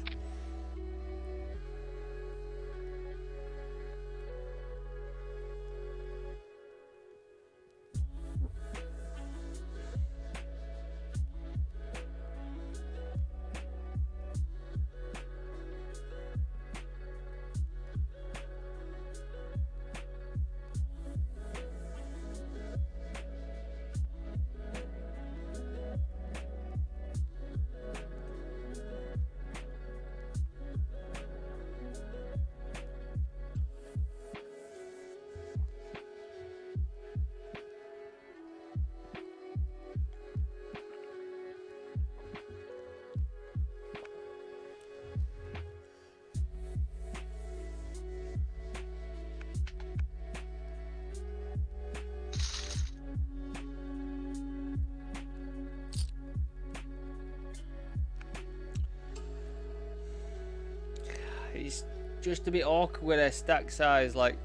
just a bit awkward with their stack size. Like,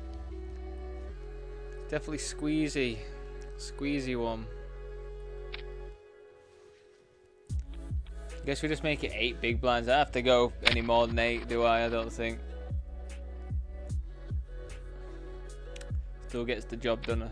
definitely squeezy one. Guess we just make it 8 big blinds. I don't have to go any more than 8, do I? I don't think. Still gets the job done